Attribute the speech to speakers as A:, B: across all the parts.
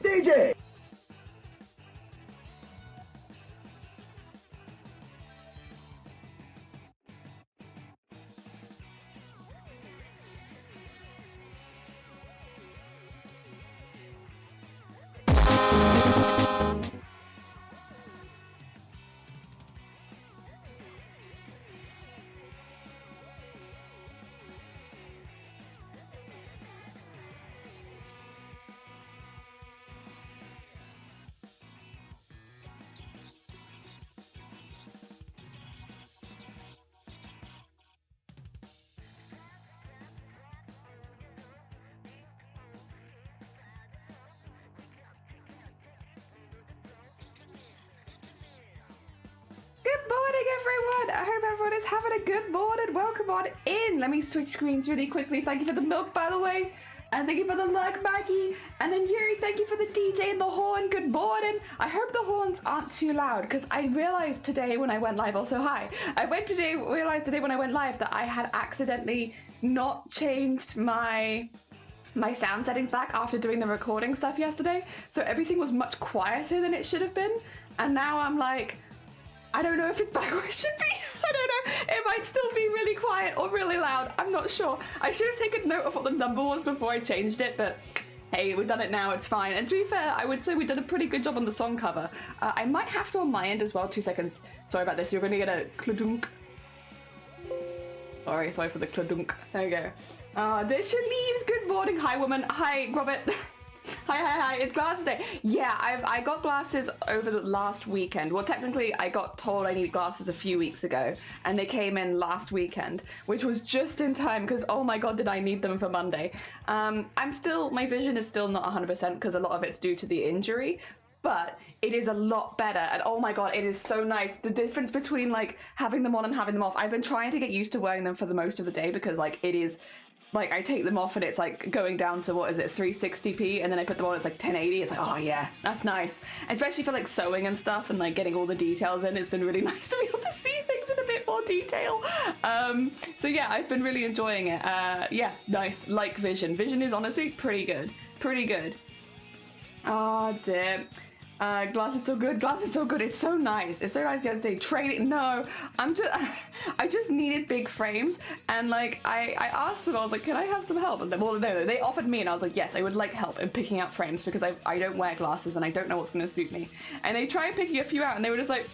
A: DJ!
B: Good morning, everyone! I hope everyone is having a good morning. Welcome on in. Let me switch screens really quickly. Thank you for the milk, by the way. And thank you for the lurk, Maggie. And then Yuri, thank you for the DJ and the horn. Good morning. I hope the horns aren't too loud because I realized today when I went live, also hi. I realized today when I went live that I had accidentally not changed my sound settings back after doing the recording stuff yesterday. So everything was much quieter than it should have been. And now I'm like, I don't know if it's back where it should be. I don't know. It might still be really quiet or really loud. I'm not sure. I should have taken note of what the number was before I changed it, but hey, we've done it now. It's fine. And to be fair, I would say we did a pretty good job on the song cover. I might have to on my end as well. 2 seconds. Sorry about this. You're going to get a cladunk. Sorry for the cladunk. There we go. There she leaves. Good morning. Hi, woman. Hi, Robert. Hi, it's glasses day. Yeah, I got glasses over the last weekend. Well, technically, I got told I need glasses a few weeks ago, and they came in last weekend, which was just in time because, oh my god, did I need them for Monday. My vision is still not 100% because a lot of it's due to the injury, but it is a lot better, and oh my god, it is so nice. The difference between, like, having them on and having them off, I've been trying to get used to wearing them for the most of the day because, like, it is... Like, I take them off and it's like going down to, what is it, 360p, and then I put them on, it's like 1080. It's like, oh yeah, that's nice. Especially for like sewing and stuff and like getting all the details in. It's been really nice to be able to see things in a bit more detail. So yeah, I've been really enjoying it. Yeah, nice. Like Vision. Vision is honestly pretty good. Pretty good. Oh dear. Glass is so good. Glass is so good. It's so nice. It's so nice to say trading. No, I just needed big frames, and like I asked them. I was like, can I have some help? And well, no, they offered me, and I was like, yes, I would like help in picking out frames because I don't wear glasses and I don't know what's going to suit me. And they tried picking a few out, and they were just like,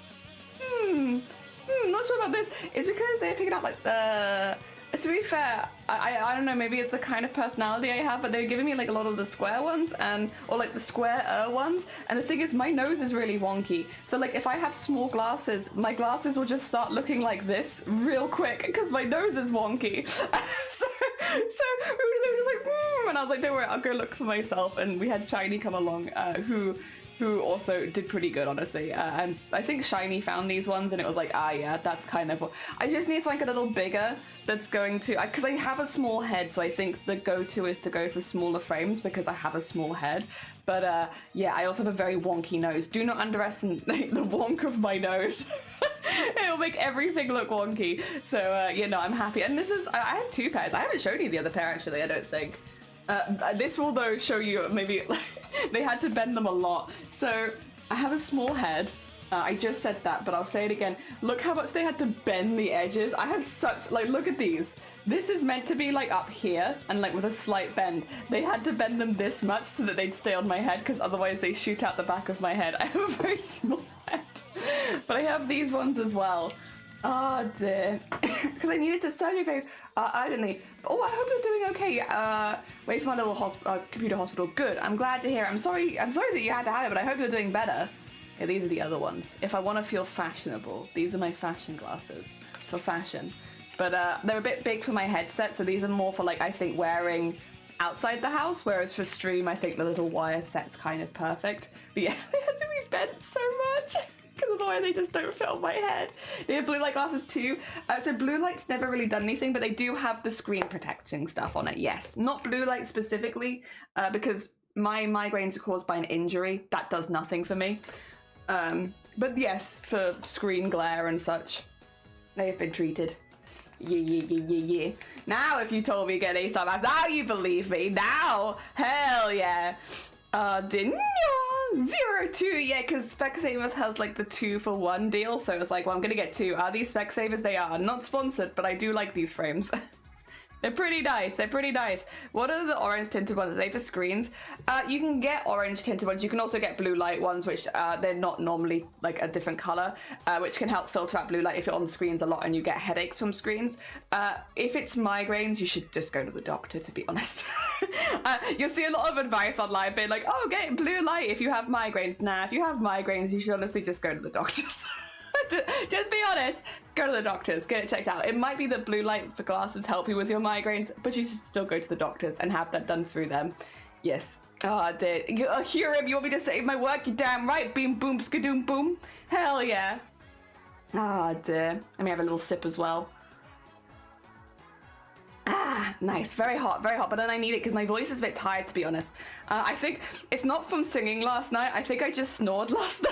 B: not sure about this. It's because they're picking out like to be fair, I don't know, maybe it's the kind of personality I have, but they're giving me like a lot of the square ones or like the square ones, and the thing is my nose is really wonky, so like if I have small glasses, my glasses will just start looking like this real quick because my nose is wonky. so they were just like, and I was like, don't worry, I'll go look for myself, and we had Shiny come along, who also did pretty good, honestly. And I think Shiny found these ones and it was like, yeah, that's kind of what... I just need something a little bigger that's going to... Because I have a small head, so I think the go-to is to go for smaller frames because I have a small head. But yeah, I also have a very wonky nose. Do not underestimate the wonk of my nose. It'll make everything look wonky. So, you know, I'm happy. And this is... I have 2 pairs. I haven't shown you the other pair, actually, I don't think. This will though show you maybe they had to bend them a lot. So I have a small head. I just said that, but I'll say it again. Look how much they had to bend the edges. I have such, like, look at these. This is meant to be like up here and like with a slight bend. They had to bend them this much so that they'd stay on my head because otherwise they shoot out the back of my head. I have a very small head, but I have these ones as well. Oh dear, because I needed to surgery very urgently. Oh, I hope you're doing okay. Wait for my little computer hospital. Good. I'm glad to hear. I'm sorry that you had to have it, but I hope you're doing better. Yeah, these are the other ones. If I want to feel fashionable, these are my fashion glasses for fashion. But they're a bit big for my headset, so these are more for like I think wearing outside the house. Whereas for stream, I think the little wire set's kind of perfect. But yeah, they had to be bent so much. Because otherwise they just don't fit on my head. They have blue light glasses too. So blue light's never really done anything, but they do have the screen protecting stuff on it, yes. Not blue light specifically, because my migraines are caused by an injury. That does nothing for me. But yes, for screen glare and such, they have been treated. Yeah. Now if you told me get A-star math, now you believe me. Now, hell yeah. Didn't 02, yeah, because Specsavers has like the 2-for-1 deal, so it's like, well, I'm gonna get 2. Are these Specsavers? They are not sponsored, but I do like these frames. They're pretty nice. They're pretty nice. What are the orange tinted ones? Are they for screens? You can get orange tinted ones. You can also get blue light ones, which they're not normally like a different color, which can help filter out blue light if you're on screens a lot and you get headaches from screens. If it's migraines, you should just go to the doctor, to be honest. You'll see a lot of advice online being like, oh, get blue light if you have migraines. Nah, if you have migraines, you should honestly just go to the doctors. Just be honest, go to the doctors, get it checked out. It might be that blue light for glasses help you with your migraines, but you should still go to the doctors and have that done through them. Yes. Oh, dear. Hiram, you want me to save my work? You damn right. Beam, boom, skadoom, boom. Hell yeah. Oh, dear. Let me have a little sip as well. Ah, nice. Very hot, but then I need it because my voice is a bit tired, to be honest. I think it's not from singing last night. I think I just snored last night.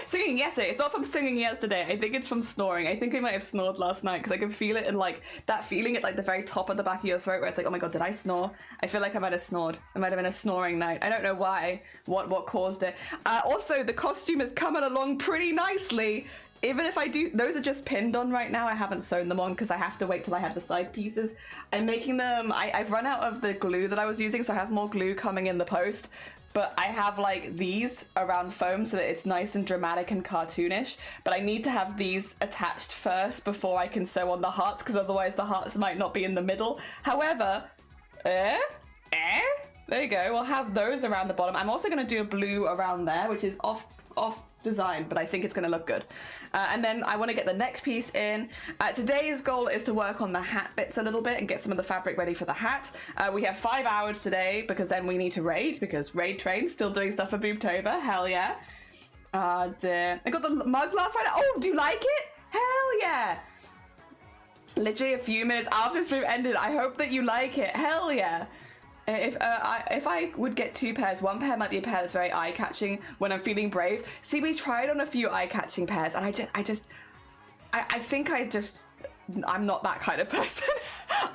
B: Singing yesterday. It's not from singing yesterday. I think it's from snoring. I think I might have snored last night because I can feel it in like that feeling at like the very top of the back of your throat where it's like, oh my god, did I snore? I feel like I might have snored. It might have been a snoring night. I don't know why, what caused it. Also, the costume is coming along pretty nicely. Even if I do, those are just pinned on right now. I haven't sewn them on because I have to wait till I have the side pieces. I'm making them, I've run out of the glue that I was using, so I have more glue coming in the post. But I have like these around foam so that it's nice and dramatic and cartoonish. But I need to have these attached first before I can sew on the hearts, because otherwise the hearts might not be in the middle. However, there you go. We'll have those around the bottom. I'm also going to do a blue around there, which is off design, but I think it's going to look good. And then I want to get the neck piece in. Today's goal is to work on the hat bits a little bit and get some of the fabric ready for the hat. We have 5 hours today because then we need to raid, because raid train's still doing stuff for BOOBTOBER. Hell yeah. Dear. I got the mug last Friday. Oh, do you like it? Hell yeah. Literally a few minutes after the stream ended. I hope that you like it. Hell yeah. If I would get 2 pairs, one pair might be a pair that's very eye-catching when I'm feeling brave. See, we tried on a few eye-catching pairs, and I think I'm not that kind of person.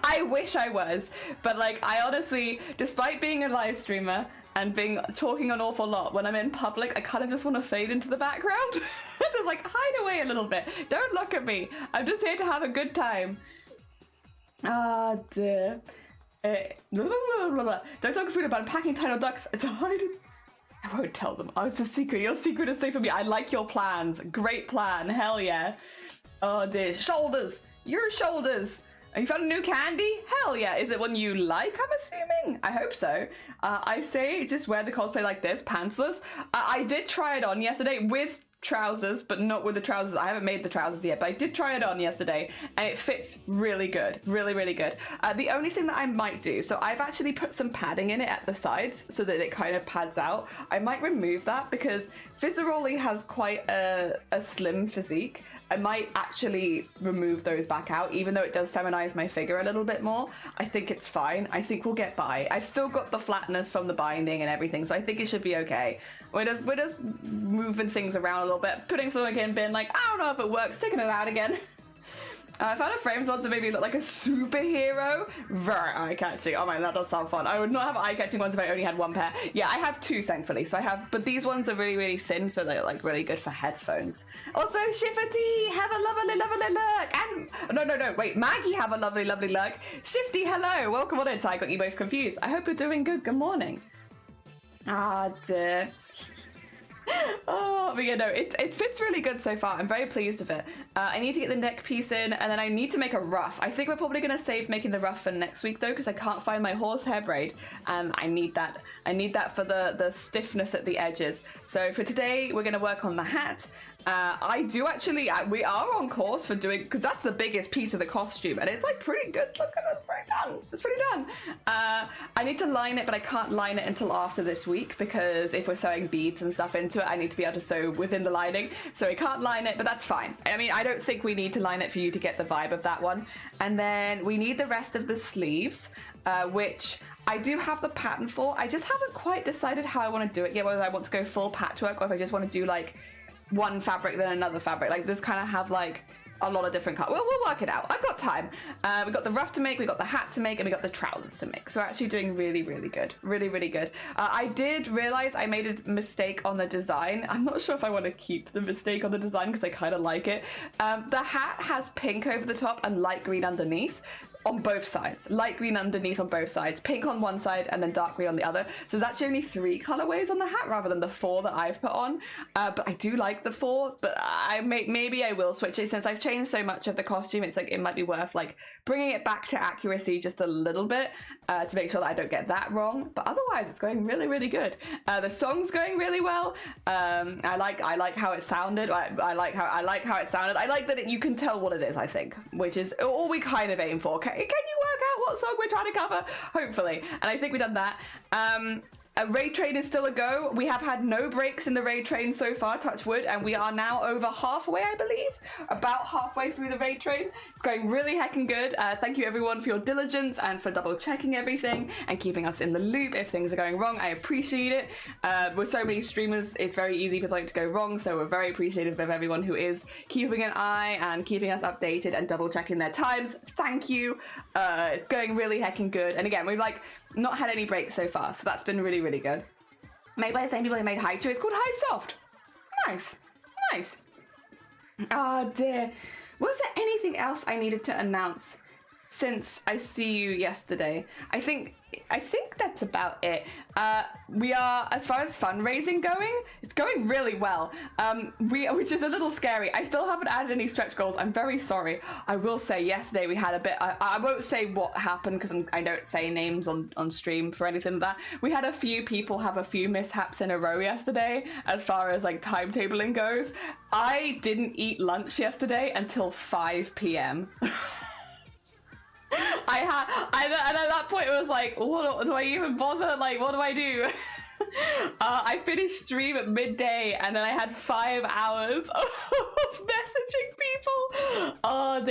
B: I wish I was, but like, I honestly, despite being a live streamer and talking an awful lot, when I'm in public, I kind of just want to fade into the background. Just like hide away a little bit. Don't look at me. I'm just here to have a good time. Ah, dear. Don't talk food about packing tiny ducks to hide it. I won't tell them. Oh, it's a secret. Your secret is safe for me. I like your plans. Great plan. Hell yeah. Oh dear. Shoulders. Your shoulders. Have you found a new candy? Hell yeah. Is it one you like, I'm assuming? I hope so. I say just wear the cosplay like this, pantsless. I did try it on yesterday with trousers, but not with the trousers. I haven't made the trousers yet, but I did try it on yesterday and it fits really good. Really, really good. The only thing that I might do, so I've actually put some padding in it at the sides so that it kind of pads out. I might remove that because Fizzaroli has quite a slim physique. I might actually remove those back out, even though it does feminize my figure a little bit more. I think it's fine. I think we'll get by. I've still got the flatness from the binding and everything, so I think it should be okay. We're just moving things around a little bit, putting something in, being like, I don't know if it works, taking it out again. I found a frame one to maybe look like a superhero. Very eye-catching. Oh man, that does sound fun. I would not have eye-catching ones if I only had 1 pair. Yeah, I have 2, thankfully. So I have, but these ones are really, really thin, so they're like really good for headphones. Also, Shifty, have a lovely, lovely look. And no, wait, Maggie, have a lovely, lovely look. Shifty, hello, welcome on in. So I got you both confused. I hope you're doing good. Good morning. Ah, dear. Oh, but yeah, no, it fits really good so far. I'm very pleased with it. I need to get the neck piece in, and then I need to make a ruff. I think we're probably going to save making the ruff for next week, though, because I can't find my horsehair braid, and I need that. I need that for the stiffness at the edges. So for today, we're going to work on the hat. I do actually, we are on course for doing, because that's the biggest piece of the costume, and it's like pretty good. Look at it's pretty done. It's pretty done. I need to line it, but I can't line it until after this week, because if we're sewing beads and stuff into it, I need to be able to sew within the lining, so we can't line it, but that's fine. I mean, I don't think we need to line it for you to get the vibe of that one. And then we need the rest of the sleeves, which I do have the pattern for. I just haven't quite decided how I want to do it yet, whether I want to go full patchwork or if I just want to do like one fabric then another fabric. Like this kind of have like a lot of different colors. Well, we'll work it out. I've got time. We got the ruff to make, we got the hat to make, and we got the trousers to make. So we're actually doing really, really good. Really, really good. I did realize I made a mistake on the design. I'm not sure if I want to keep the mistake on the design because I kind of like it. The hat has pink over the top and light green underneath. On both sides, light green underneath on both sides, pink on one side and then dark green on the other. So there's actually only 3 colorways on the hat rather than the 4 that I've put on. But I do like the 4, but maybe I will switch it since I've changed so much of the costume. It's like it might be worth like bringing it back to accuracy just a little bit to make sure that I don't get that wrong. But otherwise, it's going really, really good. The song's going really well. I like how it sounded. I like how it sounded. I like that you can tell what it is. I think, which is all we kind of aim for. Can you work out what song we're trying to cover? Hopefully. And I think we've done that. A raid train is still a go. We have had no breaks in the raid train so far, touch wood, and we are now over halfway, I believe. About halfway through the raid train. It's going really heckin' good. Thank you everyone for your diligence and for double checking everything and keeping us in the loop if things are going wrong. I appreciate it. With so many streamers, it's very easy for something to go wrong, so we're very appreciative of everyone who is keeping an eye and keeping us updated and double checking their times. Thank you. It's going really heckin' good. And again, we've like not had any breaks so far, so that's been really, really good. Made by the same people who made High It's called High Soft. Nice. Nice. Oh dear. Was there anything else I needed to announce since I see you yesterday? I think that's about it. We are, as far as fundraising going, it's going really well. Which is a little scary. I still haven't added any stretch goals. I'm very sorry. I will say yesterday we had a bit, I won't say what happened because I don't say names on stream for anything like that. We had a few people have a few mishaps in a row yesterday as far as like timetabling goes. I didn't eat lunch yesterday until 5 p.m. And at that point it was like, what do I even bother? Like, what do I do? I finished stream at midday and then I had 5 hours of messaging people.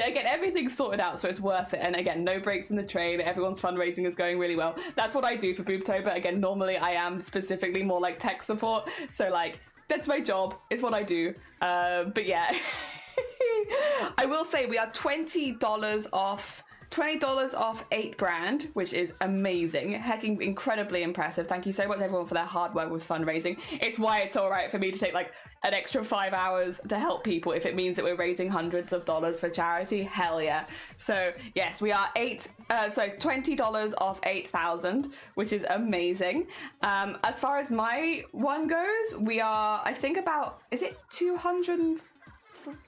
B: Again, everything's sorted out, so it's worth it. And again, no breaks in the train. Everyone's fundraising is going really well. That's what I do for BOOBTOBER. Again, normally I am specifically more like tech support. So like, that's my job. It's what I do. But yeah, I will say we are $20 off. $20 off 8 grand, which is amazing. Hecking incredibly impressive. Thank you so much everyone for their hard work with fundraising. It's why it's all right for me to take like an extra 5 hours to help people if it means that we're raising hundreds of dollars for charity. Hell yeah. So yes, we are $20 off 8,000, which is amazing. As far as my one goes, we are, I think about, is it 200?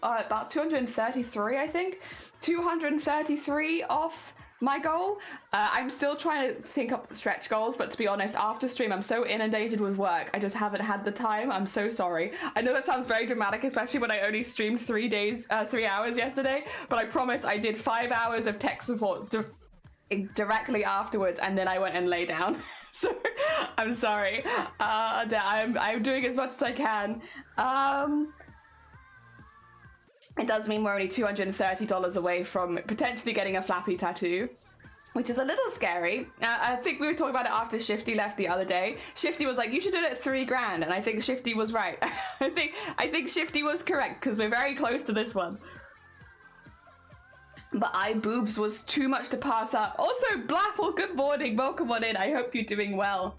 B: About 233, I think. 233 off my goal. I'm still trying to think up stretch goals, but to be honest, after stream, I'm so inundated with work. I just haven't had the time. I'm so sorry. I know that sounds very dramatic, especially when I only streamed 3 hours yesterday, but I promise I did 5 hours of tech support directly afterwards, and then I went and lay down. So I'm sorry. I'm doing as much as I can. It does mean we're only $230 away from potentially getting a flappy tattoo, which is a little scary. I think we were talking about it after Shifty left the other day. Shifty was like, you should do it at 3 grand, and I think Shifty was right. I think Shifty was correct because we're very close to this one. But iBoobs was too much to pass up. Also, Blapple, good morning. Welcome on in. I hope you're doing well.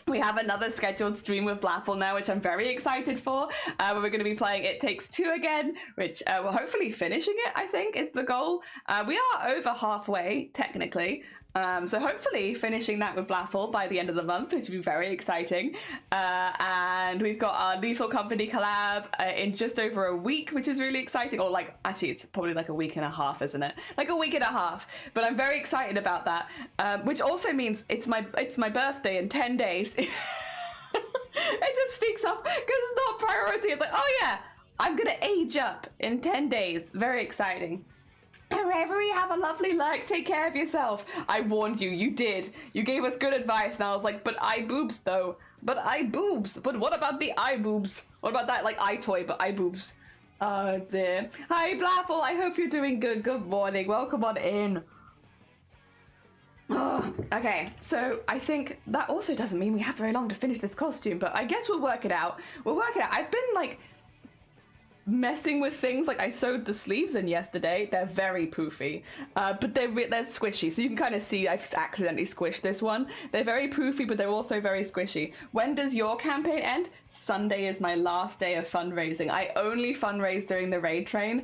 B: We have another scheduled stream with Blapple now, which I'm very excited for. Where we're going to be playing It Takes Two again, which we're hopefully finishing it, I think, is the goal. We are over halfway, technically. So hopefully finishing that with Blapple by the end of the month, which would be very exciting. And we've got our Lethal Company collab in just over a week, which is really exciting. Or like, actually, it's probably like a week and a half, isn't it? Like a week and a half. But I'm very excited about that, which also means it's my birthday in 10 days. It just sneaks up because it's not priority. It's like, oh yeah, I'm gonna age up in 10 days. Very exciting. Reverie, have a lovely lurk. Take care of yourself. I warned you. You did. You gave us good advice. And I was like, but iBoobs though. But iBoobs. But what about the iBoobs? What about that? Like iToy, but iBoobs. Oh dear. Hi Blapple. I hope you're doing good. Good morning. Welcome on in. Oh, okay, so I think that also doesn't mean we have very long to finish this costume, but I guess we'll work it out. I've been like messing with things. Like I sewed the sleeves in yesterday. They're very poofy, but they're squishy. So you can kind of see I've accidentally squished this one. They're very poofy, but they're also very squishy. When does your campaign end? Sunday is my last day of fundraising. I only fundraise during the raid train,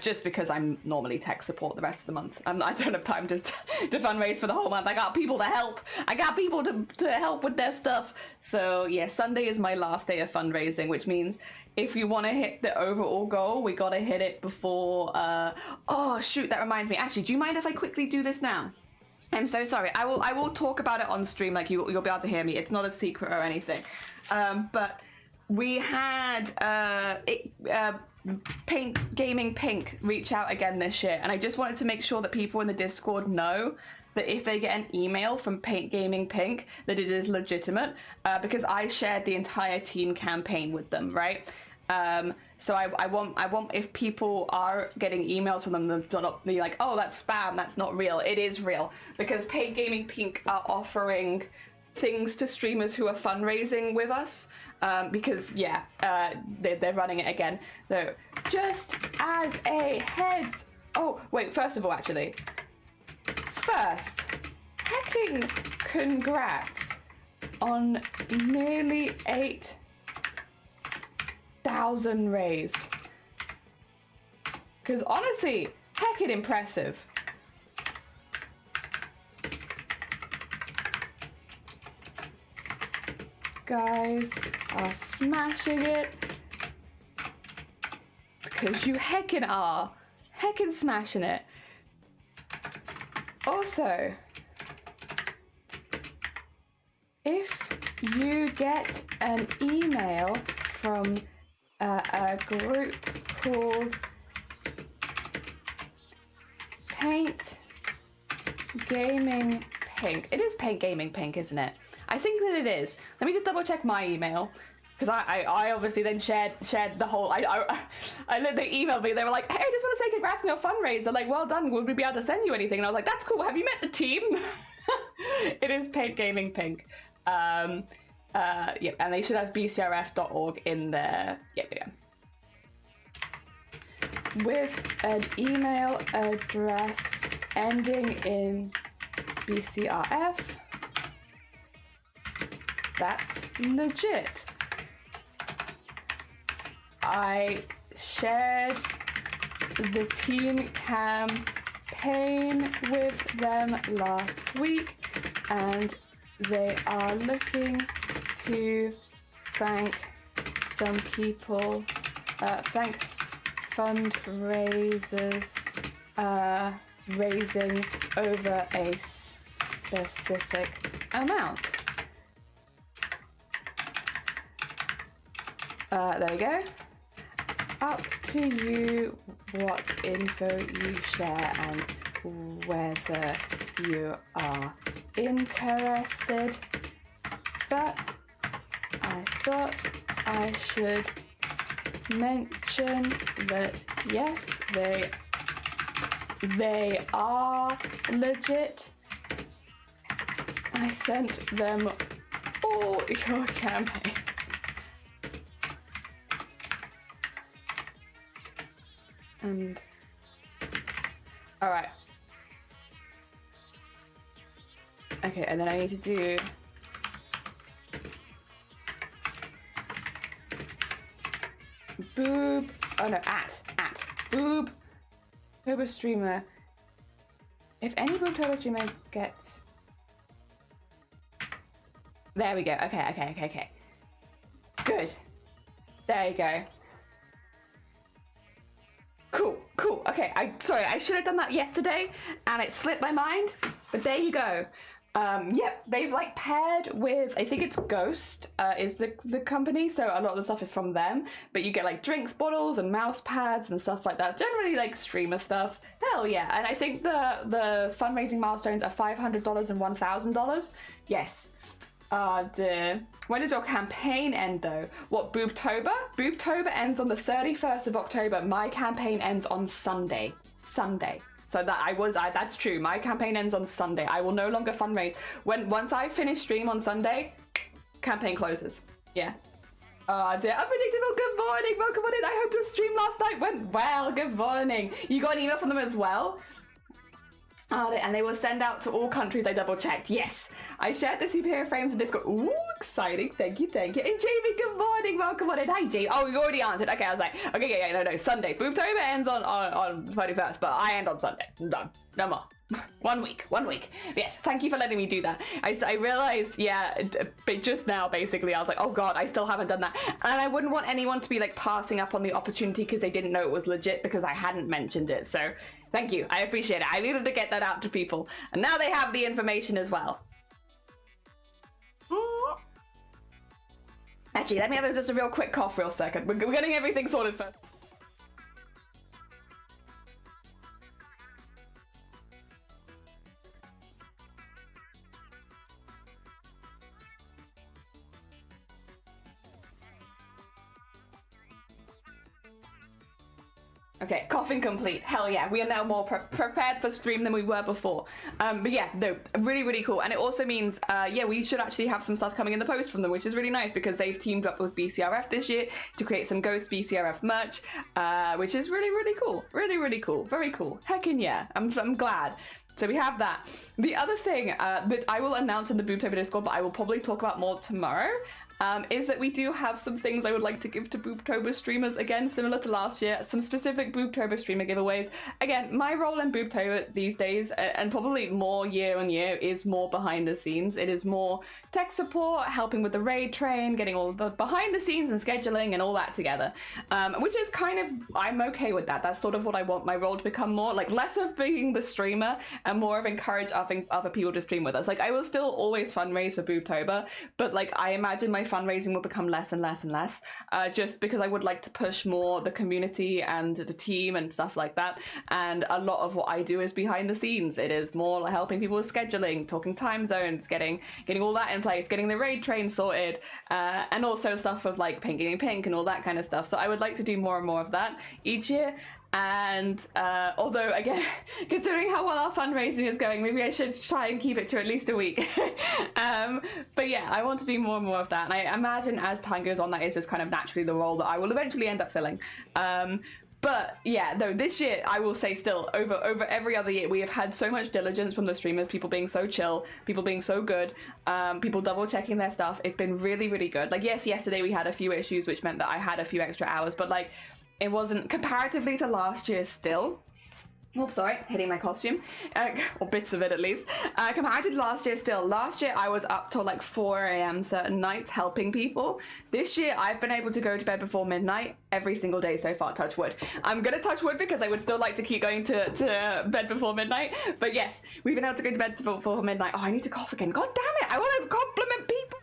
B: just because I'm normally tech support the rest of the month. I don't have time to fundraise for the whole month. I got people to help. I got people to help with their stuff. So yeah, Sunday is my last day of fundraising, which means if you want to hit the overall goal, we got to hit it before... oh, shoot, that reminds me. Actually, do you mind if I quickly do this now? I'm so sorry. I will talk about it on stream, like you'll be able to hear me. It's not a secret or anything. But we had Paint Gaming Pink reach out again this year, and I just wanted to make sure that people in the Discord know that if they get an email from Paint Gaming Pink, that it is legitimate, because I shared the entire team campaign with them, right? So I want if people are getting emails from them, they're not be like, oh, that's spam, that's not real. It is real, because Paint Gaming Pink are offering things to streamers who are fundraising with us, because yeah, they're running it again. So just as a heads, oh wait, first of all, actually, first, hecking congrats on nearly 8,000 raised. Because honestly, heckin' impressive. Guys are smashing it. Because you heckin' are. Heckin' smashing it. Also, if you get an email from a group called Paint Gaming Pink. It is Paint Gaming Pink, isn't it? I think that it is. Let me just double check my email, because I obviously then shared the whole. They emailed me. They were like, "Hey, I just want to say congrats on your fundraiser. Like, well done. Would we be able to send you anything?" And I was like, "That's cool. Have you met the team?" It is Paint Gaming Pink. Yeah, and they should have BCRF.org in there. Yeah. With an email address ending in BCRF. That's legit. I shared the team campaign with them last week, and they are looking to thank some people, thank fundraisers raising over a specific amount. There you go. Up to you what info you share and whether you are interested, but I thought I should mention that yes, they are legit. I sent them all your campaign. And all right. Okay, and then I need to do boob. Oh no, at BOOBTOBER streamer. If any BOOBTOBER streamer gets. There we go. Okay. Good. There you go. Cool. Okay, sorry, I should have done that yesterday and it slipped my mind, but there you go. Yep, they've like paired with, I think it's Ghost is the company, so a lot of the stuff is from them, but you get like drinks bottles and mouse pads and stuff like that. Generally like streamer stuff. Hell yeah. And I think the fundraising milestones are $500 and $1,000. Yes. When does your campaign end though? What, BOOBTOBER? BOOBTOBER ends on the 31st of October. My campaign ends on Sunday. So that's true. My campaign ends on Sunday. I will no longer fundraise. Once I finish stream on Sunday, campaign closes. Yeah. Oh dear, unpredictable, good morning, welcome on in. I hope your stream last night went well. Good morning. You got an email from them as well? Oh, and they will send out to all countries. I double checked. Yes, I shared the superhero frames in Discord. Ooh, exciting. Thank you, thank you. And Jamie, good morning. Welcome on in. Hi, Jamie. Oh, you already answered. Okay, I was like, okay, yeah, no. Sunday. BOOBTOBER ends on 21st, but I end on Sunday. I'm done. No more. 1 week. Yes, thank you for letting me do that. I realized, yeah, but just now, basically, I was like, oh god, I still haven't done that. And I wouldn't want anyone to be like passing up on the opportunity because they didn't know it was legit because I hadn't mentioned it. So thank you. I appreciate it. I needed to get that out to people. And now they have the information as well. Actually, let me have just a real quick cough real second. We're getting everything sorted first. Okay, coughing complete. Hell yeah, we are now more prepared for stream than we were before. But yeah, no, really cool. And it also means, yeah, we should actually have some stuff coming in the post from them, which is really nice because they've teamed up with BCRF this year to create some Ghost BCRF merch, which is really cool. Really cool. Very cool. Heckin' yeah, I'm glad. So we have that. The other thing that I will announce in the BOOBTOBER Discord, but I will probably talk about more tomorrow, is that we do have some things I would like to give to BOOBTOBER streamers, again, similar to last year, some specific BOOBTOBER streamer giveaways. Again, my role in BOOBTOBER these days, and probably more year on year, is more behind the scenes. It is more tech support, helping with the raid train, getting all the behind the scenes and scheduling and all that together, which is kind of, I'm okay with that. That's sort of what I want my role to become more, like less of being the streamer and more of encourage other people to stream with us. Like I will still always fundraise for BOOBTOBER, but like I imagine my fundraising will become less and less, just because I would like to push more the community and the team and stuff like that. And a lot of what I do is behind the scenes. It is more like helping people with scheduling, talking time zones, getting all that in place, getting the raid train sorted, and also stuff with like Pinking and Pink and all that kind of stuff. So I would like to do more and more of that each year. And although again, considering how well our fundraising is going, maybe I should try and keep it to at least a week. But yeah, I want to do more and more of that, and I imagine as time goes on that is just kind of naturally the role that I will eventually end up filling. But yeah, no, this year I will say still over every other year we have had so much diligence from the streamers, people being so chill, people being so good, people double checking their stuff. It's been really good. Like yes, yesterday we had a few issues which meant that I had a few extra hours, but like it wasn't comparatively to last year still. Oops, sorry, hitting my costume, or bits of it at least. Compared to last year still, last year I was up till like 4 a.m. certain nights helping people. This year I've been able to go to bed before midnight every single day so far, touch wood. I'm gonna touch wood because I would still like to keep going to bed before midnight, but yes, we've been able to go to bed before midnight. Oh, I need to cough again, god damn it, I want to compliment people.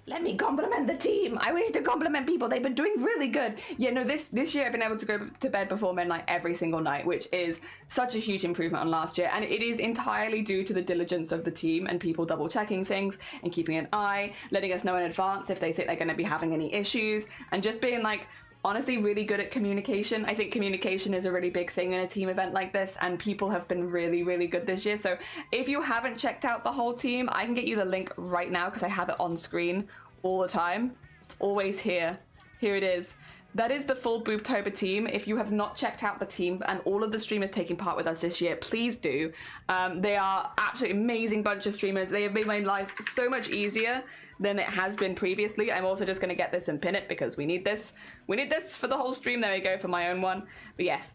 B: Let me compliment the team. I wish to compliment people. They've been doing really good. Yeah, no, this year I've been able to go to bed before midnight every single night, which is such a huge improvement on last year. And it is entirely due to the diligence of the team and people double checking things and keeping an eye, letting us know in advance if they think they're going to be having any issues, and just being like, honestly really good at communication. I think communication is a really big thing in a team event like this, and people have been really good this year. So if you haven't checked out the whole team, I can get you the link right now because I have it on screen all the time. It's always here. Here it is. That is the full BOOBTOBER team. If you have not checked out the team and all of the streamers taking part with us this year, please do. They are absolutely amazing bunch of streamers. They have made my life so much easier than it has been previously. I'm also just going to get this and pin it because we need this. We need this for the whole stream. There we go for my own one. But yes,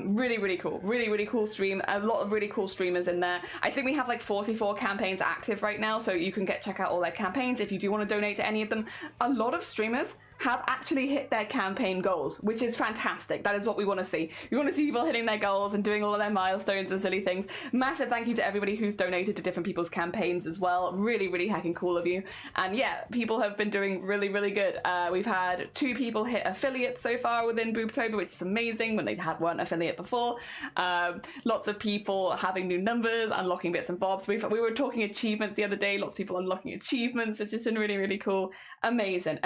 B: really cool. Really cool stream. A lot of really cool streamers in there. I think we have like 44 campaigns active right now, so you can check out all their campaigns if you do want to donate to any of them. A lot of streamers have actually hit their campaign goals, which is fantastic. That is what we want to see. We want to see people hitting their goals and doing all of their milestones and silly things. Massive thank you to everybody who's donated to different people's campaigns as well. Really heckin' cool of you. And yeah, people have been doing really good. We've had 2 people hit affiliates so far within BOOBTOBER, which is amazing when they weren't affiliate before. Lots of people having new numbers, unlocking bits and bobs. We were talking achievements the other day. Lots of people unlocking achievements, which has been really cool. Amazing.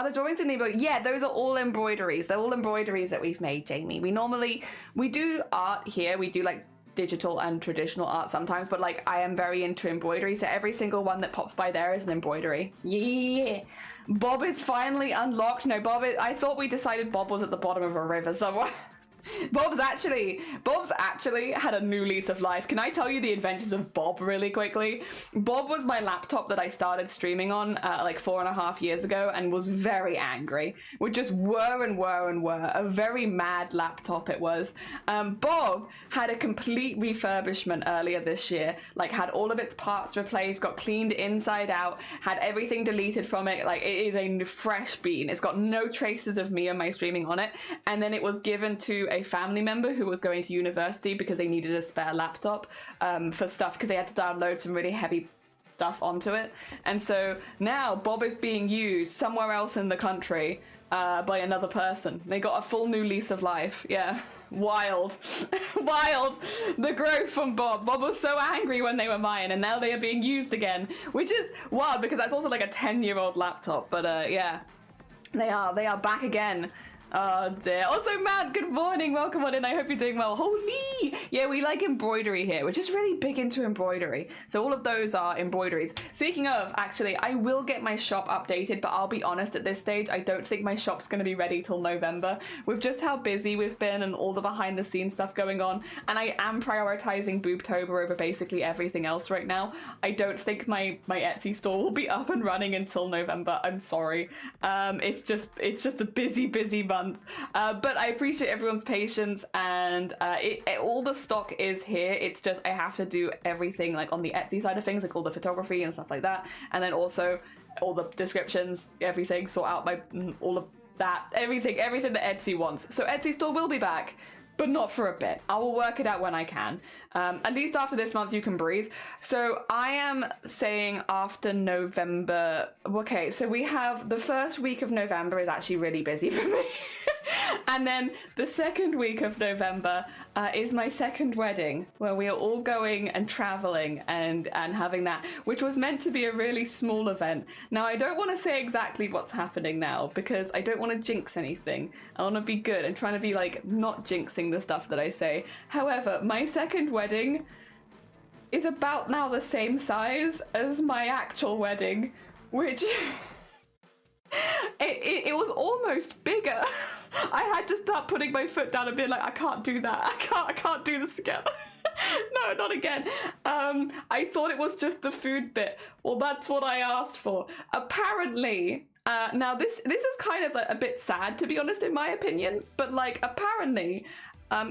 B: Are the drawings in the embroidery? Yeah, those are all embroideries. They're all embroideries that we've made, Jamie. We do art here. We do like digital and traditional art sometimes, but like I am very into embroidery, so every single one that pops by there is an embroidery. Yeah. Bob is finally unlocked. No, I thought we decided Bob was at the bottom of a river somewhere. Bob's actually had a new lease of life. Can I tell you the adventures of Bob really quickly? Bob was my laptop that I started streaming on like 4.5 years ago and was very angry. Would just whir and whir and whir. A very mad laptop it was. Bob had a complete refurbishment earlier this year. Like had all of its parts replaced, got cleaned inside out, had everything deleted from it. Like it is a fresh bean. It's got no traces of me and my streaming on it. And then it was given to a family member who was going to university because they needed a spare laptop for stuff because they had to download some really heavy stuff onto it. And so now Bob is being used somewhere else in the country by another person. They got a full new lease of life. Yeah. Wild. Wild. The growth from Bob. Bob was so angry when they were mine and now they are being used again, which is wild because that's also like a 10-year-old laptop. But yeah, they are back again. Oh dear. Also, Matt, good morning. Welcome on in. I hope you're doing well. Holy! Yeah, we like embroidery here. We're just really big into embroidery. So all of those are embroideries. Speaking of, actually, I will get my shop updated, but I'll be honest at this stage, I don't think my shop's going to be ready till November. With just how busy we've been and all the behind the scenes stuff going on, and I am prioritizing BOOBTOBER over basically everything else right now. I don't think my Etsy store will be up and running until November. I'm sorry. It's just a busy month. But I appreciate everyone's patience, and all the stock is here. It's just I have to do everything like on the Etsy side of things, like all the photography and stuff like that, and then also all the descriptions, everything, sort out all of that, everything that Etsy wants. So Etsy store will be back, but not for a bit. I will work it out when I can. At least after this month you can breathe. So I am saying after November. Okay, so we have the first week of November is actually really busy for me. And then the second week of November is my second wedding, where we are all going and traveling and having that, which was meant to be a really small event. Now, I don't want to say exactly what's happening now because I don't want to jinx anything. I want to be good and trying to be like not jinxing the stuff that I say. However, my second wedding is about now the same size as my actual wedding, which it was almost bigger. I had to start putting my foot down and being like, I can't do that. I can't do this again. No, not again. I thought it was just the food bit. Well, that's what I asked for. Apparently, now this is kind of like a bit sad, to be honest, in my opinion. But like, apparently,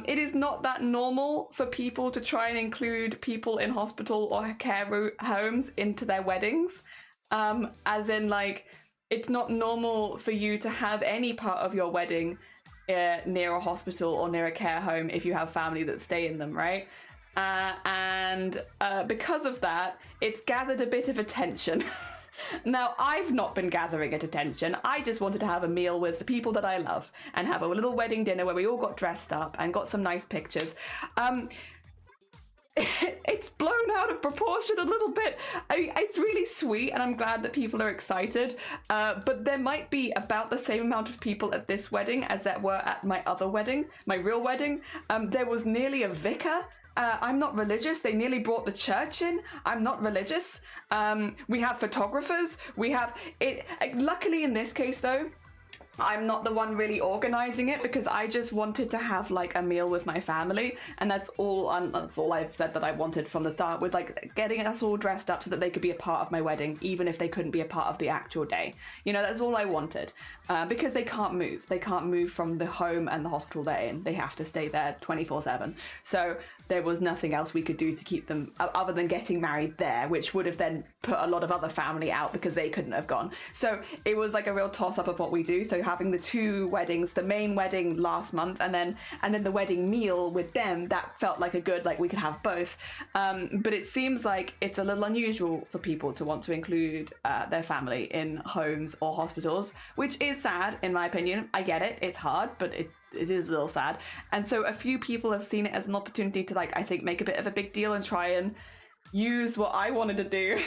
B: it is not that normal for people to try and include people in hospital or care homes into their weddings. As in, like, it's not normal for you to have any part of your wedding near a hospital or near a care home if you have family that stay in them, right? And because of that, it's gathered a bit of attention. Now, I've not been gathering it attention. I just wanted to have a meal with the people that I love and have a little wedding dinner where we all got dressed up and got some nice pictures. It's blown out of proportion a little bit. It's really sweet and I'm glad that people are excited, but there might be about the same amount of people at this wedding as there were at my other wedding, my real wedding. There was nearly a vicar. I'm not religious. They nearly brought the church in. I'm not religious. We have photographers. We have it. Luckily in this case though, I'm not the one really organizing it because I just wanted to have like a meal with my family, and that's all I've said that I wanted from the start, with like getting us all dressed up so that they could be a part of my wedding even if they couldn't be a part of the actual day. You know, that's all I wanted, because they can't move from the home and the hospital they're in. They have to stay there 24/7. So there was nothing else we could do to keep them other than getting married there, which would have then put a lot of other family out because they couldn't have gone. So it was like a real toss up of what we do. So having the two weddings, the main wedding last month and then the wedding meal with them, that felt like a good, like we could have both. But it seems like it's a little unusual for people to want to include their family in homes or hospitals, which is sad in my opinion. I get it, it's hard, but it is a little sad. And so a few people have seen it as an opportunity to, like, I think make a bit of a big deal and try and use what I wanted to do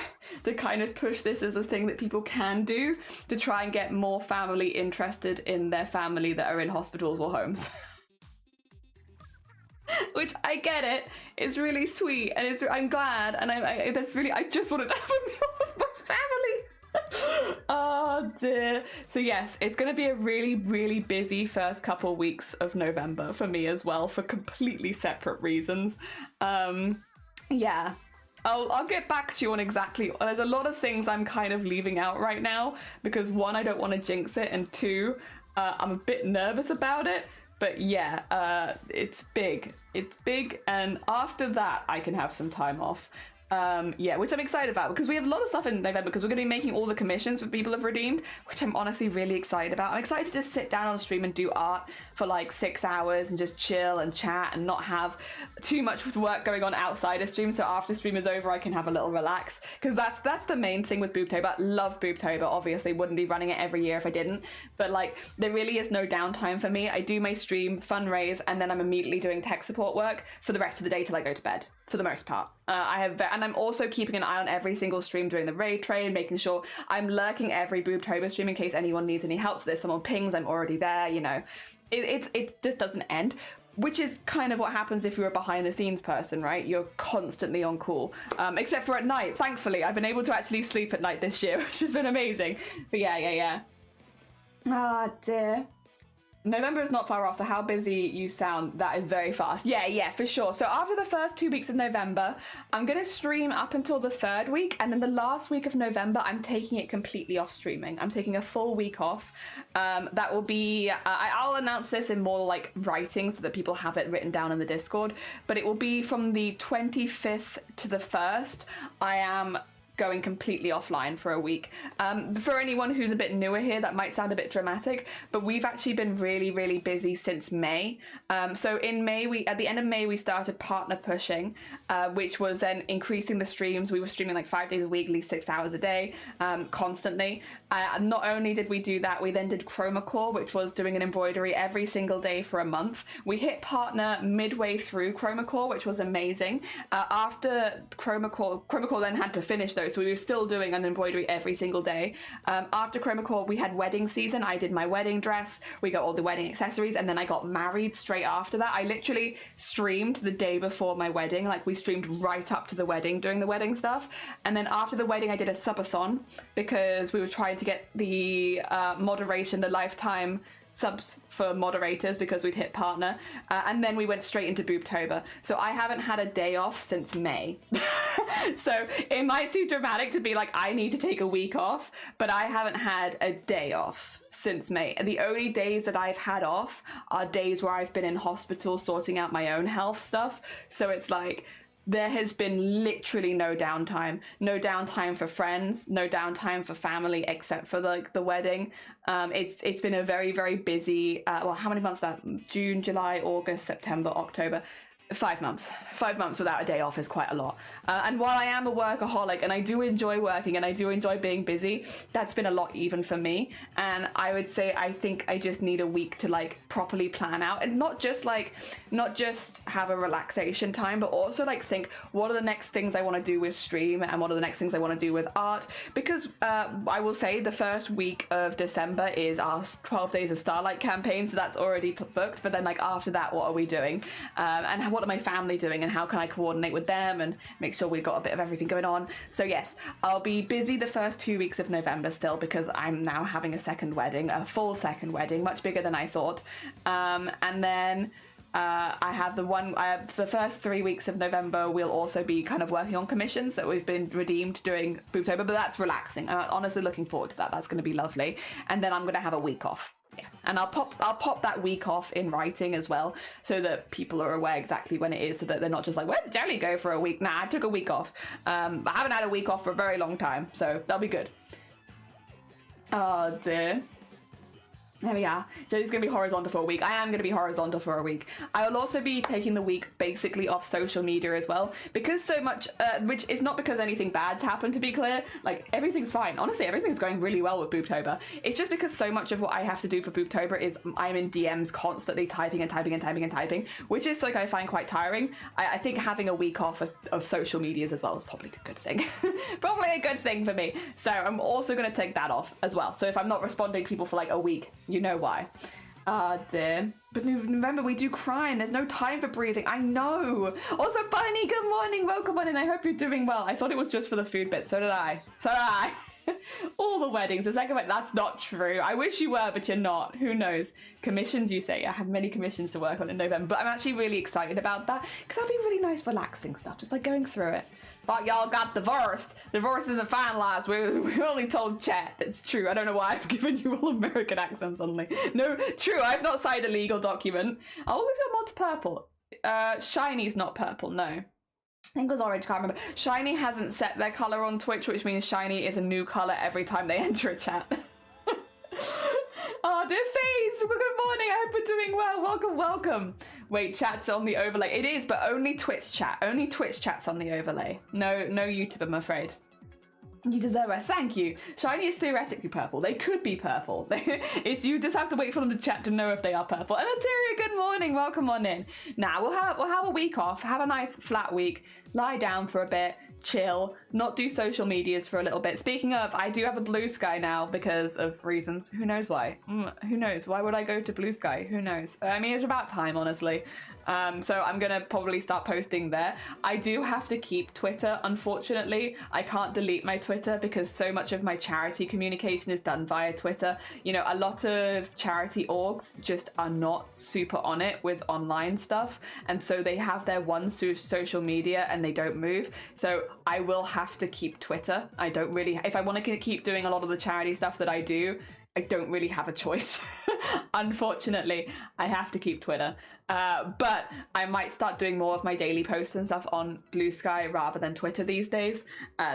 B: to kind of push this as a thing that people can do to try and get more family interested in their family that are in hospitals or homes. Which I get it. It's really sweet, and I'm glad, and I just wanted to have a meal with my family. Oh dear. So yes, it's going to be a really, really busy first couple weeks of November for me as well, for completely separate reasons. Yeah. I'll get back to you on exactly. There's a lot of things I'm kind of leaving out right now because one, I don't want to jinx it, and two, I'm a bit nervous about it. But yeah, it's big. It's big, and after that, I can have some time off. Yeah, which I'm excited about because we have a lot of stuff in November because we're going to be making all the commissions for People Have Redeemed, which I'm honestly really excited about. I'm excited to just sit down on stream and do art for like 6 hours and just chill and chat and not have too much work going on outside of stream. So after stream is over, I can have a little relax, because that's the main thing with BOOBTOBER. Love BOOBTOBER, obviously wouldn't be running it every year if I didn't, but like there really is no downtime for me. I do my stream, fundraise, and then I'm immediately doing tech support work for the rest of the day till I go to bed, for the most part. And I'm also keeping an eye on every single stream during the raid train, making sure I'm lurking every BOOBTOBER stream in case anyone needs any help. So there's someone pings, I'm already there, you know. It just doesn't end, which is kind of what happens if you're a behind the scenes person, right? You're constantly on call, except for at night. Thankfully, I've been able to actually sleep at night this year, which has been amazing. But yeah. Ah, dear. November is not far off, so how busy you sound, that is very fast. Yeah, for sure. So after the first 2 weeks of November, I'm going to stream up until the 3rd week, and then the last week of November, I'm taking it completely off streaming. I'm taking a full week off. That will be, I'll announce this in more like writing so that people have it written down in the Discord, but it will be from the 25th to the 1st. I am going completely offline for a week. For anyone who's a bit newer here, that might sound a bit dramatic, but we've actually been really, really busy since May. So in May, at the end of May, we started partner pushing, which was then increasing the streams. We were streaming like 5 days a week, at least 6 hours a day, constantly. Not only did we do that, we then did Chroma Core, which was doing an embroidery every single day for a month. We hit partner midway through Chroma Core, which was amazing. After Chroma Core then had to finish those, so we were still doing an embroidery every single day. After Chroma Core, we had wedding season. I did my wedding dress, we got all the wedding accessories, and then I got married straight after that. I literally streamed the day before my wedding, like we streamed right up to the wedding, doing the wedding stuff. And then after the wedding, I did a subathon because we were trying to get the moderation, the lifetime subs for moderators, because we'd hit partner, and then we went straight into BOOBTOBER. So I haven't had a day off since May. So it might seem dramatic to be like, I need to take a week off, but I haven't had a day off since May. And the only days that I've had off are days where I've been in hospital sorting out my own health stuff. So it's like, there has been literally no downtime for friends, no downtime for family, except for like the wedding. It's been a very, very busy, well, how many months is that? June, July, August, September, October. 5 months. 5 months without a day off is quite a lot. And while I am a workaholic and I do enjoy working and I do enjoy being busy, that's been a lot even for me. And I would say I think I just need a week to like properly plan out, and not just have a relaxation time, but also like think, what are the next things I want to do with stream, and what are the next things I want to do with art? Because I will say the first week of December is our 12 Days of Starlight campaign, so that's already booked. But then like after that, what are we doing? And what are my family doing, and how can I coordinate with them and make sure we've got a bit of everything going on? So yes, I'll be busy the first 2 weeks of November still, because I'm now having a second wedding, a full second wedding, much bigger than I thought. And then I have the first 3 weeks of November, we'll also be kind of working on commissions that we've been redeemed during BOOBTOBER, but that's relaxing. Honestly looking forward to that. That's going to be lovely. And then I'm going to have a week off. Yeah. And I'll pop that week off in writing as well, so that people are aware exactly when it is, so that they're not just like, where did Jelly go for a week? Nah, I took a week off. I haven't had a week off for a very long time, so that'll be good. Oh dear. There we are. Jenny's going to be horizontal for a week. I am going to be horizontal for a week. I will also be taking the week basically off social media as well. Because so much, which is not because anything bad's happened, to be clear. Like, everything's fine. Honestly, everything's going really well with BOOBTOBER. It's just because so much of what I have to do for BOOBTOBER is I'm in DMs constantly typing and typing and typing and typing, which is, like, I find quite tiring. I think having a week off of social medias as well is probably a good thing. Probably a good thing for me. So I'm also going to take that off as well. So if I'm not responding to people for, like, a week, you know why. Dear. But remember, we do crime. There's no time for breathing. I know. Also, Bunny, good morning. Welcome on in. I hope you're doing well. I thought it was just for the food bit. So did I. So did I. All the weddings. The second wedding. That's not true. I wish you were, but you're not. Who knows? Commissions, you say. I have many commissions to work on in November. But I'm actually really excited about that because that'll be really nice, relaxing stuff. Just like going through it. But y'all got divorced. Divorce isn't finalized. We only told chat. It's true. I don't know why I've given you all American accents suddenly. No, true. I've not signed a legal document. Oh, if your mod's purple. Shiny's not purple. No. I think it was orange. Can't remember. Shiny hasn't set their color on Twitch, which means Shiny is a new color every time they enter a chat. Oh, dear Faith, well, good morning. I hope you're doing well. Welcome, welcome. Wait, chat's on the overlay. It is, but only Twitch chat. Only Twitch chat's on the overlay. No YouTube, I'm afraid. You deserve us. Thank you. Shiny is theoretically purple. They could be purple. It's you just have to wait for them to chat to know if they are purple. And Ateria, good morning. Welcome on in. Now we'll have a week off. Have a nice flat week. Lie down for a bit. Chill. Not do social medias for a little bit. Speaking of, I do have a Blue Sky now because of reasons. Who knows why? Who knows? Why would I go to Blue Sky? Who knows? I mean, it's about time, honestly. So I'm gonna probably start posting there. I do have to keep Twitter, unfortunately. I can't delete my Twitter because so much of my charity communication is done via Twitter. You know, a lot of charity orgs just are not super on it with online stuff, and so they have their one social media and they don't move. So I will have to keep Twitter. I don't really, if I want to keep doing a lot of the charity stuff that I do, I don't really have a choice. Unfortunately, I have to keep Twitter. But I might start doing more of my daily posts and stuff on Blue Sky rather than Twitter these days,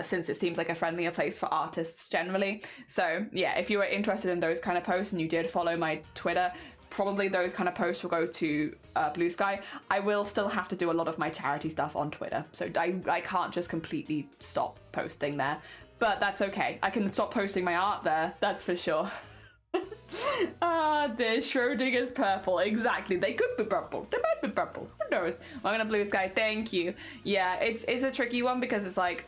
B: since it seems like a friendlier place for artists generally. So yeah, if you were interested in those kind of posts and you did follow my Twitter, probably those kind of posts will go to Blue Sky. I will still have to do a lot of my charity stuff on Twitter, so I can't just completely stop posting there. But that's okay. I can stop posting my art there, that's for sure. Ah, dear, Schrodinger's purple. Exactly. They could be purple. They might be purple. Who knows? I'm gonna Blue Sky. Thank you. Yeah, it's a tricky one because it's like,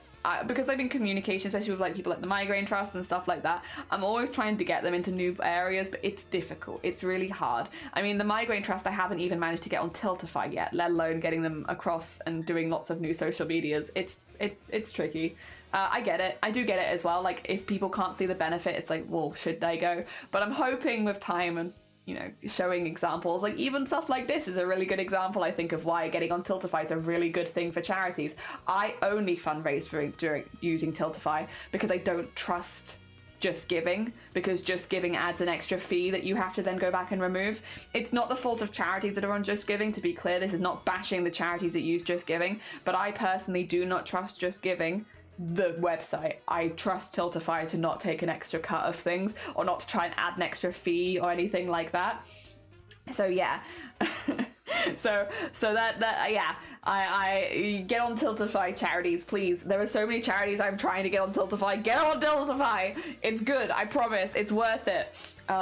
B: because I've been in communication, especially with like people like the Migraine Trust and stuff like that, I'm always trying to get them into new areas, but it's difficult. It's really hard. I mean, the Migraine Trust I haven't even managed to get on Tiltify yet, let alone getting them across and doing lots of new social medias. It's tricky. I get it. I do get it as well. Like, if people can't see the benefit, it's like, well, should they go? But I'm hoping with time and, you know, showing examples, like even stuff like this is a really good example, I think, of why getting on Tiltify is a really good thing for charities. I only fundraise during using Tiltify because I don't trust Just Giving, because Just Giving adds an extra fee that you have to then go back and remove. It's not the fault of charities that are on Just Giving, to be clear. This is not bashing the charities that use Just Giving, but I personally do not trust Just Giving, the website. I trust Tiltify to not take an extra cut of things, or not to try and add an extra fee or anything like that. So yeah. so that yeah, I get on Tiltify, charities, please. There are so many charities I'm trying to get on Tiltify. Get on Tiltify. It's good. I promise. It's worth it.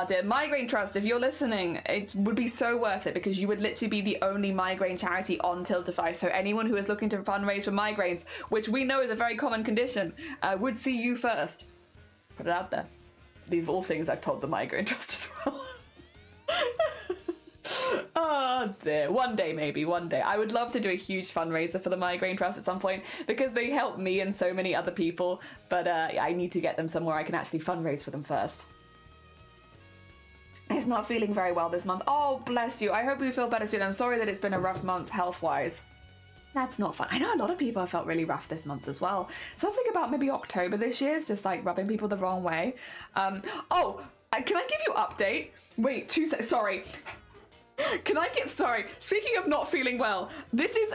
B: Dear Migraine Trust, if you're listening, it would be so worth it because you would literally be the only migraine charity on Tiltify. So anyone who is looking to fundraise for migraines, which we know is a very common condition, would see you first. Put it out there. These are all things I've told the Migraine Trust as well. Oh dear. One day, maybe. One day. I would love to do a huge fundraiser for the Migraine Trust at some point because they help me and so many other people. But I need to get them somewhere I can actually fundraise for them first. It's not feeling very well this month. Oh, bless you. I hope you feel better soon. I'm sorry that it's been a rough month health-wise. That's not fun. I know a lot of people have felt really rough this month as well. Something about maybe October this year is just like rubbing people the wrong way. Can I give you an update? Wait, 2 seconds. Sorry. Can I get, sorry, speaking of not feeling well, this is,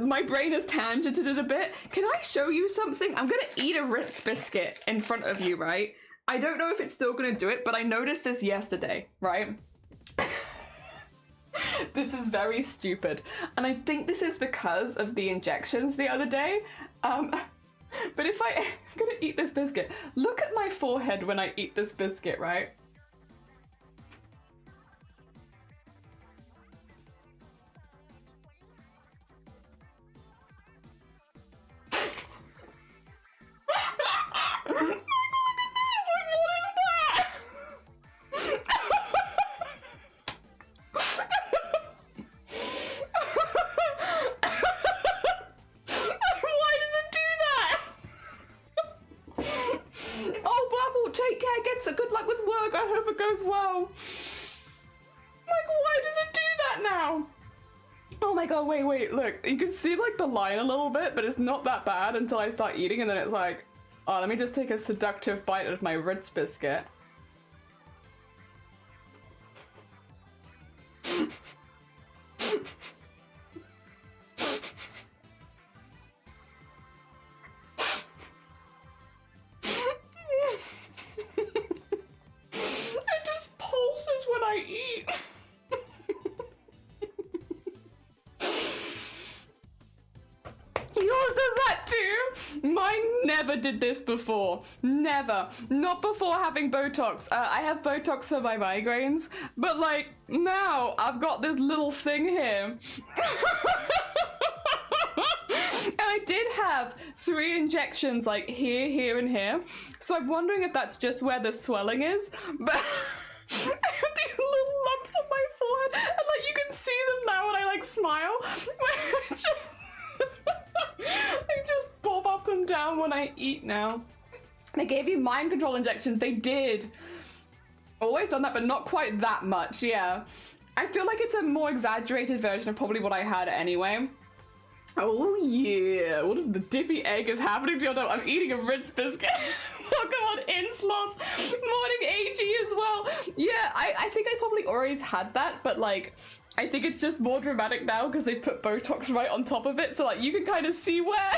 B: my brain has tangented it a bit. Can I show you something? I'm gonna eat a Ritz biscuit in front of you, right? I don't know if it's still gonna do it, but I noticed this yesterday, right? This is very stupid. And I think this is because of the injections the other day. But if I'm gonna eat this biscuit, look at my forehead when I eat this biscuit, right? Wait, look, you can see like the line a little bit, but it's not that bad until I start eating, and then it's like, oh, let me just take a seductive bite of my Ritz biscuit. It just pulses when I eat. Yours does that too? Mine never did this before. Never. Not before having Botox. I have Botox for my migraines, but like now I've got this little thing here. And I did have 3 injections like here, here, and here. So I'm wondering if that's just where the swelling is. But I have these little lumps on my forehead, and like you can see them now when I like smile. It's just they just pop up and down when I eat now. They gave you mind control injections. They did. Always done that, but not quite that much, yeah. I feel like it's a more exaggerated version of probably what I had anyway. Oh yeah, what is the dippy egg is happening to your dog? I'm eating a Ritz biscuit. Welcome on Inslot. Morning AG as well. Yeah, I think I probably always had that, but like, I think it's just more dramatic now because they put Botox right on top of it, so like you can kind of see where.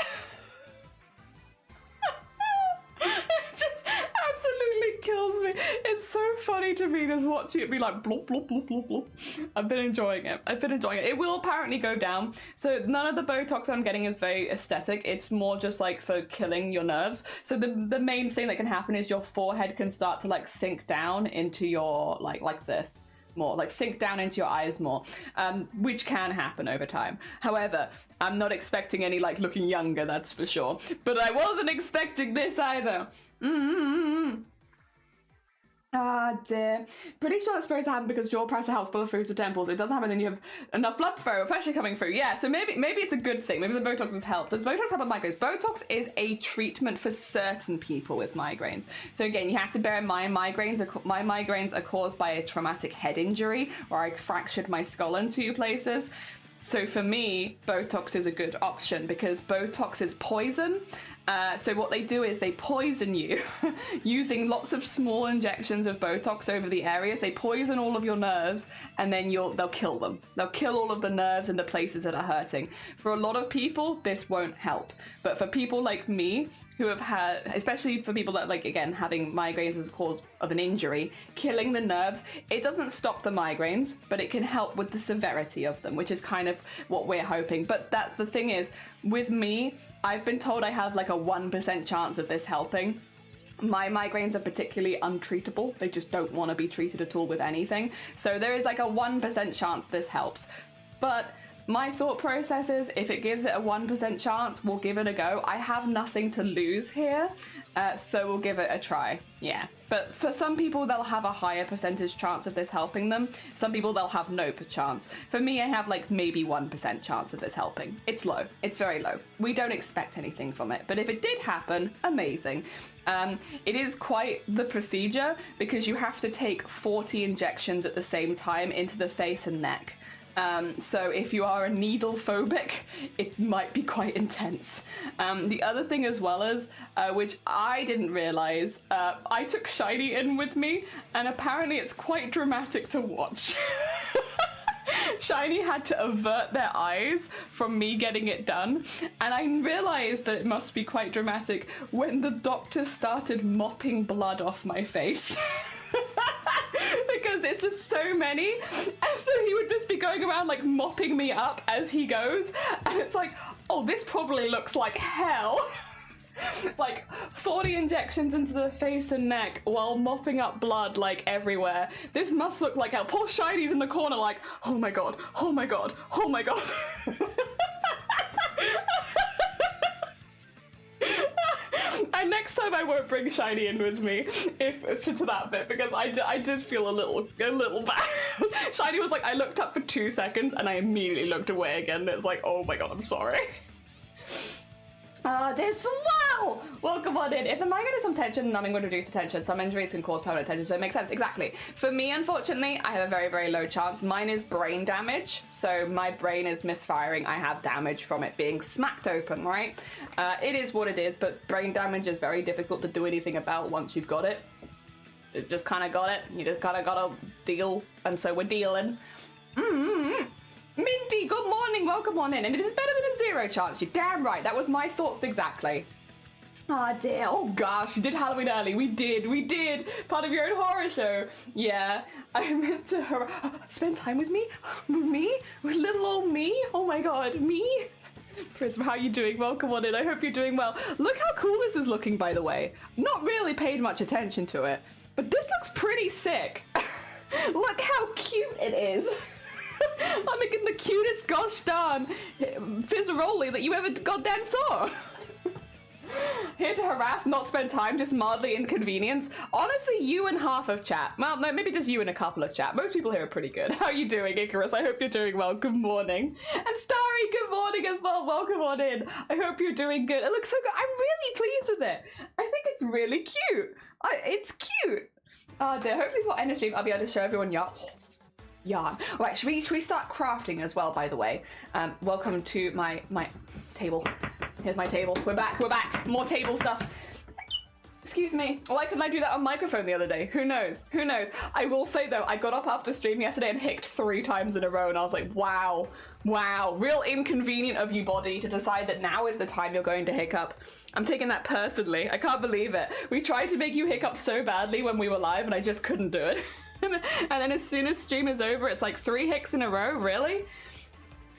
B: It just absolutely kills me. It's so funny to me just watching it be like blop, blop, blop, blop, blop. I've been enjoying it. It will apparently go down. So none of the Botox I'm getting is very aesthetic. It's more just like for killing your nerves. So the main thing that can happen is your forehead can start to like sink down into your like this. More like sink down into your eyes more, which can happen over time. However, I'm not expecting any like looking younger, that's for sure, but I wasn't expecting this either. Ah dear. Pretty sure it's supposed to happen because your pressure helps pull through the temples. It doesn't happen, then you have enough blood flow or pressure coming through. Yeah, so maybe it's a good thing. Maybe the Botox has helped. Does Botox help with migraines? Botox is a treatment for certain people with migraines. So again, you have to bear in mind my migraines are caused by a traumatic head injury where I fractured my skull in 2 places. So for me, Botox is a good option because Botox is poison. So what they do is they poison you using lots of small injections of Botox over the areas. They poison all of your nerves and then they'll kill them. They'll kill all of the nerves in the places that are hurting. For a lot of people, this won't help. But for people like me, who have had, especially for people that like, again, having migraines as a cause of an injury, killing the nerves, it doesn't stop the migraines, but it can help with the severity of them, which is kind of what we're hoping. But the thing is, with me, I've been told I have like a 1% chance of this helping. My migraines are particularly untreatable. They just don't want to be treated at all with anything. So there is like a 1% chance this helps. But my thought process is, if it gives it a 1% chance, we'll give it a go. I have nothing to lose here, so we'll give it a try. Yeah. But for some people, they'll have a higher percentage chance of this helping them. Some people, they'll have no chance. For me, I have like maybe 1% chance of this helping. It's low. It's very low. We don't expect anything from it. But if it did happen, amazing. It is quite the procedure because you have to take 40 injections at the same time into the face and neck. So if you are a needle phobic, it might be quite intense. The other thing as well is, which I didn't realize, I took Shiny in with me, and apparently it's quite dramatic to watch. Shiny had to avert their eyes from me getting it done, and I realized that it must be quite dramatic when the doctor started mopping blood off my face. Because it's just so many, and so he would just be going around like mopping me up as he goes, and it's like, oh, this probably looks like hell. Like 40 injections into the face and neck while mopping up blood like everywhere. This must look like hell. Poor Shiny's in the corner like, oh my god, oh my god, oh my god. And next time I won't bring Shiny in with me if to that bit, because I did feel a little bad. Shiny was like, I looked up for 2 seconds and I immediately looked away again, and it's like, oh my god, I'm sorry. This wow! Welcome on in. If the manga does some tension, numbing would reduce attention. Some injuries can cause permanent tension, so it makes sense. Exactly. For me, unfortunately, I have a very, very low chance. Mine is brain damage, so my brain is misfiring. I have damage from it being smacked open, right? It is what it is, but brain damage is very difficult to do anything about once you've got it. You just kind of got it. You just kind of got to deal, and so we're dealing. Minty, good morning, welcome on in. And it is better than a 0 chance. You're damn right, that was my thoughts exactly. Oh dear, oh gosh, you did Halloween early. We did. Part of your own horror show. Yeah, I meant to spend time with me? With little old me? Oh my god, me? Prism, how are you doing? Welcome on in, I hope you're doing well. Look how cool this is looking, by the way. Not really paid much attention to it, but this looks pretty sick. Look how cute it is. I'm making the cutest gosh darn Fizzaroli that you ever goddamn saw. Here to harass, not spend time, just mildly inconvenience. Honestly, you and half of chat. Well, no, maybe just you and a couple of chat. Most people here are pretty good. How are you doing, Icarus? I hope you're doing well. Good morning. And Starry, good morning as well. Welcome on in. I hope you're doing good. It looks so good. I'm really pleased with it. I think it's really cute. It's cute. Oh dear. Hopefully for end of stream, I'll be able to show everyone yarn. Right, should we start crafting as well, by the way? Welcome to my table. Here's my table. We're back. More table stuff. Excuse me. Why couldn't I do that on microphone the other day? Who knows? I will say though, I got up after stream yesterday and hicced 3 times in a row, and I was like, wow. Real inconvenient of you, body, to decide that now is the time you're going to hiccup. I'm taking that personally. I can't believe it. We tried to make you hiccup so badly when we were live, and I just couldn't do it. And then as soon as stream is over, it's like 3 hicks in a row, really?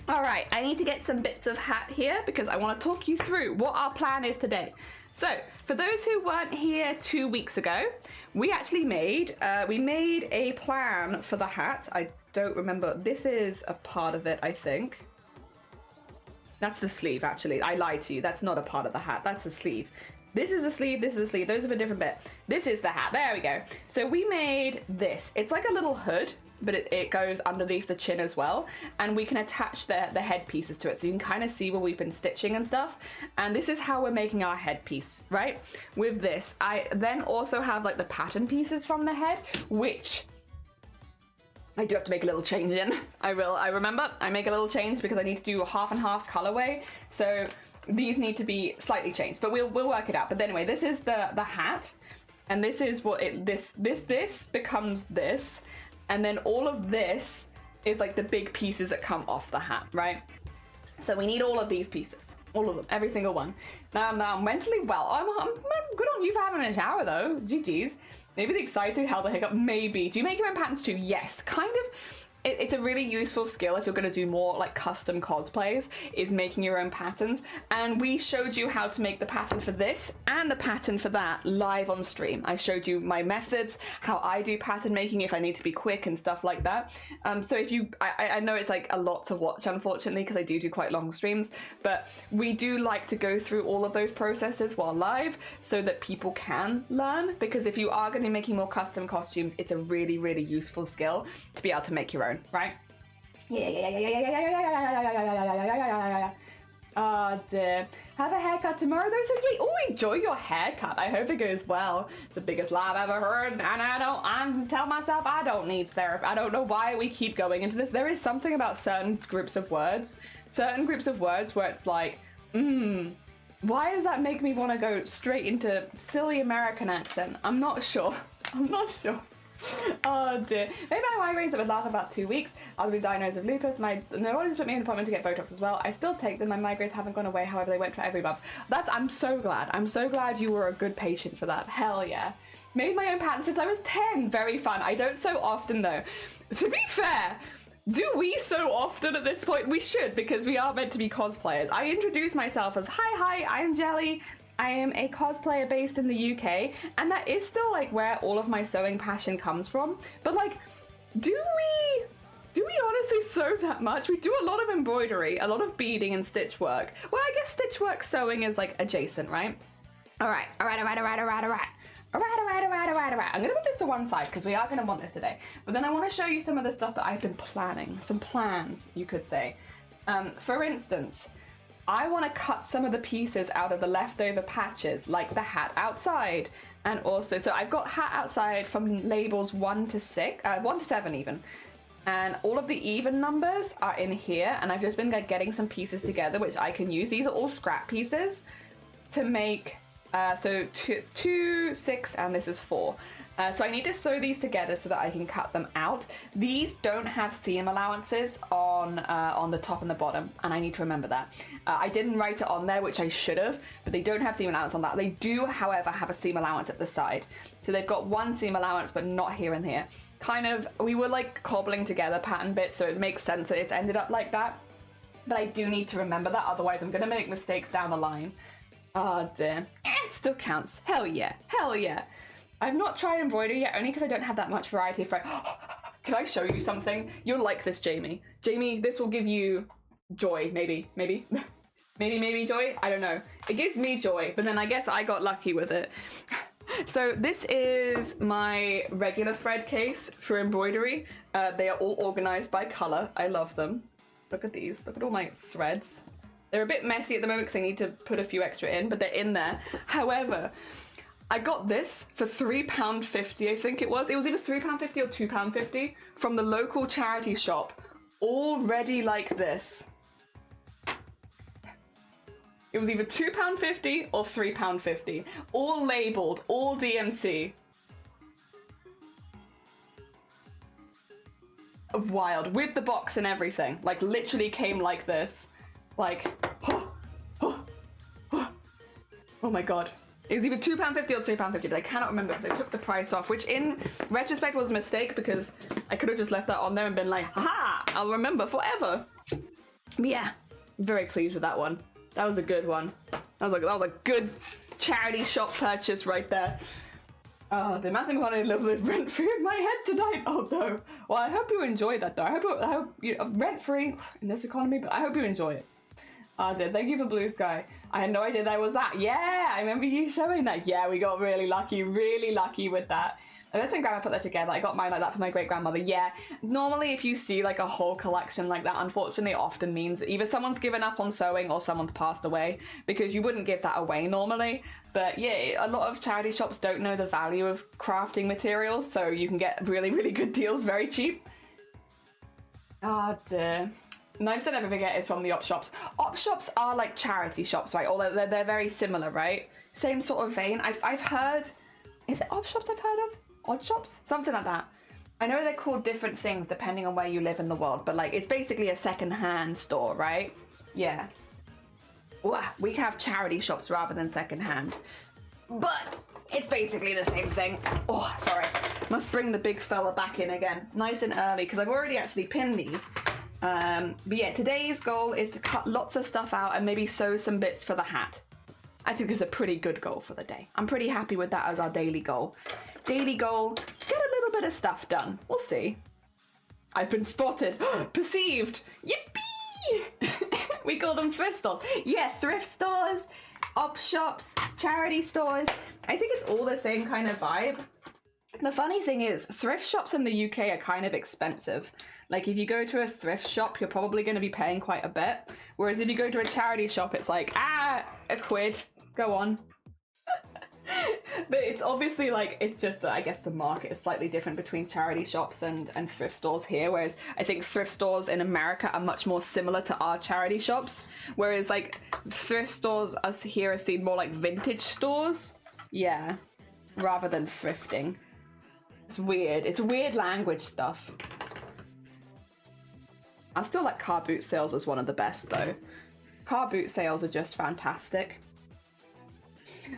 B: All right, I need to get some bits of hat here because I want to talk you through what our plan is today. So, for those who weren't here 2 weeks ago, we actually made a plan for the hat. I don't remember. This is a part of it, I think. That's the sleeve, actually. I lied to you. That's not a part of the hat. That's a sleeve. This is a sleeve, this is a sleeve, those are a different bit. This is the hat, there we go. So we made this. It's like a little hood, but it goes underneath the chin as well. And we can attach the headpieces to it. So you can kind of see where we've been stitching and stuff. And this is how we're making our headpiece, right? With this, I then also have like the pattern pieces from the head, which I do have to make a little change in. I remember, I make a little change because I need to do a half and half colorway. So these need to be slightly changed, but we'll work it out. But anyway, this is the hat, and this is what this becomes this, and then all of this is like the big pieces that come off the hat, right? So we need all of these pieces, all of them, every single one. Now I'm mentally well. I'm good on you for having a shower though. GG's. Maybe the excited how the hiccup. Maybe. Do you make your own patterns too? Yes, kind of. It's a really useful skill if you're going to do more like custom cosplays, is making your own patterns. And we showed you how to make the pattern for this and the pattern for that live on stream. I showed you my methods, how I do pattern making if I need to be quick and stuff like that. So if you, I know it's like a lot to watch, unfortunately, because I do quite long streams, but we do like to go through all of those processes while live so that people can learn, because if you are going to be making more custom costumes, it's a really, really useful skill to be able to make your own. Right? Yeah. Oh dear. Have a haircut tomorrow though, so yeah. Oh, enjoy your haircut. I hope it goes well. The biggest lie I've ever heard, and I'm telling myself I don't need therapy. I don't know why we keep going into this. There is something about certain groups of words where it's like, why does that make me want to go straight into silly American accent? I'm not sure. Oh dear. Maybe my migraines that would last about 2 weeks. I'll be diagnosed with lupus. My neurologist put me in an appointment to get Botox as well. I still take them. My migraines haven't gone away. However, they went for every month. I'm so glad. I'm so glad you were a good patient for that. Hell yeah. Made my own pattern since I was 10. Very fun. I don't so often though. To be fair, do we so often at this point? We should, because we are meant to be cosplayers. I introduce myself as, hi, I am Jelly. I am a cosplayer based in the UK, and that is still like where all of my sewing passion comes from. But like, do we honestly sew that much? We do a lot of embroidery, a lot of beading and stitch work. Well, I guess stitch work sewing is like adjacent, right? All right. I'm gonna put this to one side because we are gonna want this today. But then I want to show you some of the stuff that I've been planning, some plans, you could say. For instance, I want to cut some of the pieces out of the leftover patches, like the hat outside. And also, so I've got hat outside from labels 1 to 7 even. And all of the even numbers are in here. And I've just been like getting some pieces together, which I can use. These are all scrap pieces to make, so 2, 6, and this is 4. So I need to sew these together so that I can cut them out. These don't have seam allowances on the top and the bottom, and I need to remember that. I didn't write it on there, which I should have, but they don't have seam allowance on that. They do, however, have a seam allowance at the side. So they've got one seam allowance, but not here and here. Kind of, we were like cobbling together pattern bits, so it makes sense that it's ended up like that. But I do need to remember that, otherwise I'm gonna make mistakes down the line. Oh dear. It still counts. Hell yeah. Hell yeah. I've not tried embroidery yet, only because I don't have that much variety of Can I show you something? You'll like this, Jamie. Jamie, this will give you joy, maybe. Maybe joy? I don't know. It gives me joy, but then I guess I got lucky with it. So this is my regular thread case for embroidery. They are all organized by color. I love them. Look at these. Look at all my threads. They're a bit messy at the moment because I need to put a few extra in, but they're in there. However, I got this for £3.50, I think it was. It was either £3.50 or £2.50 from the local charity shop, all ready like this. It was either £2.50 or £3.50, all labeled, all DMC. Wild, with the box and everything. Like, literally came like this. Like, oh my god. It was either £2.50 or £3.50, but I cannot remember because I took the price off, which in retrospect was a mistake because I could have just left that on there and been like, haha, I'll remember forever. But yeah, very pleased with that one. That was a good one. That was a good charity shop purchase right there. The amount of money I live rent-free in my head tonight. Oh no. Well, I hope you enjoyed that though. I hope you rent-free in this economy, but I hope you enjoy it. Thank you for Blue Sky. I had no idea that was that. Yeah, I remember you showing that. Yeah, we got really lucky with that. I don't think Grandma put that together. I got mine like that for my great-grandmother. Yeah, normally if you see like a whole collection like that, unfortunately it often means either someone's given up on sewing or someone's passed away, because you wouldn't give that away normally. But yeah, a lot of charity shops don't know the value of crafting materials, so you can get really good deals very cheap. Oh dear. 9% of everything I get is from the op shops. Op shops are like charity shops, right? Although they're very similar, right? Same sort of vein. I've heard, is it op shops I've heard of? Odd shops? Something like that. I know they're called different things depending on where you live in the world, but like it's basically a second-hand store, right? Yeah. Well, we have charity shops rather than second-hand, but it's basically the same thing. Oh, sorry. Must bring the big fella back in again, nice and early, because I've already actually pinned these. But yeah, today's goal is to cut lots of stuff out and maybe sew some bits for the hat. I think it's a pretty good goal for the day. I'm pretty happy with that as our daily goal. Daily goal, get a little bit of stuff done. We'll see. I've been spotted. Perceived. Yippee! We call them thrift stores. Yeah, thrift stores, op shops, charity stores. I think it's all the same kind of vibe. The funny thing is, thrift shops in the UK are kind of expensive. Like, if you go to a thrift shop, you're probably going to be paying quite a bit. Whereas if you go to a charity shop, it's like, £1. Go on. But it's obviously like, it's just that I guess the market is slightly different between charity shops and thrift stores here. Whereas I think thrift stores in America are much more similar to our charity shops. Whereas like thrift stores us here are seen more like vintage stores. Yeah. Rather than thrifting. It's weird. It's weird language stuff. I still like car boot sales as one of the best though. Car boot sales are just fantastic.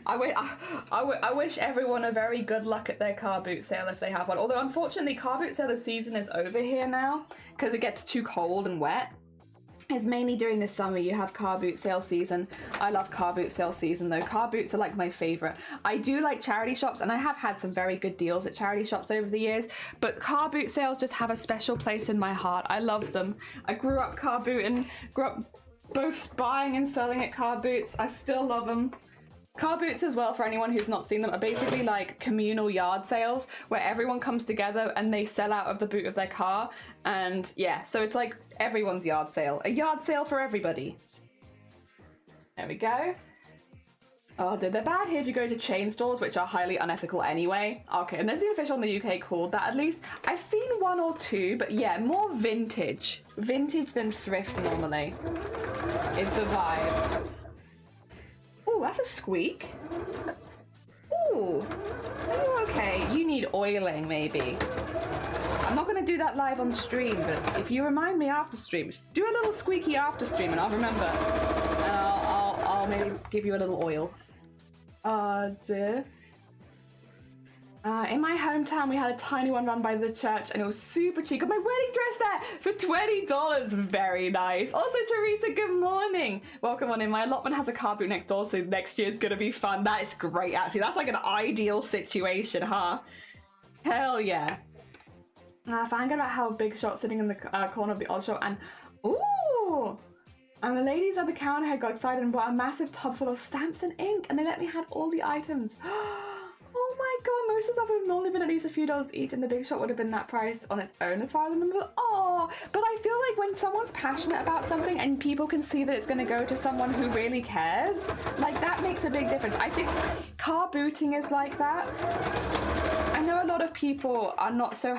B: I wish everyone a very good luck at their car boot sale if they have one. Although unfortunately car boot sale season is over here now because it gets too cold and wet. It's mainly during the summer you have car boot sale season. I love car boot sale season though. Car boots are like my favorite. I do like charity shops and I have had some very good deals at charity shops over the years, but car boot sales just have a special place in my heart. I love them. I grew up car booting, grew up both buying and selling at car boots. I still love them. Car boots as well, for anyone who's not seen them, are basically like communal yard sales where everyone comes together and they sell out of the boot of their car. And yeah, so it's like everyone's yard sale. A yard sale for everybody. There we go. Oh, they're bad here if you go to chain stores, which are highly unethical anyway. Okay, and there's the official in the UK called that at least. I've seen one or two, but yeah, more vintage. Vintage than thrift normally is the vibe. Ooh, that's a squeak. Ooh, are you okay? You need oiling, maybe. I'm not going to do that live on stream, but if you remind me after stream, just do a little squeaky after stream and I'll remember. And I'll maybe give you a little oil. Dear. In my hometown, we had a tiny one run by the church and it was super cheap. Got my wedding dress there for $20. Very nice. Also, Teresa, good morning. Welcome on in. My allotment has a car boot next door, so next year's gonna be fun. That is great, actually. That's like an ideal situation, huh? Hell yeah. I found out about how Big Shot sitting in the corner of the odd shop and ooh! And the ladies at the counter had got excited and bought a massive tub full of stamps and ink and they let me have all the items. Oh my god, most of the stuff would have only been at least a few dollars each and the Big Shot would have been that price on its own as far as I remember. Oh, but I feel like when someone's passionate about something and people can see that it's going to go to someone who really cares, like that makes a big difference. I think car booting is like that. I know a lot of people are not so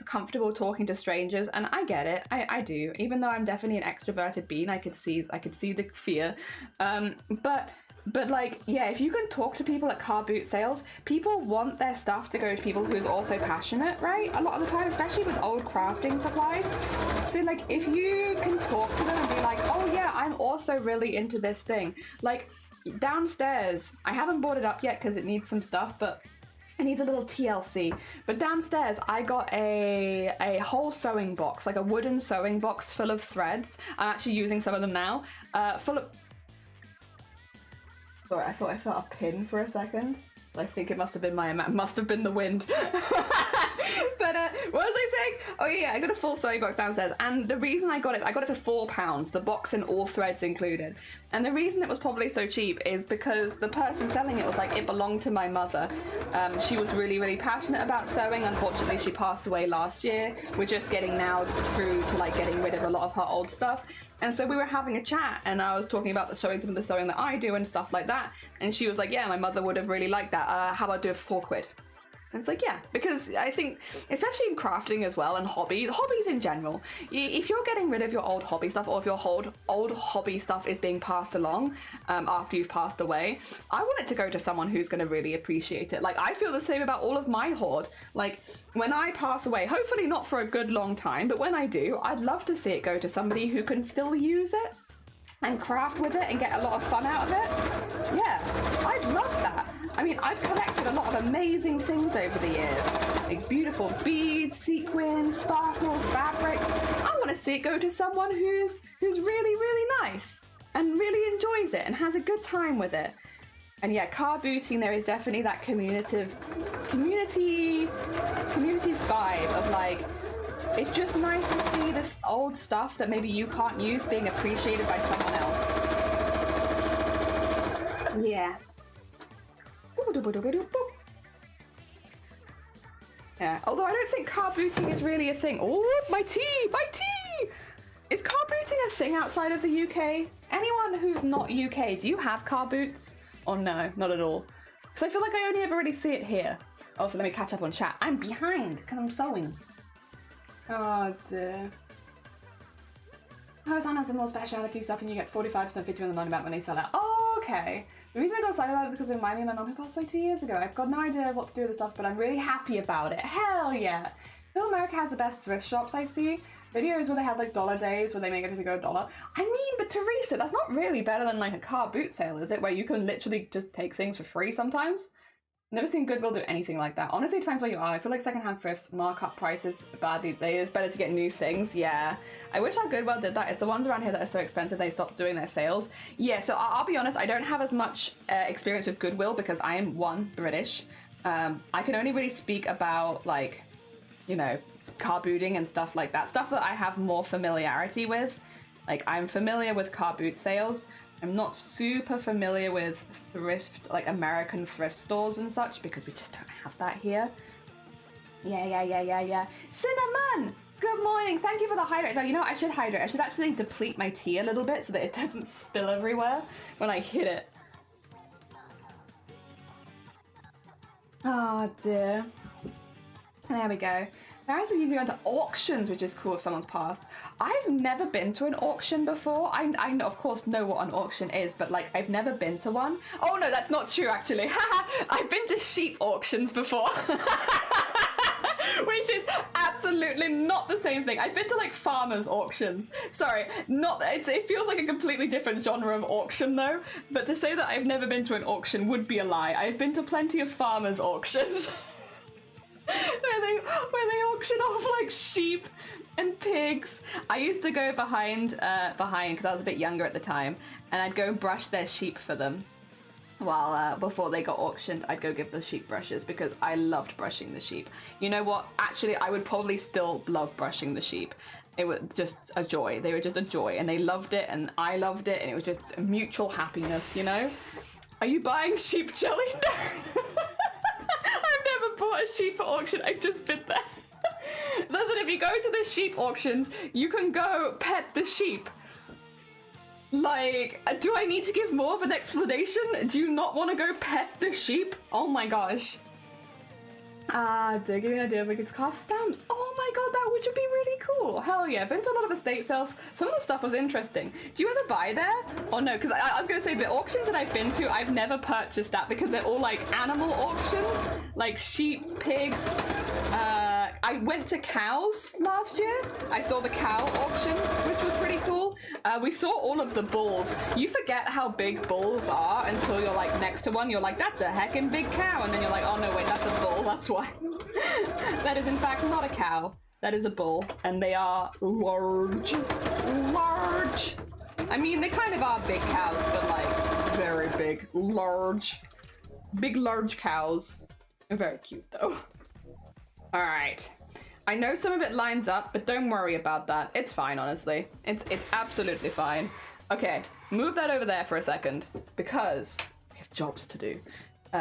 B: comfortable talking to strangers, and I get it. I do. Even though I'm definitely an extroverted being, I could see the fear. But like, yeah, if you can talk to people at car boot sales, people want their stuff to go to people who's also passionate, right? A lot of the time, especially with old crafting supplies. So like, if you can talk to them and be like, oh yeah, I'm also really into this thing. Like downstairs, I haven't brought it up yet because it needs some stuff, but it needs a little TLC. But downstairs, I got a whole sewing box, like a wooden sewing box full of threads. I'm actually using some of them now, full of... Sorry, I thought I felt a pin for a second. I think it must have been the wind. But what was I saying? Oh yeah, I got a full sewing box downstairs, and the reason I got it for £4, the box and all threads included. And the reason it was probably so cheap is because the person selling it was like, it belonged to my mother. She was really, really passionate about sewing. Unfortunately, she passed away last year. We're just getting now through to like getting rid of a lot of her old stuff. And so we were having a chat and I was talking about some of the sewing that I do and stuff like that. And she was like, yeah, my mother would have really liked that. How about do it for £4? And it's like, yeah, because I think, especially in crafting as well and hobbies in general, if you're getting rid of your old hobby stuff or if your old hobby stuff is being passed along after you've passed away, I want it to go to someone who's going to really appreciate it. Like, I feel the same about all of my hoard. Like, when I pass away, hopefully not for a good long time, but when I do, I'd love to see it go to somebody who can still use it and craft with it and get a lot of fun out of it. Yeah, I'd love that. I mean, I've collected a lot of amazing things over the years. Like beautiful beads, sequins, sparkles, fabrics. I want to see it go to someone who's really, really nice and really enjoys it and has a good time with it. And yeah, car booting, there is definitely that community vibe of like, it's just nice to see this old stuff that maybe you can't use being appreciated by someone else. Yeah. Yeah, although I don't think car booting is really a thing. Oh, my tea! Is car booting a thing outside of the UK? Anyone who's not UK, do you have car boots? Or no, not at all? Because I feel like I only ever really see it here. Also, let me catch up on chat. I'm behind because I'm sewing. Oh dear. Oh, sometimes some more specialty stuff and you get 45% feature on the non-event when they sell out. Oh, okay. The reason I got excited about it is because it reminded me of my mum who passed away 2 years ago. I've got no idea what to do with the stuff, but I'm really happy about it. Hell yeah. Bill America has the best thrift shops I see. Videos where they have like dollar days where they make everything go $1. I mean, but Teresa, that's not really better than like a car boot sale, is it? Where you can literally just take things for free sometimes? Never seen Goodwill do anything like that. Honestly, it depends where you are. I feel like secondhand thrifts mark up prices badly. It's better to get new things, yeah. I wish our Goodwill did that. It's the ones around here that are so expensive they stopped doing their sales. Yeah, so I'll be honest, I don't have as much experience with Goodwill because I am, one, British. I can only really speak about, like, you know, car booting and stuff like that. Stuff that I have more familiarity with. Like, I'm familiar with car boot sales. I'm not super familiar with thrift, like American thrift stores and such, because we just don't have that here. Yeah. Cinnamon! Good morning! Thank you for the hydrate. No, you know what? I should hydrate. I should actually deplete my tea a little bit so that it doesn't spill everywhere when I hit it. Oh dear. There we go. Parents are usually going to auctions, which is cool if someone's passed. I've never been to an auction before. I of course know what an auction is, but like I've never been to one. Oh no, that's not true actually. I've been to sheep auctions before. Which is absolutely not the same thing. I've been to like farmers auctions. Sorry, not it feels like a completely different genre of auction though. But to say that I've never been to an auction would be a lie. I've been to plenty of farmers auctions. where they auction off like sheep and pigs. I used to go behind because I was a bit younger at the time, and I'd go brush their sheep for them. While before they got auctioned, I'd go give the sheep brushes because I loved brushing the sheep. You know what? Actually, I would probably still love brushing the sheep. It was just a joy. They were just a joy, and they loved it, and I loved it, and it was just a mutual happiness. You know? Are you buying sheep jelly? I've never bought a sheep at auction. I've just been there. Listen, if you go to the sheep auctions, you can go pet the sheep. Like, do I need to give more of an explanation? Do you not want to go pet the sheep? Oh my gosh. Give me an idea if we could carve stamps. Oh my god, that would be really cool. Hell yeah, been to a lot of estate sales. Some of the stuff was interesting. Do you ever buy there? Oh no, because I was going to say the auctions that I've been to, I've never purchased that because they're all like animal auctions, like sheep, pigs. I went to cows last year. I saw the cow auction, which was pretty cool. We saw all of the bulls. You forget how big bulls are until you're like next to one. You're like, that's a heckin' big cow. And then you're like, oh no, wait, that's a bull. That's why. That is in fact not a cow. That is a bull. And they are large. Large. I mean, they kind of are big cows, but like very big. Large. Big, large cows. They're very cute though. All right. I know some of it lines up, but don't worry about that. It's fine, honestly. It's absolutely fine. Okay, move that over there for a second because we have jobs to do.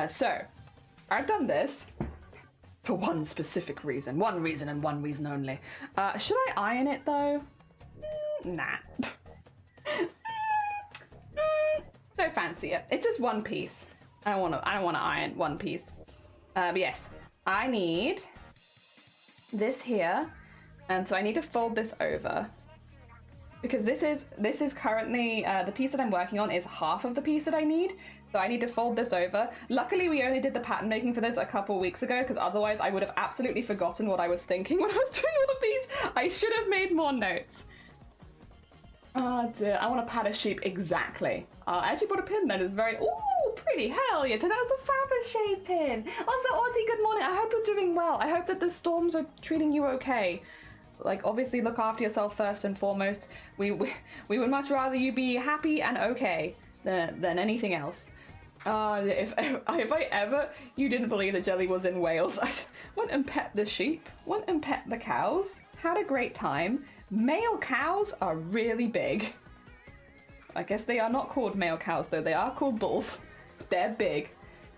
B: So, I've done this for one specific reason. One reason and one reason only. Should I iron it though? Nah. Don't fancy it. It's just one piece. I don't want to iron one piece. But yes, I need this here, and so I need to fold this over because this is currently the piece that I'm working on is half of the piece that I need, so I need to fold this over. Luckily we only did the pattern making for this a couple weeks ago because otherwise I would have absolutely forgotten what I was thinking when I was doing all of these. I should have made more notes. Oh dear, I want to pat a sheep exactly. I actually bought a pin that is very pretty. Hell yeah, today's a Fabergé pin. Also, Arty, good morning. I hope you're doing well. I hope that the storms are treating you okay. Like, obviously look after yourself first and foremost. We would much rather you be happy and okay than anything else. If I ever you didn't believe that Jelly was in Wales, I went and pet the sheep, went and pet the cows, had a great time. Male cows are really big. I guess they are not called male cows though, they are called bulls. They're big.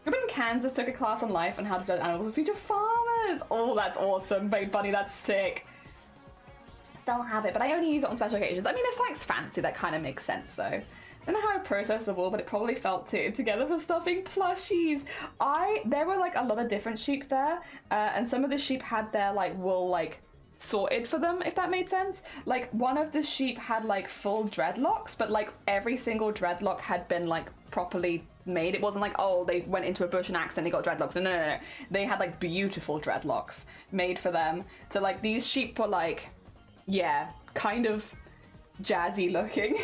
B: Up in Kansas took a class on life and how to judge animals with future farmers. Oh, that's awesome, babe bunny, that's sick. Don't have it, but I only use it on special occasions. I mean, if something's fancy, that kind of makes sense though. I don't know how I processed the wool, but it probably felt together for stuffing plushies. There were like a lot of different sheep there, and some of the sheep had their like wool like sorted for them, if that made sense. Like, one of the sheep had like full dreadlocks, but like every single dreadlock had been like properly made. It wasn't like, oh, they went into a bush and accidentally got dreadlocks. No. They had like beautiful dreadlocks made for them. So like these sheep were like, yeah, kind of jazzy looking.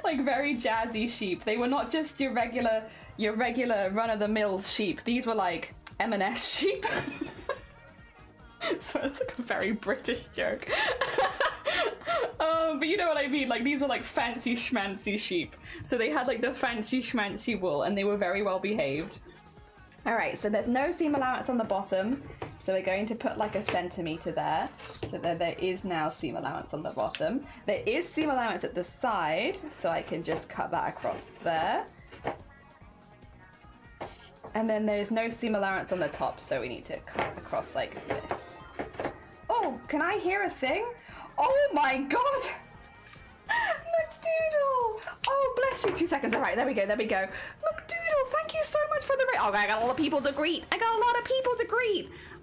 B: Like very jazzy sheep. They were not just your regular run-of-the-mill sheep. These were like M&S sheep. So it's like a very British joke. But you know what I mean, like these were like fancy schmancy sheep. So they had like the fancy schmancy wool and they were very well behaved. Alright, so there's no seam allowance on the bottom. So we're going to put like a centimetre there. So there is now seam allowance on the bottom. There is seam allowance at the side, so I can just cut that across there. And then there's no seam allowance on the top, so we need to cut across like this. Oh, can I hear a thing? Oh my god! McDoodle! Oh, bless you. 2 seconds. All right, there we go. McDoodle, thank you so much for the... Oh, I got a lot of people to greet.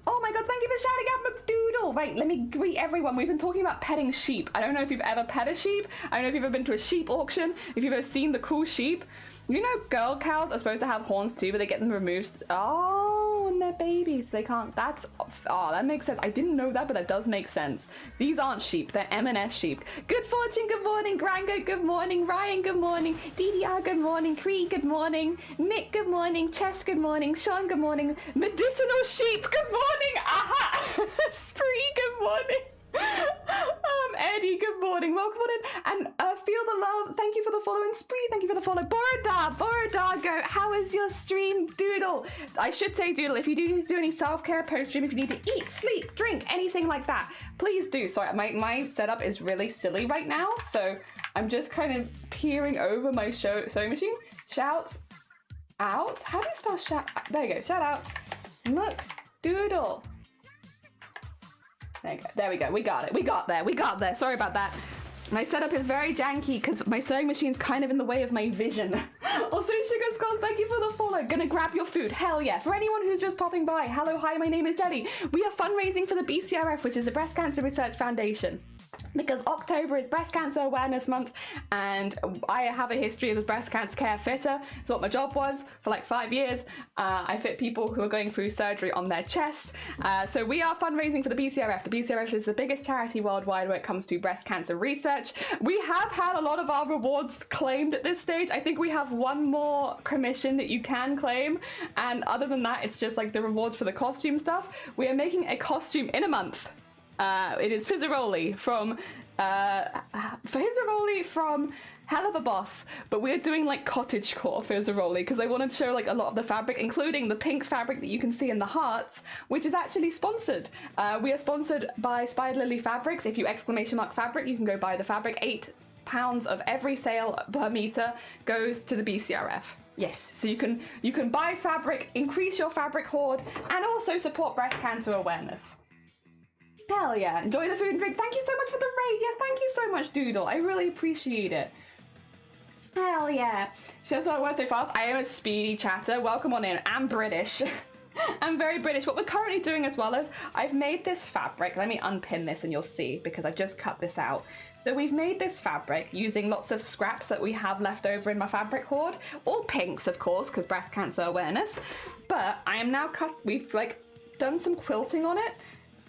B: Oh my god, thank you for shouting out McDoodle. Right, let me greet everyone. We've been talking about petting sheep. I don't know if you've ever pet a sheep. I don't know if you've ever been to a sheep auction, if you've ever seen the cool sheep. You know girl cows are supposed to have horns too, but they get them removed. Oh, when they're babies, they can't. That's... Oh, that makes sense. I didn't know that, but that does make sense. These aren't sheep. They're M&S sheep. Good Fortune, good morning. Grango, good morning. Ryan, good morning. DDR, good morning. Cree, good morning. Mick, good morning. Chess, good morning. Sean, good morning. Medicinal sheep, good morning. Aha! Spree, good morning. Eddie, good morning. Welcome on in. And feel the love. Thank you for the follow. And Spree, thank you for the follow. Borodago, how is your stream? Doodle. I should say Doodle, if you do need to do any self-care post-stream, if you need to eat, sleep, drink, anything like that, please do. Sorry, my setup is really silly right now, so I'm just kind of peering over my sewing machine. Shout out. How do you spell shout? There you go. Shout out. Look, Doodle. There we go. We got it. We got there. Sorry about that. My setup is very janky because my sewing machine's kind of in the way of my vision. Also, Sugar Skulls, thank you for the follow. Gonna grab your food. Hell yeah. For anyone who's just popping by, hello, hi, my name is Jenny. We are fundraising for the BCRF, which is the Breast Cancer Research Foundation. Because October is Breast Cancer Awareness Month, and I have a history as a breast cancer care fitter. It's what my job was for like 5 years. I fit people who are going through surgery on their chest. So we are fundraising for the BCRF. The BCRF is the biggest charity worldwide when it comes to breast cancer research. We have had a lot of our rewards claimed at this stage. I think we have one more commission that you can claim. And other than that, it's just like the rewards for the costume stuff. We are making a costume in a month. It is Fizzaroli from Hell of a Boss, but we're doing like cottagecore Fizzaroli because I wanted to show like a lot of the fabric, including the pink fabric that you can see in the hearts, which is actually sponsored. We are sponsored by Spider Lily Fabrics. If you ! Fabric, you can go buy the fabric. £8 of every sale per meter goes to the BCRF. Yes, so you can buy fabric, increase your fabric hoard, and also support breast cancer awareness. Hell yeah. Enjoy the food and drink. Thank you so much for the raid. Yeah, thank you so much, Doodle. I really appreciate it. Hell yeah. She says I won't so fast. I am a speedy chatter. Welcome on in. I'm British. I'm very British. What we're currently doing as well is I've made this fabric. Let me unpin this and you'll see because I've just cut this out. So we've made this fabric using lots of scraps that we have left over in my fabric hoard. All pinks, of course, because breast cancer awareness. But I am now we've like done some quilting on it.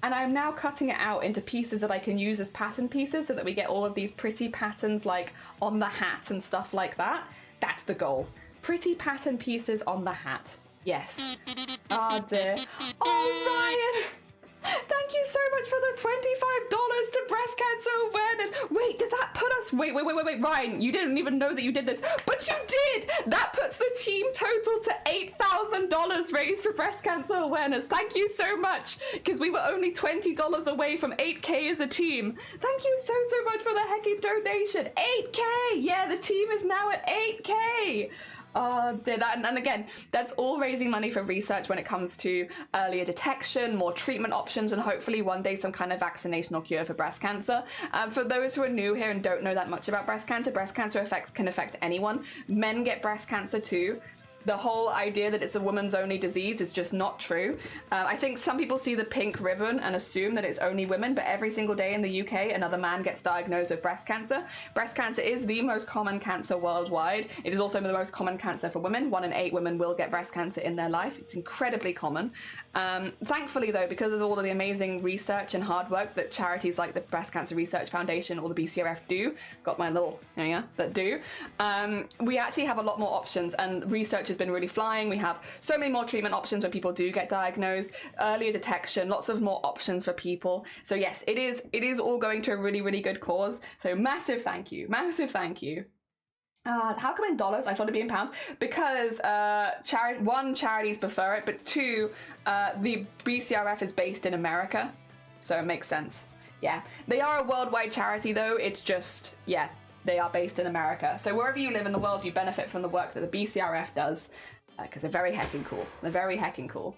B: And I'm now cutting it out into pieces that I can use as pattern pieces so that we get all of these pretty patterns like on the hat and stuff like that. That's the goal. Pretty pattern pieces on the hat. Yes. Oh dear. Oh, Ryan! Thank you so much for the $25 to breast cancer awareness. Wait, does that put us... Wait, Ryan, you didn't even know that you did this, but you did! That puts the team total to $8,000 raised for breast cancer awareness. Thank you so much, because we were only $20 away from 8K as a team. Thank you so much for the hecky donation. 8K! Yeah, the team is now at 8K! And again, that's all raising money for research when it comes to earlier detection, more treatment options, and hopefully one day some kind of vaccination or cure for breast cancer. For those who are new here and don't know that much about breast cancer can affect anyone. Men get breast cancer too. The whole idea that it's a woman's only disease is just not true. I think some people see the pink ribbon and assume that it's only women, but every single day in the UK, another man gets diagnosed with breast cancer. Breast cancer is the most common cancer worldwide. It is also the most common cancer for women. 1 in 8 women will get breast cancer in their life. It's incredibly common. Thankfully, though, because of all of the amazing research and hard work that charities like the Breast Cancer Research Foundation or the BCRF do, got my little, that do, we actually have a lot more options, and research has been really flying. We have so many more treatment options when people do get diagnosed, earlier detection, lots of more options for people. So yes, it is all going to a really, really good cause. So massive thank you, massive thank you. How come in dollars? I thought it'd be in pounds because one, charities prefer it, but 2, the BCRF is based in America, so it makes sense. Yeah, they are a worldwide charity though. It's just, yeah, they are based in America. So wherever you live in the world, you benefit from the work that the BCRF does because they're very heckin' cool. They're very heckin' cool.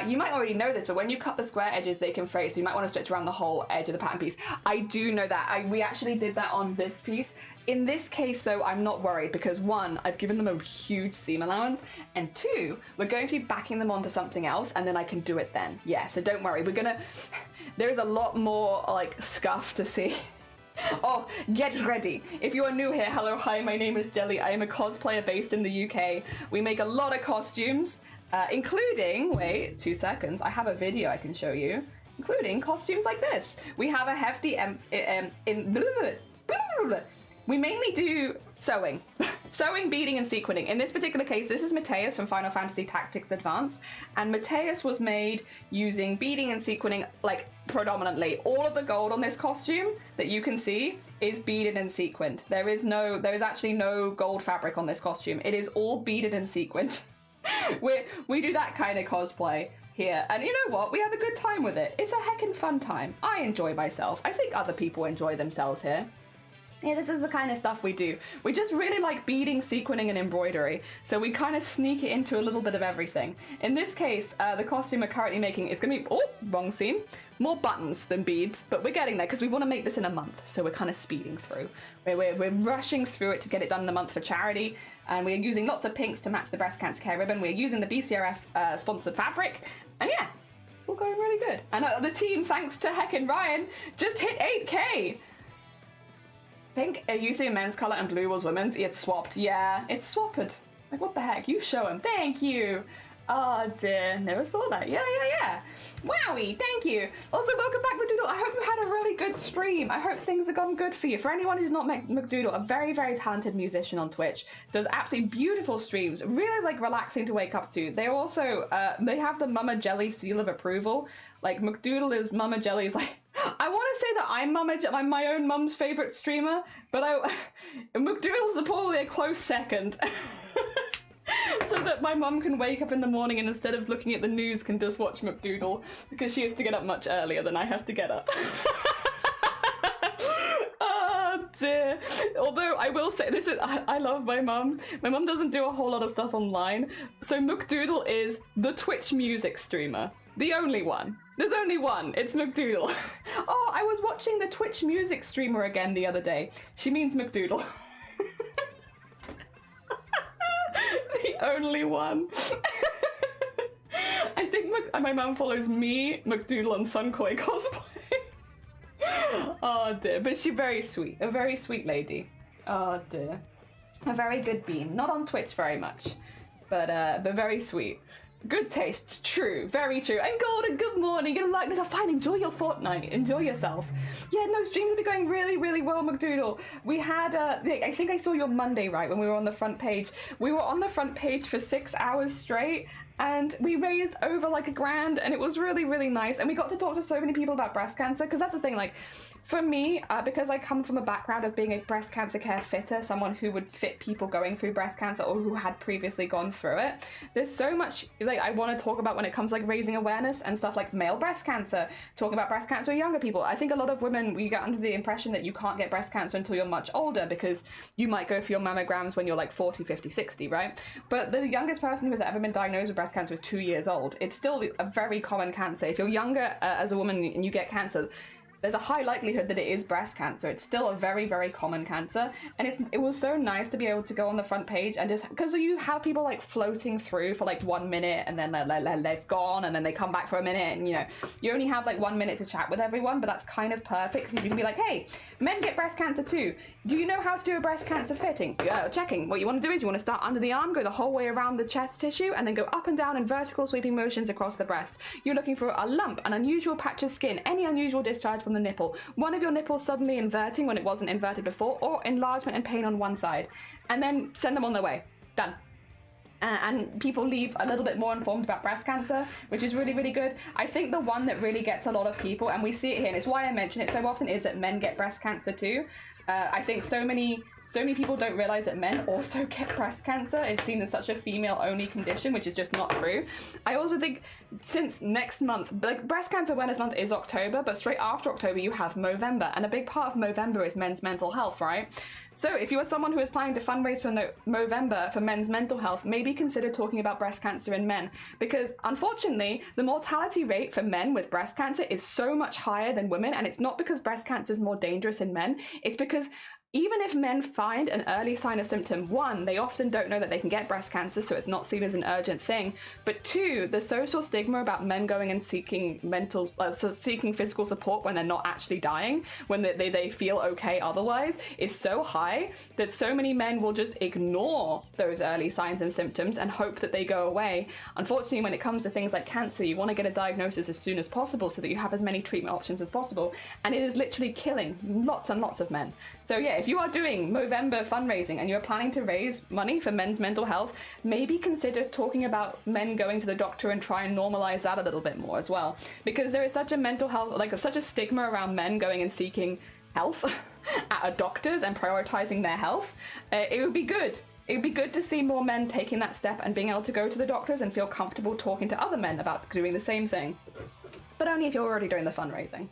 B: You might already know this, but when you cut the square edges, they can fray, so you might want to stitch around the whole edge of the pattern piece. I do know that. We actually did that on this piece. In this case, though, I'm not worried because 1, I've given them a huge seam allowance, and 2, we're going to be backing them onto something else, and then I can do it then. Yeah, so don't worry. There is a lot more, like, scuff to see. Oh, get ready. If you are new here, hello, hi, my name is Jelly. I am a cosplayer based in the UK. We make a lot of costumes. Including, wait, 2 seconds, I have a video I can show you, including costumes like this. We have a hefty, we mainly do sewing. Sewing, beading, and sequinning. In this particular case, this is Mateus from Final Fantasy Tactics Advance, and Mateus was made using beading and sequinning, like, predominantly. All of the gold on this costume that you can see is beaded and sequined. There is actually no gold fabric on this costume. It is all beaded and sequined. We do that kind of cosplay here, and you know what? We have a good time with it. It's a heckin' fun time. I enjoy myself. I think other people enjoy themselves here. Yeah, this is the kind of stuff we do. We just really like beading, sequinning, and embroidery, so we kind of sneak it into a little bit of everything. In this case, the costume we're currently making is going to be, oh, wrong seam, more buttons than beads, but we're getting there because we want to make this in a month, so we're kind of speeding through. We're rushing through it to get it done in a month for charity, and we're using lots of pinks to match the breast cancer care ribbon. We're using the BCRF sponsored fabric, and yeah, it's all going really good. And the team, thanks to Heck and Ryan, just hit 8K. Pink used to be men's color and blue was women's. It's swapped. Yeah, it's swapped. Like, what the heck? You show him. Thank you. Oh dear, never saw that. Yeah. Wowie, thank you. Also, welcome back, McDoodle. I hope you had a really good stream. I hope things have gone good for you. For anyone who's not met McDoodle, a very, very talented musician on Twitch, does absolutely beautiful streams, really like relaxing to wake up to. They also, they have the Mama Jelly seal of approval. Like, McDoodle is Mama Jelly's, like, I want to say that I'm my own mum's favorite streamer, but McDoodle's probably a close second. So that my mum can wake up in the morning and instead of looking at the news can just watch McDoodle because she has to get up much earlier than I have to get up. Oh dear. Although I will say I love my mum. My mum doesn't do a whole lot of stuff online. So McDoodle is the Twitch music streamer. The only one. There's only one. It's McDoodle. Oh, I was watching the Twitch music streamer again the other day. She means McDoodle. The only one. I think my mum follows me, McDoodle, and Sunkoi cosplay. Oh dear, but she's very sweet, a very sweet lady. Oh dear, a very good bean. Not on Twitch very much, but very sweet. Good taste, true, very true. And Golden, good morning. You're like, fine, enjoy your fortnight, enjoy yourself. Yeah, no, streams have been going really, really well, McDoodle. We had, I think I saw your Monday, right, when we were on the front page. We were on the front page for 6 hours straight, and we raised over like $1,000, and it was really, really nice. And we got to talk to so many people about breast cancer, because that's the thing, like, for me, because I come from a background of being a breast cancer care fitter, someone who would fit people going through breast cancer or who had previously gone through it, there's so much like I want to talk about when it comes like raising awareness and stuff like male breast cancer, talking about breast cancer in younger people. I think a lot of women, we get under the impression that you can't get breast cancer until you're much older because you might go for your mammograms when you're like 40, 50, 60, right? But the youngest person who has ever been diagnosed with breast cancer is 2 years old. It's still a very common cancer. If you're younger as a woman and you get cancer, there's a high likelihood that it is breast cancer. It's still a very, very common cancer. And it was so nice to be able to go on the front page and just, because you have people like floating through for like 1 minute and then they've gone and then they come back for a minute and, you know, you only have like 1 minute to chat with everyone, but that's kind of perfect because you can be like, hey, men get breast cancer too. Do you know how to do a breast cancer fitting? Checking. What you want to do is you want to start under the arm, go the whole way around the chest tissue, and then go up and down in vertical sweeping motions across the breast. You're looking for a lump, an unusual patch of skin, any unusual discharge from the nipple, one of your nipples suddenly inverting when it wasn't inverted before, or enlargement and pain on one side. And then send them on their way. Done. And people leave a little bit more informed about breast cancer, which is really, really good. I think the one that really gets a lot of people, and we see it here, and it's why I mention it so often, is that men get breast cancer too. I think so many people don't realize that men also get breast cancer. It's seen as such a female-only condition, which is just not true. I also think since next month, like Breast Cancer Awareness Month is October, but straight after October you have Movember, and a big part of Movember is men's mental health, right? So if you are someone who is planning to fundraise for Movember for men's mental health, maybe consider talking about breast cancer in men, because unfortunately the mortality rate for men with breast cancer is so much higher than women, and it's not because breast cancer is more dangerous in men, it's because even if men find an early sign of symptom, one, they often don't know that they can get breast cancer, so it's not seen as an urgent thing. But two, the social stigma about men going and seeking seeking physical support when they're not actually dying, when they feel okay otherwise, is so high that so many men will just ignore those early signs and symptoms and hope that they go away. Unfortunately, when it comes to things like cancer, you want to get a diagnosis as soon as possible so that you have as many treatment options as possible. And it is literally killing lots and lots of men. So yeah, if you are doing Movember fundraising and you're planning to raise money for men's mental health, maybe consider talking about men going to the doctor and try and normalize that a little bit more as well. Because there is such a mental health, like such a stigma around men going and seeking health at a doctor's and prioritizing their health. It would be good. It would be good to see more men taking that step and being able to go to the doctors and feel comfortable talking to other men about doing the same thing. But only if you're already doing the fundraising.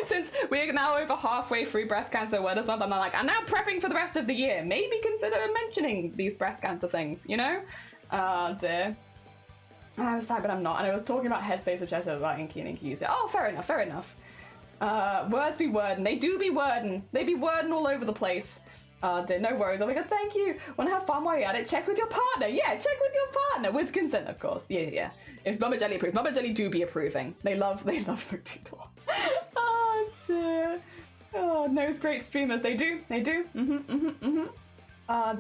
B: Since we're now over halfway through Breast Cancer Awareness Month, I'm now prepping for the rest of the year. Maybe consider mentioning these breast cancer things, you know? Dear. I was sad, but I'm not. And I was talking about Headspace, which I said about Inky and Inky use it. Oh, fair enough, fair enough. Words be wordin'. They do be wordin'. They be wordin' all over the place. Dear, no worries. Oh my god, thank you. Want to have fun while you're at it? Check with your partner. Yeah, check with your partner. With consent, of course. Yeah. If Mama Jelly approves. Mama Jelly do be approving. They love Booktuber. Oh dear. Oh, those great streamers. They do.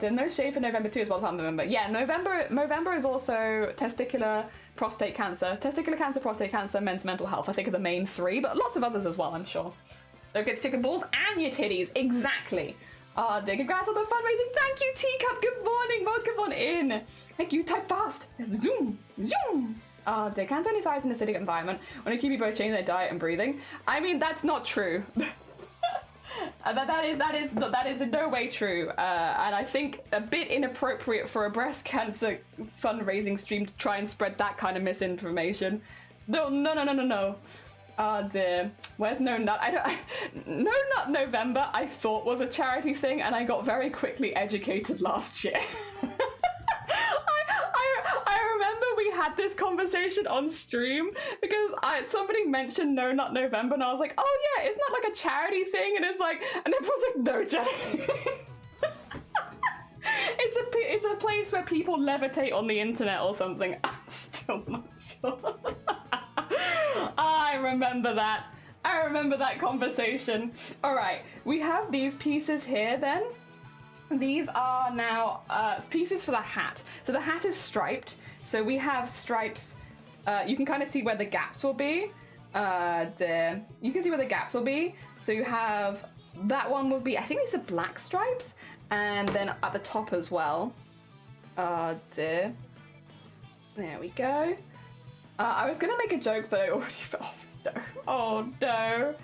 B: Dear, no shave for November too as well, if I remember. Yeah, November is also testicular, prostate cancer, prostate cancer, men's mental health. I think are the main three, but lots of others as well, I'm sure. Don't get to stick your balls and your titties. Exactly. Dear, congrats on the fundraising. Thank you, Teacup. Good morning. Welcome on in. Thank you. Type fast. Zoom. Dear, cancer only thrives in an acidic environment when it keep you both changing their diet and breathing. I mean, that's not true. That is in no way true. And I think a bit inappropriate for a breast cancer fundraising stream to try and spread that kind of misinformation. No. Oh dear. Where's No Nut? No Nut November I thought was a charity thing, and I got very quickly educated last year. I remember we had this conversation on stream because somebody mentioned No Nut November, and I was like, oh yeah, isn't that like a charity thing? And it's like, and everyone's like, no, Jenny. It's a place where people levitate on the internet or something. I'm still not sure. I remember that conversation. All right, we have these pieces here then. These are now pieces for the hat. So the hat is striped. So we have stripes. You can kind of see where the gaps will be. You can see where the gaps will be. So you have, that one will be, I think these are black stripes. And then at the top as well. There we go. I was gonna make a joke, but I already fell. Oh no.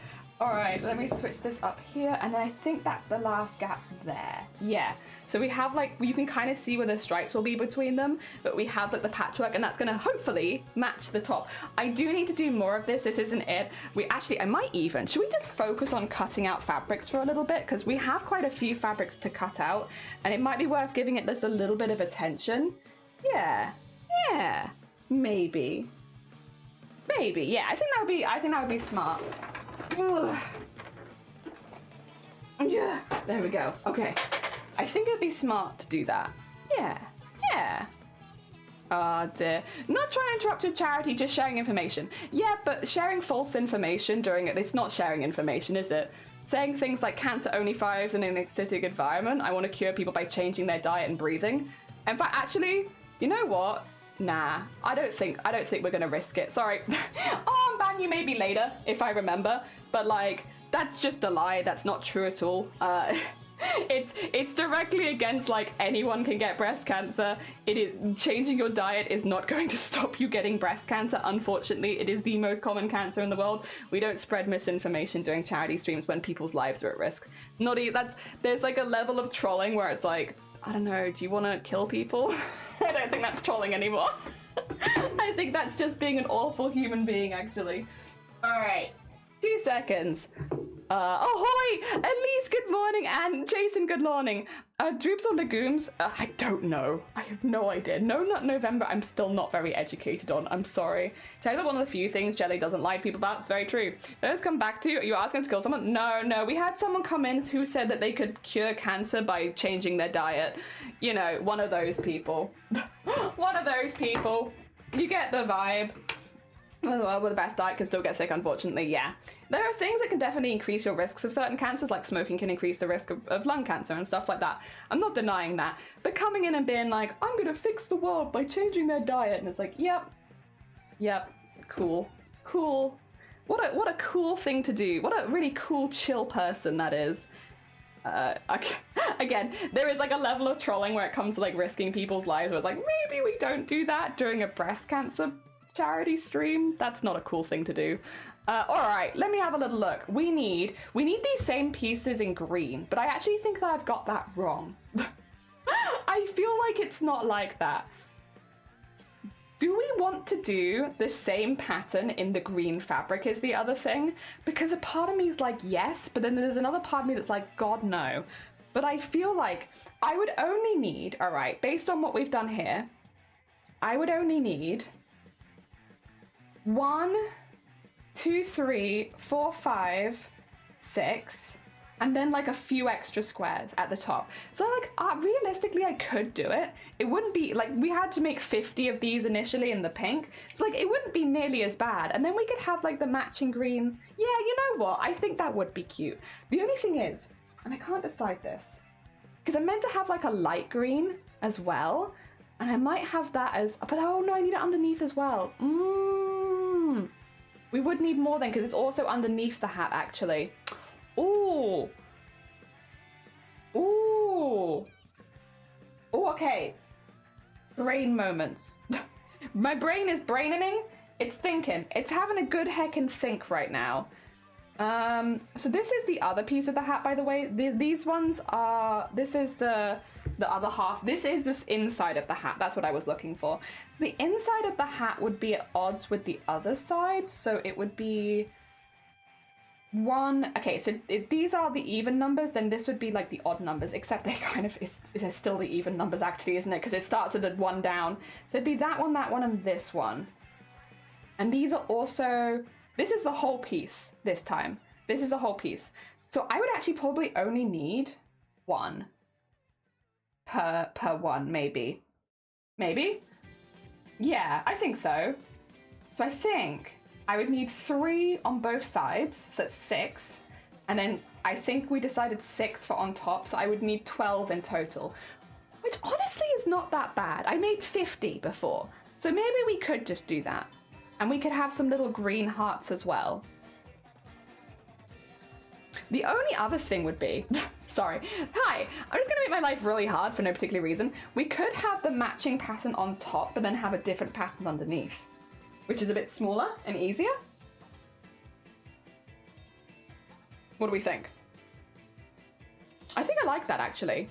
B: All right, let me switch this up here, and then I think that's the last gap there. Yeah, so we have like, you can kind of see where the stripes will be between them, but we have like the patchwork, and that's gonna hopefully match the top. I do need to do more of this. This isn't it. I might even, should we just focus on cutting out fabrics for a little bit? Because we have quite a few fabrics to cut out, and it might be worth giving it just a little bit of attention. Yeah, maybe. Yeah, I think that would be smart. Ugh. Yeah, there we go. Okay. I think it'd be smart to do that. Yeah, yeah. Oh dear. Not trying to interrupt your charity, just sharing information. Yeah, but sharing false information during it's not sharing information, is it? Saying things like cancer only thrives in an acidic environment. I want to cure people by changing their diet and breathing. In fact, actually, you know what? Nah, I don't think we're gonna risk it. Sorry. Oh, I'll ban you maybe later if I remember. But like, that's just a lie. That's not true at all. It's directly against like anyone can get breast cancer. It is changing your diet is not going to stop you getting breast cancer. Unfortunately, it is the most common cancer in the world. We don't spread misinformation during charity streams when people's lives are at risk. Not even there's like a level of trolling where it's like, I don't know, do you want to kill people? I don't think that's trolling anymore. I think that's just being an awful human being, actually. All right, 2 seconds. Ahoy! Elise, good morning, and Jason, good morning. Droops or legumes? I don't know. I have no idea. No, not November. I'm still not very educated on. I'm sorry. Tell you about one of the few things Jelly doesn't lie to people about. It's very true. Let's come back to you. Are you asking to kill someone? No. We had someone come in who said that they could cure cancer by changing their diet. You know, one of those people. One of those people. You get the vibe. Well, with the best diet can still get sick, unfortunately, yeah. There are things that can definitely increase your risks of certain cancers, like smoking can increase the risk of lung cancer and stuff like that. I'm not denying that. But coming in and being like, I'm gonna fix the world by changing their diet, and it's like, yep, cool. What a cool thing to do. What a really cool, chill person that is. Again, there is like a level of trolling where it comes to like risking people's lives, where it's like, maybe we don't do that during a breast cancer charity stream. That's not a cool thing to do. All right, let me have a little look. We need these same pieces in green, but I actually think that I've got that wrong. I feel like it's not like that. Do we want to do the same pattern in the green fabric is the other thing? Because a part of me is like, yes, but then there's another part of me that's like, God, no. But I feel like I would only need, all right, based on what we've done here, I would only need 1, 2, 3, 4, 5, 6, and then like a few extra squares at the top. So like realistically I could do it. It wouldn't be like, we had to make 50 of these initially in the pink. So like it wouldn't be nearly as bad. And then we could have like the matching green. Yeah, you know what? I think that would be cute. The only thing is, and I can't decide this, because I'm meant to have like a light green as well. And I might have that as, but oh no, I need it underneath as well. We would need more then, because it's also underneath the hat, actually. Ooh. Okay. Brain moments. My brain is braining. It's thinking. It's having a good heckin' think right now. So this is the other piece of the hat, by the way. These ones are, this is the other half. This is this inside of the hat. That's what I was looking for. The inside of the hat would be at odds with the other side. So it would be 1. Okay, so if these are the even numbers, then this would be like the odd numbers, except they kind of, it's still the even numbers actually, isn't it? Because it starts at the 1 down. So it'd be that one, and this one. And these are also, this is the whole piece this time. This is the whole piece. So I would actually probably only need 1 per one, maybe. Maybe? Yeah, I think so. So I think I would need 3 on both sides, so that's 6. And then I think we decided 6 for on top, so I would need 12 in total. Which honestly is not that bad. I made 50 before, so maybe we could just do that. And we could have some little green hearts as well. The only other thing would be, sorry, hi, I'm just gonna make my life really hard for no particular reason. We could have the matching pattern on top, but then have a different pattern underneath, which is a bit smaller and easier. What do we think? I think I like that, actually.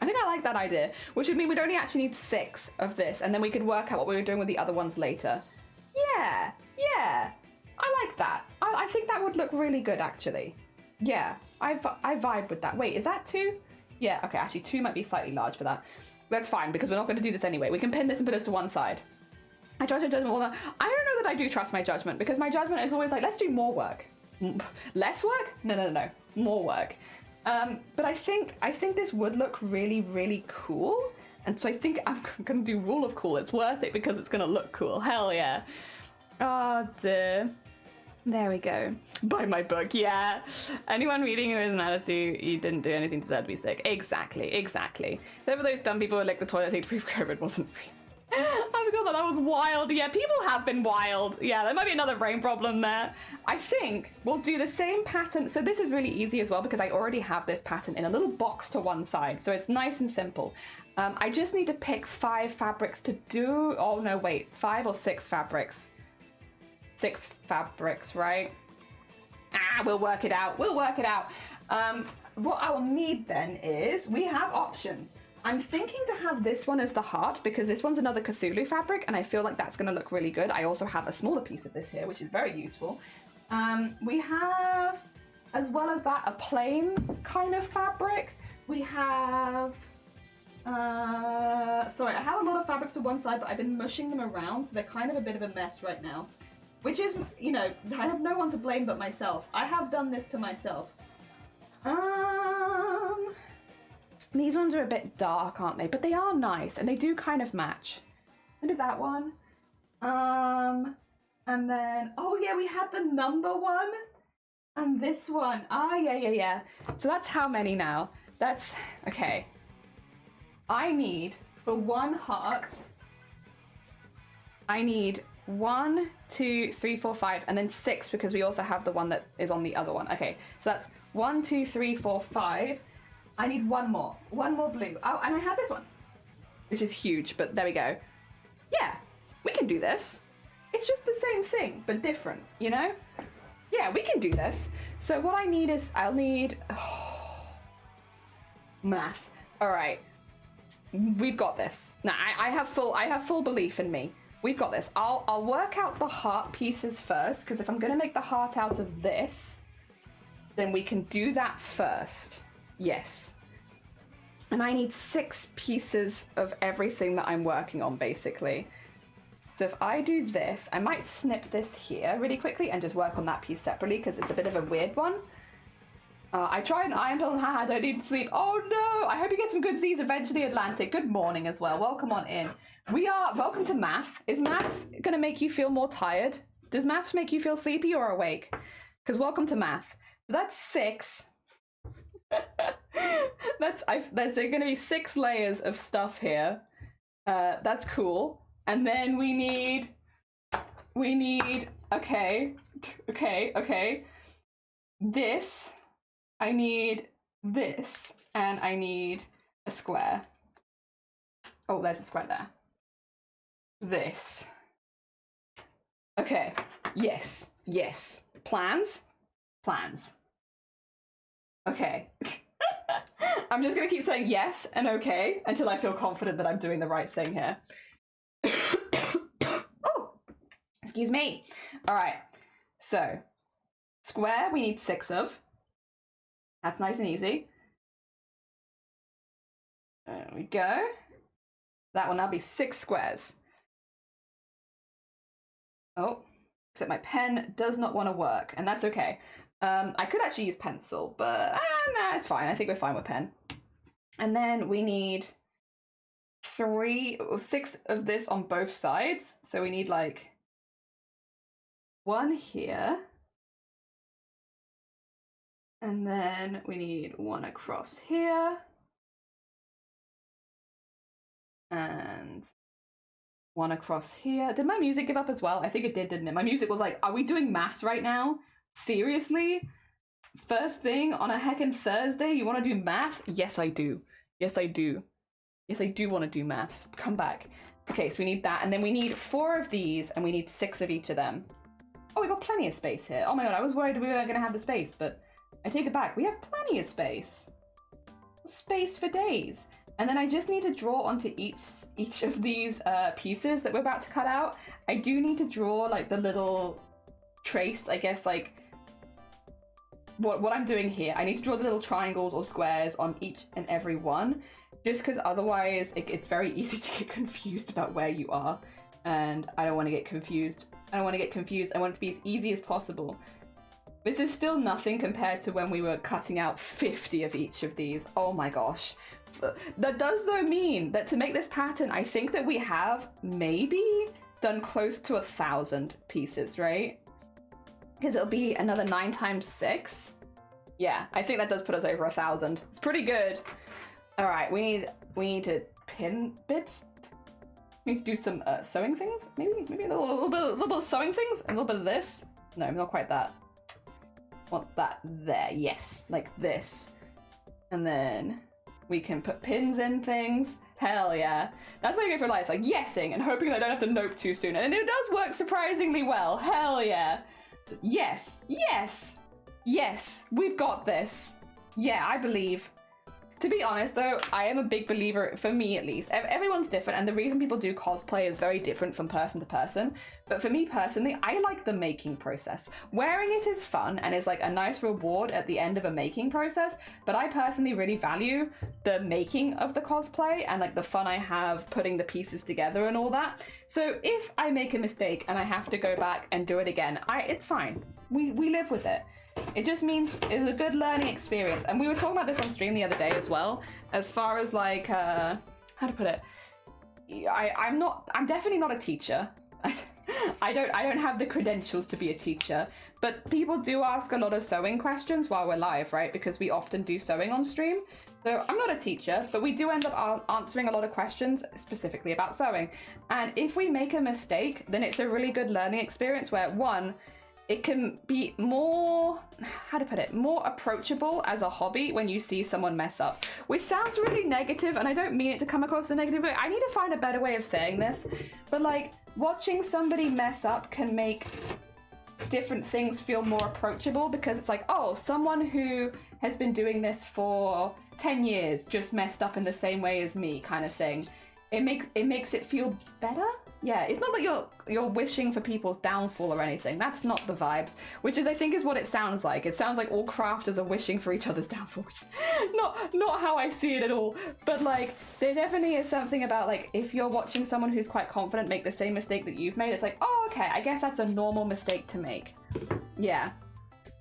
B: I think I like that idea, which would mean we'd only actually need 6 of this, and then we could work out what we were doing with the other ones later. Yeah, I like that. I think that would look really good, actually. Yeah, I vibe with that. Wait, is that 2? Yeah, okay, actually 2 might be slightly large for that. That's fine, because we're not going to do this anyway. We can pin this and put this to one side. I trust my judgment all the... I don't know that I do trust my judgment, because my judgment is always like, let's do more work. less work? No. More work. But I think this would look really, really cool. And so I think I'm gonna do rule of cool. It's worth it because it's gonna look cool. Hell yeah. Oh dear. There we go. Buy my book, yeah. Anyone reading it with an attitude, you didn't do anything to deserve to be sick. Exactly. Except for those dumb people who lick the toilet seat to prove COVID wasn't real. I forgot that was wild. Yeah, people have been wild. Yeah, there might be another brain problem there. I think we'll do the same pattern. So this is really easy as well because I already have this pattern in a little box to one side. So it's nice and simple. I just need to pick 5 fabrics to do. Oh no, wait, 5 or 6 fabrics. 6 fabrics, right? We'll work it out. What I will need then is, we have options. I'm thinking to have this one as the heart because this one's another Cthulhu fabric and I feel like that's going to look really good. I also have a smaller piece of this here, which is very useful. We have, as well as that, a plain kind of fabric. We have, sorry, I have a lot of fabrics to one side, but I've been mushing them around, so they're kind of a bit of a mess right now. Which is, you know, I have no one to blame but myself. I have done this to myself. These ones are a bit dark, aren't they? But they are nice, and they do kind of match. Look at that one. And then, oh yeah, we had the number one. And this one. Yeah. So that's how many now? That's, okay. I need, for one heart, I need 1, 2, 3, 4, 5, and then 6 because we also have the one that is on the other one. Okay, so that's 1, 2, 3, 4, 5. I need one more blue. Oh, and I have this one, which is huge, but there we go. Yeah, we can do this. It's just the same thing, but different, you know? Yeah, we can do this. So what I need is, I'll need, math. All right, we've got this. Now, I have full belief in me. We've got this. I'll work out the heart pieces first, because if I'm gonna make the heart out of this, then we can do that first. Yes. And I need 6 pieces of everything that I'm working on, basically. So if I do this, I might snip this here really quickly and just work on that piece separately, because it's a bit of a weird one. I tried an iron pill, I don't need sleep. Oh no! I hope you get some good Z's eventually, Atlantic. Good morning as well. Welcome on in. Welcome to math. Is math gonna make you feel more tired? Does math make you feel sleepy or awake? Because welcome to math. So that's 6. There's gonna be 6 layers of stuff here. That's cool. And then we need, okay. This, I need this, and I need a square. Oh, there's a square there. This. Okay, yes. Plans. Okay. I'm just gonna keep saying yes and okay until I feel confident that I'm doing the right thing here. Oh, excuse me. All right, so square we need 6 of. That's nice and easy. There we go. That will now be 6 squares. Oh, except my pen does not want to work, and that's okay. I could actually use pencil, but nah, it's fine. I think we're fine with pen. And then we need 3 or 6 of this on both sides. So we need like 1 here. And then we need 1 across here. And 1 across here. Did my music give up as well? I think it did, didn't it? My music was like, are we doing maths right now? Seriously? First thing on a heckin' Thursday, you want to do math? Yes, I do. Yes, I do want to do maths. Come back. Okay, so we need that, and then we need 4 of these, and we need 6 of each of them. Oh, we got plenty of space here. Oh my god, I was worried we weren't going to have the space, but I take it back. We have plenty of space. Space for days. And then I just need to draw onto each of these pieces that we're about to cut out. I do need to draw like the little trace, I guess, like what I'm doing here. I need to draw the little triangles or squares on each and every one, just because otherwise it's very easy to get confused about where you are, and I don't want to get confused. I want it to be as easy as possible. This is still nothing compared to when we were cutting out 50 of each of these. Oh my gosh. That does though mean that to make this pattern, I think that we have maybe done close to 1,000 pieces, right? Because it'll be another 9 times 6. Yeah, I think that does put us over 1,000. It's pretty good. All right, we need to pin bits. We need to do some sewing things. Maybe a little bit of sewing things. A little bit of this. No, not quite that. Want that there. Yes, like this. And then we can put pins in things. Hell yeah. That's what I go for life. Like yesing and hoping I don't have to nope too soon. And it does work surprisingly well. Hell yeah. Yes. Yes. Yes. We've got this. Yeah, I believe. To be honest though, I am a big believer, for me at least, everyone's different and the reason people do cosplay is very different from person to person. But for me personally, I like the making process. Wearing it is fun and is like a nice reward at the end of a making process, but I personally really value the making of the cosplay and like the fun I have putting the pieces together and all that. So if I make a mistake and I have to go back and do it again, it's fine. We live with it. It just means it's a good learning experience. And we were talking about this on stream the other day as well, as far as like, how to put it? I'm definitely not a teacher. I don't have the credentials to be a teacher, but people do ask a lot of sewing questions while we're live, right? Because we often do sewing on stream. So I'm not a teacher, but we do end up answering a lot of questions specifically about sewing. And if we make a mistake, then it's a really good learning experience where one, it can be more, how to put it, more approachable as a hobby when you see someone mess up, which sounds really negative, and I don't mean it to come across a negative way. I need to find a better way of saying this, but like watching somebody mess up can make different things feel more approachable because it's like, oh, someone who has been doing this for 10 years just messed up in the same way as me kind of thing. It makes it feel better. Yeah, it's not that you're wishing for people's downfall or anything. That's not the vibes, which is I think is what it sounds like. It sounds like all crafters are wishing for each other's downfall, which is not how I see it at all. But like, there definitely is something about like if you're watching someone who's quite confident make the same mistake that you've made, it's like, oh, okay, I guess that's a normal mistake to make. Yeah.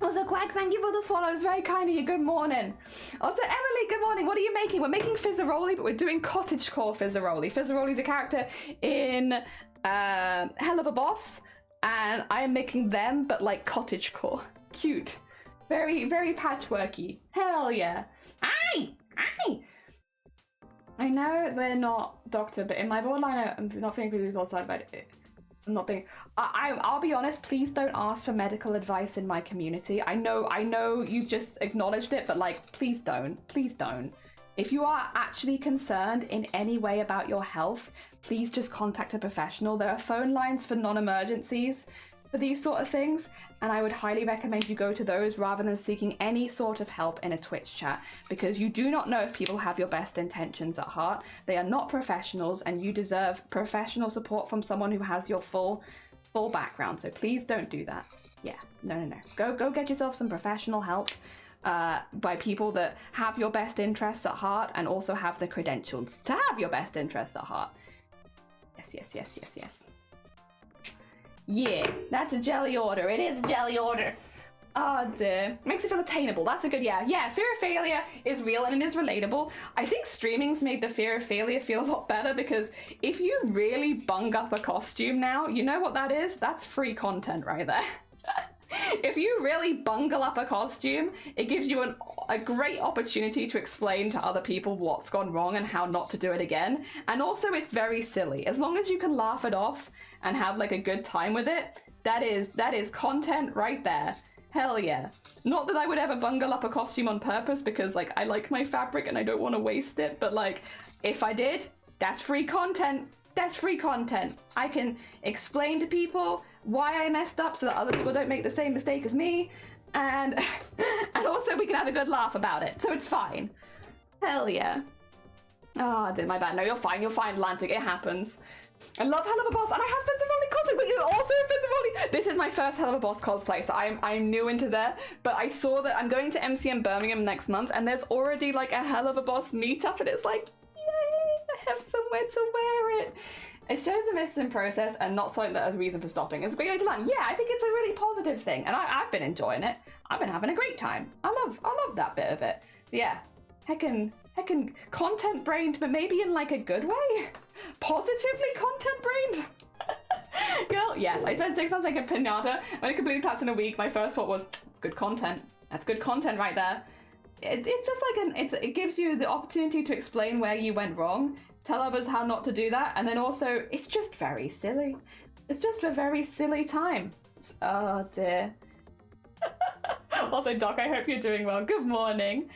B: Also, Quack, thank you for the follow. It's very kind of you. Good morning. Also, Emily, good morning. What are you making? We're making Fizzaroli, but we're doing cottagecore Fizzaroli. Fizzaroli's a character in Hell of a Boss, and I am making them, but like cottagecore. Cute. Very, very patchworky. Hell yeah. Aye! Aye! I know they're not doctor, but in my borderline, I'm not thinking these all side by it. I'm not being. I'll be honest. Please don't ask for medical advice in my community. I know you just acknowledged it, but like, please don't. Please don't. If you are actually concerned in any way about your health, please just contact a professional. There are phone lines for non-emergencies for these sort of things, and I would highly recommend you go to those rather than seeking any sort of help in a Twitch chat, because you do not know if people have your best intentions at heart. They are not professionals, and you deserve professional support from someone who has your full background. So please don't do that. Yeah, no. Go get yourself some professional help by people that have your best interests at heart and also have the credentials to have your best interests at heart. Yes. Yeah, that's a jelly order. It is a jelly order. Oh dear. Makes it feel attainable. That's a good, yeah. Yeah, fear of failure is real and it is relatable. I think streaming's made the fear of failure feel a lot better because if you really bung up a costume now, you know what that is? That's free content right there. If you really bungle up a costume, it gives you a great opportunity to explain to other people what's gone wrong and how not to do it again. And also it's very silly. As long as you can laugh it off and have like a good time with it, that is content right there. Hell yeah. Not that I would ever bungle up a costume on purpose because like I like my fabric and I don't want to waste it, but like if I did, that's free content. That's free content. I can explain to people why I messed up so that other people don't make the same mistake as me, and also we can have a good laugh about it, so it's fine. Hell yeah. Oh, I did my bad. No, you're fine, Atlantic, it happens. I love Hell of a Boss, and I have Fizzaroli cosplay, but you're also in Fizzaroli. This is my first Hell of a Boss cosplay, so I'm new into there, but I saw that I'm going to MCM Birmingham next month, and there's already like a Hell of a Boss meetup, and it's like, yay, have somewhere to wear it. It shows the missing process and not something that has a reason for stopping. It's a great way to learn. Yeah, I think it's a really positive thing, and I've been enjoying it. I've been having a great time. I love that bit of it. So yeah, heckin' content brained, but maybe in like a good way. Positively content brained. Girl, yes, I spent 6 months making a pinata. When I completed class in a week, my first thought was, it's good content. That's good content right there. It's just like it gives you the opportunity to explain where you went wrong, tell others how not to do that, and then also, it's just very silly. It's just a very silly time. Oh dear. Also, Doc, I hope you're doing well. Good morning.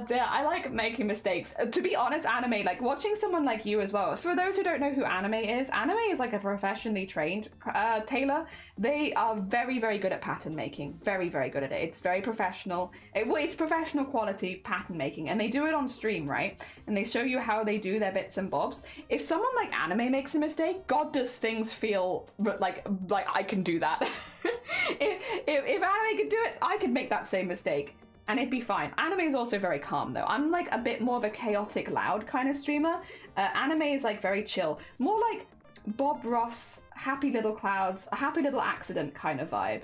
B: Dear, I like making mistakes. To be honest, anime, like watching someone like you as well. For those who don't know who anime is like a professionally trained tailor. They are very, very good at pattern making. Very, very good at it. It's very professional. It's professional quality pattern making, and they do it on stream, right? And they show you how they do their bits and bobs. If someone like anime makes a mistake, God, does things feel like I can do that. if anime could do it, I could make that same mistake and it'd be fine. Anime is also very calm though. I'm like a bit more of a chaotic, loud kind of streamer. Anime is like very chill, more like Bob Ross, happy little clouds, a happy little accident kind of vibe,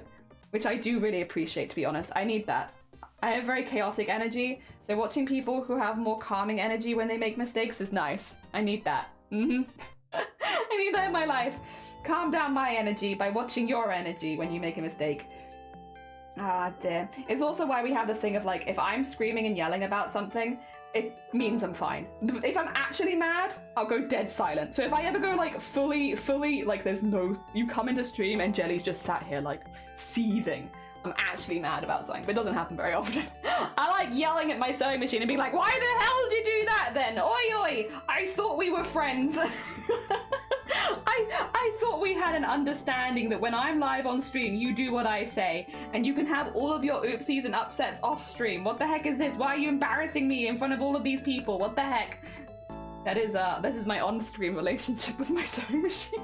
B: which I do really appreciate, to be honest. I need that. I have very chaotic energy, so watching people who have more calming energy when they make mistakes is nice. I need that. I need that in my life. Calm down my energy by watching your energy when you make a mistake. Ah, dear. It's also why we have the thing of like, if I'm screaming and yelling about something, it means I'm fine. If I'm actually mad, I'll go dead silent. So if I ever go like fully, like there's no, you come into stream and Jelly's just sat here like seething, I'm actually mad about something, but it doesn't happen very often. I like yelling at my sewing machine and being like, why the hell did you do that then? Oi, oi, I thought we were friends. I thought we had an understanding that when I'm live on stream, you do what I say, and you can have all of your oopsies and upsets off stream. What the heck is this? Why are you embarrassing me in front of all of these people? What the heck? This is my on-stream relationship with my sewing machine.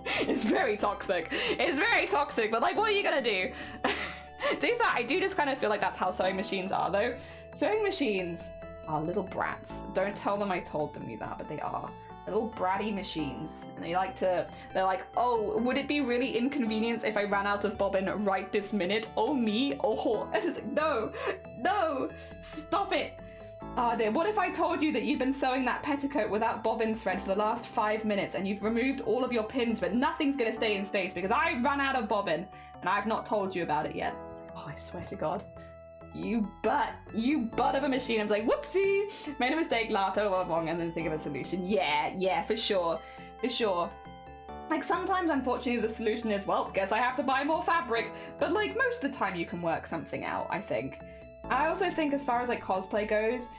B: It's very toxic. It's very toxic, but like, what are you gonna do? To be fair, I do just kind of feel like that's how sewing machines are though. Sewing machines are little brats. Don't tell them I told them that, but they are. Little bratty machines, and they're like, oh, would it be really inconvenient if I ran out of bobbin right this minute? Oh me, oh, and it's like, no, stop it. Oh dear, what if I told you that you've been sewing that petticoat without bobbin thread for the last 5 minutes and you've removed all of your pins, but nothing's gonna stay in space because I ran out of bobbin and I've not told you about it yet? It's like, oh, I swear to God. You butt of a machine. I was like, whoopsie, made a mistake, laughed, oh, wrong, and then think of a solution. Yeah, for sure. Like, sometimes, unfortunately, the solution is, well, guess I have to buy more fabric, but, like, most of the time you can work something out, I think. I also think as far as, like, cosplay goes,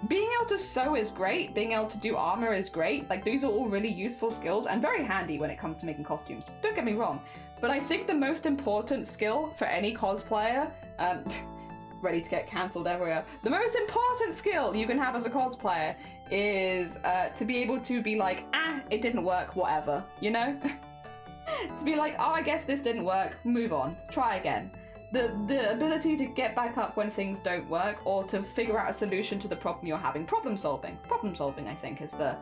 B: being able to sew is great, being able to do armor is great, like, these are all really useful skills and very handy when it comes to making costumes, don't get me wrong, but I think the most important skill for any cosplayer, ready to get cancelled everywhere. The most important skill you can have as a cosplayer is to be able to be like, it didn't work, whatever, you know? To be like, oh, I guess this didn't work, move on, try again. The ability to get back up when things don't work, or to figure out a solution to the problem you're having. Problem solving, I think, is the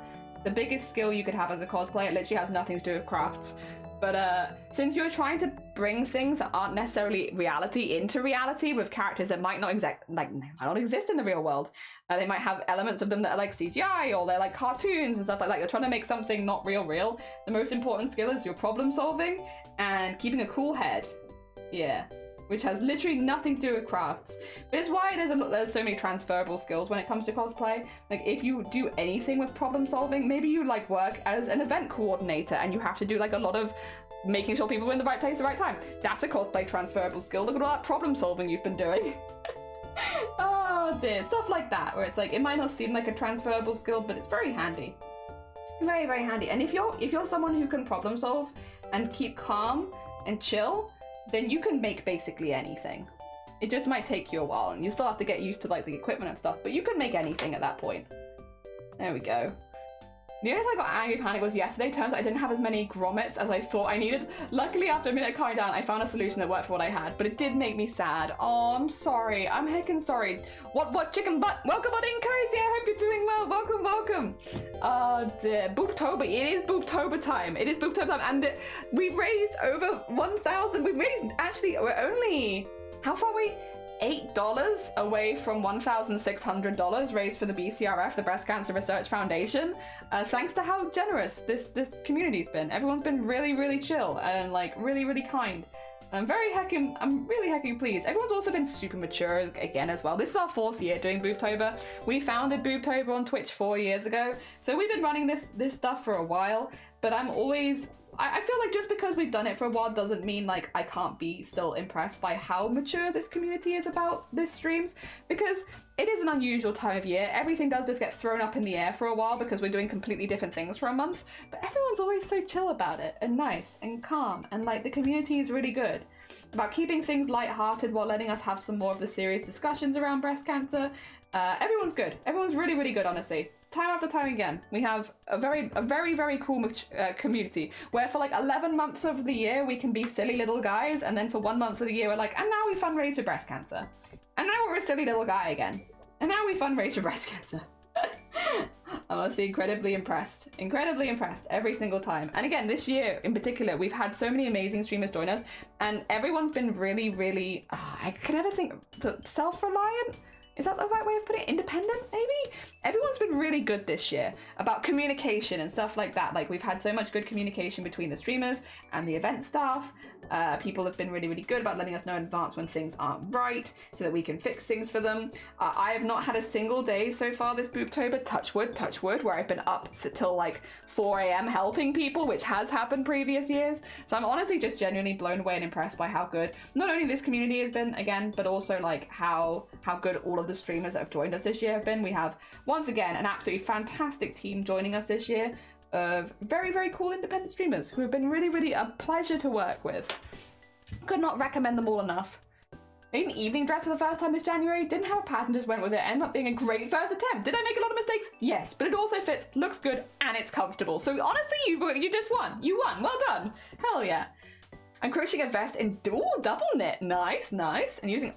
B: biggest skill you could have as a cosplayer. It literally has nothing to do with crafts. But since you're trying to bring things that aren't necessarily reality into reality with characters that might not exist in the real world, they might have elements of them that are like CGI or they're like cartoons and stuff like that. You're trying to make something not real. The most important skill is your problem solving and keeping a cool head. Yeah, which has literally nothing to do with crafts. But it's why there's so many transferable skills when it comes to cosplay. Like, if you do anything with problem solving, maybe you like work as an event coordinator and you have to do like a lot of making sure people are in the right place at the right time. That's a cosplay transferable skill. Look at all that problem solving you've been doing. Oh dear, stuff like that, where it's like, it might not seem like a transferable skill, but it's very handy. Very, very handy. And if you're someone who can problem solve and keep calm and chill, then you can make basically anything. It just might take you a while, and you still have to get used to like the equipment and stuff, but you can make anything at that point. There we go. The only time I got angry panic was yesterday. Turns out I didn't have as many grommets as I thought I needed. Luckily, after a minute of calming down, I found a solution that worked for what I had, but it did make me sad. Oh, I'm sorry. I'm heckin' sorry. What chicken butt? Welcome on in, Cozy. I hope you're doing well. Welcome, welcome. Oh dear. BOOBTOBER. It is BOOBTOBER time. It is BOOBTOBER time, and we've raised over 1,000. We've raised, actually, we're only, how far are we? $8 away from $1,600 raised for the BCRF, the Breast Cancer Research Foundation. Thanks to how generous this community's been. Everyone's been really, really chill and like really kind. I'm really heckin' pleased. Everyone's also been super mature again as well. This is our 4th year doing BOOBTOBER. We founded BOOBTOBER on Twitch 4 years ago, so we've been running this stuff for a while. But I feel like just because we've done it for a while doesn't mean like I can't be still impressed by how mature this community is about this streams, because it is an unusual time of year. Everything does just get thrown up in the air for a while because we're doing completely different things for a month, but everyone's always so chill about it and nice and calm, and like the community is really good about keeping things lighthearted while letting us have some more of the serious discussions around breast cancer. Everyone's good. Everyone's really good, honestly. Time after time again, we have a very cool community where for like 11 months of the year we can be silly little guys, and then for 1 month of the year we're like, and now we fundraise for breast cancer, and now we're a silly little guy again, and now we fundraise for breast cancer. I'm honestly incredibly impressed every single time. And again, this year in particular, we've had so many amazing streamers join us, and everyone's been really, I can never think, self-reliant? Is that the right way of putting it? Independent, maybe? Everyone's been really good this year about communication and stuff like that. Like, we've had so much good communication between the streamers and the event staff. People have been really good about letting us know in advance when things aren't right so that we can fix things for them. I have not had a single day so far this BOOBTOBER, touch wood, where I've been up till like 4 a.m. helping people, which has happened previous years. So I'm honestly just genuinely blown away and impressed by how good not only this community has been, again, but also like how good all of the streamers that have joined us this year have been. We have, once again, an absolutely fantastic team joining us this year of very cool independent streamers who have been really a pleasure to work with. Could not recommend them all enough. Made an evening dress for the first time this January, didn't have a pattern, just went with it, ended up being a great first attempt. Did I make a lot of mistakes? Yes, but it also fits, looks good, and it's comfortable. So honestly, you just won. You won, well done. Hell yeah. I'm crocheting a vest in double knit, nice. And using,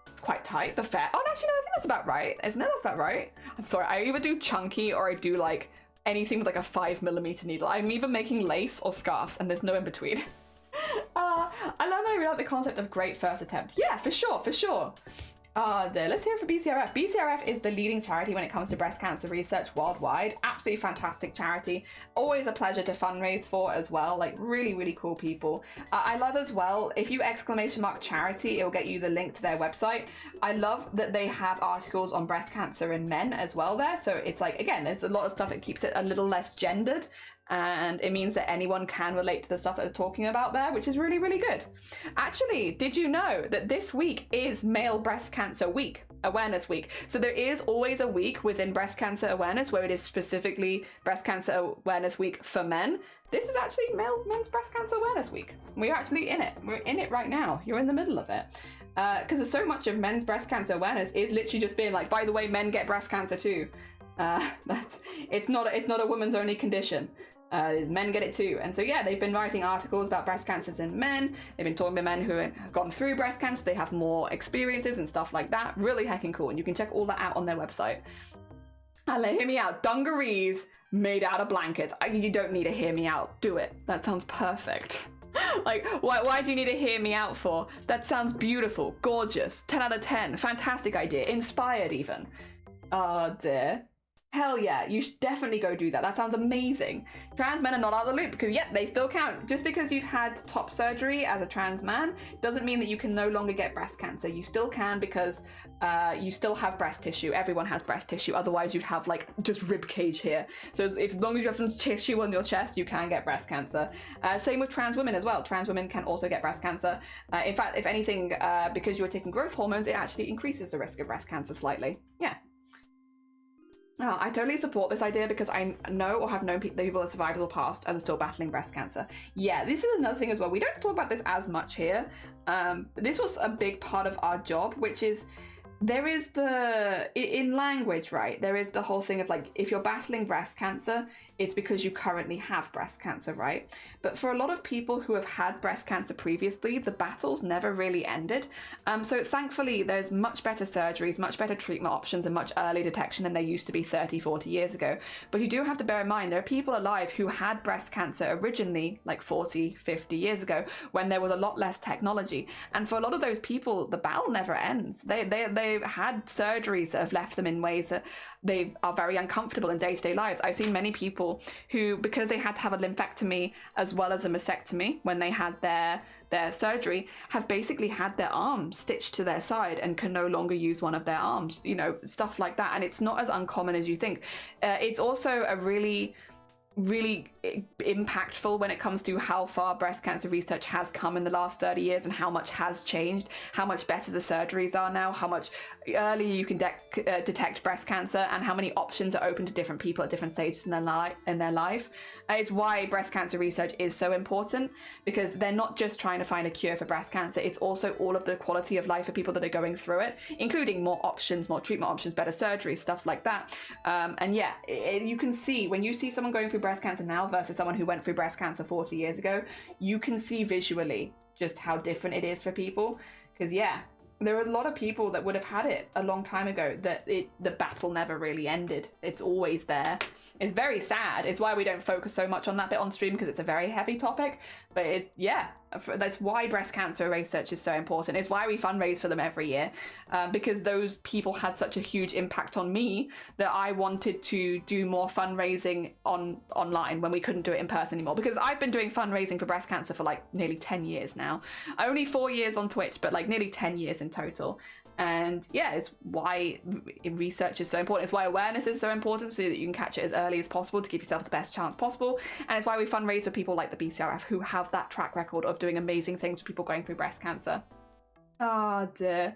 B: it's quite tight, but fair. Oh, actually no, I think that's about right, isn't it? That's about right. I'm sorry, I either do chunky or I do like anything with like a 5mm needle. I'm either making lace or scarves, and there's no in between. I love that I really like the concept of great first attempt. Yeah, for sure. Let's hear it for BCRF. BCRF is the leading charity when it comes to breast cancer research worldwide. Absolutely fantastic charity. Always a pleasure to fundraise for as well. Like really cool people. I love as well, if you !charity, it will get you the link to their website. I love that they have articles on breast cancer in men as well there. So it's like, again, there's a lot of stuff that keeps it a little less gendered. And it means that anyone can relate to the stuff that they're talking about there, which is really good. Actually, did you know that this week is Male Breast Cancer Week, Awareness Week? So there is always a week within breast cancer awareness where it is specifically Breast Cancer Awareness Week for men. This is actually Men's Breast Cancer Awareness Week. We're actually in it. We're in it right now. You're in the middle of it. Because there's so much of men's breast cancer awareness is literally just being like, by the way, men get breast cancer too. It's not a woman's only condition. Men get it too. And so yeah, they've been writing articles about breast cancers in men. They've been talking to men who have gone through breast cancer. They have more experiences and stuff like that. Really heckin' cool. And you can check all that out on their website. Hear me out. Dungarees made out of blankets. You don't need to hear me out. Do it. That sounds perfect. Like, why do you need to hear me out for? That sounds beautiful, gorgeous, 10 out of 10, fantastic idea, inspired even. Oh dear. Hell yeah, you should definitely go do that. That sounds amazing. Trans men are not out of the loop because, yep, they still count. Just because you've had top surgery as a trans man doesn't mean that you can no longer get breast cancer. You still can because you still have breast tissue. Everyone has breast tissue. Otherwise, you'd have like just rib cage here. So as long as you have some tissue on your chest, you can get breast cancer. Same with trans women as well. Trans women can also get breast cancer. In fact, if anything, because you're taking growth hormones, it actually increases the risk of breast cancer slightly. Yeah. Oh, I totally support this idea because I know or have known people who are survivors or past and are still battling breast cancer. Yeah, this is another thing as well. We don't talk about this as much here. This was a big part of our job, which is there is in language, right? There is the whole thing of like, if you're battling breast cancer, it's because you currently have breast cancer, right? But for a lot of people who have had breast cancer previously, the battles never really ended. So thankfully, there's much better surgeries, much better treatment options, and much early detection than there used to be 30, 40 years ago. But you do have to bear in mind, there are people alive who had breast cancer originally, like 40, 50 years ago, when there was a lot less technology. And for a lot of those people, the battle never ends. They've had surgeries that have left them in ways that they are very uncomfortable in day-to-day lives. I've seen many people who, because they had to have a lymphectomy as well as a mastectomy when they had their surgery, have basically had their arm stitched to their side and can no longer use one of their arms, you know, stuff like that. And it's not as uncommon as you think. It's also a really impactful when it comes to how far breast cancer research has come in the last 30 years and how much has changed, how much better the surgeries are now, how much earlier you can detect breast cancer, and how many options are open to different people at different stages in their life. It's why breast cancer research is so important, because they're not just trying to find a cure for breast cancer, it's also all of the quality of life for people that are going through it, including more options, more treatment options, better surgery, stuff like that. And yeah, you can see, when you see someone going through breast cancer now versus someone who went through breast cancer 40 years ago, you can see visually just how different it is for people. Because yeah, there are a lot of people that would have had it a long time ago that the battle never really ended. It's always there. It's very sad. It's why we don't focus so much on that bit on stream, because it's a very heavy topic. But that's why breast cancer research is so important. It's why we fundraise for them every year, because those people had such a huge impact on me that I wanted to do more fundraising online when we couldn't do it in person anymore. Because I've been doing fundraising for breast cancer for like nearly 10 years now. Only 4 years on Twitch, but like nearly 10 years in total. And yeah, it's why research is so important. It's why awareness is so important, so that you can catch it as early as possible to give yourself the best chance possible. And it's why we fundraise for people like the BCRF, who have that track record of doing amazing things for people going through breast cancer. Oh dear.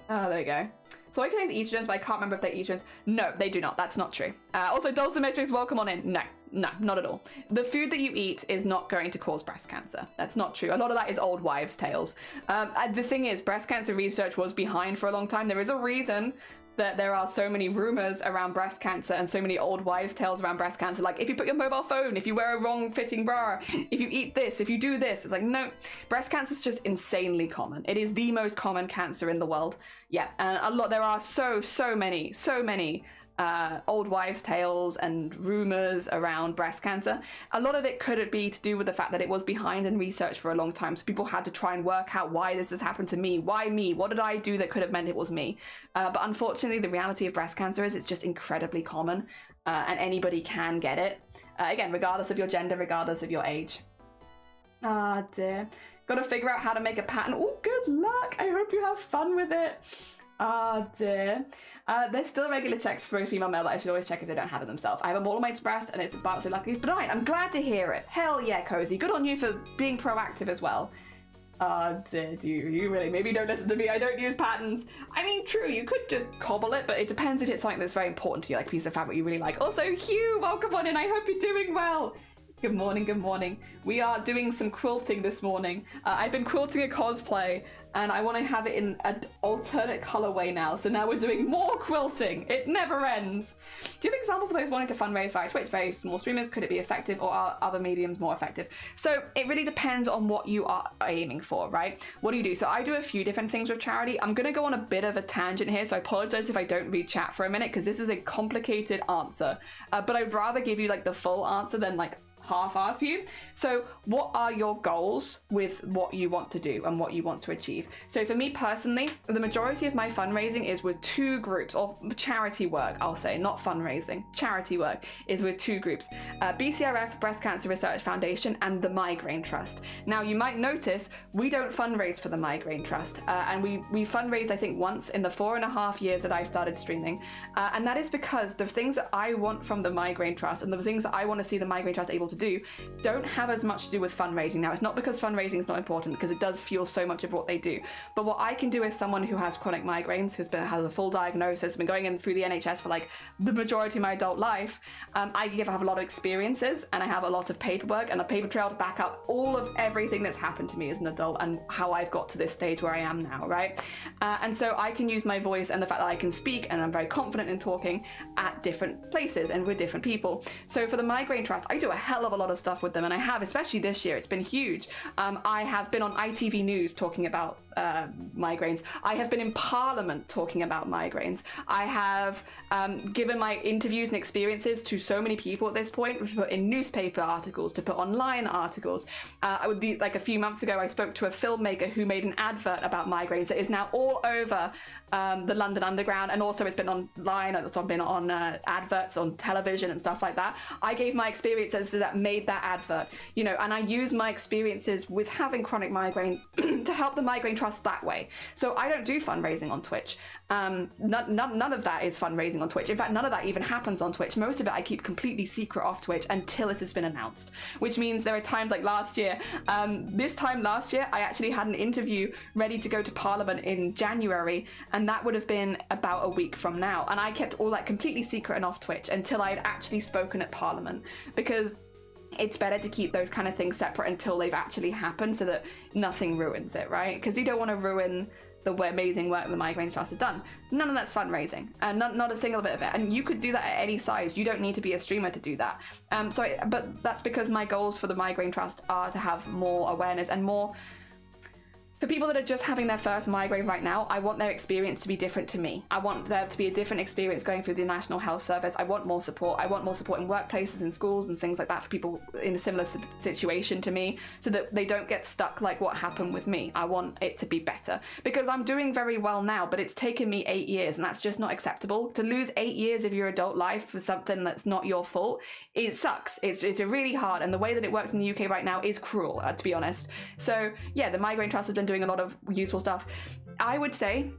B: Oh, there you go. Soy contains estrogens, but I can't remember if they're estrogens. No, they do not. That's not true. Also, Dulce Matrix, welcome on in. No, not at all. The food that you eat is not going to cause breast cancer. That's not true. A lot of that is old wives' tales. The thing is, breast cancer research was behind for a long time. There is a reason that there are so many rumors around breast cancer and so many old wives' tales around breast cancer. Like, if you put your mobile phone, if you wear a wrong fitting bra, if you eat this, if you do this, it's like, no, breast cancer is just insanely common. It is the most common cancer in the world. Yeah, and there are so many old wives' tales and rumors around breast cancer. A lot of it could be to do with the fact that it was behind in research for a long time, so people had to try and work out why this has happened to me. Why me? What did I do that could have meant it was me? But unfortunately, the reality of breast cancer is it's just incredibly common, and anybody can get it. Again, regardless of your gender, regardless of your age. Ah, dear. Got to figure out how to make a pattern. Oh, good luck. I hope you have fun with it. Oh dear. There's still regular checks for a female male that I should always check if they don't have it themselves. I have a mole on my breast and it's about to lucky. But I'm glad to hear it. Hell yeah, Cozy. Good on you for being proactive as well. Oh dear, do you really? Maybe don't listen to me. I don't use patterns. I mean, true, you could just cobble it, but it depends if it's something that's very important to you, like a piece of fabric you really like. Also, Hugh, welcome on in. I hope you're doing well. Good morning, good morning. We are doing some quilting this morning. I've been quilting a cosplay and I want to have it in an alternate colorway now. So now we're doing more quilting. It never ends. Do you have an example for those wanting to fundraise via Twitch? Very small streamers, could it be effective, or are other mediums more effective? So it really depends on what you are aiming for, right? What do you do? So I do a few different things with charity. I'm going to go on a bit of a tangent here, so I apologize if I don't read chat for a minute, because this is a complicated answer. But I'd rather give you like the full answer than like half-ass you. So what are your goals with what you want to do and what you want to achieve? So for me personally, the majority of my fundraising is with two groups, or charity work, I'll say, not fundraising. Charity work is with two groups, BCRF, Breast Cancer Research Foundation, and the Migraine Trust. Now you might notice we don't fundraise for the Migraine Trust, and we fundraised I think once in the 4.5 years that I started streaming, and that is because the things that I want from the Migraine Trust and the things that I want to see the Migraine Trust able to to do don't have as much to do with fundraising. Now, it's not because fundraising is not important, because it does fuel so much of what they do. But what I can do as someone who has chronic migraines, has a full diagnosis, been going in through the NHS for like the majority of my adult life, I have a lot of experiences and I have a lot of paperwork and a paper trail to back up all of everything that's happened to me as an adult and how I've got to this stage where I am now, right? And so I can use my voice and the fact that I can speak and I'm very confident in talking at different places and with different people. So for the Migraine Trust, I do a hell of a lot of stuff with them, and I have, especially this year, it's been huge. I have been on ITV News talking about migraines. I have been in Parliament talking about migraines. I have given my interviews and experiences to so many people at this point, to put in newspaper articles, to put online articles. Like a few months ago, I spoke to a filmmaker who made an advert about migraines that is now all over the London Underground, and also it's been online, it's been on adverts on television and stuff like that. I gave my experiences that made that advert, you know, and I use my experiences with having chronic migraine to help the Migraine Trust that way. So I don't do fundraising on Twitch. None of that is fundraising on Twitch. In fact, none of that even happens on Twitch. Most of it I keep completely secret off Twitch until it has been announced, which means there are times like last year. This time last year, I actually had an interview ready to go to Parliament in January, and that would have been about a week from now. And I kept all that completely secret and off Twitch until I had actually spoken at Parliament, because it's better to keep those kind of things separate until they've actually happened so that nothing ruins it, right? Because you don't want to ruin the amazing work the Migraine Trust has done. None of that's fundraising, and not a single bit of it. And you could do that at any size. You don't need to be a streamer to do that. But that's because my goals for the Migraine Trust are to have more awareness and more. For people that are just having their first migraine right now, I want their experience to be different to me. I want there to be a different experience going through the National Health Service. I want more support. I want more support in workplaces and schools and things like that for people in a similar situation to me, so that they don't get stuck like what happened with me. I want it to be better, because I'm doing very well now, but it's taken me 8 years, and that's just not acceptable. To lose 8 years of your adult life for something that's not your fault, it sucks. It's really hard, and the way that it works in the UK right now is cruel, to be honest. So yeah, the Migraine Trust has been doing a lot of useful stuff. I would say,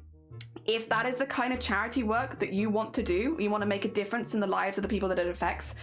B: if that is the kind of charity work that you want to do, you want to make a difference in the lives of the people that it affects,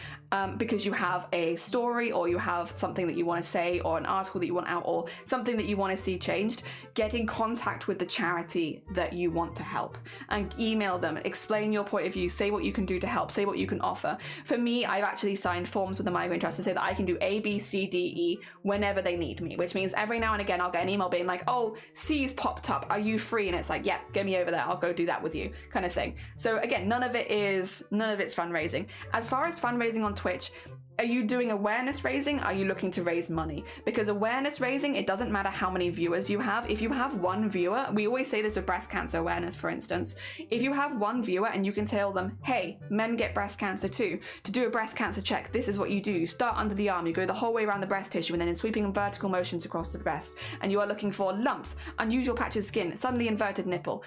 B: because you have a story, or you have something that you want to say, or an article that you want out, or something that you want to see changed, get in contact with the charity that you want to help and email them, explain your point of view, say what you can do to help, say what you can offer. For me, I've actually signed forms with the Migraine Trust to say that I can do A, B, C, D, E whenever they need me, which means every now and again I'll get an email being like, oh, C's popped up, are you free? And it's like, yeah, get me over there, I'll go do that with you, kind of thing. So again, none of it's fundraising. As far as fundraising on Twitch, are you doing awareness raising? Are you looking to raise money? Because awareness raising, it doesn't matter how many viewers you have. If you have one viewer, we always say this with breast cancer awareness, for instance. If you have one viewer and you can tell them, hey, men get breast cancer too. To do a breast cancer check, this is what you do. You start under the arm, you go the whole way around the breast tissue, and then in sweeping vertical motions across the breast. And you are looking for lumps, unusual patches of skin, suddenly inverted nipple,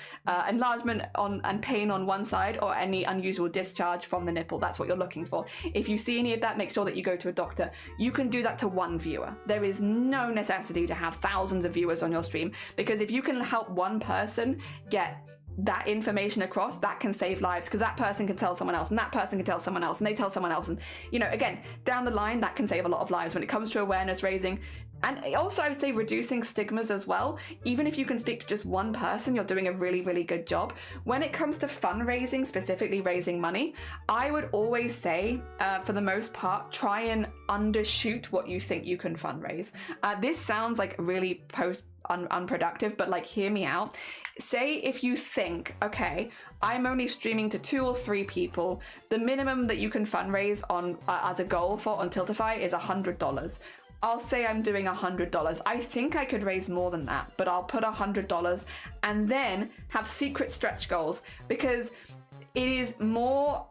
B: enlargement and pain on one side, or any unusual discharge from the nipple. That's what you're looking for. If you see any of that, make sure that you go to a doctor. You can do that to one viewer. There is no necessity to have thousands of viewers on your stream, because if you can help one person get that information across, that can save lives, because that person can tell someone else, and that person can tell someone else, and they tell someone else, and you know, again, down the line, that can save a lot of lives when it comes to awareness raising. And also, I would say reducing stigmas as well. Even if you can speak to just one person, you're doing a really, really good job. When it comes to fundraising, specifically raising money, I would always say, for the most part, try and undershoot what you think you can fundraise. This sounds like really unproductive, but like, hear me out. Say if you think, okay, I'm only streaming to 2 or 3 people, the minimum that you can fundraise on as a goal for on Tiltify is $100. I'll say I'm doing $100. I think I could raise more than that, but I'll put $100 and then have secret stretch goals, because it is more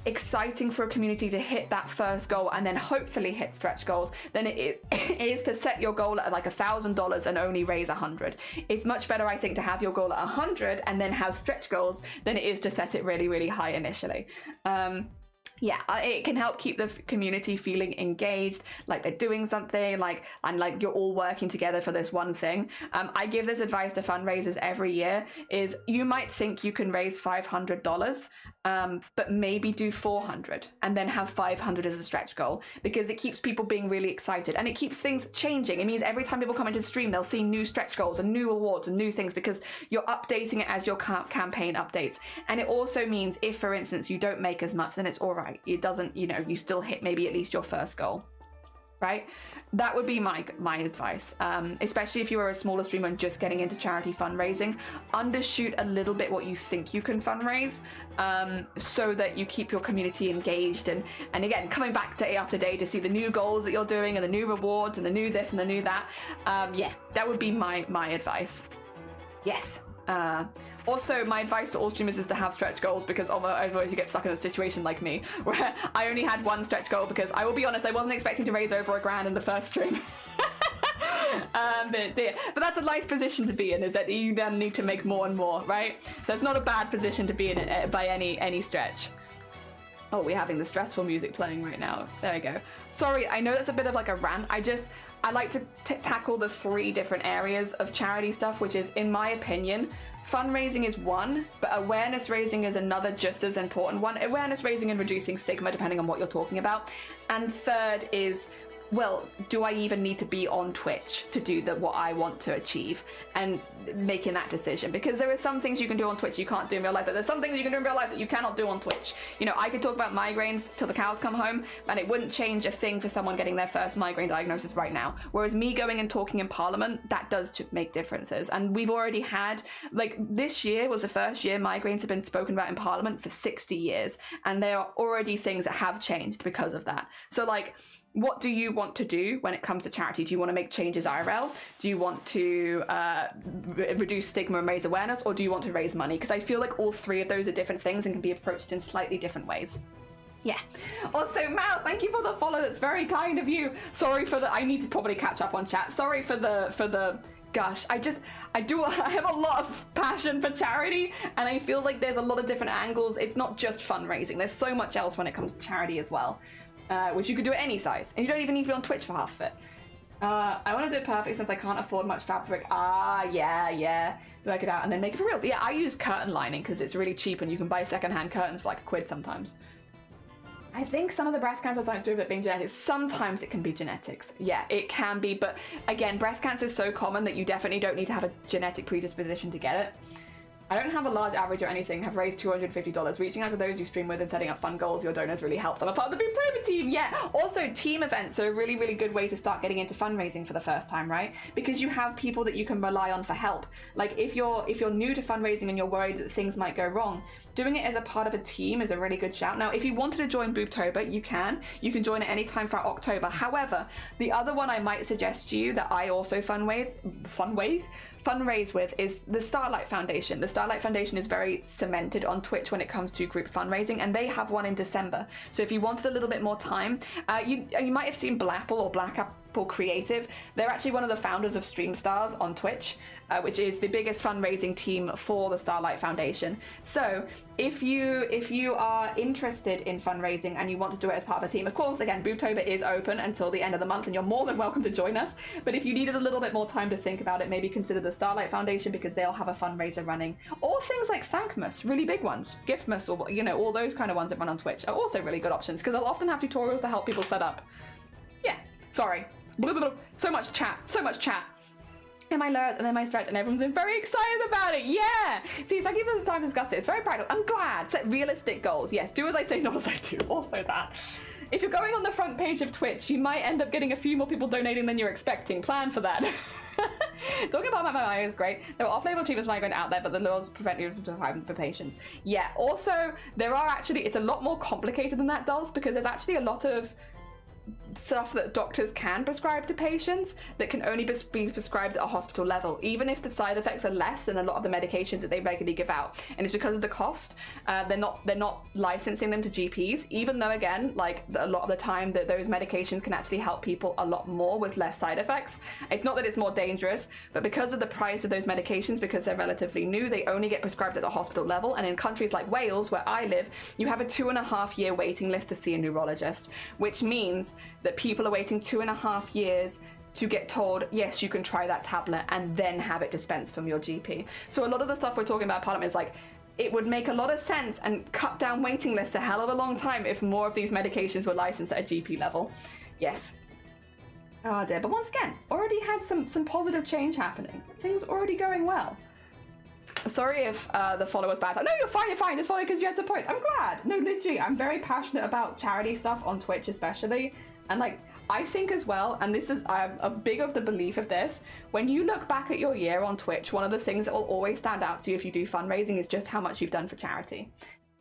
B: exciting for a community to hit that first goal and then hopefully hit stretch goals than it is to set your goal at like $1,000 and only raise 100. It's much better, I think, to have your goal at 100 and then have stretch goals than it is to set it really, really high initially. Yeah, it can help keep the community feeling engaged, like they're doing something, and you're all working together for this one thing. I give this advice to fundraisers every year, is you might think you can raise $500, but maybe do 400 and then have 500 as a stretch goal, because it keeps people being really excited and it keeps things changing. It means every time people come into the stream, they'll see new stretch goals and new awards and new things, because you're updating it as your campaign updates. And it also means if, for instance, you don't make as much, then it's all right. It doesn't, you know, you still hit maybe at least your first goal. Right? That would be my advice, especially if you are a smaller streamer and just getting into charity fundraising. Undershoot a little bit what you think you can fundraise, so that you keep your community engaged, and again, coming back day after day to see the new goals that you're doing and the new rewards and the new this and the new that. Yeah, that would be my advice. Yes. Also, my advice to all streamers is to have stretch goals, because otherwise you get stuck in a situation like me, where I only had one stretch goal, because I will be honest, I wasn't expecting to raise over $1,000 in the first stream. But that's a nice position to be in, is that you then need to make more and more, right? So it's not a bad position to be in by any stretch. Oh, we're having the stressful music playing right now. There we go. Sorry, I know that's a bit of like a rant. I like to tackle the 3 different areas of charity stuff, which is, in my opinion, fundraising is one, but awareness raising is another just as important one. Awareness raising and reducing stigma, depending on what you're talking about. And third is, well, do I even need to be on Twitch to do what I want to achieve? And making that decision, because there are some things you can do on Twitch you can't do in real life, but there's some things you can do in real life that you cannot do on Twitch. You know, I could talk about migraines till the cows come home, and it wouldn't change a thing for someone getting their first migraine diagnosis right now. Whereas me going and talking in Parliament, that does make differences. And we've already had, like, this year was the first year migraines have been spoken about in Parliament for 60 years, and there are already things that have changed because of that. So, like, what do you want to do when it comes to charity? Do you want to make changes IRL? Do you want to reduce stigma and raise awareness? Or do you want to raise money? Because I feel like all 3 of those are different things and can be approached in slightly different ways. Yeah. Also, Mal, thank you for the follow. That's very kind of you. Sorry for I need to probably catch up on chat. Sorry for the gosh, I have a lot of passion for charity, and I feel like there's a lot of different angles. It's not just fundraising. There's so much else when it comes to charity as well. Which you could do at any size, and you don't even need to be on Twitch for half of it. I want to do it perfect since I can't afford much fabric. Yeah. Work it out and then make it for real. So yeah, I use curtain lining because it's really cheap, and you can buy secondhand curtains for like £1 sometimes. I think some of the breast cancer science to do with it being genetics. Sometimes it can be genetics. Yeah, it can be, but again, breast cancer is so common that you definitely don't need to have a genetic predisposition to get it. I don't have a large average or anything, have raised $250. Reaching out to those you stream with and setting up fun goals, your donors really helps. I'm a part of the BOOBTOBER team, yeah! Also, team events are a really, really good way to start getting into fundraising for the first time, right? Because you have people that you can rely on for help. Like, if you're new to fundraising and you're worried that things might go wrong, doing it as a part of a team is a really good shout. Now, if you wanted to join BOOBTOBER, you can. You can join at any time throughout October. However, the other one I might suggest to you that I also fundraise with is the Starlight Foundation. The Starlight Foundation is very cemented on Twitch when it comes to group fundraising, and they have one in December. So if you wanted a little bit more time, you might have seen Blapple or Black Apple Creative. They're actually one of the founders of Stream Stars on Twitch, which is the biggest fundraising team for the Starlight Foundation. So if you are interested in fundraising and you want to do it as part of a team, of course, again, BOOBTOBER is open until the end of the month, and you're more than welcome to join us. But if you needed a little bit more time to think about it, maybe consider the Starlight Foundation, because they'll have a fundraiser running. Or things like Thankmas, really big ones, Giftmas, or all those kind of ones that run on Twitch are also really good options, because they'll often have tutorials to help people set up. Yeah, sorry. So much chat. And my lowers and then my stretch, and everyone's been very excited about it. Yeah. See, thank you for the time to discuss it. It's very practical. I'm glad. Set realistic goals. Yes, do as I say, not as I do. Also that. If you're going on the front page of Twitch, you might end up getting a few more people donating than you're expecting. Plan for that. Talking about my is great. There are off-label treatments migraine out there, but the laws prevent you from having for patients. Yeah. Also, there are actually, it's a lot more complicated than that, dolls, because there's actually a lot of stuff that doctors can prescribe to patients that can only be prescribed at a hospital level, even if the side effects are less than a lot of the medications that they regularly give out. And it's because of the cost. They're not licensing them to GPs, even though, again, like a lot of the time that those medications can actually help people a lot more with less side effects. It's not that it's more dangerous, but because of the price of those medications, because they're relatively new, they only get prescribed at the hospital level. And in countries like Wales, where I live, you have a 2.5-year waiting list to see a neurologist, which means that people are waiting 2.5 years to get told, yes, you can try that tablet, and then have it dispensed from your GP. So a lot of the stuff we're talking about, Parliament, is like it would make a lot of sense and cut down waiting lists a hell of a long time if more of these medications were licensed at a GP level. Yes. Oh dear, but once again, already had some positive change happening. Things already going well. Sorry if the follow was bad. No, you're fine, just follow because you had some points. I'm glad. No, literally, I'm very passionate about charity stuff on Twitch especially. And like, I think as well, and this is, I'm a big of the belief of this, when you look back at your year on Twitch, one of the things that will always stand out to you if you do fundraising is just how much you've done for charity.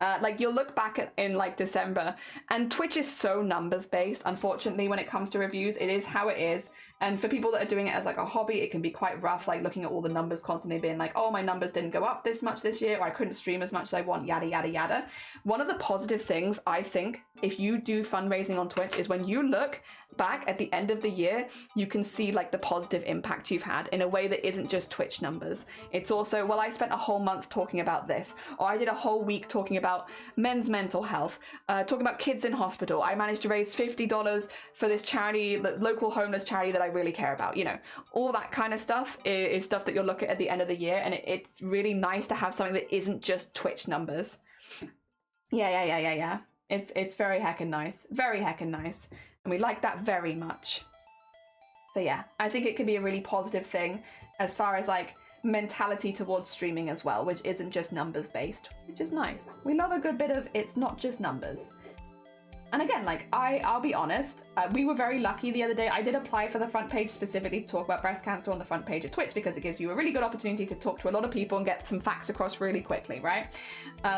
B: Like you'll look back in like December, and Twitch is so numbers based. Unfortunately, when it comes to reviews, it is how it is. And for people that are doing it as like a hobby, it can be quite rough, like looking at all the numbers constantly being like, oh, my numbers didn't go up this much this year, or I couldn't stream as much as I want, yada, yada, yada. One of the positive things I think if you do fundraising on Twitch is when you look back at the end of the year, you can see like the positive impact you've had in a way that isn't just Twitch numbers. It's also, well, I spent a whole month talking about this, or I did a whole week talking about men's mental health, talking about kids in hospital. I managed to raise $50 for this charity, the local homeless charity that I really care about. You know, all that kind of stuff is stuff that you'll look at the end of the year, and it's really nice to have something that isn't just Twitch numbers. Yeah. It's very heckin' nice. Very heckin' nice. And we like that very much. So yeah, I think it can be a really positive thing as far as like mentality towards streaming as well, which isn't just numbers based, which is nice. We love a good bit of it's not just numbers. And again, like, I'll be honest, we were very lucky the other day. I did apply for the front page specifically to talk about breast cancer on the front page of Twitch because it gives you a really good opportunity to talk to a lot of people and get some facts across really quickly, right?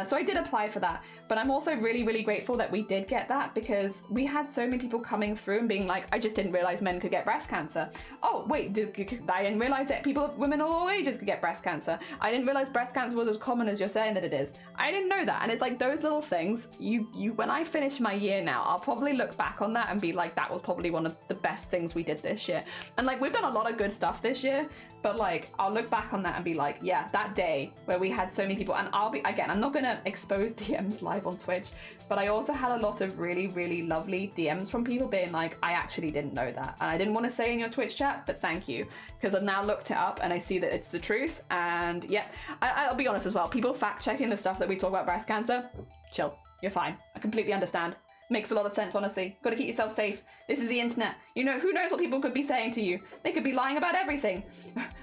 B: So I did apply for that. But I'm also really, really grateful that we did get that because we had so many people coming through and being like, I just didn't realize men could get breast cancer. Oh, wait, I didn't realize that women of all ages could get breast cancer. I didn't realize breast cancer was as common as you're saying that it is. I didn't know that. And it's like those little things, when I finish my year now, I'll probably look back on that and be like, that was probably one of the best things we did this year. And like, we've done a lot of good stuff this year, but like, I'll look back on that and be like, yeah, that day where we had so many people, and again, I'm not gonna expose DMs live on Twitch, but I also had a lot of really, really lovely DMs from people being like, I actually didn't know that. And I didn't want to say in your Twitch chat, but thank you. Because I've now looked it up and I see that it's the truth. And yeah, I'll be honest as well, people fact checking the stuff that we talk about breast cancer, chill, you're fine. I completely understand. Makes a lot of sense, honestly. Got to keep yourself safe. This is the internet. You know, who knows what people could be saying to you? They could be lying about everything.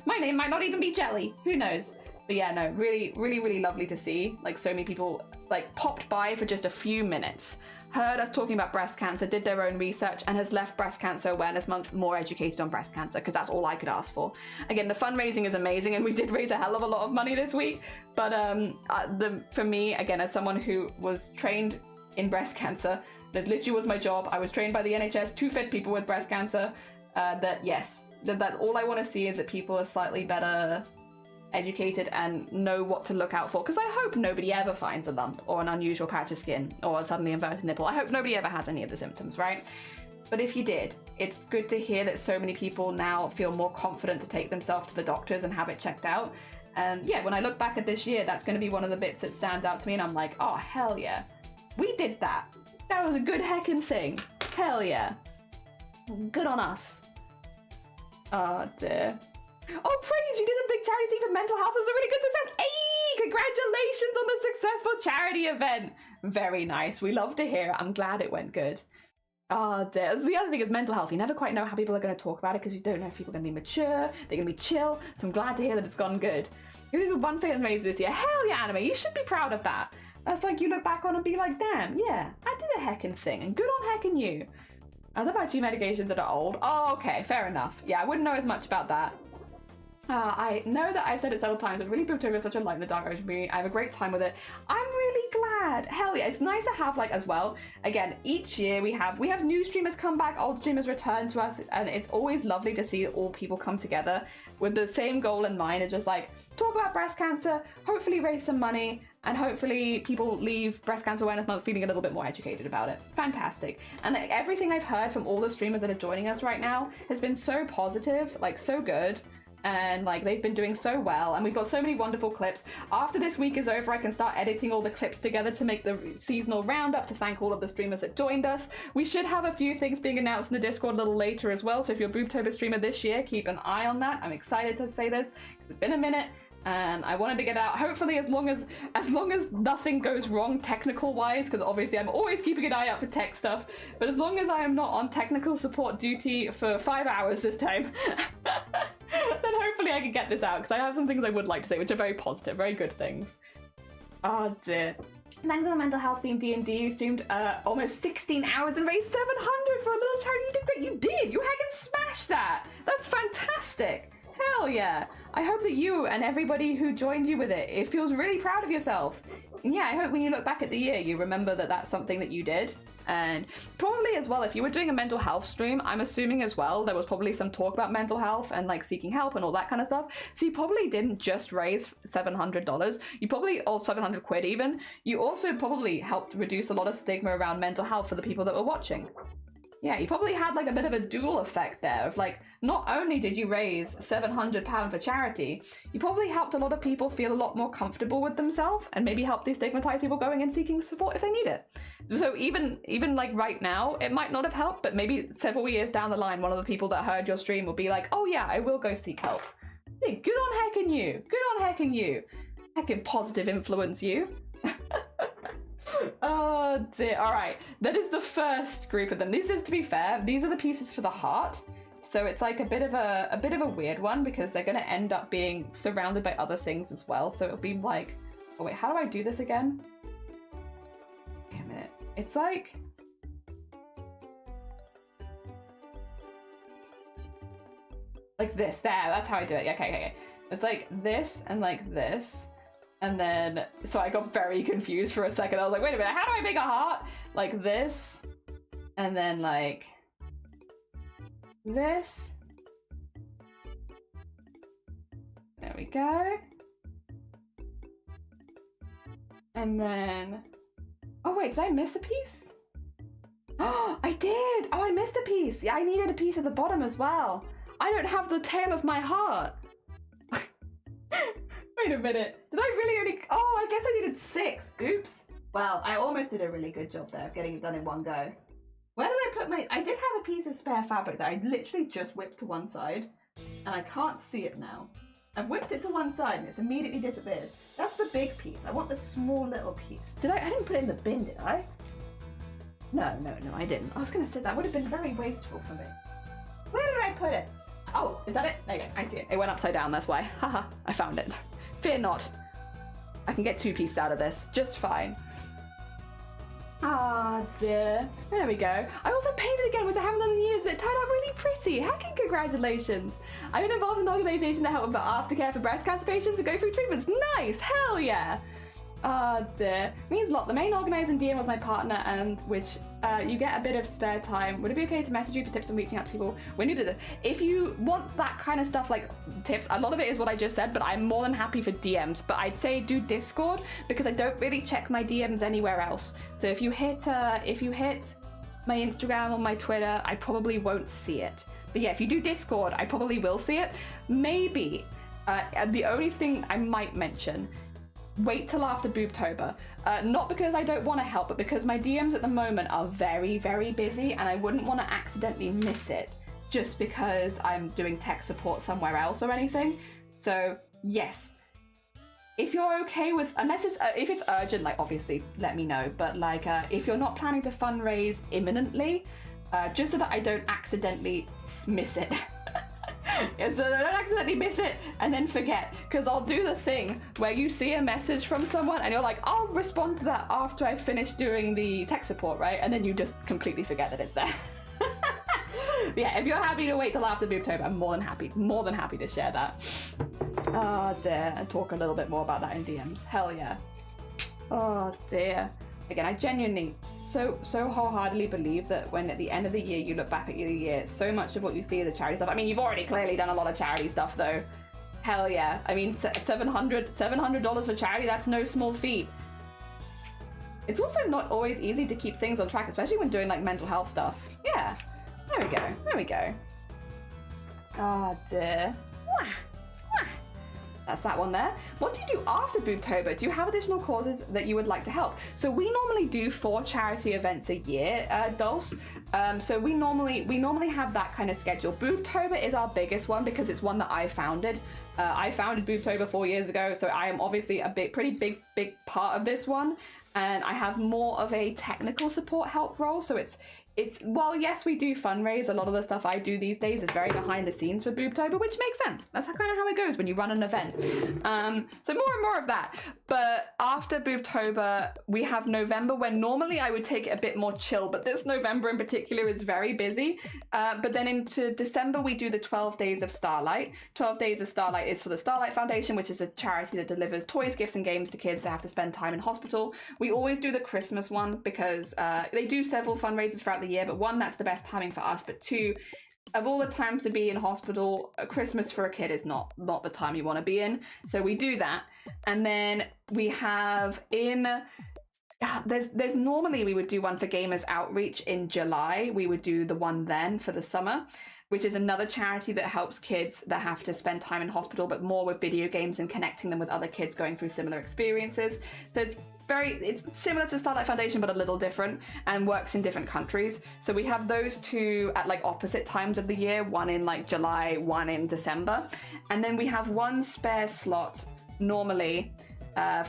B: My name might not even be Jelly. Who knows? But yeah, no, really, really, really lovely to see. Like, so many people, like, popped by for just a few minutes, heard us talking about breast cancer, did their own research, and has left Breast Cancer Awareness Month more educated on breast cancer, because that's all I could ask for. Again, the fundraising is amazing, and we did raise a hell of a lot of money this week. But for me, again, as someone who was trained in breast cancer, that literally was my job. I was trained by the NHS to fit people with breast cancer. That all I want to see is that people are slightly better educated and know what to look out for. Because I hope nobody ever finds a lump or an unusual patch of skin or a suddenly inverted nipple. I hope nobody ever has any of the symptoms, right? But if you did, it's good to hear that so many people now feel more confident to take themselves to the doctors and have it checked out. And yeah, when I look back at this year, that's going to be one of the bits that stand out to me, and I'm like, oh, hell yeah. We did that. That was a good heckin' thing. Hell yeah. Good on us. Oh dear. Oh, praise! You did a big charity thing for mental health. It was a really good success. Hey! Congratulations on the successful charity event. Very nice. We love to hear it. I'm glad it went good. Oh dear. The other thing is mental health. You never quite know how people are going to talk about it because you don't know if people are going to be mature, they're going to be chill. So I'm glad to hear that it's gone good. You did one thing that's amazing this year. Hell yeah, anime. You should be proud of that. That's like you look back on and be like, damn, yeah, I did a heckin' thing, and good on heckin' you. I love actually medications that are old. Oh, okay, fair enough. Yeah, I wouldn't know as much about that. I know that I've said it several times, but really BOOBTOBER is such a light in the dark community. I have a great time with it. I'm really glad. Hell yeah, it's nice to have like as well. Again, each year we have new streamers come back, old streamers return to us, and it's always lovely to see all people come together with the same goal in mind. It's just like talk about breast cancer, hopefully raise some money, and hopefully people leave Breast Cancer Awareness Month feeling a little bit more educated about it. Fantastic. And like, everything I've heard from all the streamers that are joining us right now has been so positive, like so good. And like they've been doing so well, and we've got so many wonderful clips. After this week is over, I can start editing all the clips together to make the seasonal roundup to thank all of the streamers that joined us. We should have a few things being announced in the Discord a little later as well, so if you're a BOOBTOBER streamer this year, keep an eye on that. I'm excited to say this. It's been a minute. and I wanted to get out hopefully as long as nothing goes wrong technical wise, because obviously I'm always keeping an eye out for tech stuff, but as long as I am not on technical support duty for 5 hours this time, then hopefully I can get this out, because I have some things I would like to say which are very positive, very good things. Oh dear. Thanks to the mental health theme D&D, you streamed almost 16 hours and raised 700 for a little charity. You did great. You did. You heckin' smashed that. That's fantastic. Hell yeah. I hope that you and everybody who joined you with it feels really proud of yourself. And yeah, I hope when you look back at the year, you remember that that's something that you did. And probably as well, if you were doing a mental health stream, I'm assuming as well, there was probably some talk about mental health and like seeking help and all that kind of stuff. So you probably didn't just raise $700. You probably, or 700 quid even. You also probably helped reduce a lot of stigma around mental health for the people that were watching. Yeah, you probably had like a bit of a dual effect there of like, not only did you raise £700 for charity, you probably helped a lot of people feel a lot more comfortable with themselves and maybe help destigmatize people going and seeking support if they need it. So even like right now, it might not have helped, but maybe several years down the line, one of the people that heard your stream will be like, oh yeah, I will go seek help. Hey, good on heckin' you. Good on heckin' you. Heckin' positive influence you. Oh dear. All right, that is the first group of them. This is, to be fair, these are the pieces for the heart. So it's like a bit of a weird one because they're going to end up being surrounded by other things as well. So it'll be like, oh wait, how do I do this again? Wait a minute. It's like, this. There, that's how I do it. Okay. It's like this and like this. And then, so I got very confused for a second. I was like, wait a minute, how do I make a heart? Like this, and then like this. There we go. And then, oh wait, did I miss a piece? Oh, I did. Oh, I missed a piece. Yeah, I needed a piece at the bottom as well. I don't have the tail of my heart. Wait a minute, did I really only, oh, I guess I needed 6, oops. Well, I almost did a really good job there of getting it done in one go. Where did I put my, I did have a piece of spare fabric that I literally just whipped to one side, and I can't see it now. I've whipped it to one side and it's immediately disappeared. That's the big piece, I want the small little piece. I didn't put it in the bin, did I? No, I didn't. I was gonna say that would have been very wasteful for me. Where did I put it? Oh, is that it? There you go, I see it. It went upside down, that's why. Haha, I found it. Fear not. I can get 2 pieces out of this, just fine. Ah dear. There we go. I also painted again, which I haven't done in years, and it turned out really pretty. Heckin' congratulations. I've been involved in an organisation that help with aftercare for breast cancer patients and go through treatments. Nice, hell yeah. Oh dear. Means a lot. The main organizer and DM was my partner, and which you get a bit of spare time. Would it be okay to message you for tips on reaching out to people when you do this? If you want that kind of stuff, like tips, a lot of it is what I just said, but I'm more than happy for DMs. But I'd say do Discord because I don't really check my DMs anywhere else. So if you hit my Instagram or my Twitter, I probably won't see it. But yeah, if you do Discord, I probably will see it. Maybe the only thing I might mention, wait till after BOOBTOBER. Not because I don't want to help, but because my DMs at the moment are very, very busy and I wouldn't want to accidentally miss it just because I'm doing tech support somewhere else or anything. So yes, if you're okay with, unless it's, if it's urgent, like obviously let me know, but like if you're not planning to fundraise imminently, just so that I don't accidentally miss it. So I don't accidentally miss it and then forget, because I'll do the thing where you see a message from someone and you're like, I'll respond to that after I finish doing the tech support, right? And then you just completely forget that it's there. Yeah, if you're happy to wait till after BOOBTOBER, I'm more than happy to share that. Oh dear, and talk a little bit more about that in DMs. Hell yeah. Oh dear. Again, I genuinely so wholeheartedly believe that when at the end of the year you look back at your year, so much of what you see is the charity stuff. I mean, you've already clearly done a lot of charity stuff though. Hell yeah. I mean, $700 for charity, that's no small feat. It's also not always easy to keep things on track, especially when doing like mental health stuff. Yeah, there we go, there we go. Oh dear. Mwah. Mwah. That's that one there. What do you do after Boobtober? Do you have additional causes that you would like to help? So we normally do 4 charity events a year, Dulce. So we normally have that kind of schedule. Boobtober is our biggest one because it's one that I founded. I founded Boobtober 4 years ago, so I am obviously a pretty big part of this one. And I have more of a technical support help role, so it's well, yes, we do fundraise. A lot of the stuff I do these days is very behind the scenes for Boobtober, which makes sense. That's kind of how it goes when you run an event. So more and more of that. But after Boobtober, we have November, where normally I would take it a bit more chill, but this November in particular is very busy. But then into December, we do the 12 Days of Starlight. 12 Days of Starlight is for the Starlight Foundation, which is a charity that delivers toys, gifts, and games to kids that have to spend time in hospital. We always do the Christmas one because they do several fundraisers throughout the year, but one, that's the best timing for us, but 2, of all the times to be in hospital, Christmas for a kid is not the time you want to be in, so we do that. And then we have there's normally we would do one for Gamers Outreach in July. We would do the one then for the summer, which is another charity that helps kids that have to spend time in hospital, but more with video games and connecting them with other kids going through similar experiences. So it's similar to Starlight Foundation, but a little different, and works in different countries. So we have those 2 at like opposite times of the year, one in like July, one in December. And then we have one spare slot normally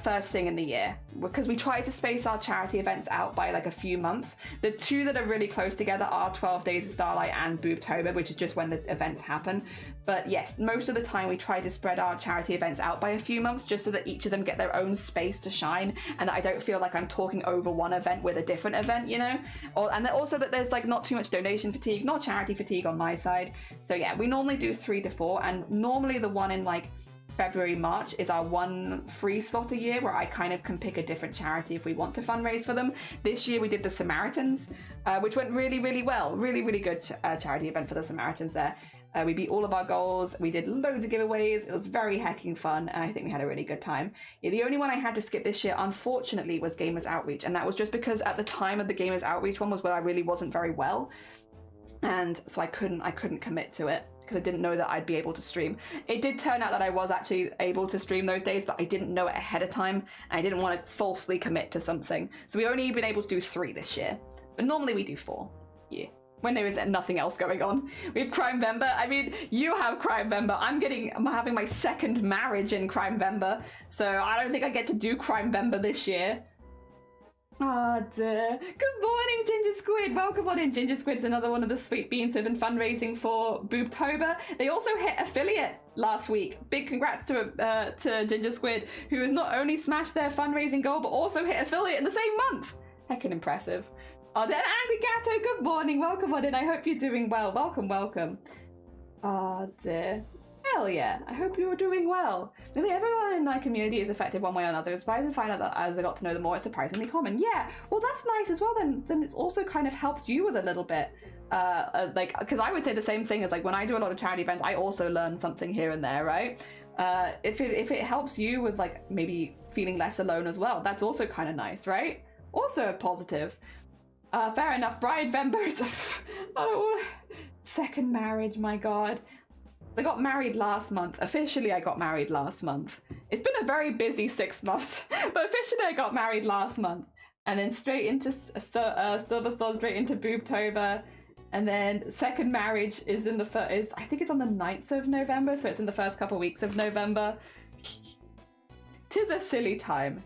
B: first thing in the year, because we try to space our charity events out by like a few months. The 2 that are really close together are 12 Days of Starlight and Boobtober, which is just when the events happen. But yes, most of the time we try to spread our charity events out by a few months, just so that each of them get their own space to shine, and that I don't feel like I'm talking over one event with a different event, you know? And also that there's like not too much donation fatigue, not charity fatigue on my side. So yeah, we normally do 3 to 4, and normally the one in like February, March is our one free slot a year, where I kind of can pick a different charity if we want to fundraise for them. This year we did the Samaritans, which went really well. Really good charity event for the Samaritans there. We beat all of our goals. We did loads of giveaways. It was very hecking fun, and I think we had a really good time. Yeah, the only one I had to skip this year, unfortunately, was Gamers Outreach, and that was just because at the time of the Gamers Outreach one was where I really wasn't very well, and so I couldn't commit to it, because I didn't know that I'd be able to stream. It did turn out that I was actually able to stream those days, but I didn't know it ahead of time, and I didn't want to falsely commit to something. So we only been able to do 3 this year, but normally we do 4. Yeah, when there is nothing else going on. We have Crimevember. I mean, you have Crimevember. I'm having my 2nd marriage in Crimevember, so I don't think I get to do Crimevember this year. Oh dear. Good morning, Ginger Squid. Welcome on in. Ginger Squid's another one of the sweet beans who've been fundraising for Boobtober. They also hit affiliate last week. Big congrats to Ginger Squid, who has not only smashed their fundraising goal, but also hit affiliate in the same month. Heckin' impressive. Oh, then Andy Gatto, good morning. Welcome on in. I hope you're doing well. Welcome. Oh dear. Hell yeah, I hope you're doing well. Nearly everyone in my community is affected one way or another. It's surprising to find out that as I got to know them more, it's surprisingly common. Yeah, well that's nice as well then it's also kind of helped you with a little bit. Like, because I would say the same thing as like when I do a lot of charity events, I also learn something here and there, right? If it helps you with like maybe feeling less alone as well, that's also kind of nice, right? Also a positive. Fair enough, Brian Vember, I don't want 2nd marriage, my god. I got married last month. Officially, I got married last month. It's been a very busy 6 months, but officially I got married last month. And then straight into Silverthorn, straight into Boobtober. And then 2nd marriage is I think it's on the 9th of November, so it's in the first couple weeks of November. Tis a silly time,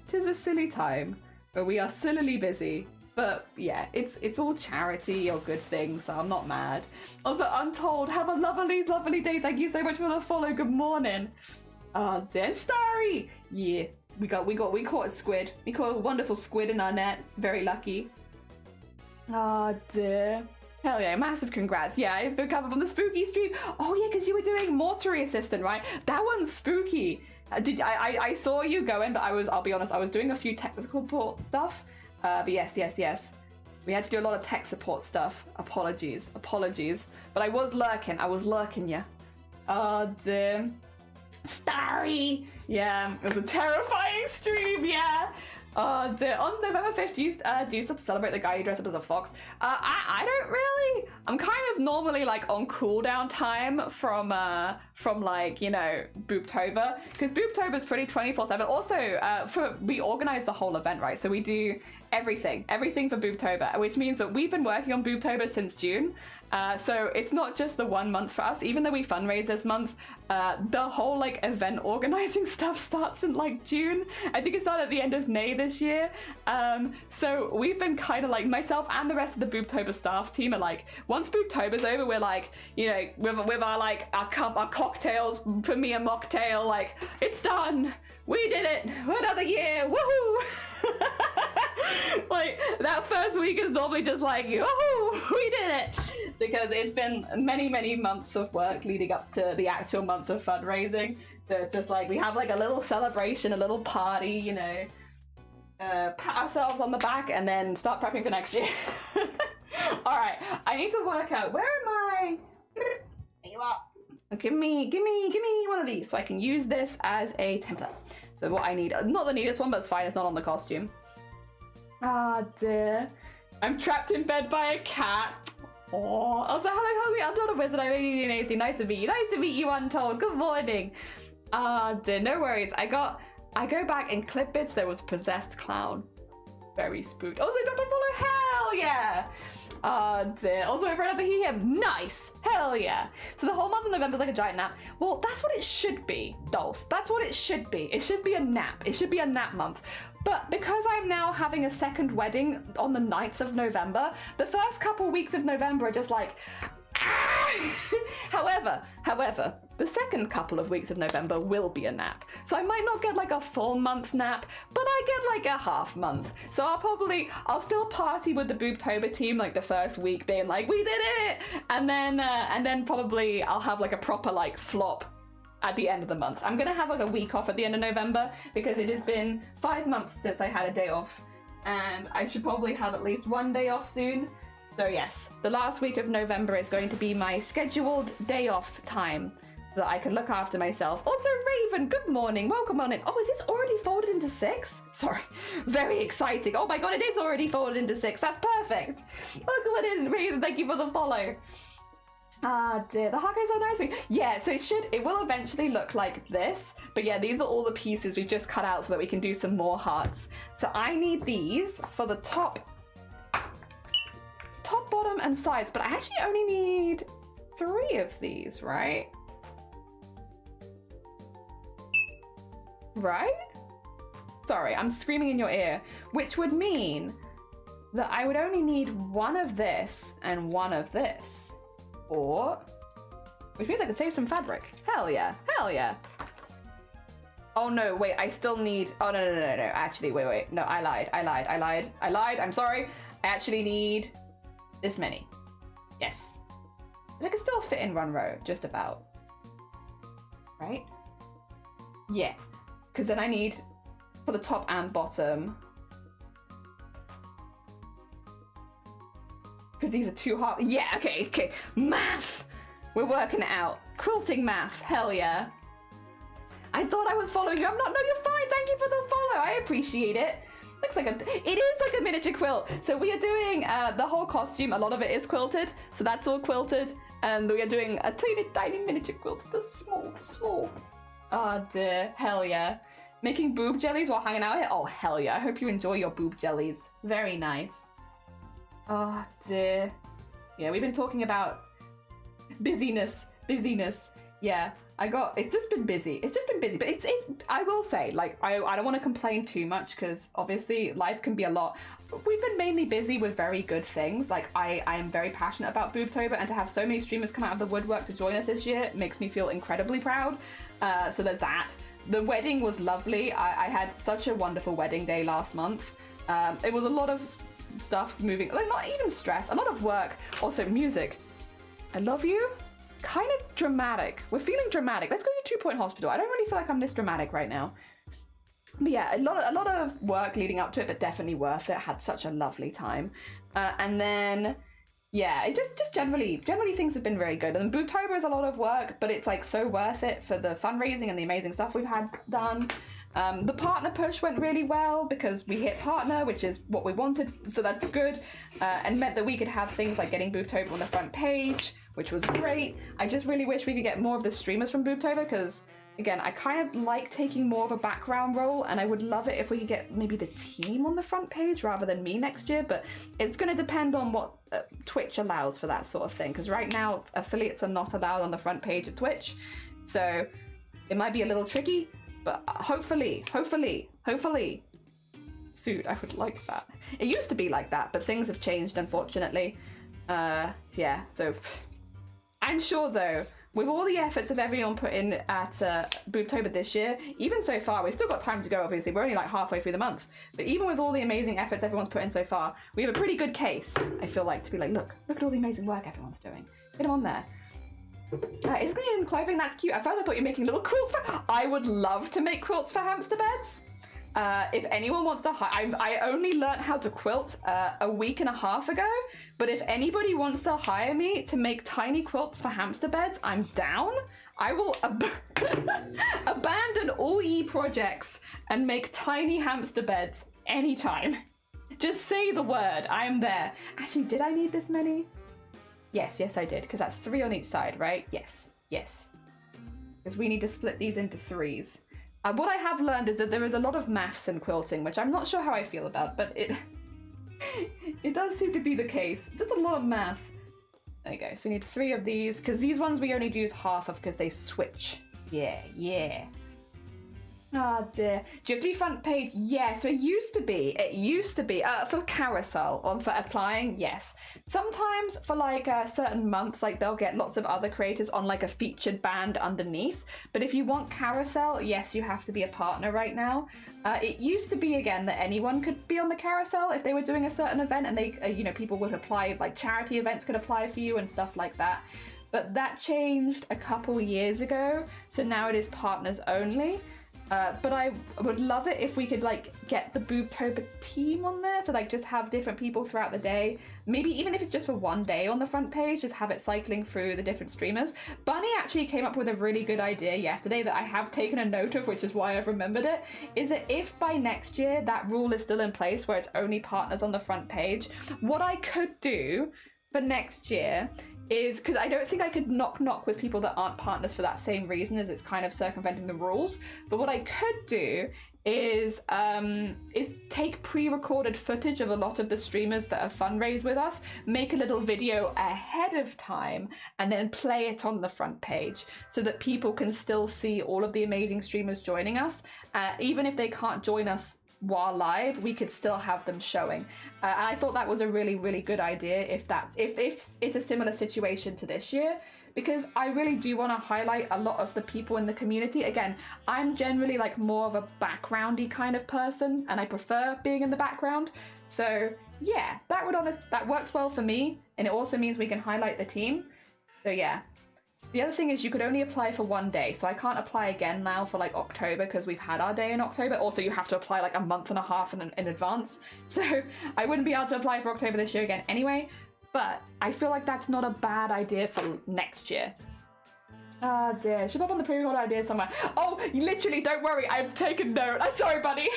B: but we are sillily busy. But yeah, it's all charity or good things, so I'm not mad. Also, Untold, have a lovely day. Thank you so much for the follow. Good morning. Dan Starry. Yeah, we caught a squid. We caught a wonderful squid in our net. Very lucky. Oh dear. Hell yeah, massive congrats. Yeah, I've recovered from the spooky stream. Oh yeah, because you were doing Mortuary Assistant, right? That one's spooky. I saw you going, but I'll be honest, I was doing a few technical support stuff. But yes. We had to do a lot of tech support stuff. Apologies. But I was lurking, yeah. Oh, dear. Starry! Yeah, it was a terrifying stream, yeah. On November 5th, do you still celebrate the guy who dressed up as a fox? I don't really. I'm kind of normally like on cooldown time from like, you know, BOOBTOBER, because BOOBTOBER is pretty 24/7. Also, we organize the whole event, right? So we do everything for BOOBTOBER, which means that we've been working on BOOBTOBER since June. So it's not just the 1 month for us, even though we fundraise this month, the whole like event organizing stuff starts in like June. I think it started at the end of May this year. So we've been kind of like, myself and the rest of the BOOBTOBER staff team are like, once BOOBTOBER's over, we're like, you know, with our like our cocktails, for me a mocktail, like, it's done, we did it, another year, woohoo! Like, that first week is normally just like, woohoo, we did it! Because it's been many months of work leading up to the actual month of fundraising. So it's just like, we have like a little celebration, a little party, you know, pat ourselves on the back and then start prepping for next year. All right, I need to work out, where am I? There you are. Give me one of these so I can use this as a template. So what I need, not the neatest one, but it's fine, it's not on the costume. Ah, dear. I'm trapped in bed by a cat. Oh, also, hello, Untold Wizard. I'm 1880. Nice to meet you. Nice to meet you, Untold. Good morning. Dear, no worries. I go back in clip bits. There was possessed clown. Very spooked. Also, Dr. Apollo. Hell yeah. Dear. Also, I read out the helium. Nice. Hell yeah. So the whole month of November is like a giant nap. Well, that's what it should be, Dulce. That's what it should be. It should be a nap. It should be a nap month. But because I'm now having a second wedding on the 9th of November, the first couple weeks of November are just like, ah! However, the second couple of weeks of November will be a nap. So I might not get like a full month nap, but I get like a half month. So I'll still party with the BOOBTOBER team like the first week, being like, we did it! And then probably I'll have like a proper like flop at the end of the month. I'm gonna have like a week off at the end of November because it has been 5 months since I had a day off, and I should probably have at least 1 day off soon. So yes, the last week of November is going to be my scheduled day off time so that I can look after myself. Also, Raven, good morning, welcome on in. Oh, is this already folded into 6? Sorry, very exciting. Oh my god, it is already folded into 6, that's perfect. Welcome on in, Raven, thank you for the follow. Ah, dear, the Hako's are nice. Yeah, so it will eventually look like this, but yeah, these are all the pieces we've just cut out so that we can do some more hearts. So I need these for the top, bottom, and sides, but I actually only need 3 of these, right? Right? Sorry, I'm screaming in your ear, which would mean that I would only need 1 of this and 1 of this. Or, which means I could save some fabric. Hell yeah, hell yeah. Oh no, wait, I still need, oh no, actually, wait, no, I lied, I'm sorry. I actually need this many. Yes. I can still fit in 1 row, just about. Right? Yeah, because then I need, for the top and bottom, because these are too hard. Yeah, okay. Math! We're working it out. Quilting math, hell yeah. I thought I was following you. I'm not, no, you're fine. Thank you for the follow. I appreciate it. Looks like it is like a miniature quilt. So we are doing the whole costume. A lot of it is quilted. So that's all quilted. And we are doing a tiny miniature quilt. Just small. Oh dear, hell yeah. Making boob jellies while hanging out here? Oh, hell yeah. I hope you enjoy your boob jellies. Very nice. Oh dear. Yeah, we've been talking about busyness. Yeah, it's just been busy. But it's I will say, like, I don't want to complain too much because obviously life can be a lot. But we've been mainly busy with very good things. Like, I am very passionate about BOOBTOBER, and to have so many streamers come out of the woodwork to join us this year makes me feel incredibly proud. So there's that. The wedding was lovely. I had such a wonderful wedding day last month. It was a lot of stuff moving, like, not even stress, a lot of work. Also music. I love you. Kind of dramatic. We're feeling dramatic. Let's go to 2 Point Hospital. I don't really feel like I'm this dramatic right now. But yeah, a lot of work leading up to it, but definitely worth it. Had such a lovely time. And then yeah, it just generally things have been very good. And BOOBTOBER is a lot of work, but it's like so worth it for the fundraising and the amazing stuff we've had done. The partner push went really well because we hit partner, which is what we wanted, so that's good, and meant that we could have things like getting BOOBTOBER on the front page, which was great. I just really wish we could get more of the streamers from BOOBTOBER because, again, I kind of like taking more of a background role, and I would love it if we could get maybe the team on the front page rather than me next year, but it's going to depend on what Twitch allows for that sort of thing, because right now affiliates are not allowed on the front page of Twitch, so it might be a little tricky, but hopefully, soon. I would like that. It used to be like that, but things have changed, unfortunately. Yeah, so I'm sure, though, with all the efforts of everyone put in at BOOBTOBER this year, even so far, we've still got time to go, obviously. We're only like halfway through the month. But even with all the amazing efforts everyone's put in so far, we have a pretty good case, I feel like, to be like, look at all the amazing work everyone's doing. Get them on there. Isn't it in clothing? That's cute. At first I thought you were making little quilts for... I would love to make quilts for hamster beds. If anyone wants to hire... I only learned how to quilt a week and a half ago, but if anybody wants to hire me to make tiny quilts for hamster beds, I'm down. I will abandon all projects and make tiny hamster beds anytime. Just say the word. I'm there. Actually, did I need this many? Yes, I did, because that's 3 on each side, right? Yes. Because we need to split these into 3s. What I have learned is that there is a lot of maths in quilting, which I'm not sure how I feel about, but it does seem to be the case. Just a lot of math. There you go. So we need 3 of these, because these ones we only use half of because they switch. Yeah. Ah, dear. Do you have to be front page? Yeah, so it used to be for carousel, or for applying, yes. Sometimes for like certain months, like they'll get lots of other creators on like a featured band underneath. But if you want carousel, yes, you have to be a partner right now. It used to be, again, that anyone could be on the carousel if they were doing a certain event, and they, people would apply, like charity events could apply for you and stuff like that. But that changed a couple years ago, so now it is partners only. But I would love it if we could like get the BOOBTOBER team on there, so like just have different people throughout the day. Maybe even if it's just for one day on the front page, just have it cycling through the different streamers. Bunny actually came up with a really good idea yesterday that I have taken a note of, which is why I've remembered it, is that if by next year that rule is still in place where it's only partners on the front page, what I could do for next year is, because I don't think I could knock with people that aren't partners for that same reason, as it's kind of circumventing the rules. But what I could do is take pre-recorded footage of a lot of the streamers that have fundraised with us, make a little video ahead of time, and then play it on the front page so that people can still see all of the amazing streamers joining us. Even if they can't join us while live, we could still have them showing. I thought that was a really, really good idea if it's a similar situation to this year, because I really do want to highlight a lot of the people in the community. Again, I'm generally like more of a backgroundy kind of person, and I prefer being in the background. So yeah, that works well for me, and it also means we can highlight the team. So yeah. The other thing is you could only apply for one day, so I can't apply again now for like October because we've had our day in October. Also, you have to apply like a month and a half in advance, so I wouldn't be able to apply for October this year again anyway, but I feel like that's not a bad idea for next year. Ah, dear. Should I pop on the pre-record idea somewhere? Oh, literally, don't worry. I've taken note. I'm sorry, buddy.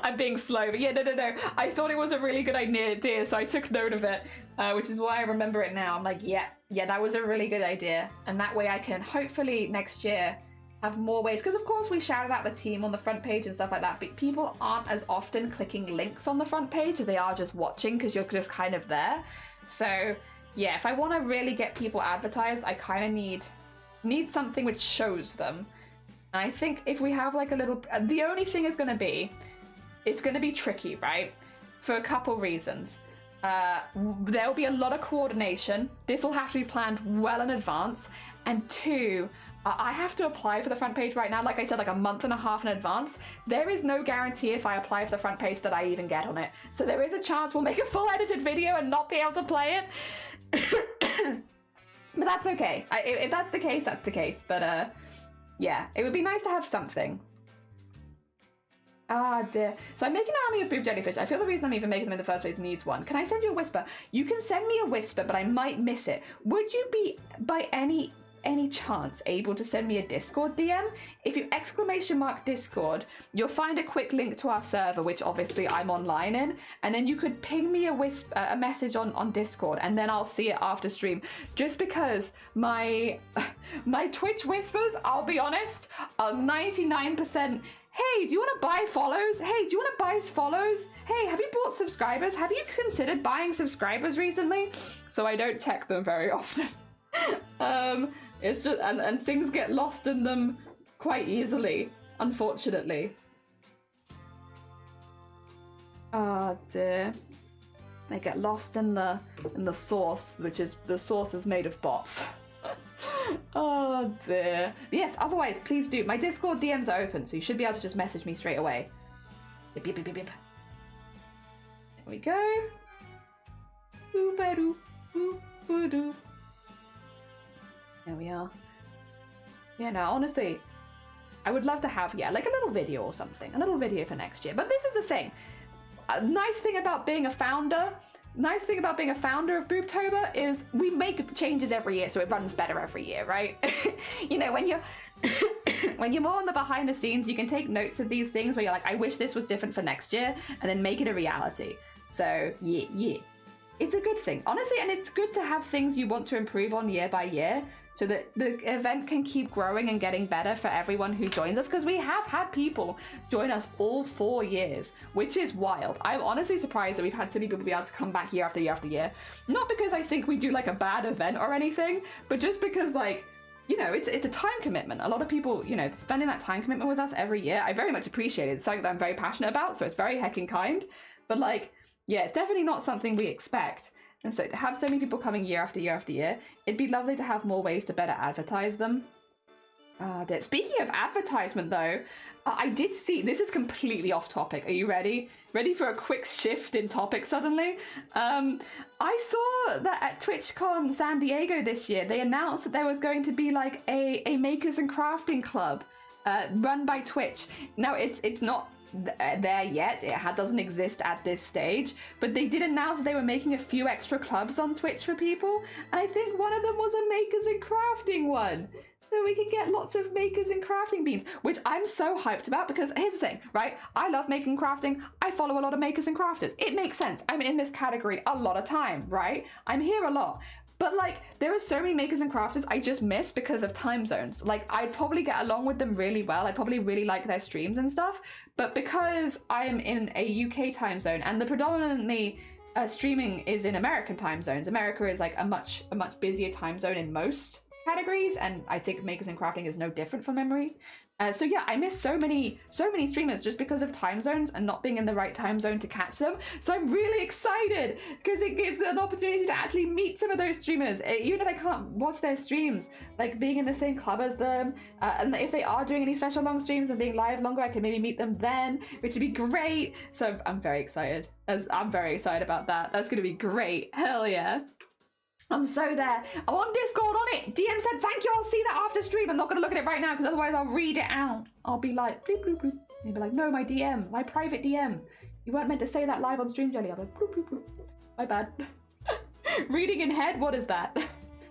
B: I'm being slow. But yeah, no. I thought it was a really good idea, so I took note of it, which is why I remember it now. I'm like, yeah, that was a really good idea. And that way I can hopefully next year have more ways. Because, of course, we shouted out the team on the front page and stuff like that, but people aren't as often clicking links on the front page as they are just watching, because you're just kind of there. So, yeah, if I want to really get people advertised, I kind of need something which shows them. And I think if we have like a little, the only thing is going to be, it's going to be tricky, right? For a couple reasons. There'll be a lot of coordination. This will have to be planned well in advance. And 2, I have to apply for the front page right now, like I said, like a month and a half in advance. There is no guarantee if I apply for the front page that I even get on it. So there is a chance we'll make a full edited video and not be able to play it. But that's okay. If that's the case, that's the case. But yeah, it would be nice to have something. Ah, dear. So I'm making an army of boob jellyfish. I feel the reason I'm even making them in the first place needs one. Can I send you a whisper? You can send me a whisper, but I might miss it. Would you be by any any chance able to send me a Discord DM? If you !Discord, you'll find a quick link to our server, which obviously I'm online in, and then you could ping me a message on Discord, and then I'll see it after stream. Just because my Twitch whispers, I'll be honest, are 99%. Hey, do you want to buy follows? Hey, do you want to buy follows? Hey, have you bought subscribers? Have you considered buying subscribers recently? So I don't check them very often. It's just, and things get lost in them quite easily, unfortunately. Oh dear. They get lost in the source, which is, the source is made of bots. Oh dear. Yes, otherwise, please do. My Discord DMs are open, so you should be able to just message me straight away. Yip, yip, yip, yip, yip. There we go. Boo-ba-doo, boo-boo-doo. There we are. Yeah, no, honestly, I would love to have, yeah, like a little video or something. A little video for next year. But this is the thing. A nice thing about being a founder of BOOBTOBER is we make changes every year, so it runs better every year, right? You know, when you're when you're more on the behind the scenes, you can take notes of these things where you're like, I wish this was different for next year, and then make it a reality. So yeah. It's a good thing, honestly, and it's good to have things you want to improve on year by year, so that the event can keep growing and getting better for everyone who joins us, because we have had people join us all 4 years, which is wild. I'm honestly surprised that we've had so many people be able to come back year after year after year. Not because I think we do like a bad event or anything, but just because, like, you know, it's a time commitment. A lot of people, you know, spending that time commitment with us every year, I very much appreciate it. It's something that I'm very passionate about, so it's very heckin' kind. But like, yeah, it's definitely not something we expect. And so to have so many people coming year after year after year, it'd be lovely to have more ways to better advertise them. Speaking of advertisement though, I did see, this is completely off topic. Are you ready? Ready for a quick shift in topic suddenly? I saw that at TwitchCon San Diego this year, they announced that there was going to be like a makers and crafting club run by Twitch. Now it's not there yet, it doesn't exist at this stage, but they did announce that they were making a few extra clubs on Twitch for people, and I think one of them was a makers and crafting one, so we can get lots of makers and crafting beans, which I'm so hyped about, because here's the thing, right? I love making crafting, I follow a lot of makers and crafters, it makes sense, I'm in this category a lot of time, right? I'm here a lot. But like, there are so many makers and crafters I just miss because of time zones. Like, I'd probably get along with them really well. I'd probably really like their streams and stuff. But because I am in a UK time zone, and the predominantly streaming is in American time zones. America is like a much busier time zone in most categories, and I think makers and crafting is no different from memory. So yeah, I miss so many streamers just because of time zones and not being in the right time zone to catch them. So I'm really excited because it gives an opportunity to actually meet some of those streamers, even if I can't watch their streams, like being in the same club as them. And if they are doing any special long streams and being live longer, I can maybe meet them then, which would be great. So I'm very excited. I'm very excited about that. That's going to be great. Hell yeah. I'm so there. I'm on Discord on it. DM said, thank you, I'll see that after stream. I'm not going to look at it right now because otherwise I'll read it out. I'll be like, bloop, bloop, bloop. You'll be like, no, my DM, my private DM. You weren't meant to say that live on stream, Jelly. I'll be like, bloop, bloop, bloop. My bad. Reading in head, what is that?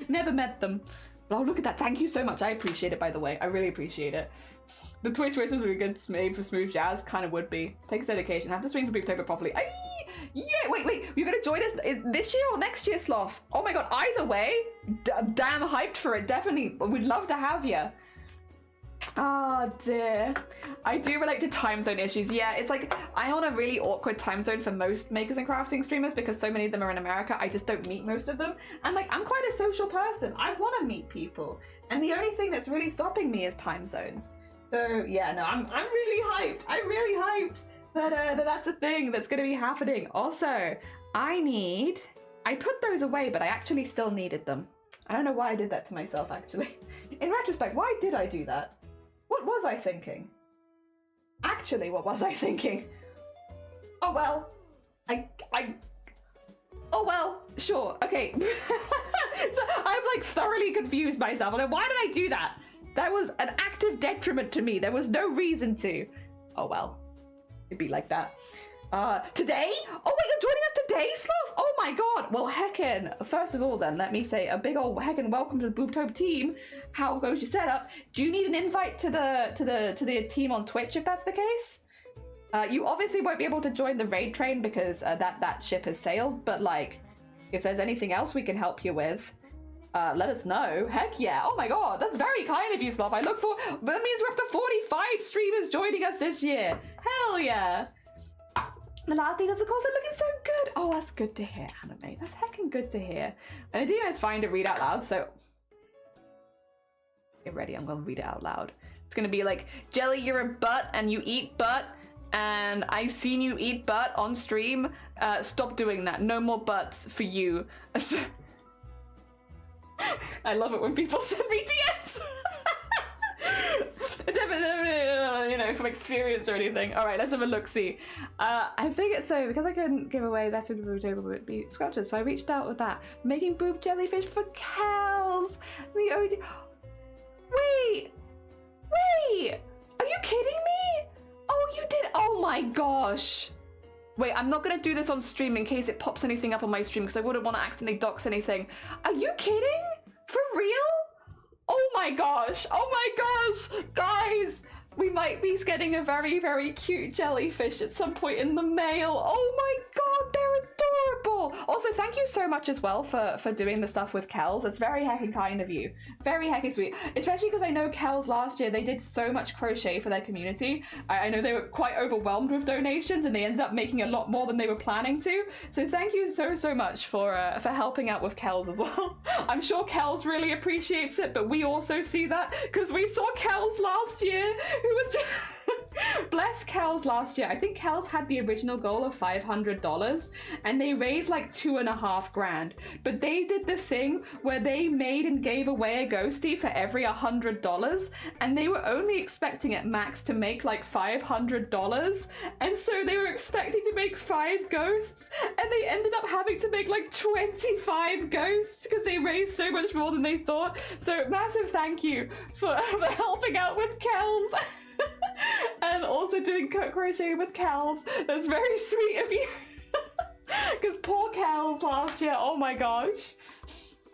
B: Never met them. But oh, look at that. Thank you so much. I appreciate it, by the way. I really appreciate it. The Twitch whispers are good made for smooth jazz. Kind of would be. Takes dedication. Have to stream for BOOBTOBER properly. Aye! Yeah, wait, you're gonna join us this year or next year, Sloth? Oh my god, either way, damn hyped for it, definitely, we'd love to have you. Oh dear, I do relate to time zone issues. Yeah, it's like, I'm on a really awkward time zone for most makers and crafting streamers because so many of them are in America, I just don't meet most of them. And like, I'm quite a social person, I want to meet people. And the only thing that's really stopping me is time zones. So yeah, no, I'm really hyped. That's a thing that's going to be happening. Also, I put those away, but I actually still needed them. I don't know why I did that to myself, actually. In retrospect, why did I do that? What was I thinking? Actually, what was I thinking? Oh well, oh well, sure, okay. So I've like thoroughly confused myself. I'm like, why did I do that? That was an active detriment to me. There was no reason to. Oh well. It'd be like that. Today? Oh wait, you're joining us today, Sloth? Oh my god. Well, heckin'. First of all then, let me say a big old heckin' welcome to the BOOBTOBER team. How goes your setup? Do you need an invite to the team on Twitch if that's the case? You obviously won't be able to join the raid train because that ship has sailed, but like, if there's anything else we can help you with, let us know. Heck yeah. Oh my god, that's very kind of you, Sloth. I look for, that means we're up to 45 streamers joining us this year. Hell yeah. The last thing is the course are looking so good. Oh, that's good to hear, Anime. That's heckin' good to hear. And I think it's fine to read out loud, so get ready, I'm gonna read it out loud. It's gonna be like, Jelly, you're a butt and you eat butt, and I've seen you eat butt on stream. Stop doing that. No more butts for you. I love it when people send me DMs. Definitely, you know, from experience or anything. All right, let's have a look-see. I figured, so because I couldn't give away that's what would be scratches, so I reached out with that. Making boob jellyfish for cows. The OD. Wait, are you kidding me? Oh, you did. Oh my gosh. Wait, I'm not gonna do this on stream in case it pops anything up on my stream because I wouldn't want to accidentally dox anything. Are you kidding? For real? Oh my gosh, guys, we might be getting a very, very cute jellyfish at some point in the mail. Oh my god, they're adorable. Also, thank you so much as well for doing the stuff with Kells. It's very heckin' kind of you. Very heckin' sweet. Especially because I know Kells last year, they did so much crochet for their community. I know they were quite overwhelmed with donations and they ended up making a lot more than they were planning to. So thank you so much for helping out with Kells as well. I'm sure Kells really appreciates it, but we also see that because we saw Kells last year who was just bless Kells last year. I think Kells had the original goal of $500 and they raised like $2.5 grand, but they did the thing where they made and gave away a ghostie for every $100 and they were only expecting at max to make like $500, and so they were expecting to make 5 ghosts and they ended up having to make like 25 ghosts because they raised so much more than they thought. So massive thank you for helping out with Kells. And also doing crochet with Kells. That's very sweet of you. Because poor Kells last year, oh my gosh.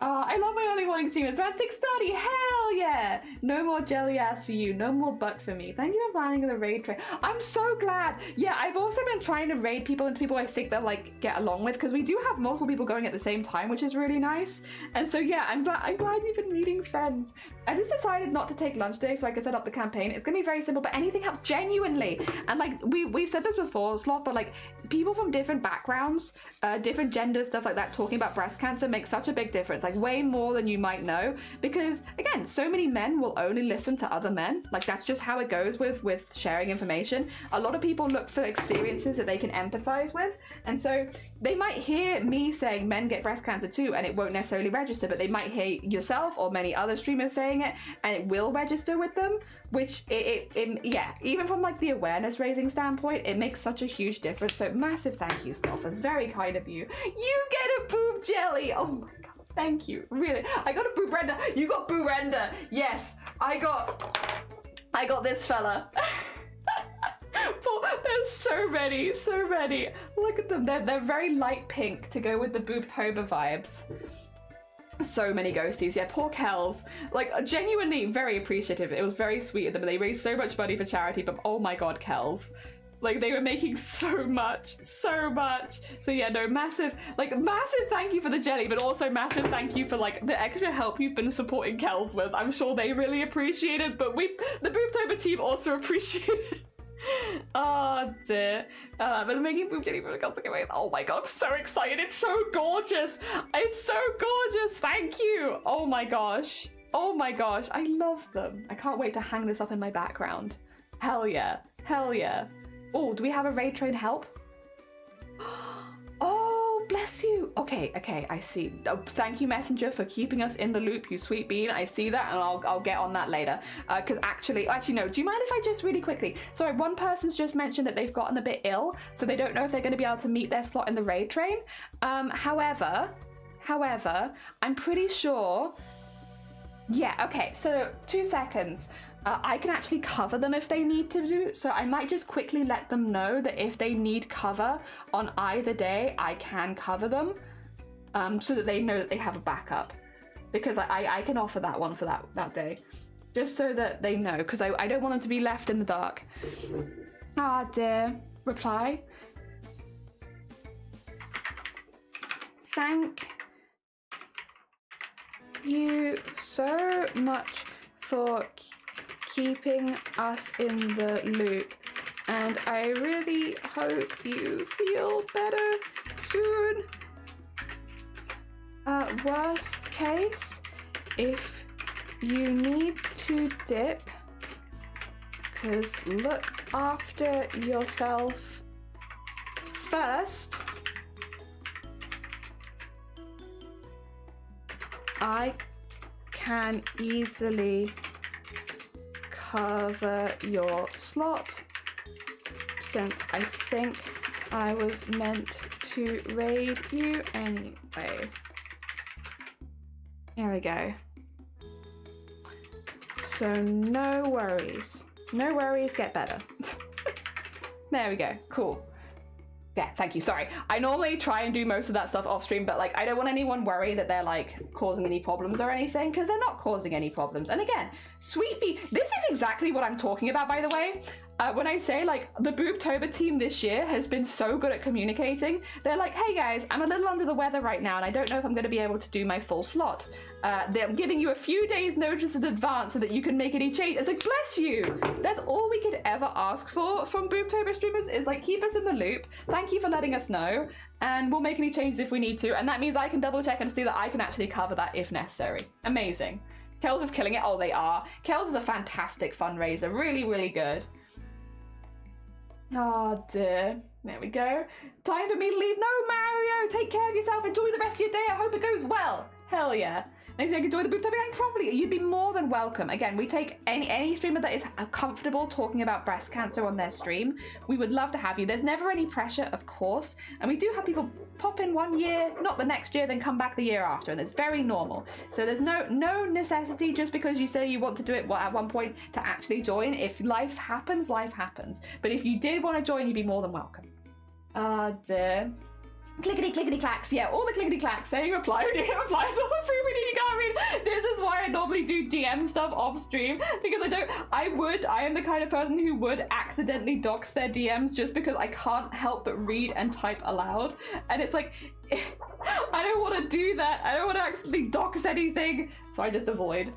B: I love my early morning stream. It's around 6:30. Hell yeah! No more jelly ass for you. No more butt for me. Thank you for planning the raid train. I'm so glad. Yeah, I've also been trying to raid people into people I think they'll like get along with because we do have multiple people going at the same time, which is really nice. And so yeah, I'm glad you've been meeting friends. I just decided not to take lunch today so I could set up the campaign. It's gonna be very simple, but anything helps genuinely. And like we've said this before, Sloth, but like people from different backgrounds, different genders, stuff like that, talking about breast cancer makes such a big difference. Like way more than you might know, because again, so many men will only listen to other men. Like that's just how it goes with sharing information. A lot of people look for experiences that they can empathize with, and so they might hear me saying men get breast cancer too and it won't necessarily register, but they might hear yourself or many other streamers saying it and it will register with them, which yeah, even from like the awareness raising standpoint, it makes such a huge difference. So massive thank you, Sloth. It's very kind of you. You get a boob jelly. Oh my god. Thank you, really. I got a boo render. You got boo render. Yes, I got this fella. There's so many. Look at them. They're very light pink to go with the BOOBTOBER vibes. So many ghosties. Yeah, poor Kells. Like, genuinely very appreciative. It was very sweet of them. They raised so much money for charity, but oh my god, Kells. Like, they were making so much. So yeah, no, massive thank you for the jelly, but also massive thank you for, like, the extra help you've been supporting Kells with. I'm sure they really appreciate it, but the BOOBTOBER team also appreciate it. Oh dear. But making boob jelly for the Kells giveaway. Oh my god, I'm so excited. It's so gorgeous. It's so gorgeous. Thank you. Oh my gosh. I love them. I can't wait to hang this up in my background. Hell yeah. Oh, do we have a raid train help? Oh, bless you. Okay, I see. Oh, thank you, Messenger, for keeping us in the loop, you sweet bean. I see that, and I'll get on that later. Because actually, no, do you mind if I just really quickly? Sorry, one person's just mentioned that they've gotten a bit ill, so they don't know if they're going to be able to meet their slot in the raid train. However, I'm pretty sure... Yeah, okay, so 2 seconds. I can actually cover them if they need to do, so I might just quickly let them know that if they need cover on either day, I can cover them, so that they know that they have a backup, because I can offer that one for that day, just so that they know, because I don't want them to be left in the dark. Ah dear, reply. Thank you so much for keeping us in the loop, and I really hope you feel better soon. Worst case, if you need to dip, because look after yourself first. I can easily cover your slot, since I think I was meant to raid you anyway. Here we go. So no worries. No worries, get better. There we go, cool. Yeah, thank you, sorry. I normally try and do most of that stuff off stream, but like I don't want anyone worry that they're like causing any problems or anything, because they're not causing any problems. And again, Sweet Bee, this is exactly what I'm talking about, by the way. When I say like the BOOBTOBER team this year has been so good at communicating. They're like, hey guys, I'm a little under the weather right now and I don't know if I'm going to be able to do my full slot. They're giving you a few days notice in advance so that you can make any change. It's like, bless you. That's all we could ever ask for from BOOBTOBER streamers, is like, keep us in the loop. Thank you for letting us know, and we'll make any changes if we need to. And that means I can double check and see that I can actually cover that if necessary. Amazing. Kells is killing it. Oh, they are. Kells is a fantastic fundraiser. Really, really good. Oh dear. There we go. Time for me to leave. No, Mario! Take care of yourself. Enjoy the rest of your day. I hope it goes well. Hell yeah. Next week, enjoy the BOOBTOBER gang properly. You'd be more than welcome. Again, we take any streamer that is comfortable talking about breast cancer on their stream. We would love to have you. There's never any pressure, of course. And we do have people pop in 1 year, not the next year, then come back the year after. And it's very normal. So there's no necessity just because you say you want to do it at one point to actually join. If life happens, life happens. But if you did want to join, you'd be more than welcome. Ah, dear. Clickety clickety clacks, yeah, all the clickety clacks. Saying reply, replies, all the free video you got. I mean, this is why I normally do DM stuff off stream, because I am the kind of person who would accidentally dox their DMs just because I can't help but read and type aloud. And it's like, I don't want to do that. I don't want to accidentally dox anything, so I just avoid.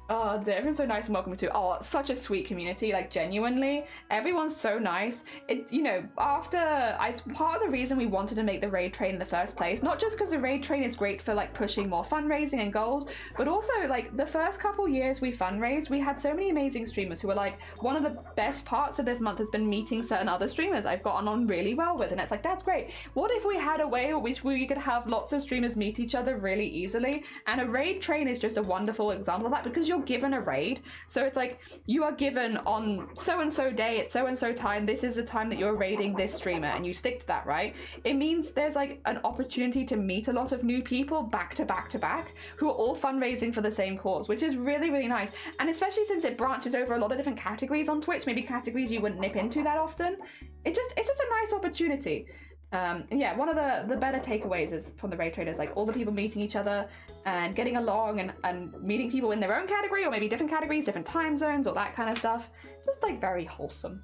B: Oh dear, everyone's so nice and welcoming too. Oh, such a sweet community, like genuinely. Everyone's so nice. It, you know, it's part of the reason we wanted to make the raid train in the first place. Not just because the raid train is great for like pushing more fundraising and goals, but also like the first couple years we fundraised, we had so many amazing streamers who were like, one of the best parts of this month has been meeting certain other streamers I've gotten on really well with. And it's like, that's great. What if we had a way which we could have lots of streamers meet each other really easily? And a raid train is just a wonderful example of that, because you're given a raid. So it's like, you are given on so-and-so day at so-and-so time, this is the time that you're raiding this streamer, and you stick to that, right? It means there's like an opportunity to meet a lot of new people back to back to back who are all fundraising for the same cause, which is really, really nice. And especially since it branches over a lot of different categories on Twitch, maybe categories you wouldn't nip into that often. It's just a nice opportunity. Yeah, one of the better takeaways is from the raid traders, like all the people meeting each other and getting along and meeting people in their own category, or maybe different categories, different time zones, all that kind of stuff. Just like very wholesome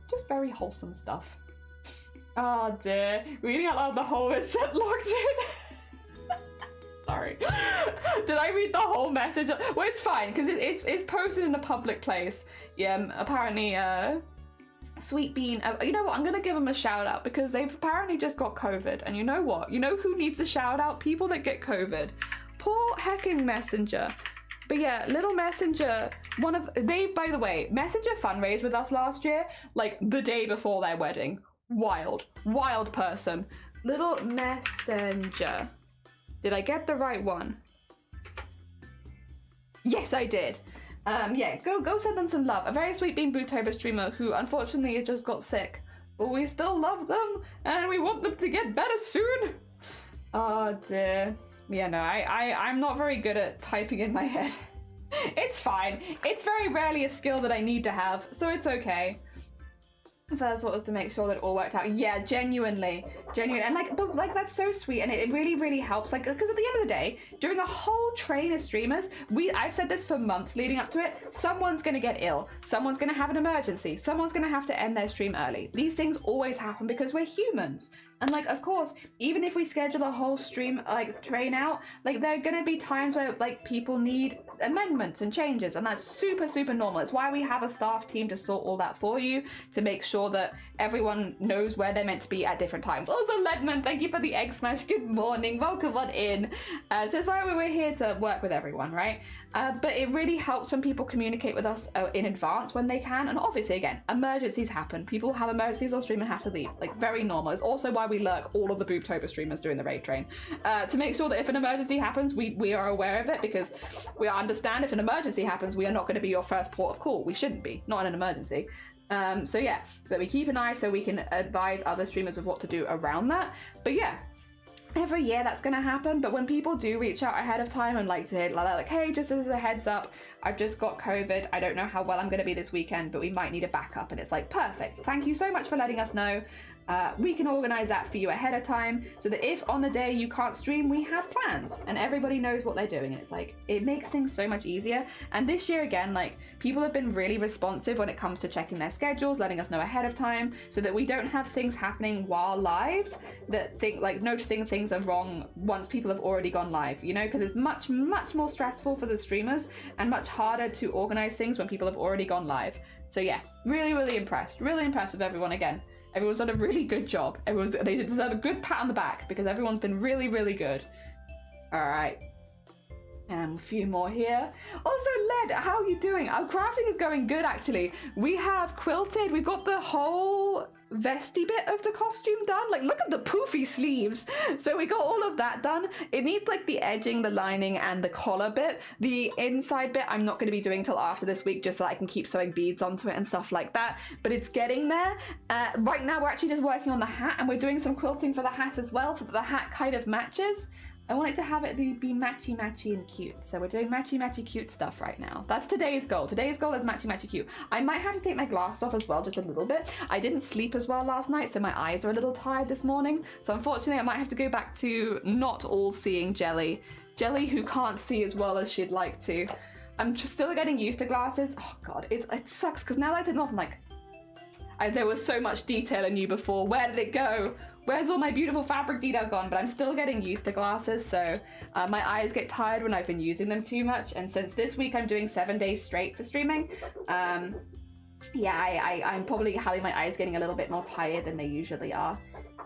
B: stuff. Oh dear, reading out loud the whole is set logged in. Sorry. Did I read the whole message? Well, it's fine because it's posted in a public place. Yeah, apparently Sweet Bean, you know what, I'm gonna give them a shout out because they've apparently just got COVID, and you know what, you know who needs a shout out? People that get COVID. Poor hecking Messenger. But yeah, little Messenger, by the way, Messenger fundraised with us last year, like the day before their wedding. Wild person. Little Messenger. Did I get the right one? Yes, I did. Yeah, go send them some love. A very sweet bean BOOBTOBER streamer who unfortunately just got sick, but we still love them and we want them to get better soon. Oh dear. Yeah, no, I'm not very good at typing in my head. It's fine. It's very rarely a skill that I need to have, so it's okay. First thought was to make sure that it all worked out. Yeah, genuinely, and like, but like that's so sweet, and it really, really helps. Like, because at the end of the day, during a whole train of streamers, I've said this for months leading up to it. Someone's gonna get ill. Someone's gonna have an emergency. Someone's gonna have to end their stream early. These things always happen because we're humans. And like, of course, even if we schedule a whole stream, like train out, like there are gonna be times where like people need amendments and changes, and that's super, super normal. It's why we have a staff team to sort all that for you, to make sure that everyone knows where they're meant to be at different times. Also, Ledman, thank you for the egg smash. Good morning, welcome on in. So that's why we're here to work with everyone, right? But it really helps when people communicate with us in advance when they can. And obviously, again, emergencies happen. People have emergencies on stream and have to leave. Like, very normal. It's also why we lurk all of the BOOBTOBER streamers during the raid train, to make sure that if an emergency happens, we are aware of it, because we understand if an emergency happens, we are not going to be your first port of call. We shouldn't be, not in an emergency. So yeah, that we keep an eye so we can advise other streamers of what to do around that. But yeah, every year that's gonna happen. But when people do reach out ahead of time and like to like, hey, just as a heads up, I've just got COVID, I don't know how well I'm gonna be this weekend, but we might need a backup, and it's like, perfect, thank you so much for letting us know. We can organize that for you ahead of time, so that if on the day you can't stream, we have plans and everybody knows what they're doing. And it's like, it makes things so much easier. And this year again, like, people have been really responsive when it comes to checking their schedules, letting us know ahead of time, so that we don't have things happening while live that noticing things are wrong once people have already gone live, you know, because it's much, much more stressful for the streamers and much harder to organize things when people have already gone live. So yeah, really, really impressed with everyone again. Everyone's done a really good job. They deserve a good pat on the back, because everyone's been really, really good. All right. And a few more here. Also, Led, how are you doing? Our crafting is going good, actually. We have quilted. We've got the whole vesty bit of the costume done. Like, look at the poofy sleeves. So we got all of that done. It needs like the edging, the lining, and the collar bit. The inside bit I'm not going to be doing till after this week, just so I can keep sewing beads onto it and stuff like that. But it's getting there. Right now we're actually just working on the hat, and we're doing some quilting for the hat as well, so that the hat kind of matches. I want it to have it be matchy and cute. So we're doing matchy cute stuff right now. That's today's goal. Today's goal is matchy cute. I might have to take my glasses off as well, just a little bit. I didn't sleep as well last night, so my eyes are a little tired this morning. So unfortunately, I might have to go back to not all seeing Jelly. Jelly, who can't see as well as she'd like to. I'm just still getting used to glasses. Oh God, it sucks, because now that I take them off, I'm like, there was so much detail in you before. Where did it go? Where's all my beautiful fabric detail gone? But I'm still getting used to glasses, so my eyes get tired when I've been using them too much. And since this week I'm doing 7 days straight for streaming, yeah, I'm probably having my eyes getting a little bit more tired than they usually are.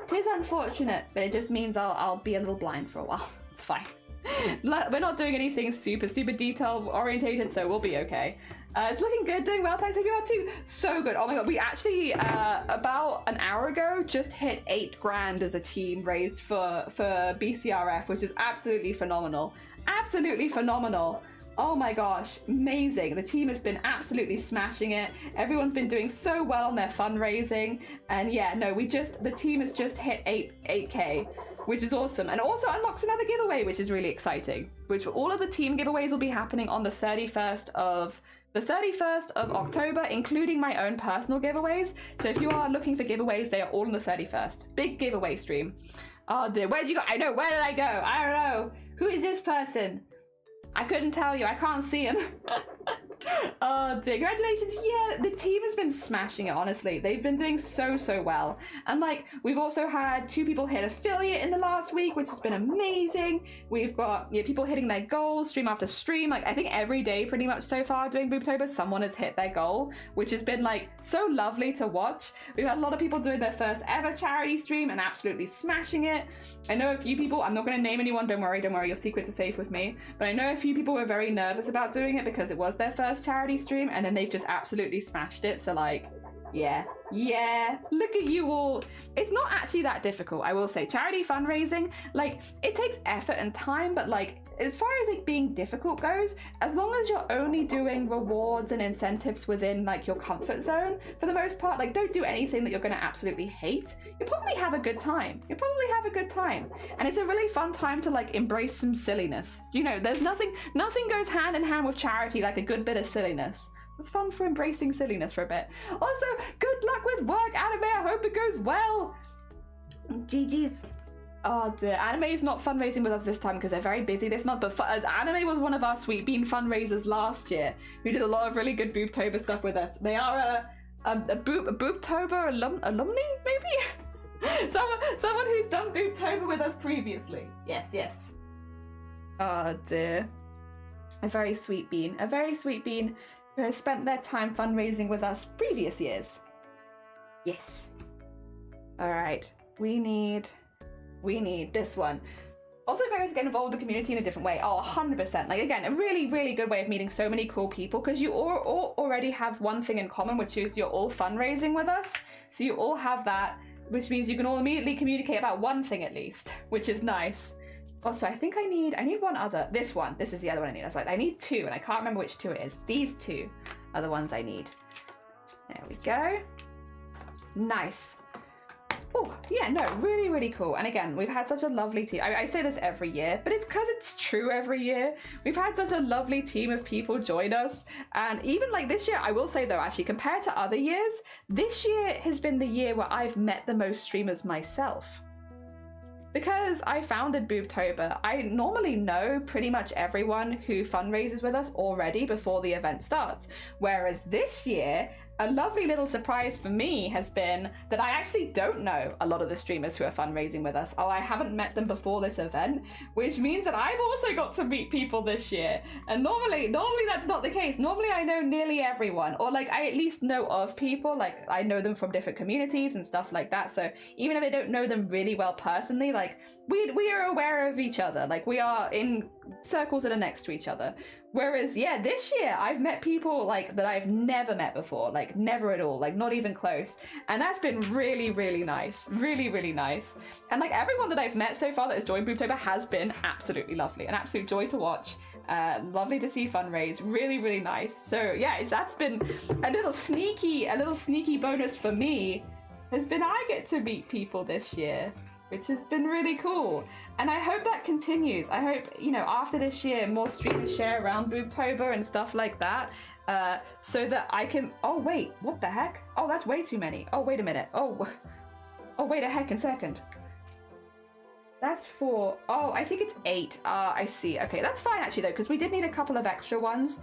B: It is unfortunate, but it just means I'll be a little blind for a while. It's fine. We're not doing anything super detail orientated, so we'll be okay. It's looking good, doing well, thanks. Hope you are too. So good. Oh my God, we actually about an hour ago just hit 8 grand as a team raised for BCRF, which is absolutely phenomenal. Absolutely phenomenal. Oh my gosh, amazing. The team has been absolutely smashing it. Everyone's been doing so well on their fundraising. And yeah, no, the team has just hit 8K, which is awesome. And also unlocks another giveaway, which is really exciting. Which all of the team giveaways will be happening on the 31st of October, including my own personal giveaways. So if you are looking for giveaways, they are all on the 31st. Big giveaway stream. Oh dear, where did you go? I know, where did I go? I don't know. Who is this person? I couldn't tell you, I can't see him. Oh dear, congratulations. Yeah, the team has been smashing it, honestly. They've been doing so well. And like, we've also had 2 people hit affiliate in the last week, which has been amazing. We've got people hitting their goals stream after stream. Like, I think every day pretty much so far doing BOOBTOBER, someone has hit their goal, which has been like so lovely to watch. We've had a lot of people doing their first ever charity stream and absolutely smashing it. I know a few people, I'm not going to name anyone, don't worry, your secrets are safe with me, but I know a few people were very nervous about doing it because it was their first charity stream, and then they've just absolutely smashed it. So like, yeah, look at you all. It's not actually that difficult, I will say. Charity fundraising, like, it takes effort and time, but like, as far as like being difficult goes, as long as you're only doing rewards and incentives within like your comfort zone, for the most part, like don't do anything that you're going to absolutely hate. You'll probably have a good time. And it's a really fun time to like embrace some silliness. You know, there's nothing goes hand in hand with charity like a good bit of silliness. It's fun for embracing silliness for a bit. Also, good luck with work, Anime. I hope it goes well. GG's. Oh, the Anime is not fundraising with us this time because they're very busy this month, but Anime was one of our Sweet Bean fundraisers last year. We did a lot of really good BOOBTOBER stuff with us. They are a BOOBTOBER alumni, maybe? someone who's done BOOBTOBER with us previously. Yes. Oh dear. A very sweet bean who has spent their time fundraising with us previous years. Yes. All right, we need this one. Also, guys, get involved with the community in a different way. Oh, 100%. Like, again, a really, really good way of meeting so many cool people because you all already have one thing in common, which is you're all fundraising with us. So you all have that, which means you can all immediately communicate about one thing at least, which is nice. Also, I think I need one other. This one. This is the other one I need. I was like, I need two, and I can't remember which two it is. These two are the ones I need. There we go. Nice. Oh, yeah, no, really, really cool. And again, we've had such a lovely team. I say this every year, but it's because it's true every year. We've had such a lovely team of people join us. And even like this year, I will say though, actually, compared to other years, this year has been the year where I've met the most streamers myself. Because I founded BOOBTOBER, I normally know pretty much everyone who fundraises with us already before the event starts. Whereas this year, a lovely little surprise for me has been that I actually don't know a lot of the streamers who are fundraising with us. Oh, I haven't met them before this event, which means that I've also got to meet people this year. And normally that's not the case. Normally I know nearly everyone, or like I at least know of people, like I know them from different communities and stuff like that. So even if I don't know them really well personally, like we are aware of each other. Like we are in circles that are next to each other. Whereas, yeah, this year I've met people like that I've never met before, like never at all, like not even close. And that's been really, really nice. Really, really nice. And like everyone that I've met so far that has joined BOOBTOBER has been absolutely lovely. An absolute joy to watch. Lovely to see fundraise. Really, really nice. So yeah, that's been a little sneaky bonus for me has been I get to meet people this year, which has been really cool. And I hope that continues. I hope, you know, after this year, more streamers share around BOOBTOBER and stuff like that, so that I can... Oh, wait, what the heck? Oh, that's way too many. Oh, wait a minute. Oh, wait a heckin' second. That's 4. Oh, I think it's 8. I see. Okay, that's fine, actually, though, because we did need a couple of extra ones.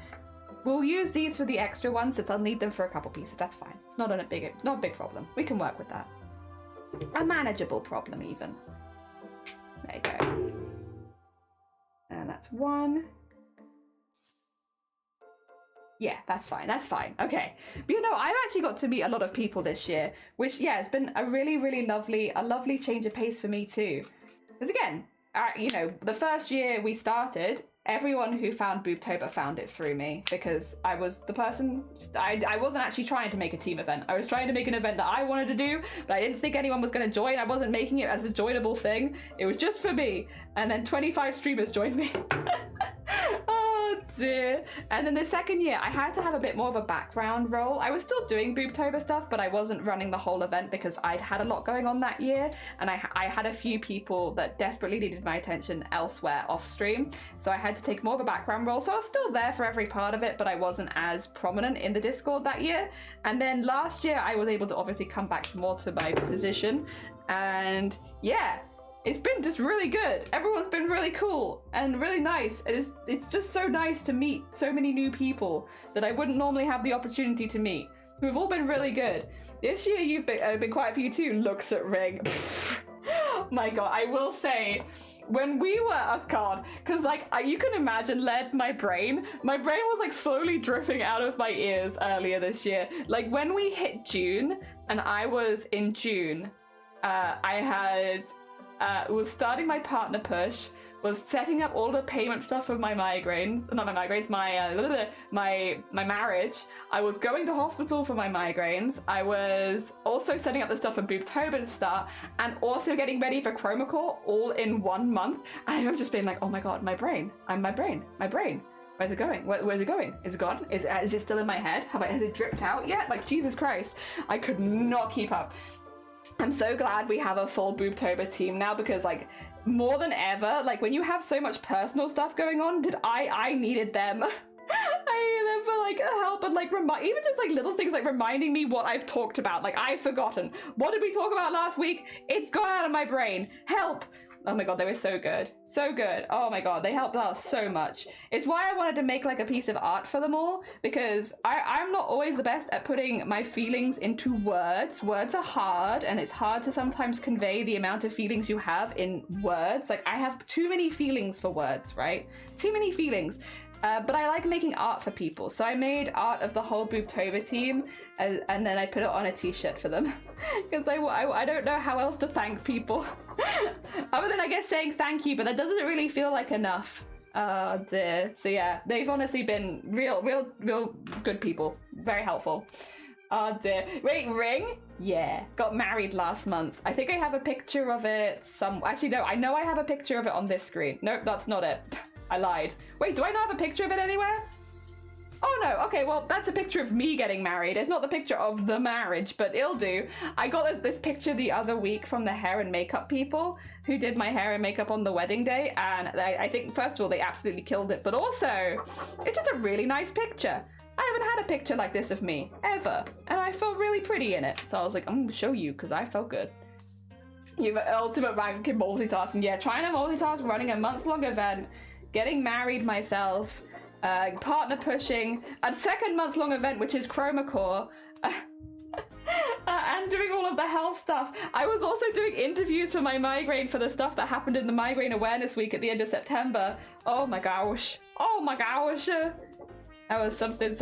B: We'll use these for the extra ones, since I'll need them for a couple pieces. That's fine. It's not a big problem. We can work with that. A manageable problem, even. There you go. And that's 1. Yeah, that's fine. Okay. But you know, I've actually got to meet a lot of people this year, which, yeah, it's been a really, really lovely change of pace for me too. Because again, you know, the first year we started, everyone who found BOOBTOBER found it through me because I was the person. I wasn't actually trying to make a team event. I was trying to make an event that I wanted to do, but I didn't think anyone was going to join. I wasn't making it as a joinable thing. It was just for me. And then 25 streamers joined me. Oh dear. And then the second year, I had to have a bit more of a background role. I was still doing BOOBTOBER stuff, but I wasn't running the whole event because I'd had a lot going on that year. And I had a few people that desperately needed my attention elsewhere off stream. So I had to take more of a background role. So I was still there for every part of it, but I wasn't as prominent in the Discord that year. And then last year, I was able to obviously come back more to my position. And yeah, it's been just really good. Everyone's been really cool and really nice. It's just so nice to meet so many new people that I wouldn't normally have the opportunity to meet, who have all been really good. This year, you've been quite a few too. Looks at Ring. My God, I will say, when we were, oh God, because like you can imagine, my brain was like slowly drifting out of my ears earlier this year. Like when we hit June, and I was in June, I was starting my partner push, was setting up all the payment stuff for my migraines, not my migraines, my marriage. I was going to hospital for my migraines. I was also setting up the stuff for BOOBTOBER to start, and also getting ready for Chromacore all in 1 month. And I've just been like, oh my god, my brain. Where's it going? Where's it going? Is it gone? Is it still in my head? Has it dripped out yet? Like, Jesus Christ, I could not keep up. I'm so glad we have a full BOOBTOBER team now, because like more than ever, like when you have so much personal stuff going on, I needed them. I needed them for like help and like even just like little things like reminding me what I've talked about. Like, I've forgotten. What did we talk about last week? It's gone out of my brain. Help. Oh my god, they were so good. So good. Oh my god, they helped out so much. It's why I wanted to make like a piece of art for them all, because I'm not always the best at putting my feelings into words. Words are hard, and it's hard to sometimes convey the amount of feelings you have in words. Like, I have too many feelings for words, right? Too many feelings. But I like making art for people, so I made art of the whole BOOBTOBER team, and then I put it on a t-shirt for them, because I don't know how else to thank people, other than I guess saying thank you, but that doesn't really feel like enough. Oh dear. So yeah, they've honestly been real good people, very helpful. Oh dear. Wait, ring? Yeah, got married last month. I think I have a picture of it actually no, I know I have a picture of it on this screen. Nope, that's not it. I lied. Wait, do I not have a picture of it anywhere? Oh no, okay, well, that's a picture of me getting married. It's not the picture of the marriage, but it'll do. I got this picture the other week from the hair and makeup people who did my hair and makeup on the wedding day, and I think, first of all, they absolutely killed it, but also, it's just a really nice picture. I haven't had a picture like this of me, ever, and I felt really pretty in it. So I was like, I'm gonna show you, because I felt good. You've ultimate rank in multitasking. Yeah, trying to multitask, running a month-long event, getting married myself, partner pushing, a second month-long event, which is Chromacore, and doing all of the health stuff. I was also doing interviews for my migraine for the stuff that happened in the Migraine Awareness Week at the end of September. Oh my gosh. Oh my gosh. That was something,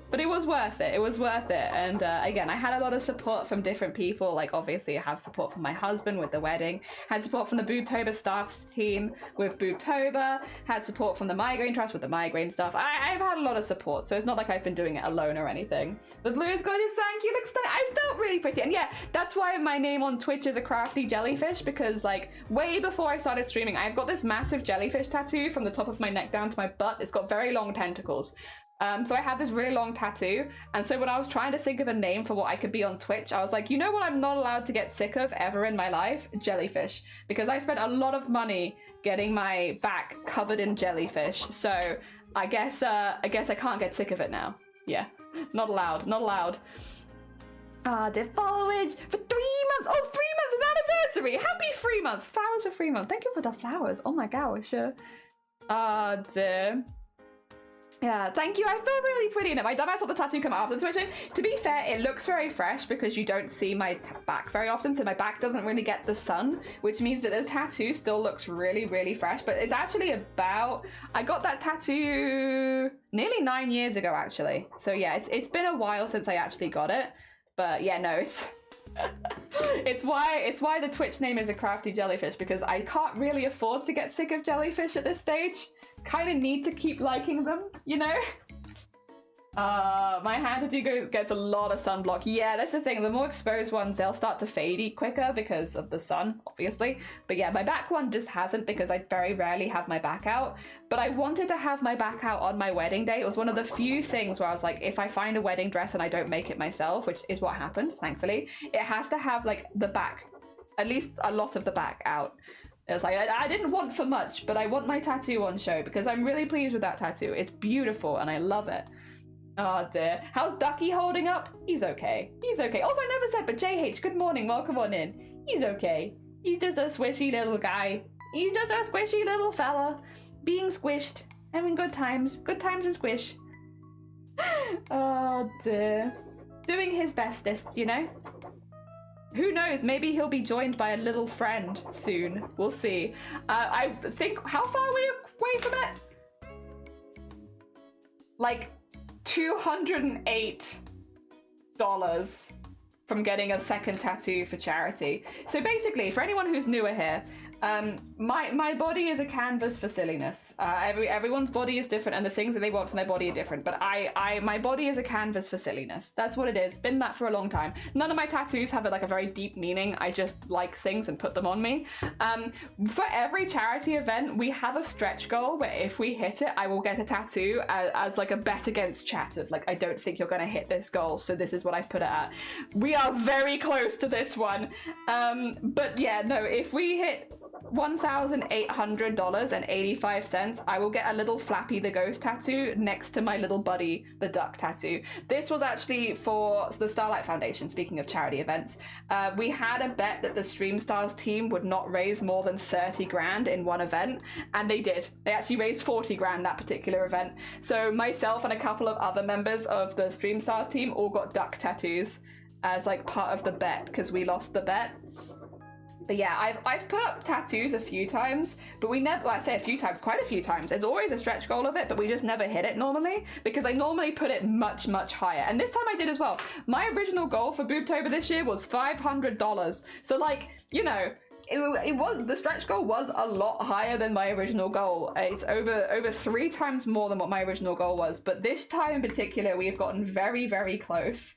B: but it was worth it. It was worth it. And again, I had a lot of support from different people. Like, obviously I have support from my husband with the wedding, had support from the BOOBTOBER staff team with BOOBTOBER, had support from the Migraine Trust with the migraine stuff. I've had a lot of support, so it's not like I've been doing it alone or anything. The blue is gorgeous, thank you, looks stunning. I felt really pretty. And yeah, that's why my name on Twitch is a crafty jellyfish, because like way before I started streaming, I've got this massive jellyfish tattoo from the top of my neck down to my butt. It's got very long tentacles. So I had this really long tattoo, and so when I was trying to think of a name for what I could be on Twitch, I was like, you know what I'm not allowed to get sick of ever in my life? Jellyfish. Because I spent a lot of money getting my back covered in jellyfish, so I guess I can't get sick of it now. Yeah, not allowed, not allowed. Did followage for 3 months. Oh, 3 months of anniversary. Happy 3 months. Flowers for 3 months. Thank you for the flowers. Oh my gosh. Dear. Yeah, thank you. I feel really pretty in it. My dumbass saw the tattoo come after the switching. To be fair, it looks very fresh because you don't see my back very often, so my back doesn't really get the sun, which means that the tattoo still looks really, really fresh. But it's actually about... I got that tattoo nearly 9 years ago, actually. So yeah, it's been a while since I actually got it. But yeah, no, it's... it's why the Twitch name is a crafty jellyfish, because I can't really afford to get sick of jellyfish at this stage. Kind of need to keep liking them, you know? My hand tattoo gets a lot of sunblock. Yeah, that's the thing. The more exposed ones, they'll start to fade quicker because of the sun, obviously. But yeah, my back one just hasn't, because I very rarely have my back out. But I wanted to have my back out on my wedding day. It was one of the few things where I was like, if I find a wedding dress and I don't make it myself, which is what happened, thankfully, it has to have like the back, at least a lot of the back out. It's like, I didn't want for much, but I want my tattoo on show because I'm really pleased with that tattoo. It's beautiful and I love it. Oh dear. How's Ducky holding up? He's okay. He's okay. Also, I never said, but JH, good morning. Welcome on in. He's okay. He's just a squishy little guy. He's just a squishy little fella. Being squished. Having good times. Good times and squish. Oh dear. Doing his bestest, you know? Who knows? Maybe he'll be joined by a little friend soon. We'll see. I think, how far are we away from it? Like $208 from getting a second tattoo for charity. So basically, for anyone who's newer here, My body is a canvas for silliness. Everyone's body is different, and the things that they want from their body are different. But my body is a canvas for silliness. That's what it is. Been that for a long time. None of my tattoos have like a very deep meaning. I just like things and put them on me. For every charity event, we have a stretch goal where if we hit it, I will get a tattoo as like a bet against chat of like, I don't think you're gonna hit this goal, so this is what I put it at. We are very close to this one. But yeah, no, if we hit $1,800.85, I will get a little Flappy the Ghost tattoo next to my little buddy the duck tattoo. This was actually for the Starlight Foundation. Speaking of charity events, we had a bet that the Stream Stars team would not raise more than 30 grand in one event, and they did. They actually raised 40 grand that particular event. So myself and a couple of other members of the Stream Stars team all got duck tattoos as like part of the bet because we lost the bet. But yeah, I've put up tattoos a few times, but we never, well, I say a few times, quite a few times. There's always a stretch goal of it, but we just never hit it normally because I normally put it much, much higher. And this time I did as well. My original goal for BOOBTOBER this year was $500. So like, you know, it was, the stretch goal was a lot higher than my original goal. It's over 3 times more than what my original goal was. But this time in particular, we have gotten very, very close.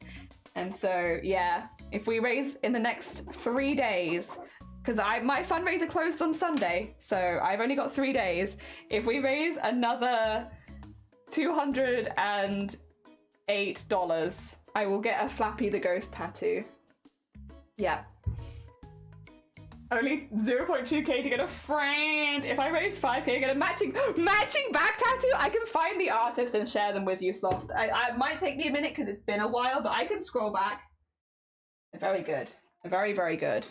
B: And so, yeah, if we raise in the next 3 days, because my fundraiser closed on Sunday, so I've only got 3 days. If we raise another $208, I will get a Flappy the Ghost tattoo. Yeah. Only 0.2k to get a friend. If I raise 5k, I get a matching back tattoo. I can find the artist and share them with you, Sloth. I might take me a minute because it's been a while, but I can scroll back. Very good. Very, very good.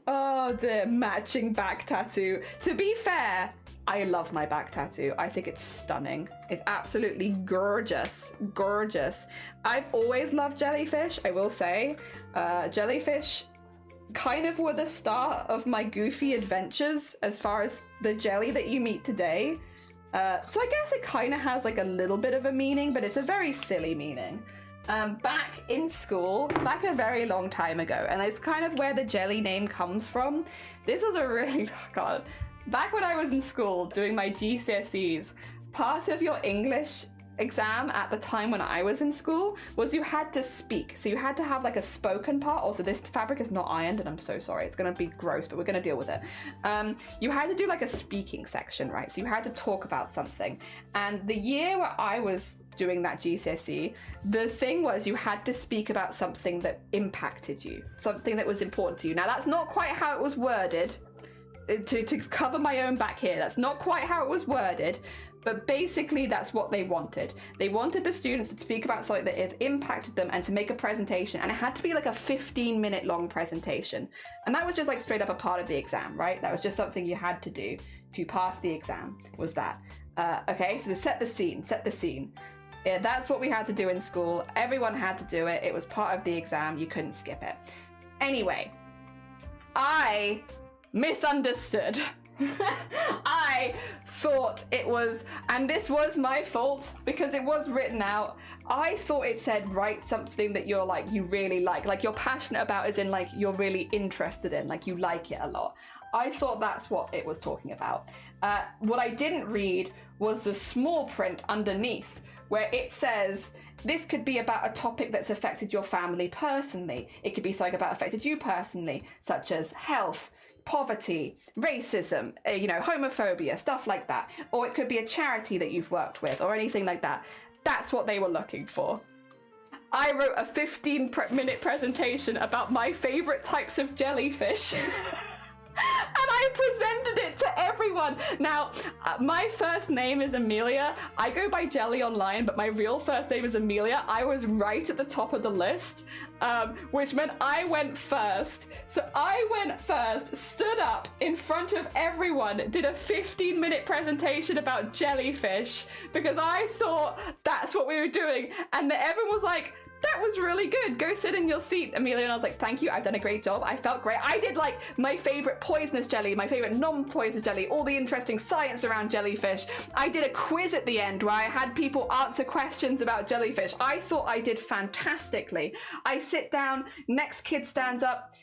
B: Oh dear, matching back tattoo. To be fair, I love my back tattoo. I think it's stunning. It's absolutely gorgeous. Gorgeous. I've always loved jellyfish, I will say. Jellyfish kind of were the start of my goofy adventures as far as the jelly that you meet today. So I guess it kind of has like a little bit of a meaning, but it's a very silly meaning. Back in school, back a very long time ago, and it's kind of where the jelly name comes from. This was a really, God, back when I was in school doing my GCSEs, part of your English exam at the time when I was in school was you had to speak. So you had to have like a spoken part. Also, this fabric is not ironed and I'm so sorry. It's going to be gross, but we're going to deal with it. You had to do like a speaking section, right? So you had to talk about something. And the year where I was doing that GCSE, the thing was you had to speak about something that impacted you, something that was important to you. Now that's not quite how it was worded. To cover my own back here, that's not quite how it was worded, but basically that's what they wanted. They wanted the students to speak about something that had impacted them and to make a presentation, and it had to be like a 15-minute long presentation. And that was just like straight up a part of the exam, right? That was just something you had to do to pass the exam, was that. Okay, so set the scene. Yeah, that's what we had to do in school. Everyone had to do it. It was part of the exam. You couldn't skip it. Anyway, I misunderstood. I thought it was, and this was my fault because it was written out. I thought it said write something that you're like, you really like you're passionate about, as in like you're really interested in, like you like it a lot. I thought that's what it was talking about. What I didn't read was the small print underneath, where it says, this could be about a topic that's affected your family personally. It could be something about affected you personally, such as health, poverty, racism, you know, homophobia, stuff like that. Or it could be a charity that you've worked with or anything like that. That's what they were looking for. I wrote a 15-minute presentation about my favorite types of jellyfish. And I presented it to everyone. Now, my first name is Amelia. I go by Jelly online, but my real first name is Amelia. I was right at the top of the list, which meant I went first. So I went first, stood up in front of everyone, did a 15-minute presentation about jellyfish because I thought that's what we were doing. And then everyone was like, that was really good. Go sit in your seat, Amelia. And I was like, thank you. I've done a great job. I felt great. I did like my favorite poisonous jelly, my favorite non-poisonous jelly, all the interesting science around jellyfish. I did a quiz at the end where I had people answer questions about jellyfish. I thought I did fantastically. I sit down, next kid stands up.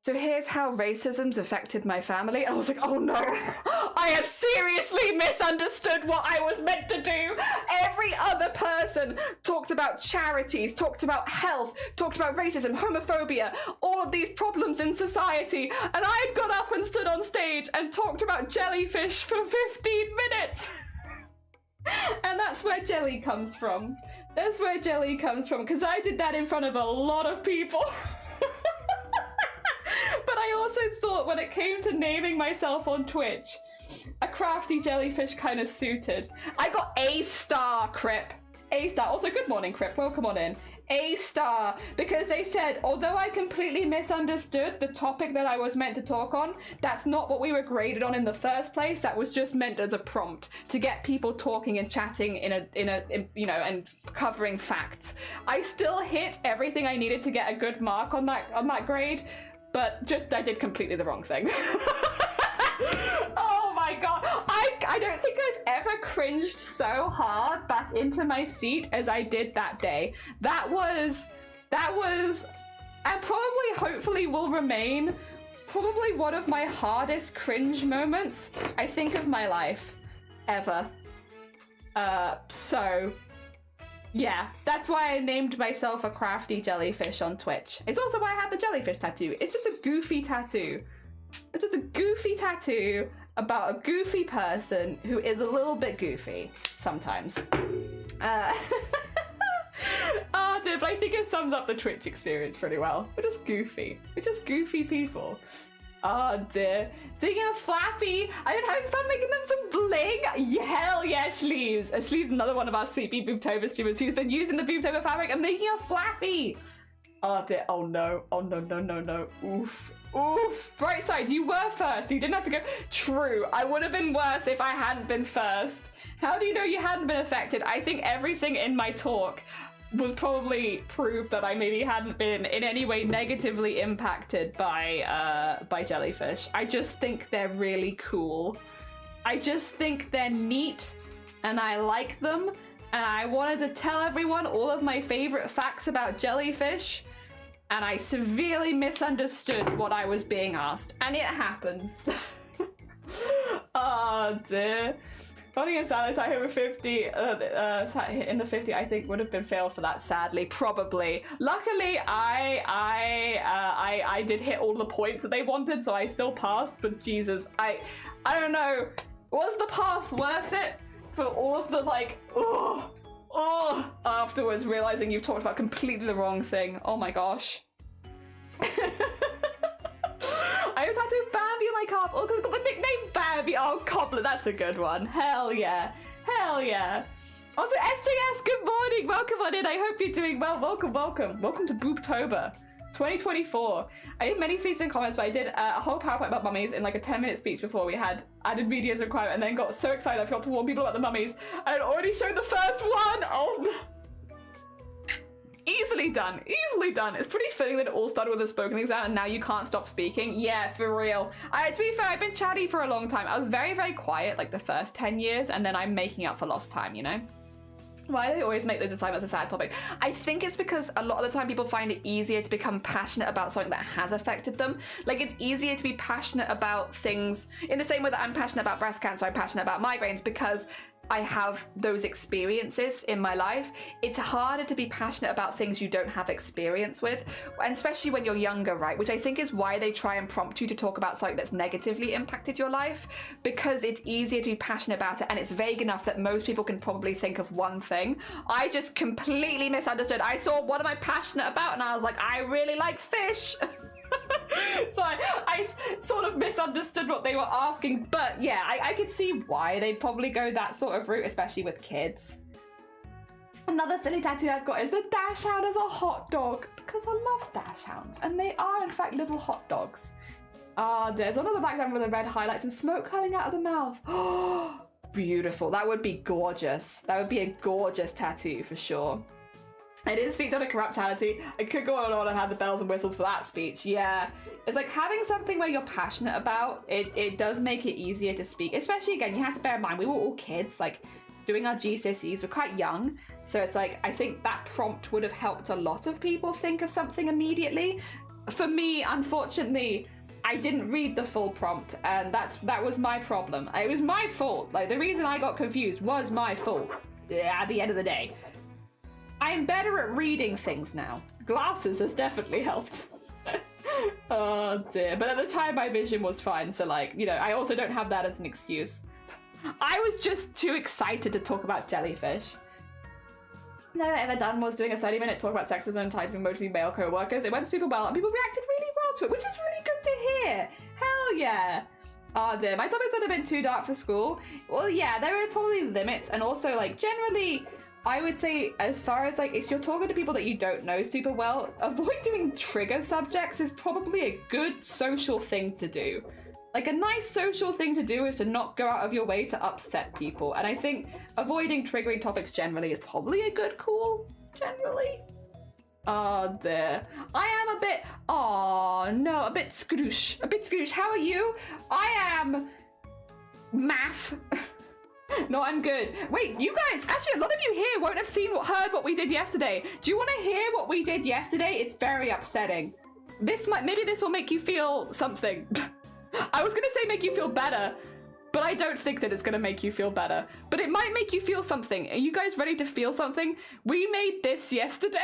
B: so here's how racism's affected my family. And I was like, oh no, I have seriously misunderstood what I was meant to do. Every other person talked about charities, talked about health, talked about racism, homophobia, all of these problems in society. And I had got up and stood on stage and talked about jellyfish for 15 minutes. And that's where jelly comes from. That's where jelly comes from, because I did that in front of a lot of people. But I also thought when it came to naming myself on Twitch, a crafty jellyfish kind of suited. I got A star, Crip. A star. Also, good morning, Crip. Welcome on in. A star, because they said, although I completely misunderstood the topic that I was meant to talk on, that's not what we were graded on in the first place. That was just meant as a prompt to get people talking and chatting in and covering facts. I still hit everything I needed to get a good mark on that grade, but just I did completely the wrong thing. Oh my god, I don't think I've ever cringed so hard back into my seat as I did that day. That was, and probably hopefully will remain, probably one of my hardest cringe moments I think of my life ever. So yeah, that's why I named myself a crafty jellyfish on Twitch. It's also why I have the jellyfish tattoo. It's just a goofy tattoo. It's just a goofy tattoo about a goofy person who is a little bit goofy sometimes. Oh dear, but I think it sums up the Twitch experience pretty well. We're just goofy. We're just goofy people. Oh dear. Speaking of Flappy, I've been having fun making them some bling. Yeah, hell yeah, Sleeves. Sleeves, another one of our sweet BOOBTOBER streamers who's been using the BOOBTOBER fabric and making a Flappy. Oh dear. Oh no. Oh no, no, no, no. Oof. Oof. Bright side, you were first. You didn't have to go. True. I would have been worse if I hadn't been first. How do you know you hadn't been affected? I think everything in my talk was probably proof that I maybe hadn't been in any way negatively impacted by jellyfish. I just think they're really cool. I just think they're neat and I like them. And I wanted to tell everyone all of my favorite facts about jellyfish. And I severely misunderstood what I was being asked. And it happens. Oh dear. Funny and sad, sat here with 50, sat here in the 50, I think would have been failed for that, sadly, probably. Luckily, I did hit all the points that they wanted, so I still passed, but Jesus, I don't know. Was the path worth it for all of the, like, afterwards realizing you've talked about completely the wrong thing? Oh my gosh. I have tattooed Bambi on my calf. Oh, because I've got the nickname Bambi. Oh, Cobbler, that's a good one. Hell yeah. Hell yeah. Also, SJS, good morning. Welcome on in. I hope you're doing well. Welcome, welcome. Welcome to BOOBTOBER 2024. I did many speeches and comments, but I did a whole PowerPoint about mummies in like a 10-minute speech before we had added media as a requirement, and then got so excited I forgot to warn people about the mummies. And I'd already shown the first one. Oh no. Easily done, easily done. It's pretty fitting that it all started with a spoken exam and now you can't stop speaking. Yeah, for real. To be fair, I've been chatty for a long time. I was very, very quiet like the first 10 years and then I'm making up for lost time, you know? Why do they always make those assignments a sad topic? I think it's because a lot of the time people find it easier to become passionate about something that has affected them. Like, it's easier to be passionate about things in the same way that I'm passionate about breast cancer, I'm passionate about migraines, because I have those experiences in my life. It's harder to be passionate about things you don't have experience with, and especially when you're younger, right? Which I think is why they try and prompt you to talk about something that's negatively impacted your life, because it's easier to be passionate about it and it's vague enough that most people can probably think of one thing. I just completely misunderstood. I saw what am I passionate about and I was like, I really like fish. So I sort of misunderstood what they were asking, but yeah, I could see why they'd probably go that sort of route, especially with kids. Another silly tattoo I've got is a dachshund as a hot dog, because I love dachshunds, and they are in fact little hot dogs. Ah, there's one on the background with the red highlights and smoke curling out of the mouth. Oh, beautiful. That would be gorgeous. That would be a gorgeous tattoo for sure. I didn't speak on a corrupt charity. I could go on and have the bells and whistles for that speech. Yeah, it's like having something where you're passionate about it does make it easier to speak, especially, again, you have to bear in mind we were all kids, like doing our GCSEs, we're quite young, so it's like I think that prompt would have helped a lot of people think of something immediately. for me, unfortunately, I didn't read the full prompt, and that was my problem. It was my fault. Like, the reason I got confused was my fault. At the end of the day, I'm better at reading things now. Glasses has definitely helped. Oh dear. But at the time, my vision was fine, so like, you know, I also don't have that as an excuse. I was just too excited to talk about jellyfish. No, I've ever done was doing a 30-minute talk about sexism and typing mostly male co-workers. It went super well and people reacted really well to it, which is really good to hear. Hell yeah. Oh dear, my topics would have been too dark for school. Well, yeah, there are probably limits, and also like generally, I would say as far as like if you're talking to people that you don't know super well, avoid doing trigger subjects is probably a good social thing to do. Like a nice social thing to do is to not go out of your way to upset people. And I think avoiding triggering topics generally is probably a good call, generally. Oh dear. I am a bit, oh no, a bit skadoosh. A bit skadoosh. How are you? I am math. No, I'm good. Wait, you guys, actually a lot of you here won't have heard what we did yesterday. Do you want to hear what we did yesterday? It's very upsetting. Maybe this will make you feel something. I was gonna say make you feel better, but I don't think that it's gonna make you feel better. But it might make you feel something. Are you guys ready to feel something? We made this yesterday.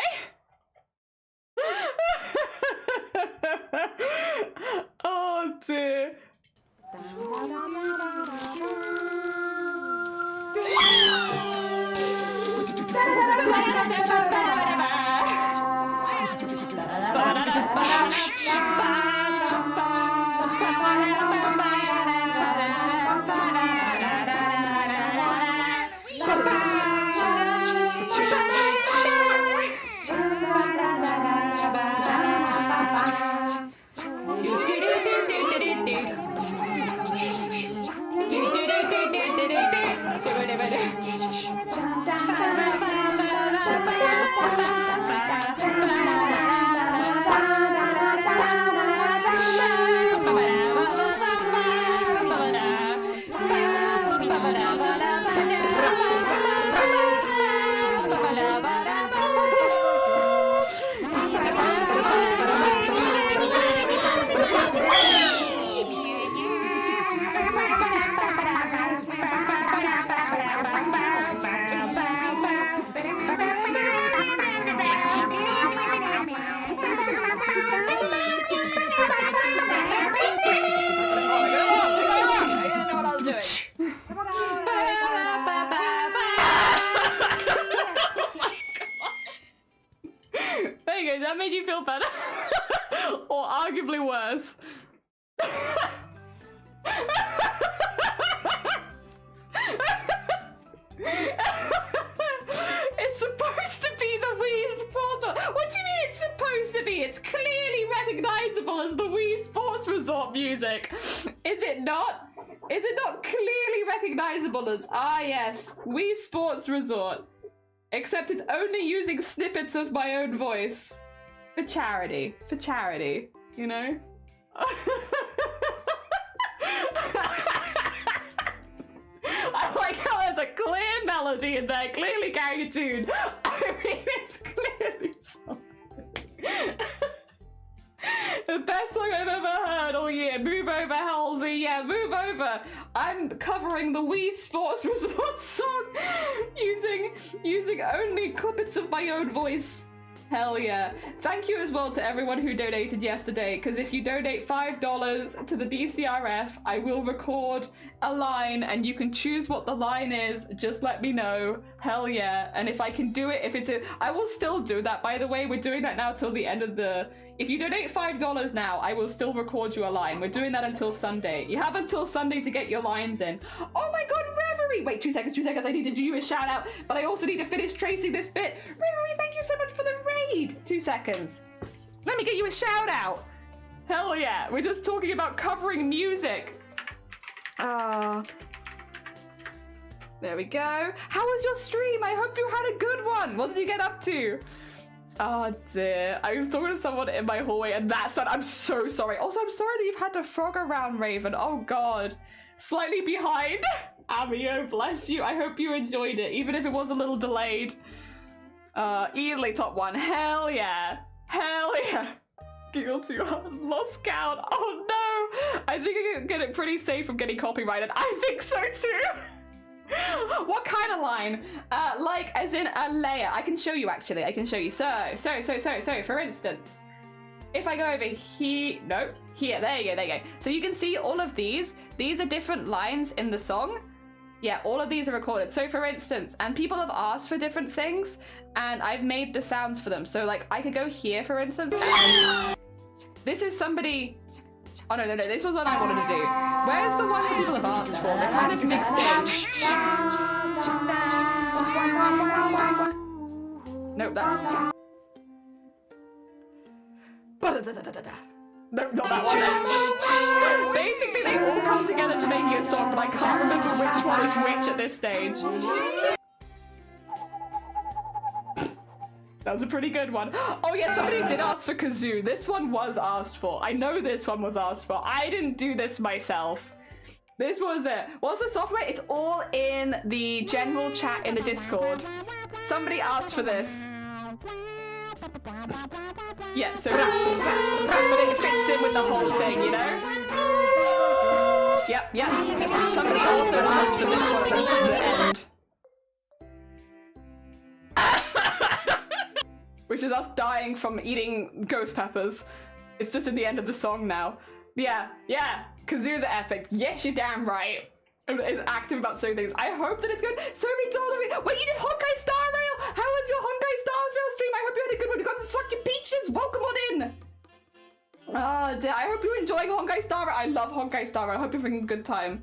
B: Oh dear. That made you feel better? Or arguably worse? It's supposed to be the Wii Sports. What do you mean it's supposed to be? It's clearly recognizable as the Wii Sports Resort music. Is it not? Is it not clearly recognizable as, ah yes, Wii Sports Resort? Except it's only using snippets of my own voice. For charity, you know? I like how there's a clear melody in there, clearly carrying a tune. I mean, it's clearly something. The best song I've ever heard all year. Move over, Halsey. Yeah, move over. I'm covering the Wii Sports Resort song using only clippets of my own voice. Hell yeah. Thank you as well to everyone who donated yesterday, because if you donate $5 to the BCRF, I will record a line and you can choose what the line is. Just let me know. Hell yeah. And if I can do it, I will still do that, by the way. We're doing that now till the end of the... If you donate $5 now, I will still record you a line. We're doing that until Sunday. You have until Sunday to get your lines in. Oh my god, Reverie! Wait, 2 seconds. I need to do you a shout out, but I also need to finish tracing this bit. Reverie, thank you so much for the raid. 2 seconds. Let me get you a shout out. Hell yeah, we're just talking about covering music. There we go. How was your stream? I hope you had a good one. What did you get up to? Oh dear, I was talking to someone in my hallway and that said, I'm so sorry. Also, I'm sorry that you've had to frog around, Raven. Oh god. Slightly behind. Amio, bless you. I hope you enjoyed it, even if it was a little delayed. Easily top 1. Hell yeah. Hell yeah. Giggle too hard. Lost count. Oh no. I think I can get it pretty safe from getting copyrighted. I think so too. What kind of line? Like as in a layer. I can show you actually. I can show you. So, for instance, if I go over here, no, here, there you go. So you can see all of these. These are different lines in the song. Yeah, all of these are recorded. So for instance, and people have asked for different things, and I've made the sounds for them. So like I could go here, for instance, and this is somebody. Oh no, this was what I wanted to do. Where's the ones that people have asked for? They're kind of mixed in. Nope, that's... No, not that one. Basically, they all come together to make a song, but I can't remember which one is which at this stage. That was a pretty good one. Oh yeah, somebody did ask for kazoo. This one was asked for. I know this one was asked for. I didn't do this myself. This was it. What's the software? It's all in the general chat in the Discord. Somebody asked for this. Yeah, so that, but it fits in with the whole thing, you know? Yep. Somebody also asked for this one at the end. Which is us dying from eating ghost peppers. It's just in the end of the song now. Yeah. Kazoo's epic. Yes, you're damn right. It's active about so things. I hope that it's good. Somebody told me. Wait, you did Honkai Star Rail? How was your Honkai Stars Rail stream? I hope you had a good one. You got to suck your peaches. Welcome on in. Oh dear. I hope you're enjoying Honkai Star Rail. I love Honkai Star Rail. I hope you're having a good time.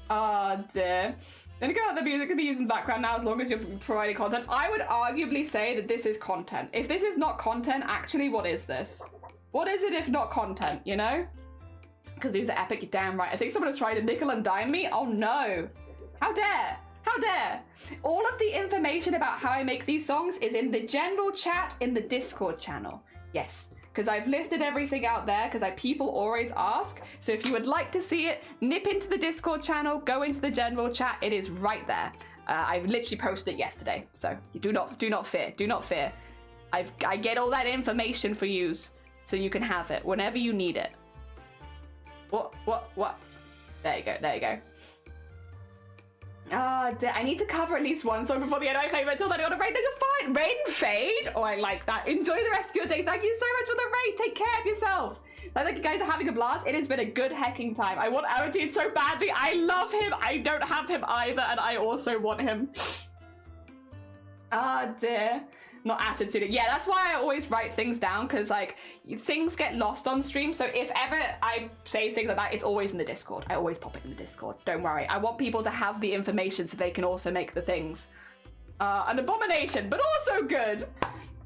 B: Oh dear. Then go out the music can be used in the background now as long as you're providing content. I would arguably say that this is content. If this is not content, actually, what is this? What is it if not content, you know? Because these are epic, you're damn right. I think someone has tried to nickel and dime me. Oh no. How dare? How dare? All of the information about how I make these songs is in the general chat in the Discord channel. Yes. Because I've listed everything out there because people always ask. So if you would like to see it, nip into the Discord channel, go into the general chat. It is right there. I've literally posted it yesterday. So you do not fear. Do not fear. I get all that information for you so you can have it whenever you need it. What? There you go. I need to cover at least one song before the end of my playment. Until then, I got a raid. Then you're fine. Raid and fade. Oh, I like that. Enjoy the rest of your day. Thank you so much for the raid. Take care of yourself. I think you guys are having a blast. It has been a good hecking time. I want Arty so badly. I love him. I don't have him either, and I also want him. Ah, dear. Not acid suited. Yeah, that's why I always write things down, because like things get lost on stream. So if ever I say things like that, it's always in the Discord. I always pop it in the Discord. Don't worry. I want people to have the information so they can also make the things. An abomination, but also good.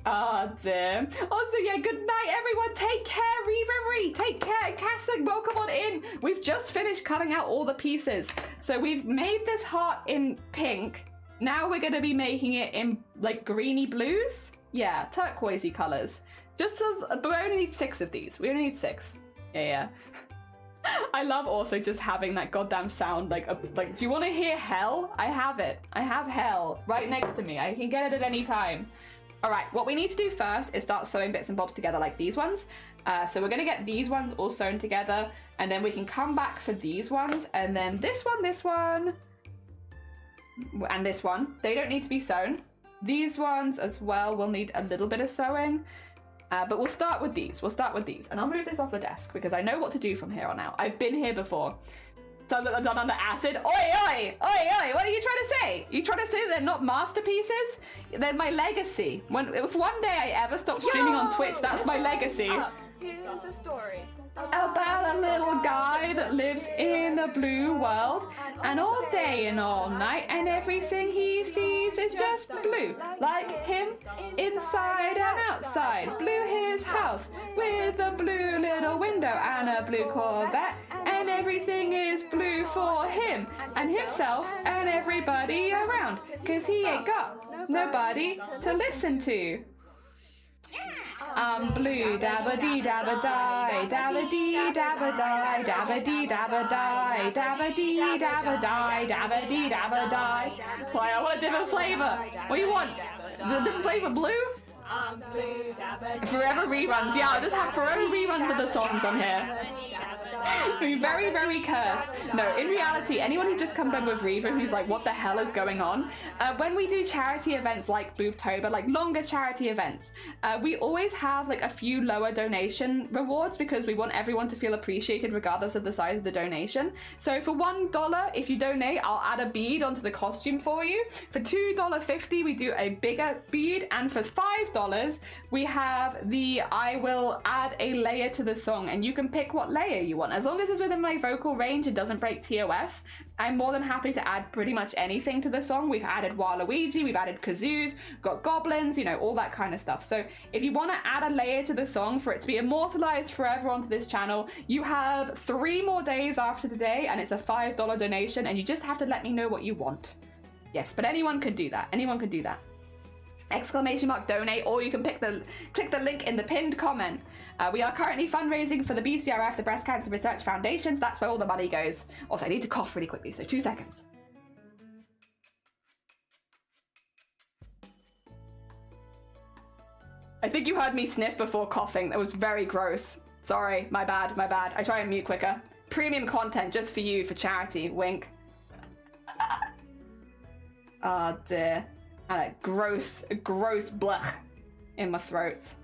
B: Ah, dear. Also, yeah, good night, everyone. Take care, Reverie. Take care. Casa, welcome on in. We've just finished cutting out all the pieces. So we've made this heart in pink. Now we're going to be making it in like greeny blues. Yeah, turquoisey colors. Just as, but we only need 6 of these. We only need 6. Yeah. I love also just having that goddamn sound. Like, do you want to hear hell? I have it. I have hell right next to me. I can get it at any time. All right, what we need to do first is start sewing bits and bobs together like these ones. So we're going to get these ones all sewn together, and then we can come back for these ones, and then this one, and this one. They don't need to be sewn. These ones as well will need a little bit of sewing, but we'll start with these. And I'll move this off the desk because I know what to do from here on out. I've been here before. Done under acid. Oi, oi, oi, oi, what are you trying to say? You trying to say they're not masterpieces? They're my legacy. If one day I ever stop streaming on Twitch, that's my legacy.
A: Here's a story
B: about a little guy that lives in a blue world, and all day and all night, and everything he sees is just blue, like him inside and outside. Blue his house with a blue little window and a blue Corvette, and everything is blue for him and himself and everybody around, 'cause he ain't got nobody to listen to. I'm blue, dabba dee dabba die, dabba dee dabba die, dabba dee dabba die, dabba dee dabba die, dabba dee dabba die. Why, I want a different flavor. What do you want? The different flavor blue? Forever reruns. Yeah, I'll just have forever reruns of the songs on here. Very, very cursed. No, in reality, anyone who just comes in with Reaver who's like, what the hell is going on? When we do charity events like BOOBTOBER, like longer charity events, we always have like a few lower donation rewards because we want everyone to feel appreciated regardless of the size of the donation. So for $1, if you donate, I'll add a bead onto the costume for you. For $2.50, we do a bigger bead. And for $5, we have the I will add a layer to the song, and you can pick what layer you want. As long as it's within my vocal range, it doesn't break TOS. I'm more than happy to add pretty much anything to the song. We've added Waluigi, we've added kazoos, got goblins, you know, all that kind of stuff. So if you want to add a layer to the song for it to be immortalized forever onto this channel, you have 3 more days after today, and it's a $5 donation, and you just have to let me know what you want. Yes, but anyone could do that. Anyone could do that. !donate, or you can click the link in the pinned comment. We are currently fundraising for the BCRF, the Breast Cancer Research Foundation, so that's where all the money goes. Also, I need to cough really quickly, so 2 seconds. I think you heard me sniff before coughing. That was very gross. Sorry, my bad, my bad. I try and mute quicker. Premium content just for you, for charity. Wink. Oh dear. And a gross blech in my throat.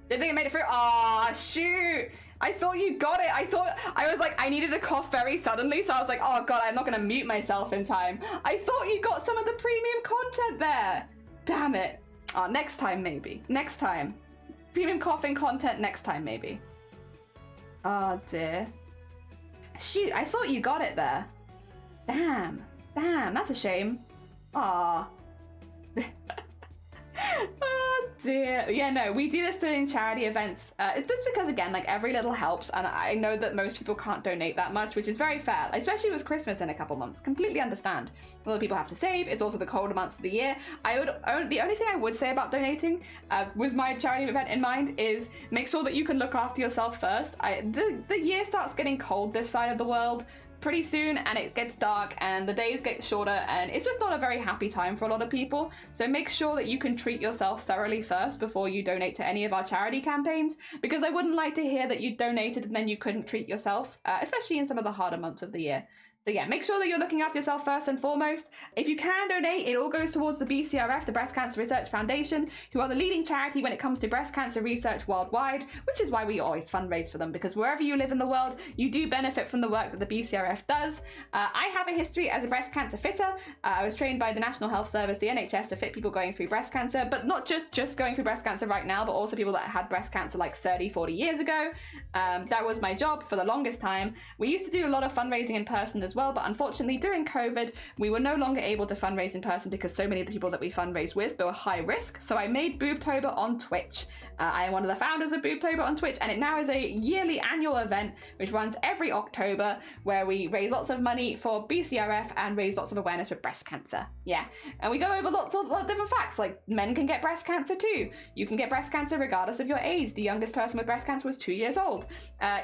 B: Didn't think I made it through. Ah, shoot. I thought you got it. I was like, I needed to cough very suddenly, so I was like, oh god, I'm not gonna mute myself in time. I thought you got some of the premium content there. Damn it. Oh, next time maybe. Next time. Premium coughing content next time maybe. Oh dear. Shoot, I thought you got it there. Damn, that's a shame. Aw. Oh dear. Yeah, no, we do this during charity events. It's just because, again, like every little helps, and I know that most people can't donate that much, which is very fair, especially with Christmas in a couple months. Completely understand. A lot of people have to save. It's also the colder months of the year. The only thing I would say about donating, with my charity event in mind, is make sure that you can look after yourself first. The year starts getting cold this side of the world pretty soon, and it gets dark and the days get shorter, and it's just not a very happy time for a lot of people. So make sure that you can treat yourself thoroughly first before you donate to any of our charity campaigns, because I wouldn't like to hear that you donated and then you couldn't treat yourself, especially in some of the harder months of the year. So yeah, make sure that you're looking after yourself first and foremost. If you can donate, it all goes towards the BCRF, the Breast Cancer Research Foundation, who are the leading charity when it comes to breast cancer research worldwide, which is why we always fundraise for them, because wherever you live in the world, you do benefit from the work that the BCRF does. I have a history as a breast cancer fitter. I was trained by the National Health Service, the NHS, to fit people going through breast cancer, but not just going through breast cancer right now, but also people that had breast cancer like 30, 40 years ago. That was my job for the longest time. We used to do a lot of fundraising in person as well, but unfortunately during COVID, we were no longer able to fundraise in person because so many of the people that we fundraised with were high risk. So I made BOOBTOBER on Twitch. I am one of the founders of BOOBTOBER on Twitch, and it now is a yearly annual event which runs every October, where we raise lots of money for BCRF and raise lots of awareness for breast cancer. Yeah, and we go over lots of different facts, like men can get breast cancer too. You can get breast cancer regardless of your age. The youngest person with breast cancer was 2 years old.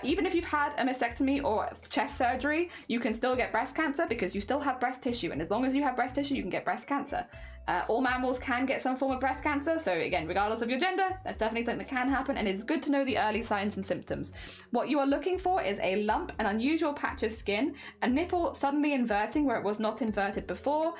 B: Even if you've had a mastectomy or chest surgery, you can still get breast cancer because you still have breast tissue, and as long as you have breast tissue, you can get breast cancer. All mammals can get some form of breast cancer, so again, regardless of your gender, that's definitely something that can happen, and it's good to know the early signs and symptoms. What you are looking for is a lump, an unusual patch of skin, a nipple suddenly inverting where it was not inverted before.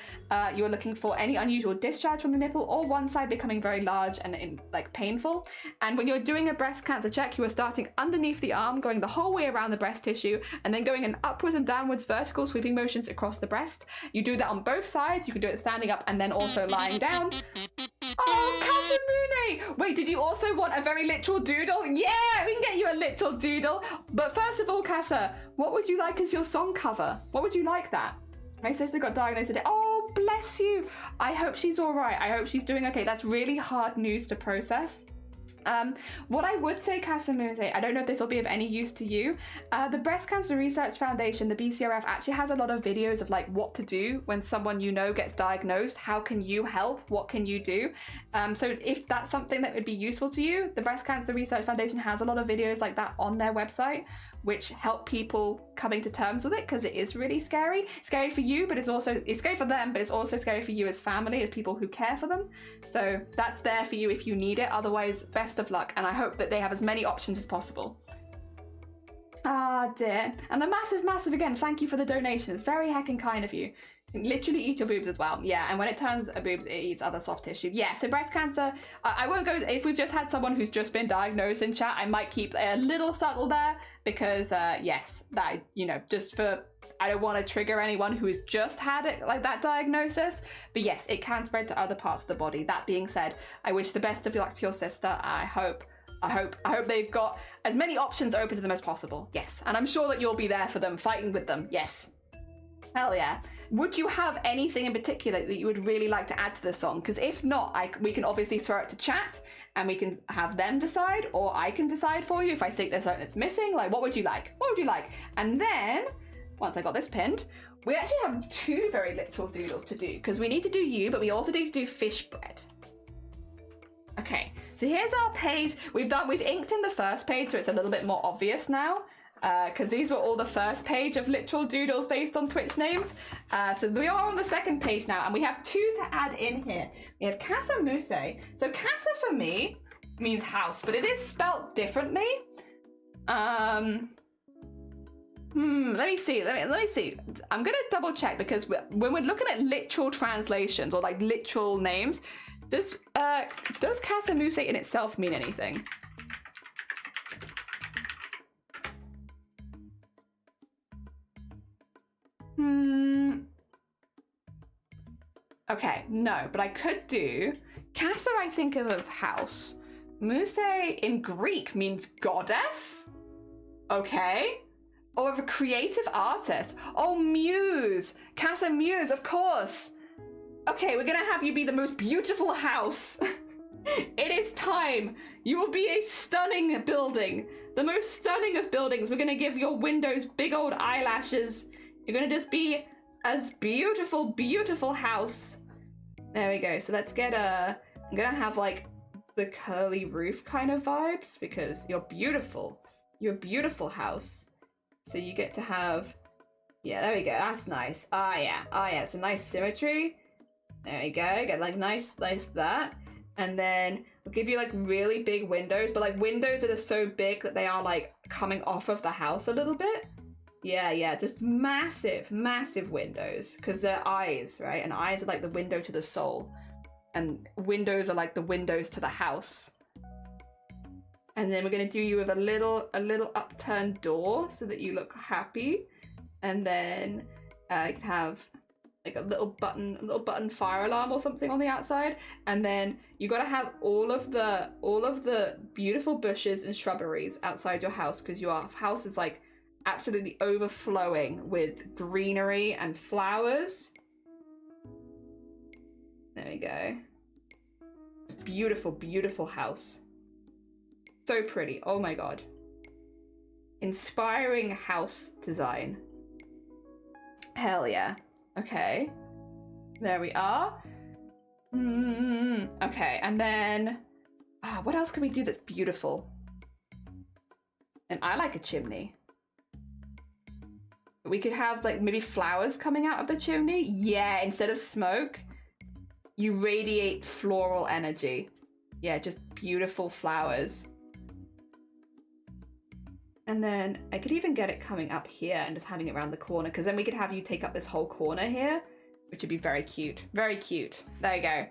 B: You are looking for any unusual discharge from the nipple, or one side becoming very large and painful. And when you're doing a breast cancer check, you are starting underneath the arm, going the whole way around the breast tissue, and then going in upwards and downwards vertical sweeping motions across the breast. You do that on both sides. You can do it standing up and then also lying down. Oh, Casamune! Wait, did you also want a very literal doodle? Yeah, we can get you a literal doodle. But first of all, Casa, what would you like as your song cover? What would you like that? My sister got diagnosed today. Oh, bless you. I hope she's all right. I hope she's doing okay. That's really hard news to process. What I would say, Casamune, I don't know if this will be of any use to you. The Breast Cancer Research Foundation, the BCRF, actually has a lot of videos of what to do when someone you know gets diagnosed. How can you help? What can you do? So if that's something that would be useful to you, the Breast Cancer Research Foundation has a lot of videos like that on their website. which help people coming to terms with it, because it is really scary. Scary for you, but it's scary for them, but it's also scary for you as family, as people who care for them. So that's there for you if you need it. Otherwise, best of luck, and I hope that they have as many options as possible. Ah, dear. And a massive again, thank you for the donation. It's very heckin' kind of you. You can literally eat your boobs as well. Yeah, and when it turns boobs, it eats other soft tissue. Yeah, so breast cancer, I won't go, if we've just had someone who's just been diagnosed in chat, I might keep a little subtle there because, yes, that, you know, just for, I don't want to trigger anyone who has just had it, like that diagnosis. But yes, it can spread to other parts of the body. That being said, I wish the best of luck to your sister. I hope they've got as many options open to them as possible. Yes, and I'm sure that you'll be there for them, fighting with them. Yes. Hell yeah. Would you have anything in particular that you would really like to add to the song? Because if not, we can obviously throw it to chat and we can have them decide, or I can decide for you if I think there's something that's missing. Like, what would you like? What would you like? And then, once I got this pinned, we actually have 2 very literal doodles to do, because we need to do you, but we also need to do fish bread. Okay, so here's our page. We've inked in the first page, so it's a little bit more obvious now, because these were all the first page of literal doodles based on Twitch names. So we are on the second page now, and we have 2 to add in here. We have Casa Muse. So Casa for me means house, but it is spelt differently. Let me see. Let me see. I'm gonna double check, because when we're looking at literal translations or like literal names, does Casa Muse in itself mean anything? Okay, no, but I could do Casa. I think of house. Muse in Greek means goddess. Okay. Or of a creative artist. Oh, muse. Casa Muse, of course. Okay, we're gonna have you be the most beautiful house. It is time. You will be a stunning building. The most stunning of buildings. We're gonna give your windows big old eyelashes. You're gonna just be as beautiful, beautiful house. There we go. So let's get I'm gonna have like the curly roof kind of vibes, because you're beautiful. You're a beautiful house. So you get to have, yeah, there we go. That's nice. Ah, yeah. It's a nice symmetry. There we go. Get like nice that. And then we'll give you like really big windows, but like windows that are so big that they are like coming off of the house a little bit. Yeah, just massive windows, because they're eyes, right? And eyes are like the window to the soul, and windows are like the windows to the house. And then we're gonna do you with a little upturned door so that you look happy, and then you can have like a little button fire alarm or something on the outside, and then you gotta have all of the beautiful bushes and shrubberies outside your house, because your house is like absolutely overflowing with greenery and flowers. There we go. Beautiful, beautiful house. So pretty. Oh my god. Inspiring house design. Hell yeah. Okay. There we are. Okay, and then what else can we do that's beautiful? And I like a chimney. We could have like maybe flowers coming out of the chimney. Yeah, instead of smoke, you radiate floral energy. Yeah, just beautiful flowers. And then I could even get it coming up here and just having it around the corner, because then we could have you take up this whole corner here, which would be very cute. Very cute. There you go.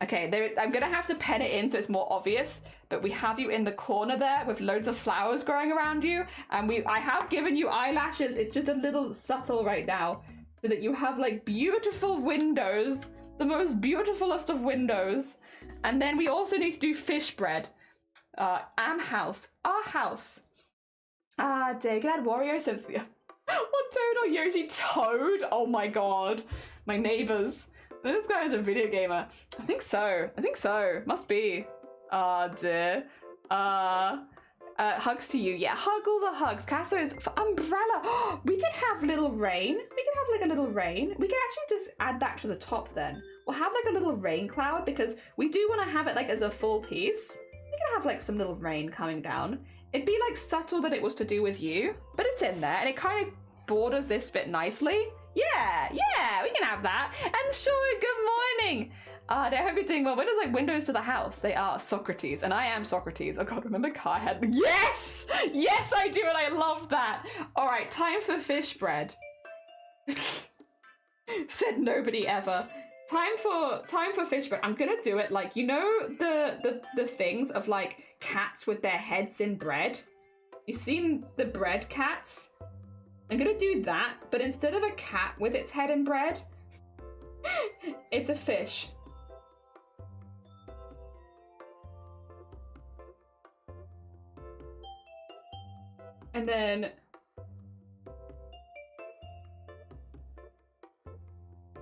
B: Okay, I'm gonna have to pen it in so it's more obvious, but we have you in the corner there with loads of flowers growing around you, and I have given you eyelashes. It's just a little subtle right now, so that you have like beautiful windows, the most beautifulest of windows. And then we also need to do fish bread. Our house. Dear, we can add Wario since the... What Toad or Yoshi? Toad? Oh my god. My neighbors. This guy is a video gamer. I think so. Must be. Dear. Hugs to you. Yeah, hug all the hugs. Casso's umbrella. We could have little rain. We could have like a little rain. We could actually just add that to the top then. We'll have like a little rain cloud, because we do want to have it like as a full piece. We can have like some little rain coming down. It'd be like subtle that it was to do with you, but it's in there and it kind of borders this bit nicely. Yeah, we can have that. And sure, good morning. I hope you're doing well. Windows like windows to the house. They are Socrates, and I am Socrates. Oh god, remember Kai had... Yes! Yes, I do, and I love that. All right, time for fish bread. Said nobody ever. Time for fish bread. I'm gonna do it like, you know the things of like cats with their heads in bread? You've seen the bread cats? I'm gonna do that, but instead of a cat with its head in bread, it's a fish. And then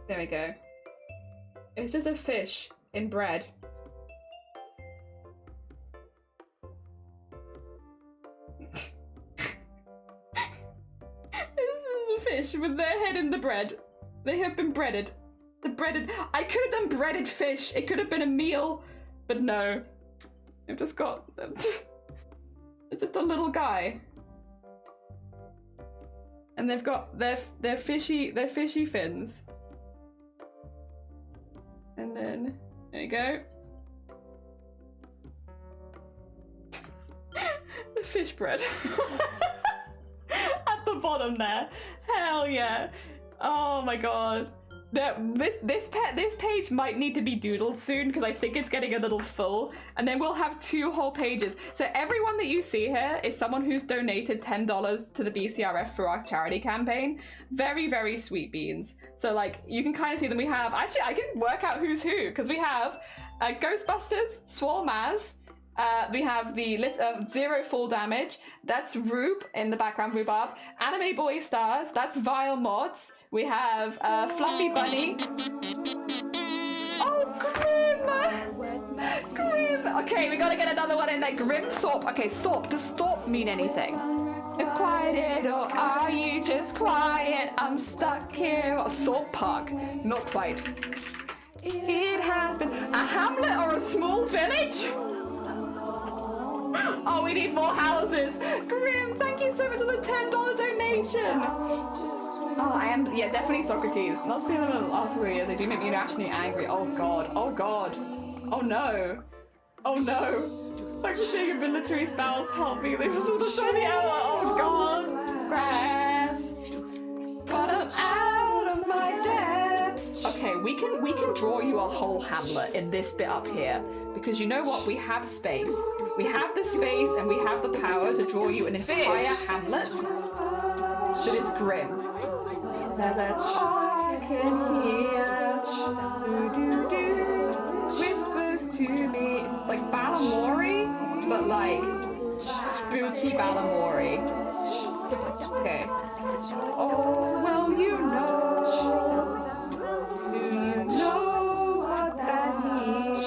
B: there we go. It's just a fish in bread. This is a fish with their head in the bread. They have been breaded. The breaded... I could have done breaded fish. It could have been a meal, but no. I've just got... It's just a little guy. And they've got their fishy fins. And then there you go. The fish bread. At the bottom there. Hell yeah. Oh my god. This page might need to be doodled soon because I think it's getting a little full, and then we'll have 2 whole pages. So everyone that you see here is someone who's donated $10 to the BCRF for our charity campaign. Very, very sweet beans. So like you can kind of see them. We have, actually I can work out who's who because we have Ghostbusters, Swole Maz, we have the Zero Full Damage, that's Rube in the background, Rhubarb, Anime Boy Stars, that's Vile Mods, we have Fluffy Bunny. Oh, Grim! Grim! Okay, we gotta get another one in there. Grim Thorpe. Okay, Thorpe. Does Thorpe mean anything? Quiet, or are you just quiet? I'm stuck here. Thorpe Park. Not quite. It has been a hamlet or a small village? Oh, we need more houses. Grim, thank you so much for the $10 donation. Oh, I am, yeah, definitely Socrates. Not seeing them in the last video. They do make me irrationally angry. Oh god. Oh god. Oh no. Oh no. Thanks for being a military spouse. Help me. Leave us with a shiny hour. Oh god. Grass. Bottom out of my depths. Okay, we can draw you a whole hamlet in this bit up here. Because you know what? We have space. We have the space and we have the power to draw you an entire hamlet that is grim. Now that I can hear whispers to me. It's like Balamori, but like spooky Balamori. Okay. Oh, well, you know. Do you know what that means?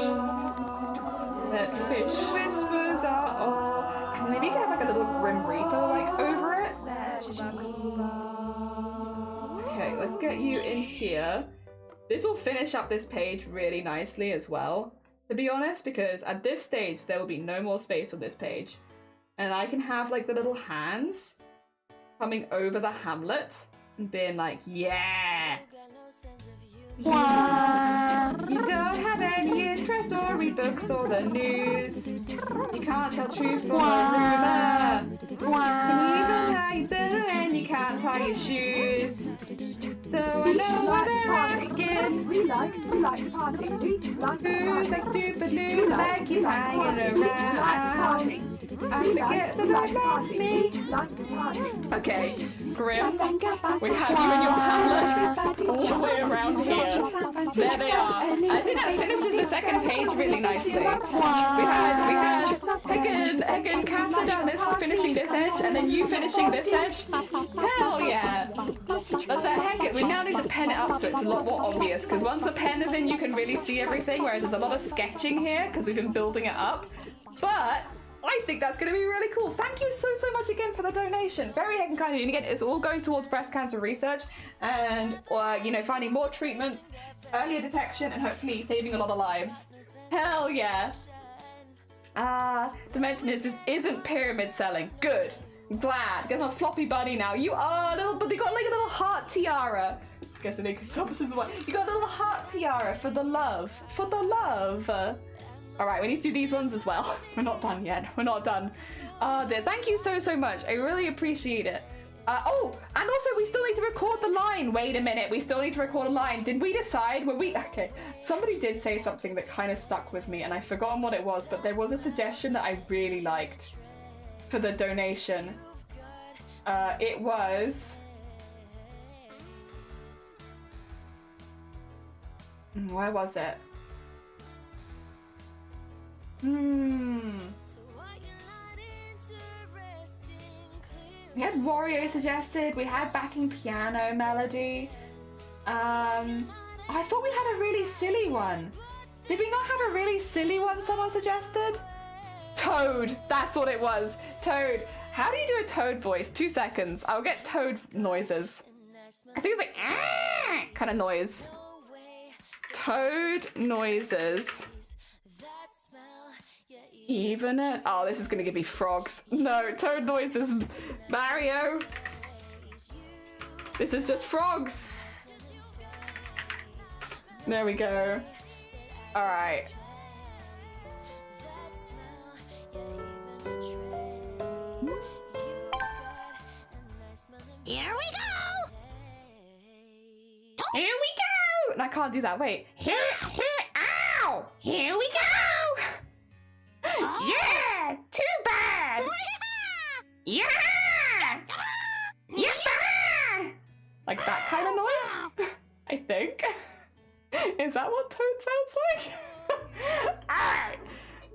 B: That fish whispers are all. Maybe you can have like a little Grim Reaper like over it. Okay, let's get you in here. This will finish up this page really nicely as well, to be honest, because at this stage there will be no more space on this page. And I can have like the little hands coming over the hamlet and being like, yeah! You don't have any interest or read books or the news. You can't tell truth from a rumor. And even how you been and you can't tie your shoes. So I know what they're asking.
A: We like to party.
B: Who's that stupid news that keeps hanging around? I forget that I lost me. Okay, Grim, we have you in your hamlet all the way around here. There they are. I think that finishes the second page really nicely. We had again Casa down this finishing this edge, and then you finishing this edge. Hell yeah! That's a heck it. We now need to pen it up so it's a lot more obvious, because once the pen is in, you can really see everything. Whereas there's a lot of sketching here because we've been building it up. But I think that's going to be really cool. Thank you so much again for the donation. Very heckin' kind of you. And again, it's all going towards breast cancer research and, you know, finding more treatments, earlier detection, and hopefully saving a lot of lives. Hell yeah. To mention this isn't pyramid selling. Good. I'm glad. Get my floppy bunny now. You are little, but they got like a little heart tiara. Guessing they consumption as well. You got a little heart tiara for the love. For the love. All right, we need to do these ones as well. We're not done yet. We're not done. Dear, thank you so much. I really appreciate it. Oh, and also we still need to record the line. Wait a minute, we still need to record a line. Did we decide? Okay, somebody did say something that kind of stuck with me and I've forgotten what it was, but there was a suggestion that I really liked for the donation. It was... Where was it? We had Wario suggested, we had backing piano melody. I thought we had a really silly one. Did we not have a really silly one someone suggested? Toad, that's what it was. Toad. How do you do a Toad voice? 2 seconds. I'll get Toad noises. I think it's like kind of noise. Toad noises. Even it. Oh, this is gonna give me frogs. No, Toad noises. Mario. This is just frogs. There we go. All right.
C: Here we go.
B: Here we go. I can't do that. Wait. Here. Ow. Here we go. Yeah! Too bad! Yeah! Yeah! Like that kind of noise? I think. Is that what Toad sounds like? Alright.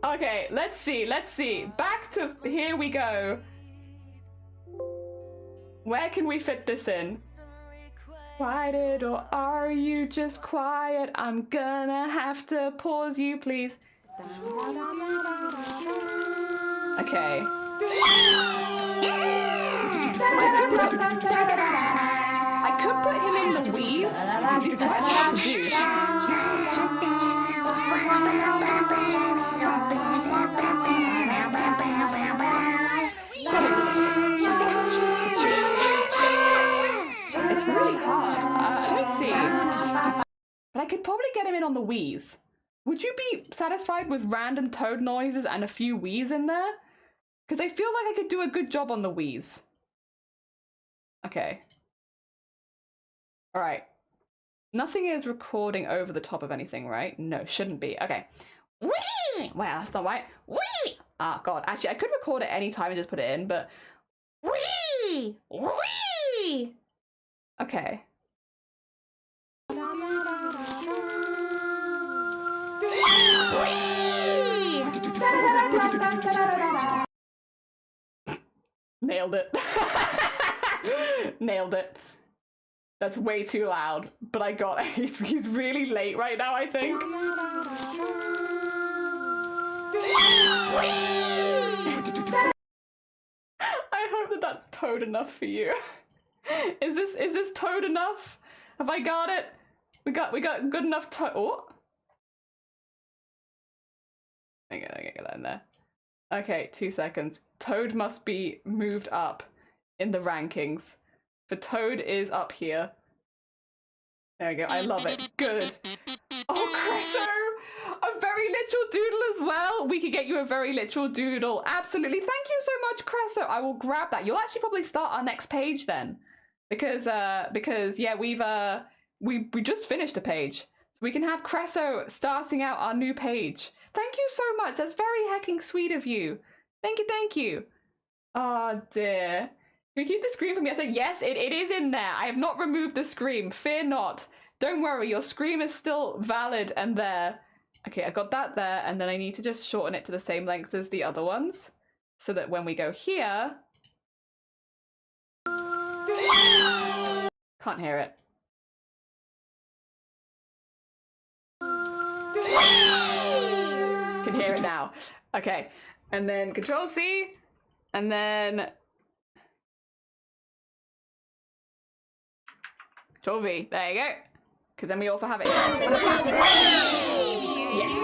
B: Okay, let's see. Back to here we go. Where can we fit this in? Quiet or are you just quiet? I'm gonna have to pause you, please. Okay. I could put him in the wheeze because he's quite hard to do. It's really hard. Let me see. But I could probably get him in on the wheeze. Would you be satisfied with random Toad noises and a few wheeze in there? Because I feel like I could do a good job on the wheeze. Okay. All right. Nothing is recording over the top of anything, right? No, shouldn't be. Okay. Whee! Well, that's not right. Whee! Ah, God. Actually, I could record it any time and just put it in, but... Whee! Whee! Okay. Nailed it. Nailed it. That's way too loud, but I got it. He's really late right now, I think. I hope that that's Toad enough for you. Is this Toad enough? Have I got it? We got good enough Toad. Oh. I get that in there. Okay, 2 seconds. Toad must be moved up in the rankings. For Toad is up here. There we go. I love it. Good. Oh, Cresso! A very literal doodle as well. We could get you a very literal doodle. Absolutely. Thank you so much, Cresso. I will grab that. You'll actually probably start our next page then. Because yeah, we just finished a page. So we can have Cresso starting out our new page. Thank you so much. That's very hecking sweet of you. Thank you. Oh dear. Can we keep the scream from yesterday? Yes, it is in there. I have not removed the scream. Fear not. Don't worry, your scream is still valid and there. Okay, I got that there, and then I need to just shorten it to the same length as the other ones. So that when we go here... Can't hear it. Can hear it now. Okay, and then Control C, and then Control V. There you go. Because then we also have it here. Yes.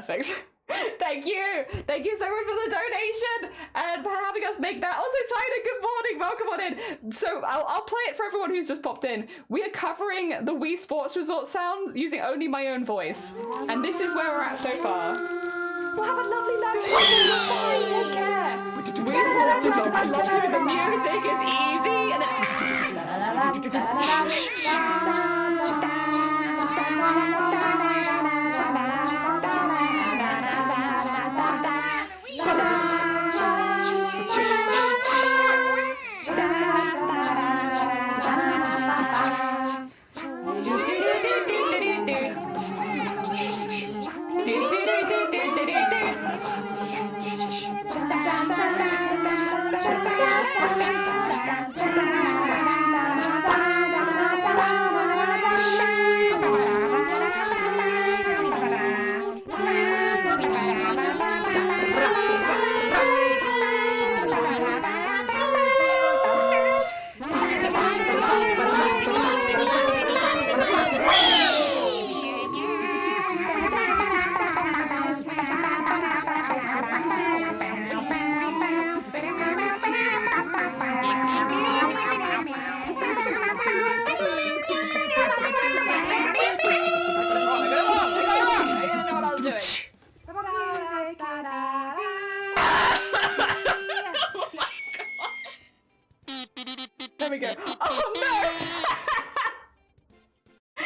B: perfect. Thank you so much for the donation and for having us make that. Also, China, good morning, welcome on in. So I'll play it for everyone who's just popped in. We are covering the Wii Sports Resort sounds using only my own voice, and this is where we're at so far. Well, have a lovely lunch. Take care. Wii Sports Resort. I love hearing the music. It's easy and there we go. Oh no!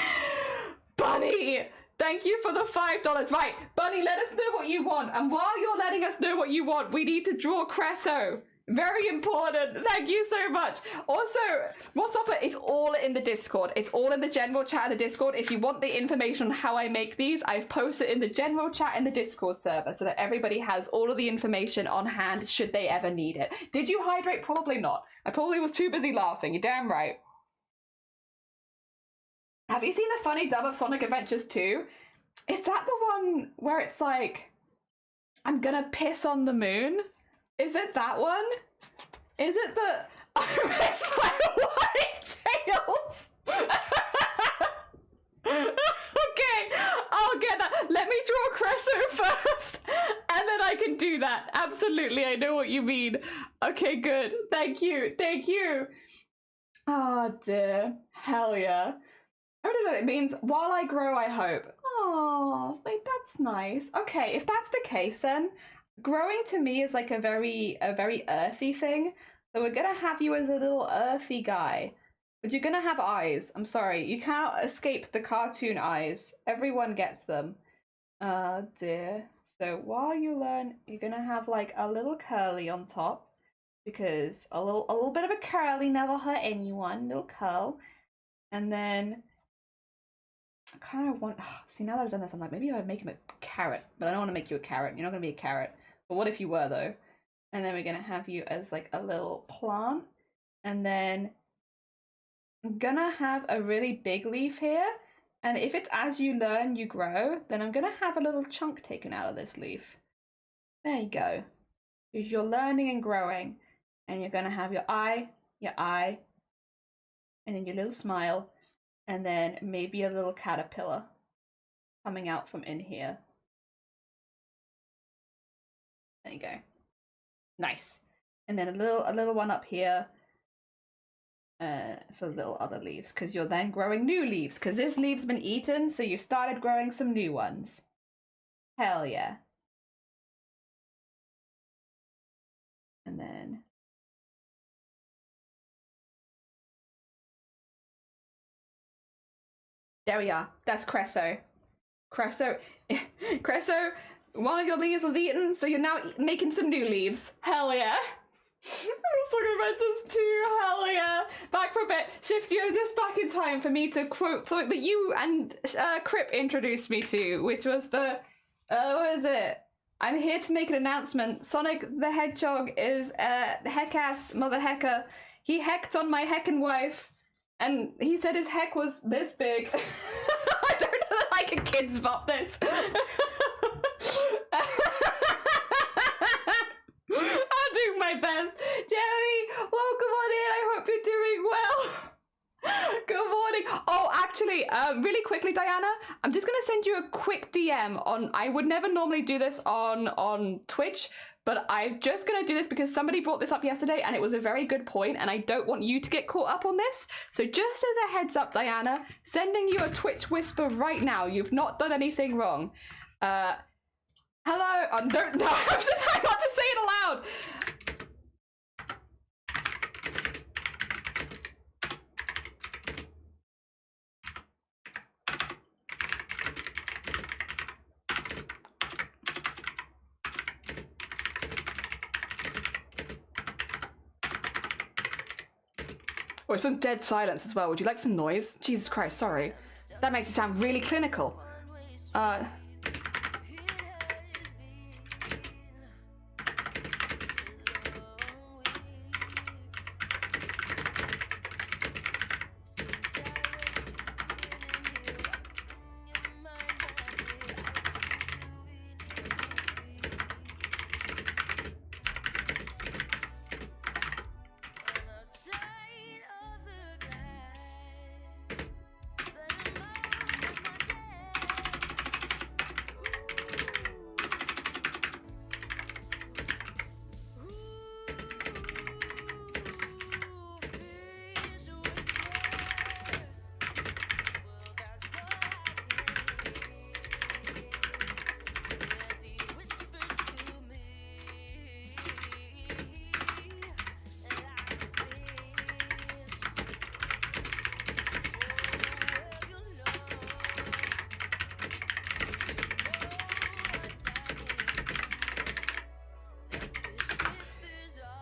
B: Bunny! Thank you for the $5. Right, Bunny, let us know what you want. And while you're letting us know what you want, we need to draw Cresso. Very important. Thank you so much. Also, what's up? It's all in the Discord. It's all in the general chat of the Discord. If you want the information on how I make these, I've posted in the general chat in the Discord server so that everybody has all of the information on hand should they ever need it. Did you hydrate? Probably not. I probably was too busy laughing. You're damn right. Have you seen the funny dub of Sonic Adventures 2? Is that the one where it's like, I'm gonna piss on the moon? Is it that one? Is it the I miss my white tails? Okay, I'll get that. Let me draw Cresso first, and then I can do that. Absolutely, I know what you mean. Okay, good. Thank you. Thank you. Oh dear. Hell yeah. I don't know what it means. While I grow, I hope. Oh, wait, that's nice. Okay, if that's the case, then growing to me is like a very earthy thing. So we're gonna have you as a little earthy guy. But you're gonna have eyes. I'm sorry, you cannot escape the cartoon eyes. Everyone gets them. Oh dear. So while you learn, you're gonna have like a little curly on top. Because a little bit of a curly never hurt anyone. Little curl. And then I kind of want, see, now that I've done this, I'm like, maybe I would make him a carrot, but I don't want to make you a carrot. You're not going to be a carrot. But what if you were, though? And then we're going to have you as, like, a little plant. And then I'm going to have a really big leaf here. And if it's as you learn, you grow, then I'm going to have a little chunk taken out of this leaf. There you go. Because you're learning and growing. And you're going to have your eye, and then your little smile. And then maybe a little caterpillar coming out from in here. There you go. Nice. And then a little one up here for little other leaves, because you're then growing new leaves, because this leaf's been eaten, so you started growing some new ones. Hell yeah. And then there we are. That's Cresso. Cresso, one of your leaves was eaten, so you're now making some new leaves. Hell yeah. Sonic Adventures 2, hell yeah. Back for a bit. Shift, you're just back in time for me to quote something that you and Crip introduced me to, which was the, what is it? I'm here to make an announcement. Sonic the Hedgehog is a heck-ass mother hecker. He hecked on my heckin' wife. And he said his heck was this big. I don't know that I can kids bop this. I'm doing my best. Jerry, welcome on in. I hope you're doing well. Good morning. Oh, actually, really quickly, Diana, I'm just gonna send you a quick DM on, I would never normally do this on Twitch, but I'm just gonna do this because somebody brought this up yesterday and it was a very good point and I don't want you to get caught up on this. So just as a heads up, Diana, sending you a Twitch whisper right now. You've not done anything wrong. Hello, don't, no, I got to say it aloud. Oh, some dead silence as well. Would you like some noise? Jesus Christ, sorry. That makes it sound really clinical.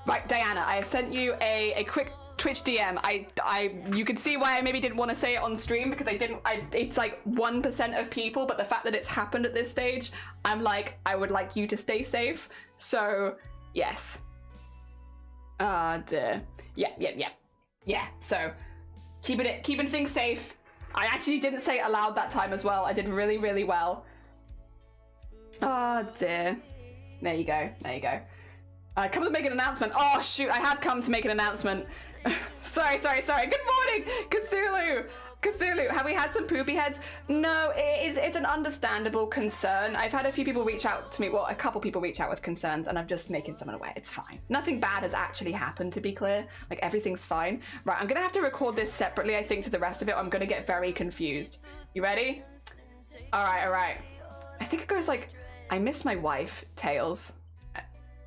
B: Right, Diana, I have sent you a quick Twitch DM. You can see why I maybe didn't want to say it on stream because it's like 1% of people, but the fact that it's happened at this stage, I'm like, I would like you to stay safe. So, yes. Dear. Yeah, so keeping things safe. I actually didn't say it aloud that time as well. I did really, really well. Oh dear. There you go. Come to make an announcement. Oh shoot, I have come to make an announcement. Sorry. Good morning, Cthulhu. Have we had some poopy heads? No, it's an understandable concern. I've had a few people reach out to me, well, a couple people reach out with concerns, and I'm just making someone aware. It's fine. Nothing bad has actually happened, to be clear. Like, everything's fine. Right, I'm gonna have to record this separately, I think, to the rest of it. I'm gonna get very confused. You ready? All right. I think it goes like, I miss my wife, Tails.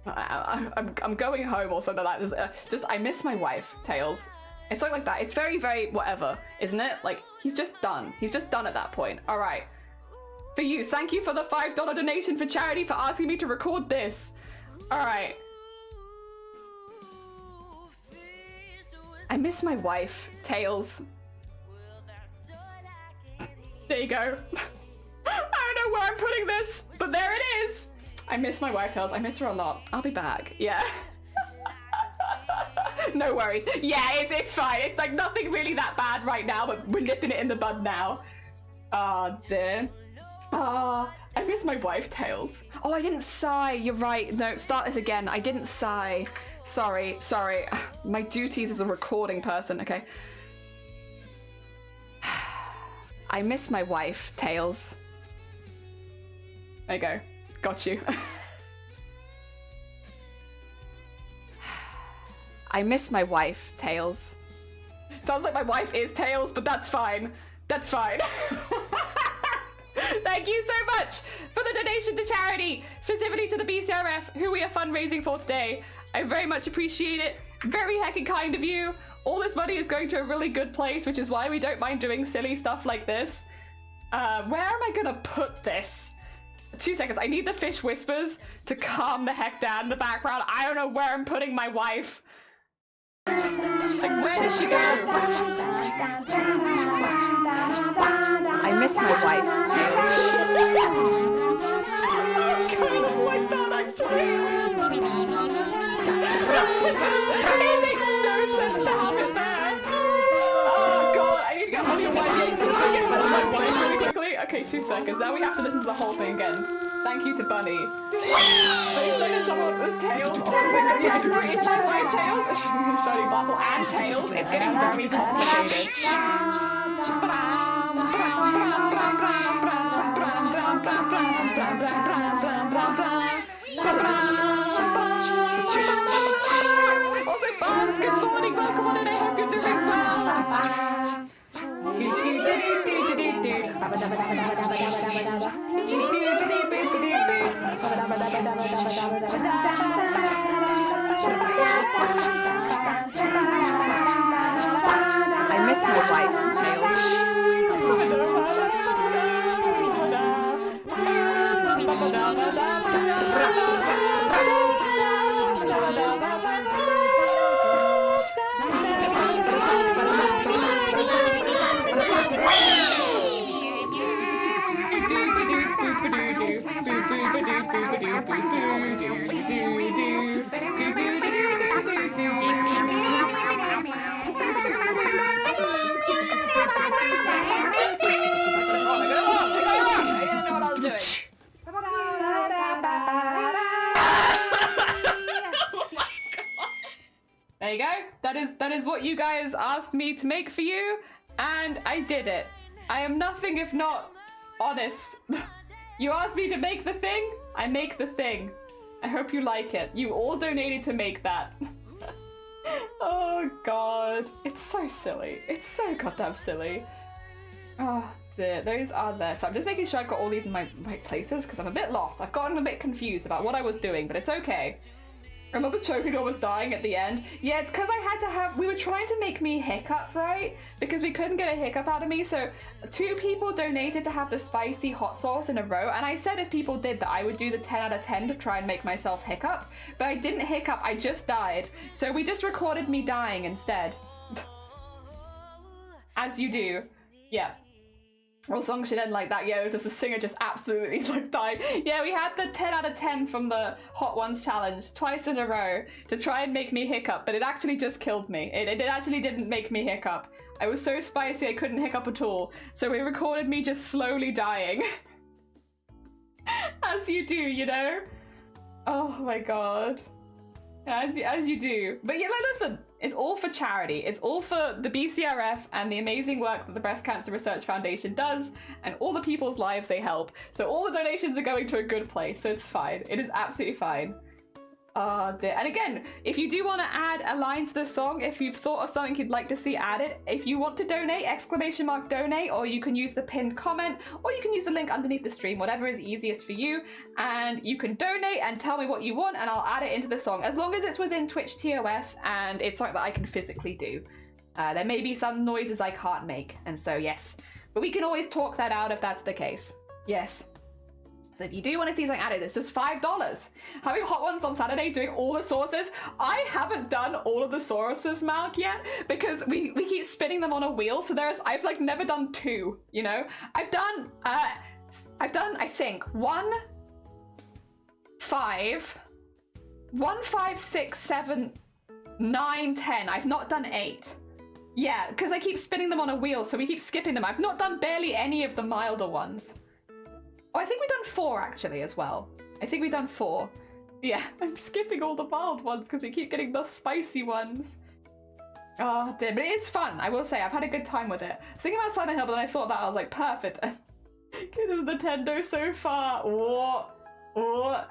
B: I'm going home or something like that. Just I miss my wife, Tails. It's something like that. It's very, very whatever, isn't it? Like, he's just done. He's just done at that point. All right. For you, thank you for the $5 donation for charity for asking me to record this. All right. I miss my wife, Tails. There you go. I don't know where I'm putting this, but there it is. I miss my wife, Tails. I miss her a lot. I'll be back. Yeah. No worries. Yeah, it's fine. It's like nothing really that bad right now, but we're nipping it in the bud now. Oh dear. Oh, I miss my wife, Tails. Oh, I didn't sigh. You're right. No, start this again. I didn't sigh. Sorry. My duties as a recording person. Okay. I miss my wife, Tails. There you go. Got you. I miss my wife, Tails. Sounds like my wife is Tails, but that's fine. That's fine. Thank you so much for the donation to charity, specifically to the BCRF, who we are fundraising for today. I very much appreciate it. Very heckin' kind of you. All this money is going to a really good place, which is why we don't mind doing silly stuff like this. Where am I gonna put this? 2 seconds. I need the fish whispers to calm the heck down in the background. I don't know where I'm putting my wife. Like, where did she go? I miss my wife. It's kind of like that, actually. It makes no sense to have it there. Oh god, I need to get on your wife. Can I get rid of my wife really quickly? Okay, 2 seconds. Now we have to listen to the whole thing again. Thank you to Bunny. They said someone with tails. Yeah, it's shiny tails, shiny bubble and tails. It's getting very complicated. Also, Barnes, good morning. Welcome on in. I hope you're doing well. I miss my wife, Tails. There you go. That is what you guys asked me to make for you, and I did it. I am nothing if not honest. You asked me to make the thing, I make the thing. I hope you like it. You all donated to make that. Oh god. It's so silly. It's so goddamn silly. Oh dear, those are there. So I'm just making sure I've got all these in my right places because I'm a bit lost. I've gotten a bit confused about what I was doing, but it's okay. I love the choking was dying at the end. Yeah, it's because I had to have, we were trying to make me hiccup, right? Because we couldn't get a hiccup out of me. So 2 people donated to have the spicy hot sauce in a row. And I said if people did that, I would do the 10 out of 10 to try and make myself hiccup. But I didn't hiccup, I just died. So we just recorded me dying instead. As you do. Yeah. Or song should end like that. Yeah, it was just a singer just absolutely like died. Yeah, we had the 10 out of 10 from the Hot Ones challenge twice in a row to try and make me hiccup, but it actually just killed me. It actually didn't make me hiccup. I was so spicy I couldn't hiccup at all. So we recorded me just slowly dying. As you do, you know? Oh my god. As you do. But yeah, listen, it's all for charity. It's all for the BCRF and the amazing work that the Breast Cancer Research Foundation does and all the people's lives they help. So all the donations are going to a good place, so it's fine. It is absolutely fine. Oh dear. And again, if you do want to add a line to the song, if you've thought of something you'd like to see added, if you want to donate, !donate, or you can use the pinned comment, or you can use the link underneath the stream, whatever is easiest for you. And you can donate and tell me what you want and I'll add it into the song, as long as it's within Twitch TOS and it's something that I can physically do. There may be some noises I can't make, and so yes. But we can always talk that out if that's the case. Yes. So if you do want to see something added, it's just $5. Having Hot Ones on Saturday doing all the sauces. I haven't done all of the sauces, Malk, yet, because we keep spinning them on a wheel. So I've like never done 2, you know? I've done, I think, 1, 5, 6, 7, 9, 10. I've not done 8. Yeah, because I keep spinning them on a wheel, so we keep skipping them. I've not done barely any of the milder ones. Oh, I think we've done 4 actually as well. I think we've done 4. Yeah, I'm skipping all the mild ones because we keep getting the spicy ones. Oh dear, but it is fun, I will say. I've had a good time with it. Thinking about Silent Hill, but then I thought that I was like, perfect. Get the Nintendo so far. What? What?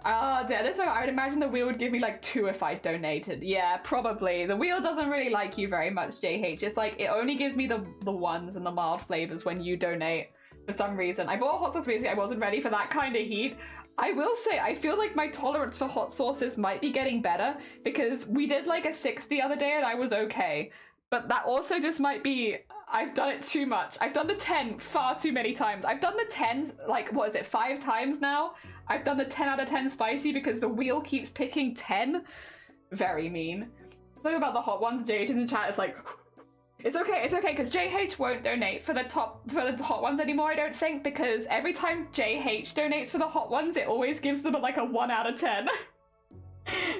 B: Oh dear, this one I would imagine the wheel would give me like 2 if I donated. Yeah, probably. The wheel doesn't really like you very much, JH. It's like, it only gives me the ones and the mild flavors when you donate. For some reason. I bought hot sauce recently, I wasn't ready for that kind of heat. I will say, I feel like my tolerance for hot sauces might be getting better because we did like a 6 the other day and I was okay. But that also just might be, I've done it too much. I've done the 10 far too many times. I've done the 10, like, what is it, 5 times now? I've done the 10 out of 10 spicy because the wheel keeps picking 10. Very mean. Something about the Hot Ones, JH in the chat is like, it's okay, because JH won't donate for the Hot Ones anymore, I don't think, because every time JH donates for the Hot Ones, it always gives them like a 1 out of 10.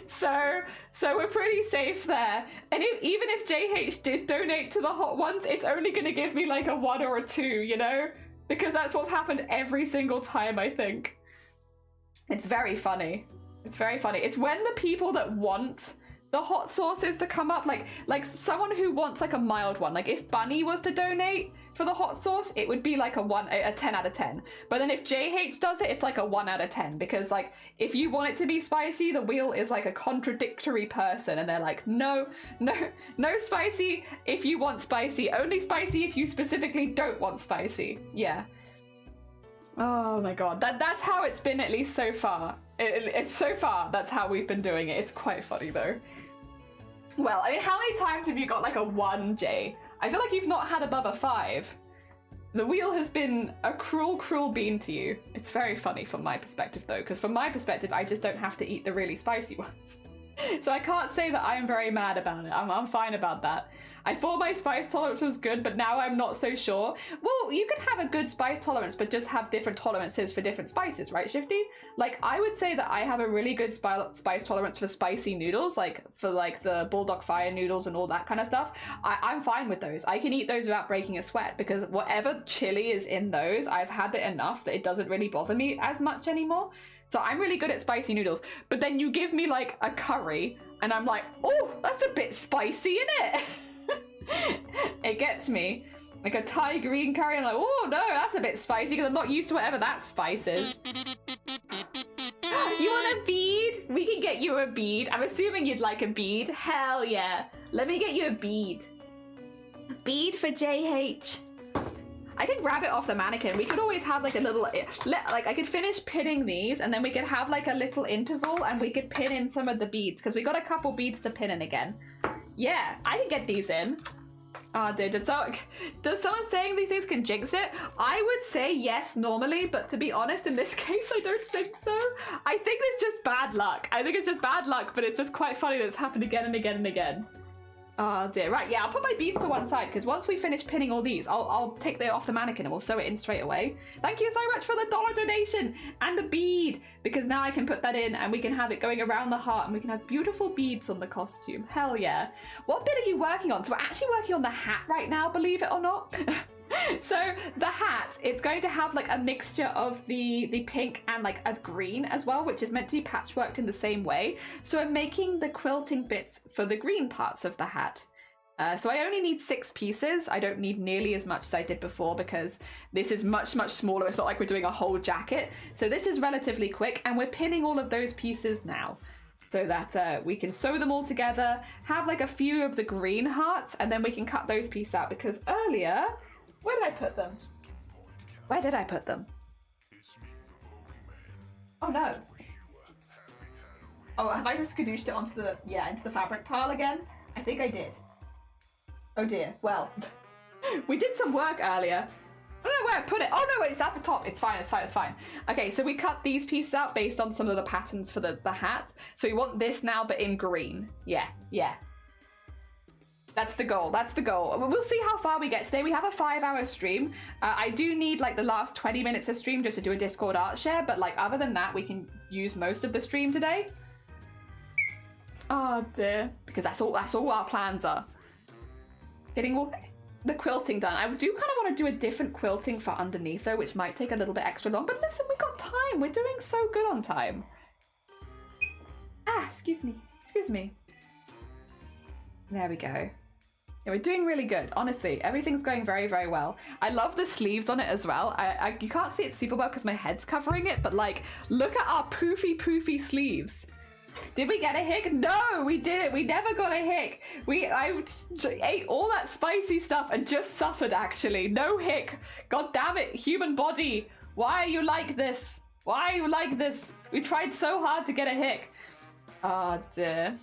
B: So we're pretty safe there. And even if JH did donate to the Hot Ones, it's only gonna give me like a 1 or a 2, you know? Because that's what's happened every single time, I think. It's very funny. It's very funny. It's when the people that want the hot sauces to come up, like someone who wants like a mild one. Like if Bunny was to donate for the hot sauce, it would be like a 10 out of 10. But then if JH does it, it's like a 1 out of 10, because like if you want it to be spicy, the wheel is like a contradictory person, and they're like, no spicy if you want spicy, only spicy if you specifically don't want spicy. Yeah. Oh my god, that's how it's been, at least so far. It's so far, that's how we've been doing it. It's quite funny though. Well, I mean, how many times have you got like a 1, Jay? I feel like you've not had above a 5. The wheel has been a cruel, cruel bean to you. It's very funny from my perspective though, because from my perspective, I just don't have to eat the really spicy ones. So I can't say that I'm very mad about it. I'm fine about that. I thought my spice tolerance was good, but now I'm not so sure. Well, you can have a good spice tolerance, but just have different tolerances for different spices, right, Shifty? Like, I would say that I have a really good spice tolerance for spicy noodles, like for like the Bulldog Fire noodles and all that kind of stuff. I'm fine with those. I can eat those without breaking a sweat, because whatever chili is in those, I've had it enough that it doesn't really bother me as much anymore. So I'm really good at spicy noodles. But then you give me like a curry and I'm like, oh, that's a bit spicy, isn't it? It gets me. Like a Thai green curry, I'm like, oh no, that's a bit spicy, because I'm not used to whatever that spice is. You want a bead? We can get you a bead. I'm assuming you'd like a bead. Hell yeah. Let me get you a bead. Bead for JH. I could grab it off the mannequin. We could always have like a little, like I could finish pinning these, and then we could have like a little interval and we could pin in some of the beads, because we got a couple beads to pin in again. Yeah, I can get these in. Oh dear, does someone saying these things can jinx it? I would say yes normally, but to be honest, in this case, I don't think so. I think it's just bad luck. I think it's just bad luck, but it's just quite funny that it's happened again and again and again. Oh dear, right, yeah, I'll put my beads to one side, because once we finish pinning all these, I'll take them off the mannequin and we'll sew it in straight away. Thank you so much for the $1 donation and the bead, because now I can put that in and we can have it going around the heart and we can have beautiful beads on the costume. Hell yeah. What bit are you working on? So we're actually working on the hat right now, believe it or not. So the hat, it's going to have like a mixture of the pink and like a green as well, which is meant to be patchworked in the same way. So I'm making the quilting bits for the green parts of the hat. So I only need 6 pieces. I don't need nearly as much as I did before, because this is much, much smaller. It's not like we're doing a whole jacket. So this is relatively quick, and we're pinning all of those pieces now, so that we can sew them all together, have like a few of the green hearts, and then we can cut those pieces out, because earlier, where did I put them? Where did I put them? Oh no. Oh, have I just skadooshed it onto the, yeah, into the fabric pile again? I think I did. Oh dear, well, we did some work earlier. I don't know where I put it. Oh no, wait, it's at the top. It's fine, it's fine, it's fine. Okay, so we cut these pieces out based on some of the patterns for the hat. So we want this now, but in green. Yeah, yeah. That's the goal, that's the goal. We'll see how far we get today. We have a 5-hour stream. I do need like the last 20 minutes of stream just to do a Discord art share, but like other than that, we can use most of the stream today. Oh dear, because that's all our plans are. Getting all the quilting done. I do kind of want to do a different quilting for underneath though, which might take a little bit extra long, but listen, we got time. We're doing so good on time. Ah, excuse me, excuse me. There we go. Yeah, we're doing really good. Honestly, everything's going very, very well. I love the sleeves on it as well. You can't see it super well because my head's covering it, but like, look at our poofy sleeves. Did we get a hick? No, we didn't. We never got a hick. I ate all that spicy stuff and just suffered, actually. No hick. God damn it, human body. Why are you like this? Why are you like this? We tried so hard to get a hick. Oh dear.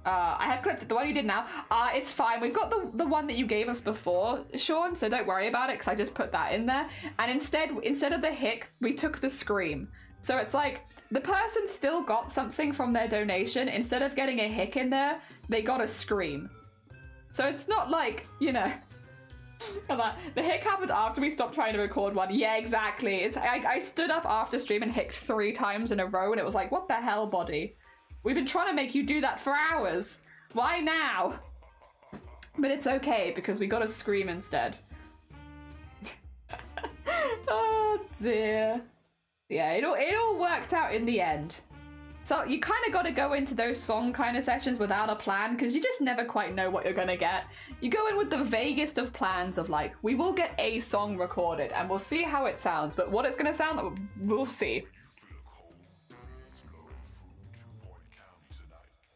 B: I have clipped the one you did now. It's fine. We've got the one that you gave us before, Sean, so don't worry about it, because I just put that in there. And instead of the hick, we took the scream. So it's like, the person still got something from their donation. Instead of getting a hick in there, they got a scream. So it's not like, you know... The hick happened after we stopped trying to record one. Yeah, exactly. I stood up after stream and hicked 3 times in a row, and it was like, what the hell, body? We've been trying to make you do that for hours. Why now? But it's okay, because we got a scream instead. Oh dear. Yeah, it all worked out in the end. So you kind of got to go into those song kind of sessions without a plan, because you just never quite know what you're going to get. You go in with the vaguest of plans of like, we will get a song recorded and we'll see how it sounds, but what it's going to sound like, we'll see.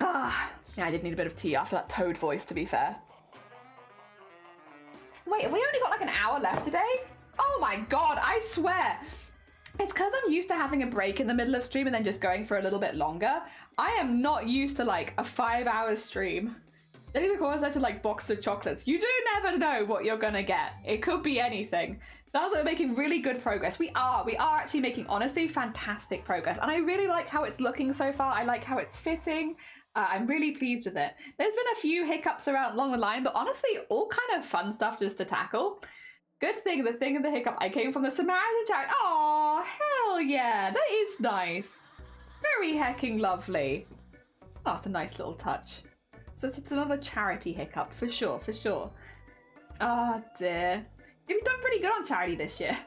B: Yeah, I did need a bit of tea after that toad voice, to be fair. Wait, have we only got like an hour left today? Oh my god, I swear. It's because I'm used to having a break in the middle of stream and then just going for a little bit longer. I am not used to like a 5-hour stream. Getting the corner session like box of chocolates. You do never know what you're gonna get. It could be anything. Sounds like we're making really good progress. We are actually making honestly fantastic progress. And I really like how it's looking so far. I like how it's fitting. I'm really pleased with it. There's been a few hiccups along the line, but honestly, all kind of fun stuff just to tackle. Good thing, the thing of the hiccup, I came from the Samaritan chat. Oh, hell yeah, that is nice. Very hecking lovely. Oh, it's a nice little touch. So it's another charity hiccup, for sure, for sure. Oh dear. We've done pretty good on charity this year.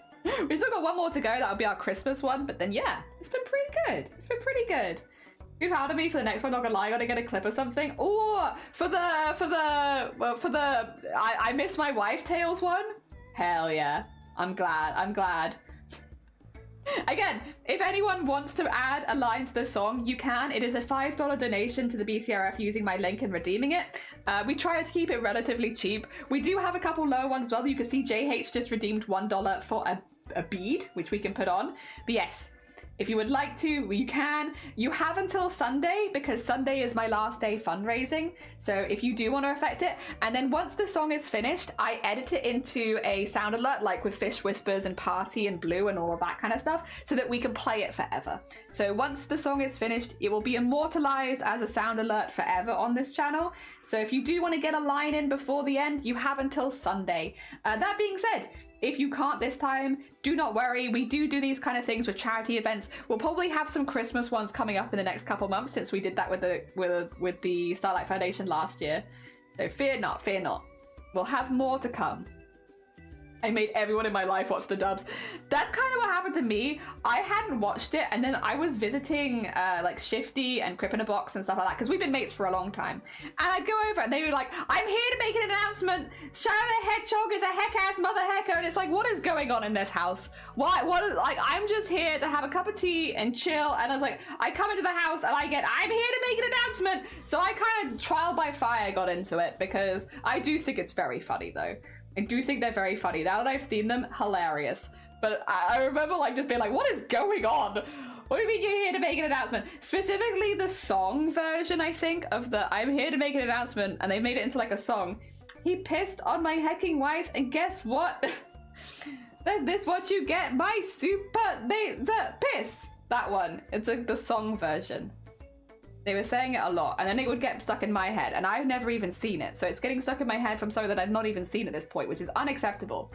B: We've still got one more to go, that'll be our Christmas one, but then yeah, it's been pretty good. It's been pretty good. You're proud of me for the next one, not gonna lie, I gotta get a clip or something. Oh, for the I Miss My Wife Tales one? Hell yeah. I'm glad. Again, if anyone wants to add a line to the song, you can. It is a $5 donation to the BCRF using my link and redeeming it. We try to keep it relatively cheap. We do have a couple lower ones as well. You can see JH just redeemed $1 for a bead, which we can put on. But yes, if you would like to, you can. You have until Sunday, because Sunday is my last day fundraising. So if you do want to affect it, and then once the song is finished, I edit it into a sound alert, like with Fish Whispers and Party and Blue and all of that kind of stuff, so that we can play it forever. So once the song is finished, it will be immortalized as a sound alert forever on this channel. So if you do want to get a line in before the end, you have until Sunday. That being said, if you can't this time, do not worry. We do these kind of things with charity events. We'll probably have some Christmas ones coming up in the next couple months, since we did that with the Starlight Foundation last year. So fear not, fear not. We'll have more to come. I made everyone in my life watch the dubs. That's kind of what happened to me. I hadn't watched it, and then I was visiting like Shifty and Crip in a Box and stuff like that, because we've been mates for a long time. And I'd go over and they were like, I'm here to make an announcement. Shadow the Hedgehog is a heck-ass mother hecker. And it's like, what is going on in this house? Why? Like, I'm just here to have a cup of tea and chill. And I was like, I come into the house and I'm here to make an announcement. So I kind of trial by fire got into it, because I do think it's very funny though. I do think they're very funny. Now that I've seen them, hilarious. But I remember like just being like, what is going on? What do you mean you're here to make an announcement? Specifically the song version, I think, of the I'm here to make an announcement, and they made it into like a song. He pissed on my hecking wife, and guess what? This what you get, my the piss. That one. It's like the song version. They were saying it a lot, and then it would get stuck in my head, and I've never even seen it, so it's getting stuck in my head from something that I've not even seen at this point, which is unacceptable.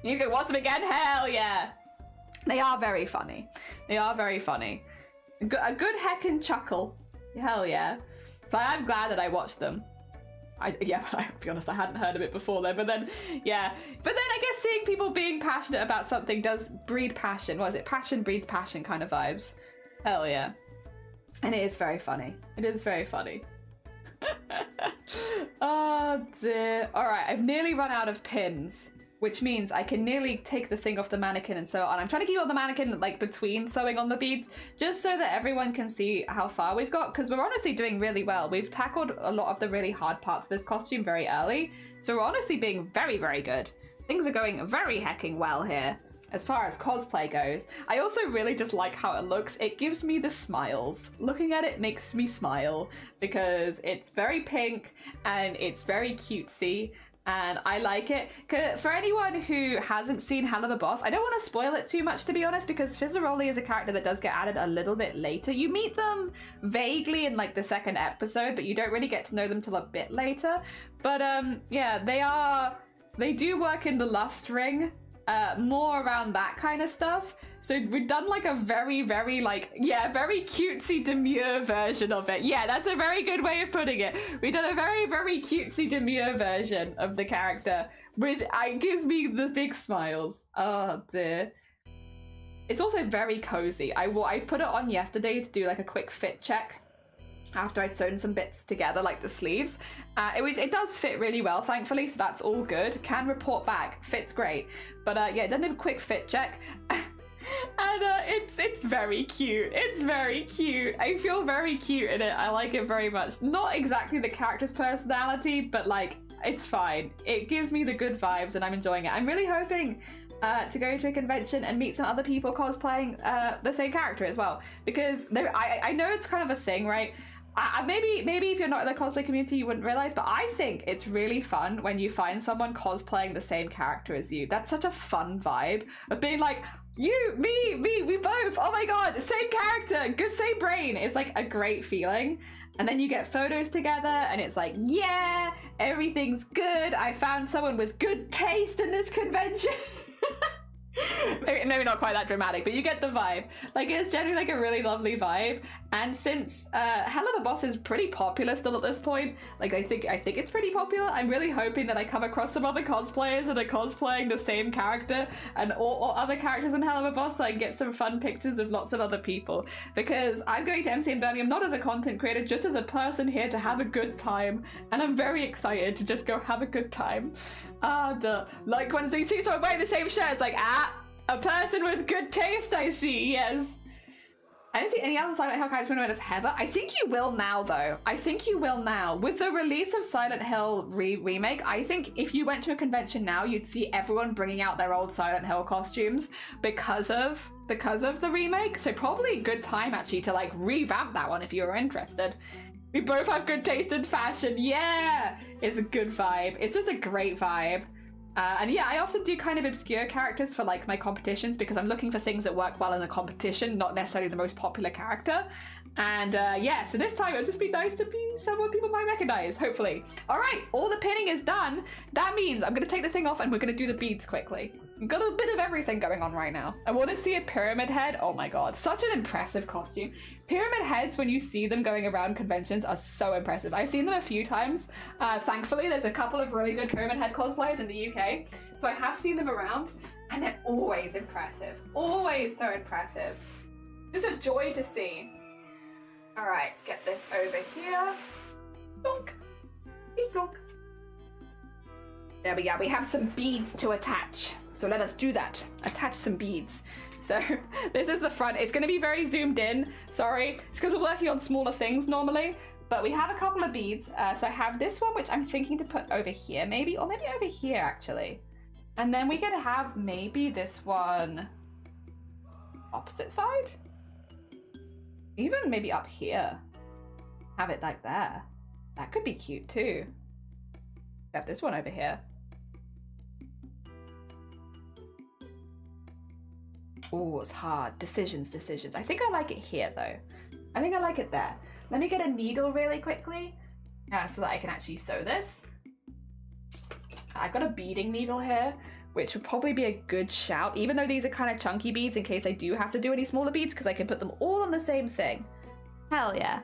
B: You can watch them again? Hell yeah! They are very funny. They are very funny. A good heckin' chuckle. Hell yeah. So I'm glad that I watched them. Yeah, but I'll be honest, I hadn't heard of it before then, but then, yeah. But then I guess seeing people being passionate about something does breed passion. What is it? Passion breeds passion kind of vibes. Hell yeah. And it is very funny. It is very funny. Oh dear. Alright, I've nearly run out of pins, which means I can nearly take the thing off the mannequin and sew it on. I'm trying to keep on the mannequin like between sewing on the beads, just so that everyone can see how far we've got, because we're honestly doing really well. We've tackled a lot of the really hard parts of this costume very early, so we're honestly being very, very good. Things are going very hecking well here. As far as cosplay goes, I also really just like how it looks. It gives me the smiles. Looking at it makes me smile, because it's very pink and it's very cutesy, and I like it. For anyone who hasn't seen Hella the Boss, I don't want to spoil it too much, to be honest, because Fizzaroli is a character that does get added a little bit later. You meet them vaguely in like the second episode, but you don't really get to know them till a bit later. But yeah, they do work in the Lust Ring. More around that kind of stuff. So we've done like a very, very like, yeah, very cutesy demure version of it. Yeah, that's a very good way of putting it. We've done a very, very cutesy demure version of the character, which gives me the big smiles. Oh dear. it's also very cozy. I put it on yesterday to do like a quick fit check after I'd sewn some bits together, like the sleeves. It does fit really well, thankfully, so that's all good. Can report back, fits great. But yeah, done a quick fit check. And it's very cute. It's very cute. I feel very cute in it. I like it very much. Not exactly the character's personality, but like, it's fine. It gives me the good vibes and I'm enjoying it. I'm really hoping to go to a convention and meet some other people cosplaying the same character as well. Because I know it's kind of a thing, right? Maybe if you're not in the cosplay community you wouldn't realize, but I think it's really fun when you find someone cosplaying the same character as you. That's such a fun vibe of being like, you, me, we both, oh my god, same character, good, same brain. It's like a great feeling. And then you get photos together and it's like, yeah, everything's good. I found someone with good taste in this convention. Maybe not quite that dramatic, but you get the vibe. Like, it's generally like a really lovely vibe. And since Hell of a Boss is pretty popular still at this point, like I think it's pretty popular, I'm really hoping that I come across some other cosplayers that are cosplaying the same character and or other characters in Hell of a Boss, so I can get some fun pictures of lots of other people. Because I'm going to MCM Birmingham not as a content creator, just as a person here to have a good time, and I'm very excited to just go have a good time. Like when you see someone wearing the same shirt, it's like, a person with good taste, I see, yes. I didn't see any other Silent Hill characters known as Heather. I think you will now, though. I think you will now. With the release of Silent Hill remake, I think if you went to a convention now, you'd see everyone bringing out their old Silent Hill costumes because of the remake. So probably a good time, actually, to like revamp that one if you were interested. We both have good taste in fashion. Yeah, it's a good vibe. It's just a great vibe. And yeah, I often do kind of obscure characters for like my competitions because I'm looking for things that work well in a competition, not necessarily the most popular character. And yeah, so this time it'll just be nice to be someone people might recognize, hopefully. All right, all the pinning is done. That means I'm gonna take the thing off and we're gonna do the beads quickly. We've got a bit of everything going on right now. I want to see a pyramid head. Oh my god, such an impressive costume. Pyramid heads, when you see them going around conventions, are so impressive. I've seen them a few times. Thankfully, there's a couple of really good pyramid head cosplayers in the UK, so I have seen them around, and they're always impressive. Always so impressive. Just a joy to see. All right, get this over here. Donk. Donk. There we go. We have some beads to attach. So let us do that. Attach some beads. So this is the front. It's going to be very zoomed in. Sorry. It's because we're working on smaller things normally. But we have a couple of beads. So I have this one, which I'm thinking to put over here maybe. Or maybe over here, actually. And then we could have maybe this one opposite side. Even maybe up here. Have it like there. That could be cute too. Have this one over here. Oh, it's hard. Decisions. I think I like it here though. I think I like it there. Let me get a needle really quickly so that I can actually sew this. I've got a beading needle here, which would probably be a good shout, even though these are kind of chunky beads in case I do have to do any smaller beads, because I can put them all on the same thing. Hell yeah.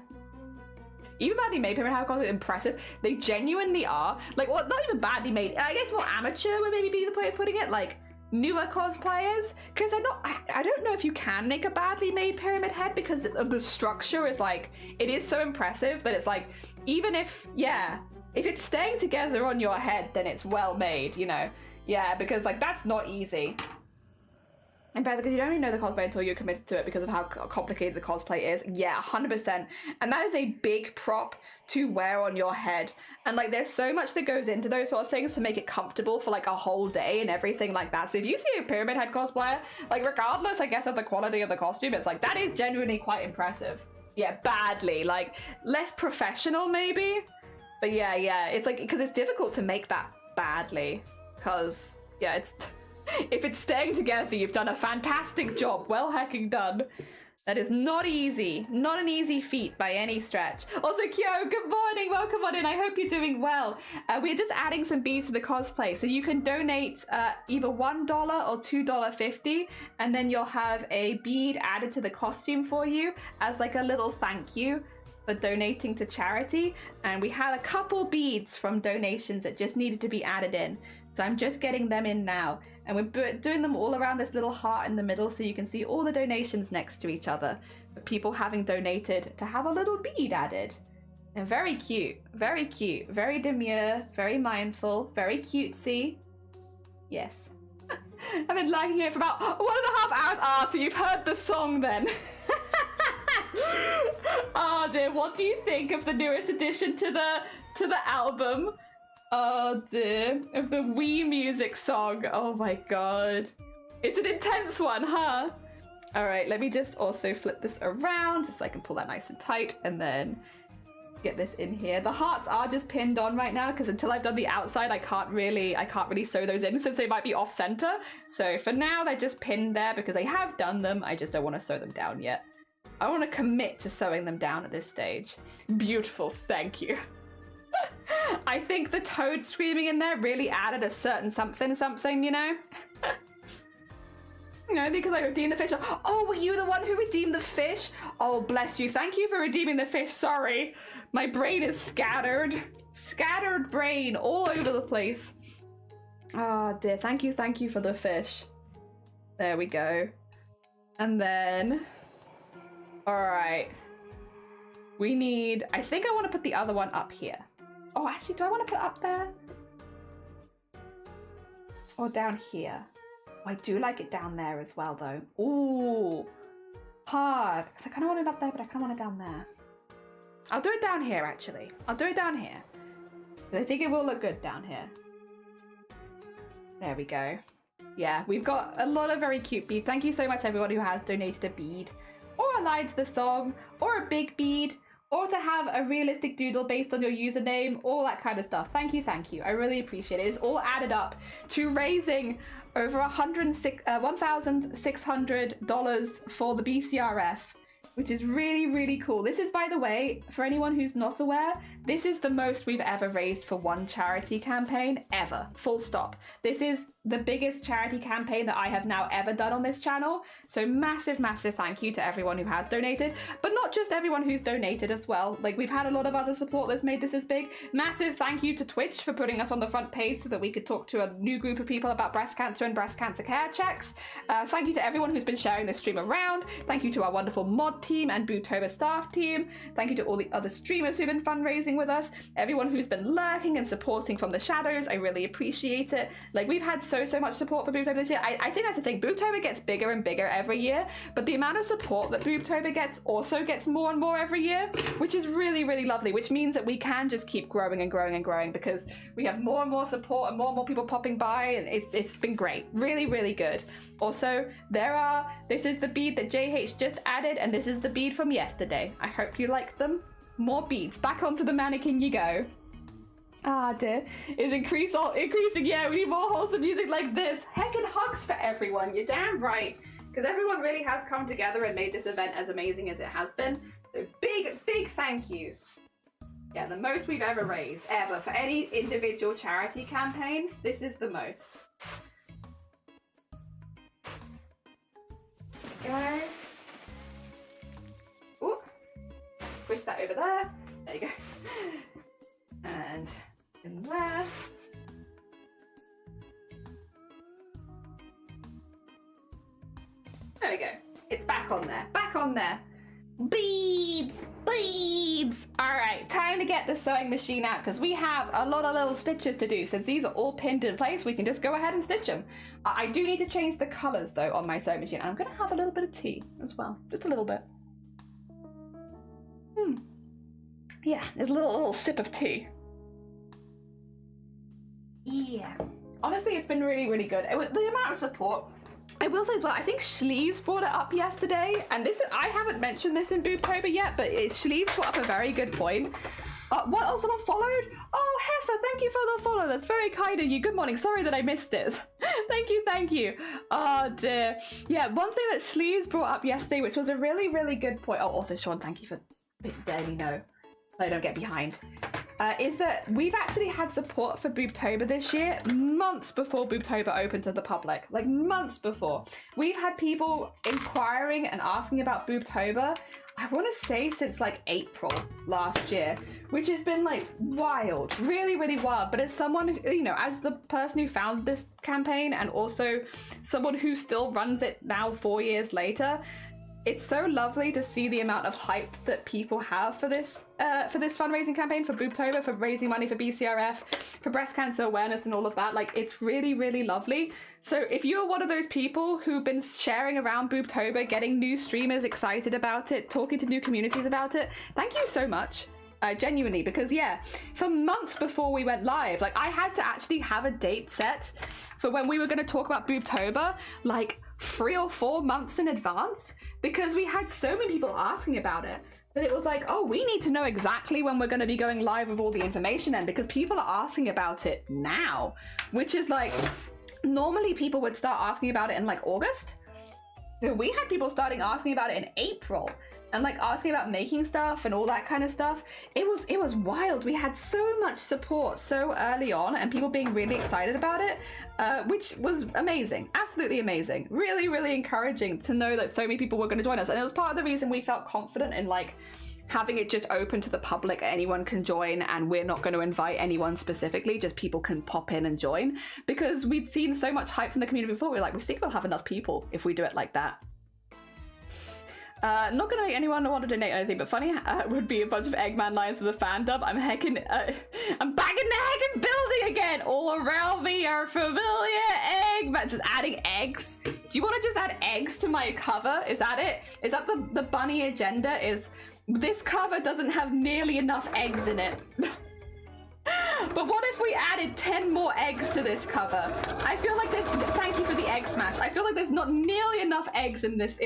B: Even badly made pyramid head costumes are impressive. They genuinely are. Like, well, not even badly made. I guess more amateur would maybe be the way of putting it. Like, newer cosplayers. Because I don't know if you can make a badly made pyramid head because of the structure is like, it is so impressive that it's like, even if, yeah, if it's staying together on your head, then it's well made, you know? Yeah, because like, that's not easy. And basically, you don't even know the cosplay until you're committed to it because of how complicated the cosplay is. Yeah, 100%. And that is a big prop to wear on your head. And like, there's so much that goes into those sort of things to make it comfortable for like a whole day and everything like that. So if you see a pyramid head cosplayer, like regardless, I guess, of the quality of the costume, it's like, that is genuinely quite impressive. Yeah, badly, like less professional maybe. But yeah, it's like, because it's difficult to make that badly. Because, yeah, it's... If it's staying together, you've done a fantastic job. Well hecking done. That is not easy. Not an easy feat by any stretch. Also, Kyo, good morning. Welcome on in. I hope you're doing well. We're just adding some beads to the cosplay. So you can donate either $1 or $2.50, and then you'll have a bead added to the costume for you as like a little thank you. for donating to charity, and we had a couple beads from donations that just needed to be added in. So I'm just getting them in now, and we're doing them all around this little heart in the middle so you can see all the donations next to each other. People having donated to have a little bead added. And very cute, very demure, very mindful, very cutesy. Yes. I've been liking it for about 1.5 hours. Ah, so you've heard the song then. Oh dear, what do you think of the newest addition to the album? Oh dear, of the Wii music song. Oh my god. It's an intense one, huh? All right, let me just also flip this around so I can pull that nice and tight and then get this in here. The hearts are just pinned on right now because until I've done the outside, I can't really sew those in since they might be off center. So for now, they're just pinned there because I have done them. I just don't want to sew them down yet. I want to commit to sewing them down at this stage. Beautiful, thank you. I think the toad screaming in there really added a certain something, you know? You know, because I redeemed the fish. Oh, were you the one who redeemed the fish? Oh, bless you. Thank you for redeeming the fish. Sorry. My brain is scattered. Scattered brain all over the place. Oh, dear. Thank you for the fish. There we go. And then... Alright. We need... I think I want to put the other one up here. Oh, actually, do I want to put it up there? Or down here? I do like it down there as well, though. Ooh, hard. Because I kind of want it up there, but I kind of want it down there. I'll do it down here, actually. I'll do it down here. I think it will look good down here. There we go. Yeah, we've got a lot of very cute beads. Thank you so much, everyone who has donated a bead, or a line to the song, or a big bead, or to have a realistic doodle based on your username, all that kind of stuff. Thank you, thank you. I really appreciate it. It's all added up to raising over $1,600 for the BCRF, which is really cool. This is, by the way, for anyone who's not aware, this is the most we've ever raised for one charity campaign ever, full stop. This is the biggest charity campaign that I have now ever done on this channel. So massive thank you to everyone who has donated, but not just everyone who's donated as well. Like, we've had a lot of other support that's made this as big. Massive thank you to Twitch for putting us on the front page so that we could talk to a new group of people about breast cancer and breast cancer care checks. Thank you to everyone who's been sharing this stream around. Thank you to our wonderful mod team and BOOBTOBER staff team. Thank you to all the other streamers who've been fundraising with us. Everyone who's been lurking and supporting from the shadows, I really appreciate it. Like, we've had so much support for BOOBTOBER this year. I think that's the thing. BOOBTOBER gets bigger and bigger every year, but the amount of support that BOOBTOBER gets also gets more and more every year, which is really lovely, which means that we can just keep growing and growing because we have more and more support and more people popping by, and it's been great. Really good. Also, this is the bead that JH just added, and this is the bead from yesterday. I hope you like them. More beads. Back onto the mannequin you go. Ah, dear. Is increasing. Yeah, we need more wholesome music like this. Heckin' hugs for everyone. You're damn right. Because everyone really has come together and made this event as amazing as it has been. So big thank you. Yeah, the most we've ever raised, ever, for any individual charity campaign. This is the most. Okay. Ooh. Switch that over there. There you go. And in there. There we go. It's back on there. Back on there. Beads! Alright, time to get the sewing machine out because we have a lot of little stitches to do. Since these are all pinned in place, we can just go ahead and stitch them. I do need to change the colours though on my sewing machine. And I'm going to have a little bit of tea as well. Just a little bit. Yeah, there's a little sip of tea. Yeah. Honestly, it's been really good. The amount of support. I will say as well, I think Sleeves brought it up yesterday, and I haven't mentioned this in BOOBTOBER yet, but Sleeves brought up a very good point. What? Oh, someone followed? Oh, Heifer, thank you for the follow. That's very kind of you. Good morning. Sorry that I missed it. Thank you. Oh, dear. Yeah, one thing that Sleeves brought up yesterday, which was a really good point. Oh, also, Sean, thank you for letting me know so I don't get behind. Is that we've actually had support for BOOBTOBER this year months before BOOBTOBER opened to the public. Like, months before. We've had people inquiring and asking about BOOBTOBER, I want to say since like April last year, which has been like wild, really, really wild. But as someone, you know, as the person who founded this campaign and also someone who still runs it now 4 years later, it's so lovely to see the amount of hype that people have for this fundraising campaign, for BOOBTOBER, for raising money for BCRF, for breast cancer awareness and all of that. Like, it's really, really lovely. So if you're one of those people who've been sharing around BOOBTOBER, getting new streamers excited about it, talking to new communities about it, thank you so much. Genuinely, because yeah, for months before we went live, like I had to actually have a date set for when we were going to talk about BOOBTOBER, like 3 or 4 months in advance, because we had so many people asking about it that it was like, oh, we need to know exactly when we're going to be going live with all the information then, because people are asking about it now, which is like, normally people would start asking about it in like August. We had people starting asking about it in April and like asking about making stuff and all that kind of stuff. It was wild. We had so much support so early on and people being really excited about it, which was amazing, absolutely amazing. Really, really encouraging to know that so many people were going to join us. And it was part of the reason we felt confident in like having it just open to the public, anyone can join, and we're not going to invite anyone specifically, just people can pop in and join, because we'd seen so much hype from the community before. We were like, we think we'll have enough people if we do it like that. Not gonna make anyone want to donate anything, but funny would be a bunch of Eggman lines in the fan dub. I'm back in the heckin' building again. All around me are familiar Eggman. Just adding eggs. Do you want to just add eggs to my cover? Is that it? Is that the bunny agenda? Is this cover doesn't have nearly enough eggs in it? But what if we added 10 more eggs to this cover? I feel like there's, thank you for the egg smash. I feel like there's not nearly enough eggs in this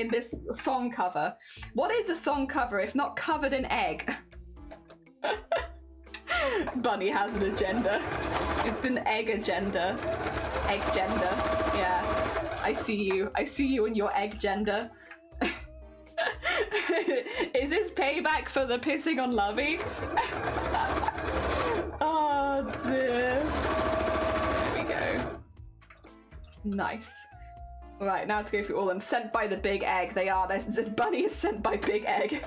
B: song cover. What is a song cover if not covered in egg? Bunny has an agenda. It's an egg agenda. Egg gender. Yeah. I see you. I see you and your egg gender. Is this payback for the pissing on Lovey? Oh dear. There we go. Nice. Right, now to go through all of them. Sent by the big egg. They are. Bunny is sent by big egg.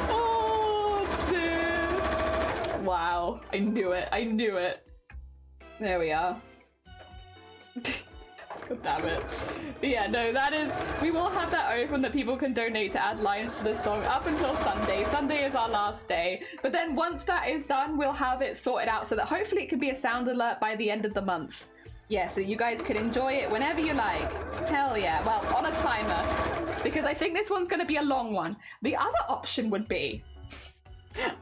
B: Oh dear. Wow. I knew it. I knew it. There we are. God damn it. But yeah, no, that is, we will have that open that people can donate to add lines to the song up until Sunday. Sunday is our last day. But then once that is done, we'll have it sorted out so that hopefully it could be a sound alert by the end of the month. Yeah, so you guys can enjoy it whenever you like. Hell yeah. Well, on a timer. Because I think this one's going to be a long one. The other option would be,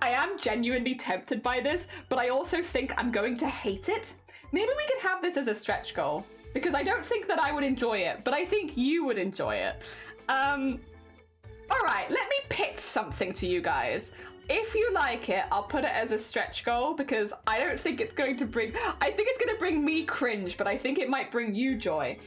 B: I am genuinely tempted by this, but I also think I'm going to hate it. Maybe we could have this as a stretch goal. Because I don't think that I would enjoy it, but I think you would enjoy it. All right, let me pitch something to you guys. If you like it, I'll put it as a stretch goal because I don't think it's going to bring, I think it's going to bring me cringe, but I think it might bring you joy.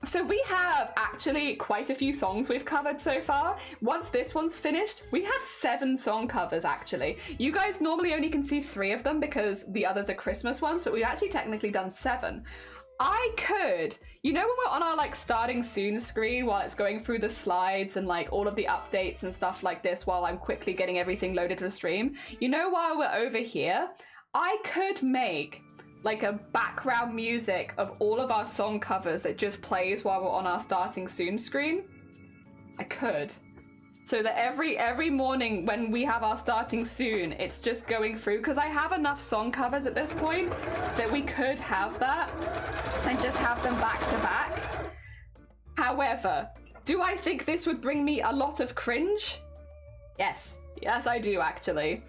B: So we have actually quite a few songs we've covered so far. Once this one's finished, we have 7 song covers actually. You guys normally only can see 3 of them because the others are Christmas ones, but we've actually technically done 7. I could, you know when we're on our like starting soon screen while it's going through the slides and like all of the updates and stuff like this while I'm quickly getting everything loaded for stream, you know while we're over here, I could make like a background music of all of our song covers that just plays while we're on our starting soon screen. I could. So that every morning when we have our starting soon, it's just going through, because I have enough song covers at this point that we could have that and just have them back to back. However, do I think this would bring me a lot of cringe? Yes. Yes, I do actually.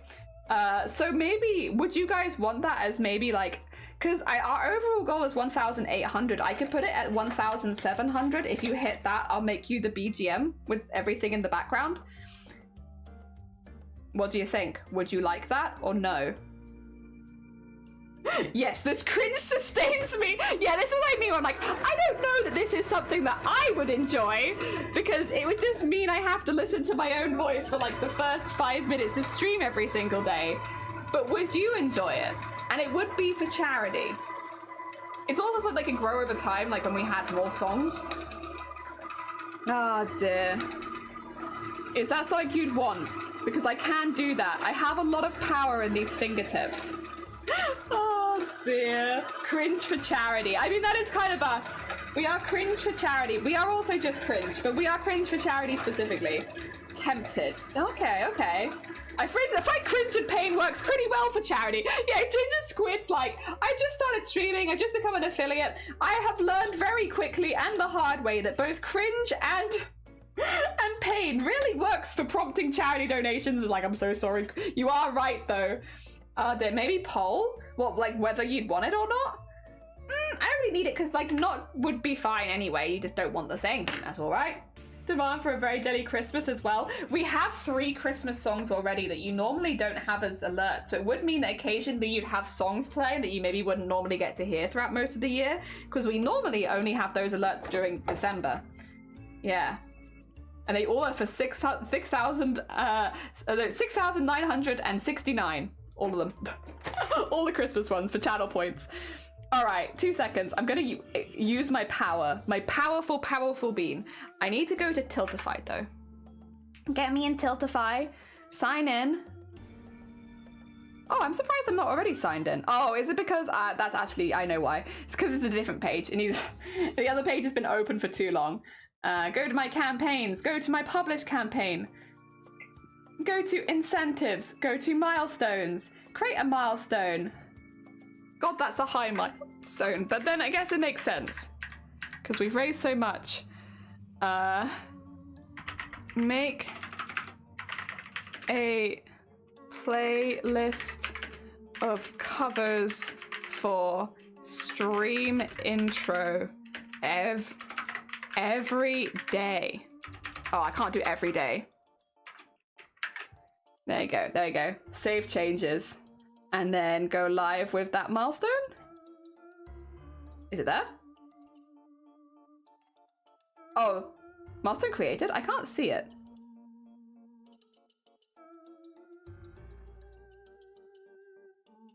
B: So maybe, would you guys want that as maybe like, because our overall goal is 1,800. I could put it at 1,700. If you hit that, I'll make you the BGM with everything in the background. What do you think? Would you like that or no? Yes, this cringe sustains me. Yeah, this is what I mean. I'm like, I don't know that this is something that I would enjoy because it would just mean I have to listen to my own voice for like the first 5 minutes of stream every single day. But would you enjoy it? And it would be for charity. It's also something that can grow over time, like when we had more songs. Oh dear. Is that something you'd want? Because I can do that. I have a lot of power in these fingertips. Oh dear. Cringe for charity. I mean, that is kind of us. We are cringe for charity. We are also just cringe, but we are cringe for charity specifically. Tempted. Okay, okay. I find cringe and pain works pretty well for charity. Yeah, Ginger Squid's like, I've just started streaming, I've just become an affiliate. I have learned very quickly and the hard way that both cringe and pain really works for prompting charity donations. It's like, I'm so sorry. You are right though. Then maybe poll? What, like whether you'd want it or not? I don't really need it because like not would be fine anyway. You just don't want the thing. That's all right. Demand for a very jelly Christmas as well. We have 3 Christmas songs already that you normally don't have as alerts. So it would mean that occasionally you'd have songs playing that you maybe wouldn't normally get to hear throughout most of the year, because we normally only have those alerts during December. Yeah. And they all are for 6,969. All of them. All the Christmas ones for channel points. All right, 2 seconds. I'm gonna use my power, my powerful, powerful bean. I need to go to Tiltify though. Get me in Tiltify. Sign in. Oh, I'm surprised I'm not already signed in. Oh, is it because that's actually, I know why. It's because it's a different page and the other page has been open for too long. Go to my campaigns, go to my published campaign. Go to incentives, go to milestones, create a milestone. God, that's a high milestone, but then I guess it makes sense because we've raised so much. Make a playlist of covers for stream intro every day. Oh, I can't do every day. There you go, there you go. Save changes. And then go live with that milestone? Is it there? Oh, milestone created? I can't see it.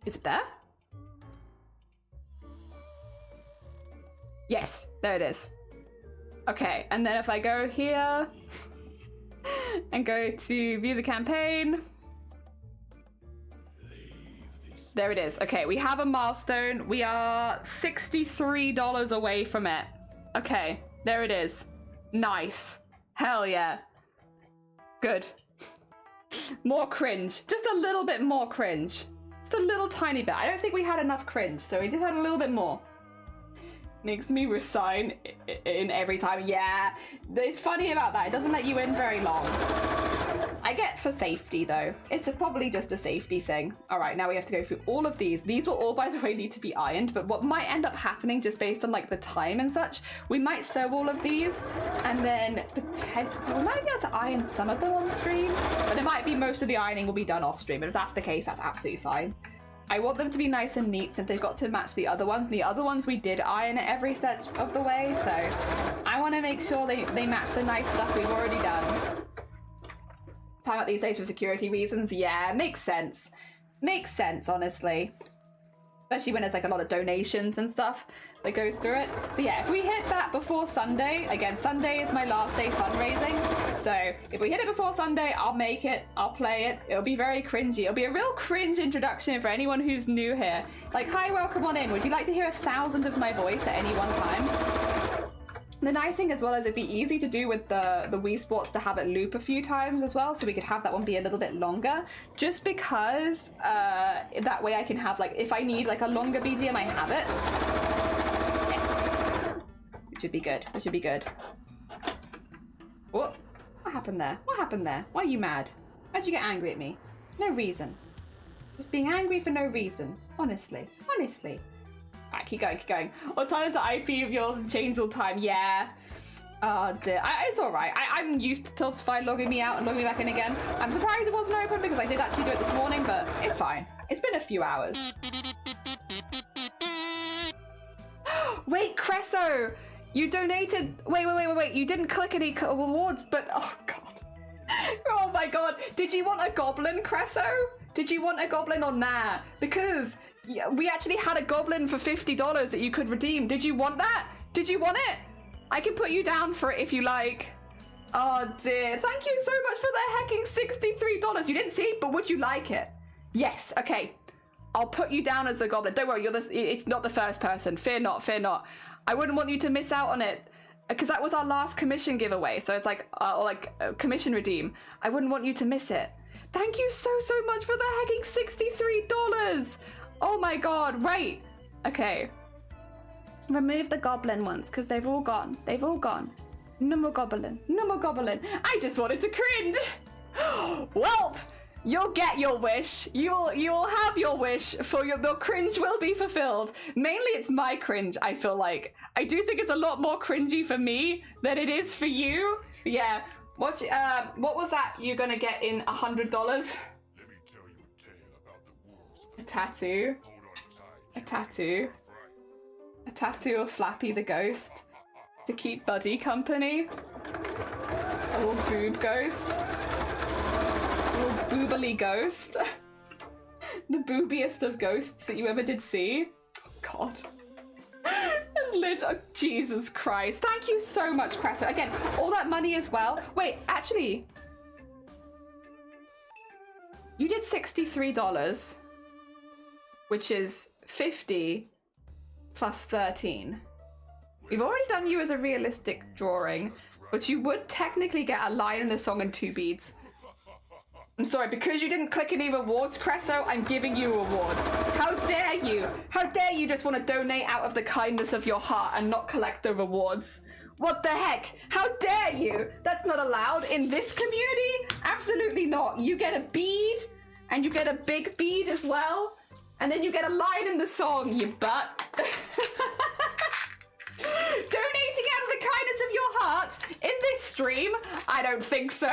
B: Is it there? Yes, there it is. Okay, and then if I go here and go to view the campaign, there it is. Okay, we have a milestone. We are $63 away from it. Okay, there it is. Nice. Hell yeah. Good. More cringe. Just a little bit more cringe. Just a little tiny bit. I don't think we had enough cringe, so we just had a little bit more. Makes me resign in every time. Yeah, it's funny about that. It doesn't let you in very long. I get for safety though. It's probably just a safety thing. All right, now we have to go through all of these. These will all, by the way, need to be ironed, but what might end up happening just based on like the time and such, we might sew all of these and then we might be able to iron some of them on stream, but it might be most of the ironing will be done off stream. But if that's the case, that's absolutely fine. I want them to be nice and neat since they've got to match the other ones. And the other ones we did iron at every step of the way, so I want to make sure they match the nice stuff we've already done. Time out these days for security reasons. Yeah, makes sense. Makes sense, honestly. Especially when there's like a lot of donations and stuff that goes through it. So yeah, if we hit that before Sunday, again, Sunday is my last day fundraising. So if we hit it before Sunday, I'll make it, I'll play it. It'll be very cringy. It'll be a real cringe introduction for anyone who's new here. Like, hi, welcome on in. Would you like to hear 1,000 of my voice at any one time? The nice thing as well is it'd be easy to do with the Wii Sports to have it loop a few times as well, so we could have that one be a little bit longer, just because that way I can have, like, if I need like a longer BGM, I have it. Yes. It should be good. It should be good. What happened there? What happened there? Why are you mad? Why'd you get angry at me? No reason. Just being angry for no reason. Honestly. Honestly. Alright, keep going, keep going. I'll turn into IP of yours and change all time. Yeah. Oh dear. It's alright. I'm used to Tiltify logging me out and logging me back in again. I'm surprised it wasn't open because I did actually do it this morning, but it's fine. It's been a few hours. Wait, Cresso! You donated... Wait. You didn't click any rewards, but... Oh, God. Oh, my God. Did you want a goblin, Cresso? Did you want a goblin or nah? Because... yeah, we actually had a goblin for $50 that you could redeem. Did you want that? Did you want it? I can put you down for it if you like. Oh dear. Thank you so much for the hecking $63. You didn't see, but would you like it? Yes. Okay. I'll put you down as the goblin. Don't worry. It's not the first person. Fear not. Fear not. I wouldn't want you to miss out on it because that was our last commission giveaway. So it's like commission redeem. I wouldn't want you to miss it. Thank you so much for the hecking $63. Oh my god. Right. Okay. Remove the goblin ones because they've all gone. They've all gone. No more goblin. No more goblin. I just wanted to cringe. Well, you'll get your wish. You'll have your wish for your cringe will be fulfilled. Mainly it's my cringe, I feel like. I do think it's a lot more cringy for me than it is for you. But yeah. What was that you're gonna get in $100? Let me tell you a tale about the wolves. A tattoo. A tattoo. A tattoo of Flappy the ghost to keep Buddy company. A little boob ghost. A little boobily ghost. The boobiest of ghosts that you ever did see. God. Jesus Christ. Thank you so much, Cressa. Again, all that money as well. Wait, actually. You did $63, which is 50 plus 13. We've already done you as a realistic drawing, but you would technically get a line in the song and 2 beads. I'm sorry, because you didn't click any rewards, Cresso, I'm giving you rewards. How dare you? How dare you just want to donate out of the kindness of your heart and not collect the rewards? What the heck? How dare you? That's not allowed in this community? Absolutely not. You get a bead, and you get a big bead as well, and then you get a line in the song, you butt. Donating out of the kindness of your heart in this stream? I don't think so.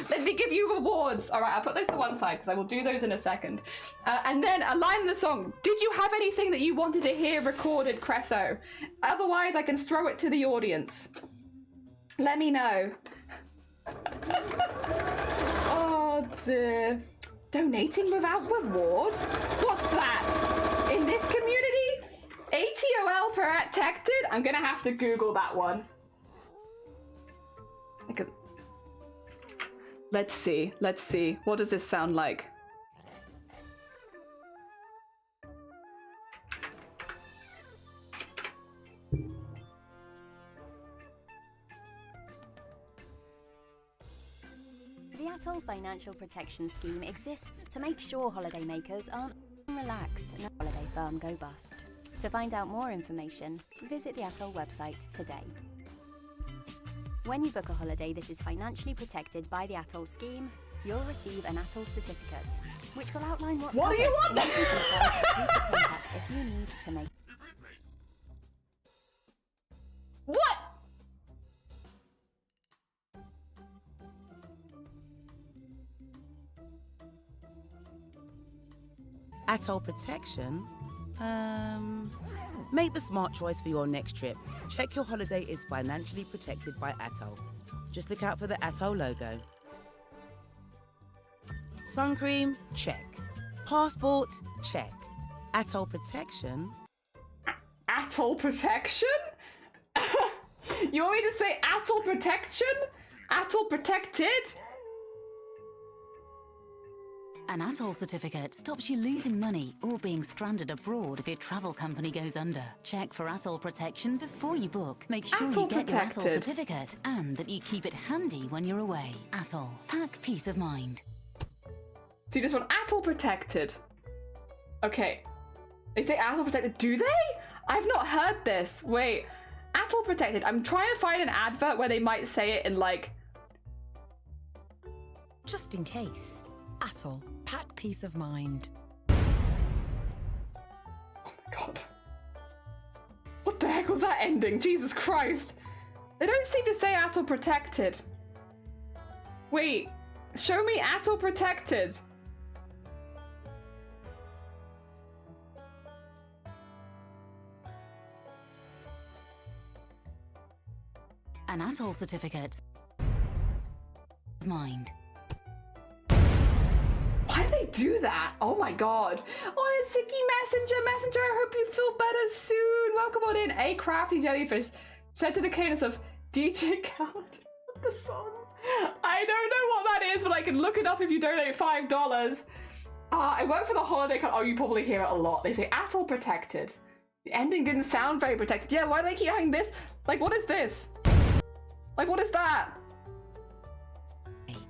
B: Let me give you rewards. All right, I'll put those to one side because I will do those in a second. And then a line in the song. Did you have anything that you wanted to hear recorded, Cresso? Otherwise, I can throw it to the audience. Let me know. Oh dear. Donating without reward? What's that? In this community? ATOL protected? I'm gonna have to Google that one. Let's see. Let's see. What does this sound like?
C: The Atoll Financial Protection Scheme exists to make sure holidaymakers aren't relax and a holiday firm go bust. To find out more information, visit the Atoll website today. When you book a holiday that is financially protected by the Atoll scheme, you'll receive an Atoll certificate, which will outline what's
B: What do you want?
C: and details of who to contact if you need to make.
B: What?
D: Atoll protection? Make the smart choice for your next trip. Check your holiday is financially protected by Atoll. Just look out for the Atoll logo. Sun cream? Check. Passport? Check. Atoll protection?
B: Atoll protection? You want me to say atoll protection? Atoll protected?
E: An Atoll certificate stops you losing money or being stranded abroad if your travel company goes under. Check for Atoll protection before you book. Make sure
B: Atoll
E: you get your Atoll
B: protected.
E: certificate and that you keep it handy when you're away. Atoll. Pack peace of mind.
B: So you just want atoll protected. Okay. They say atoll protected. Do they? I've not heard this. Wait. Atoll protected. I'm trying to find an advert where they might say it in like...
F: Just in case. Atoll. Pack peace of mind.
B: Oh my god. What the heck was that ending? Jesus Christ. They don't seem to say atoll protected. Wait. Show me atoll protected.
E: An Atoll certificate. Mind.
B: Why do they do that? Oh my god. Oh, Sicky Messenger, I hope you feel better soon. Welcome on in. A crafty jellyfish said to the cadence of DJ Khaled. the songs. I don't know what that is, but I can look it up if you donate $5. I work for the holiday company. Oh, you probably hear it a lot. They say atoll protected. The ending didn't sound very protected. Yeah, why do they keep having this? Like, what is this? Like, what is that?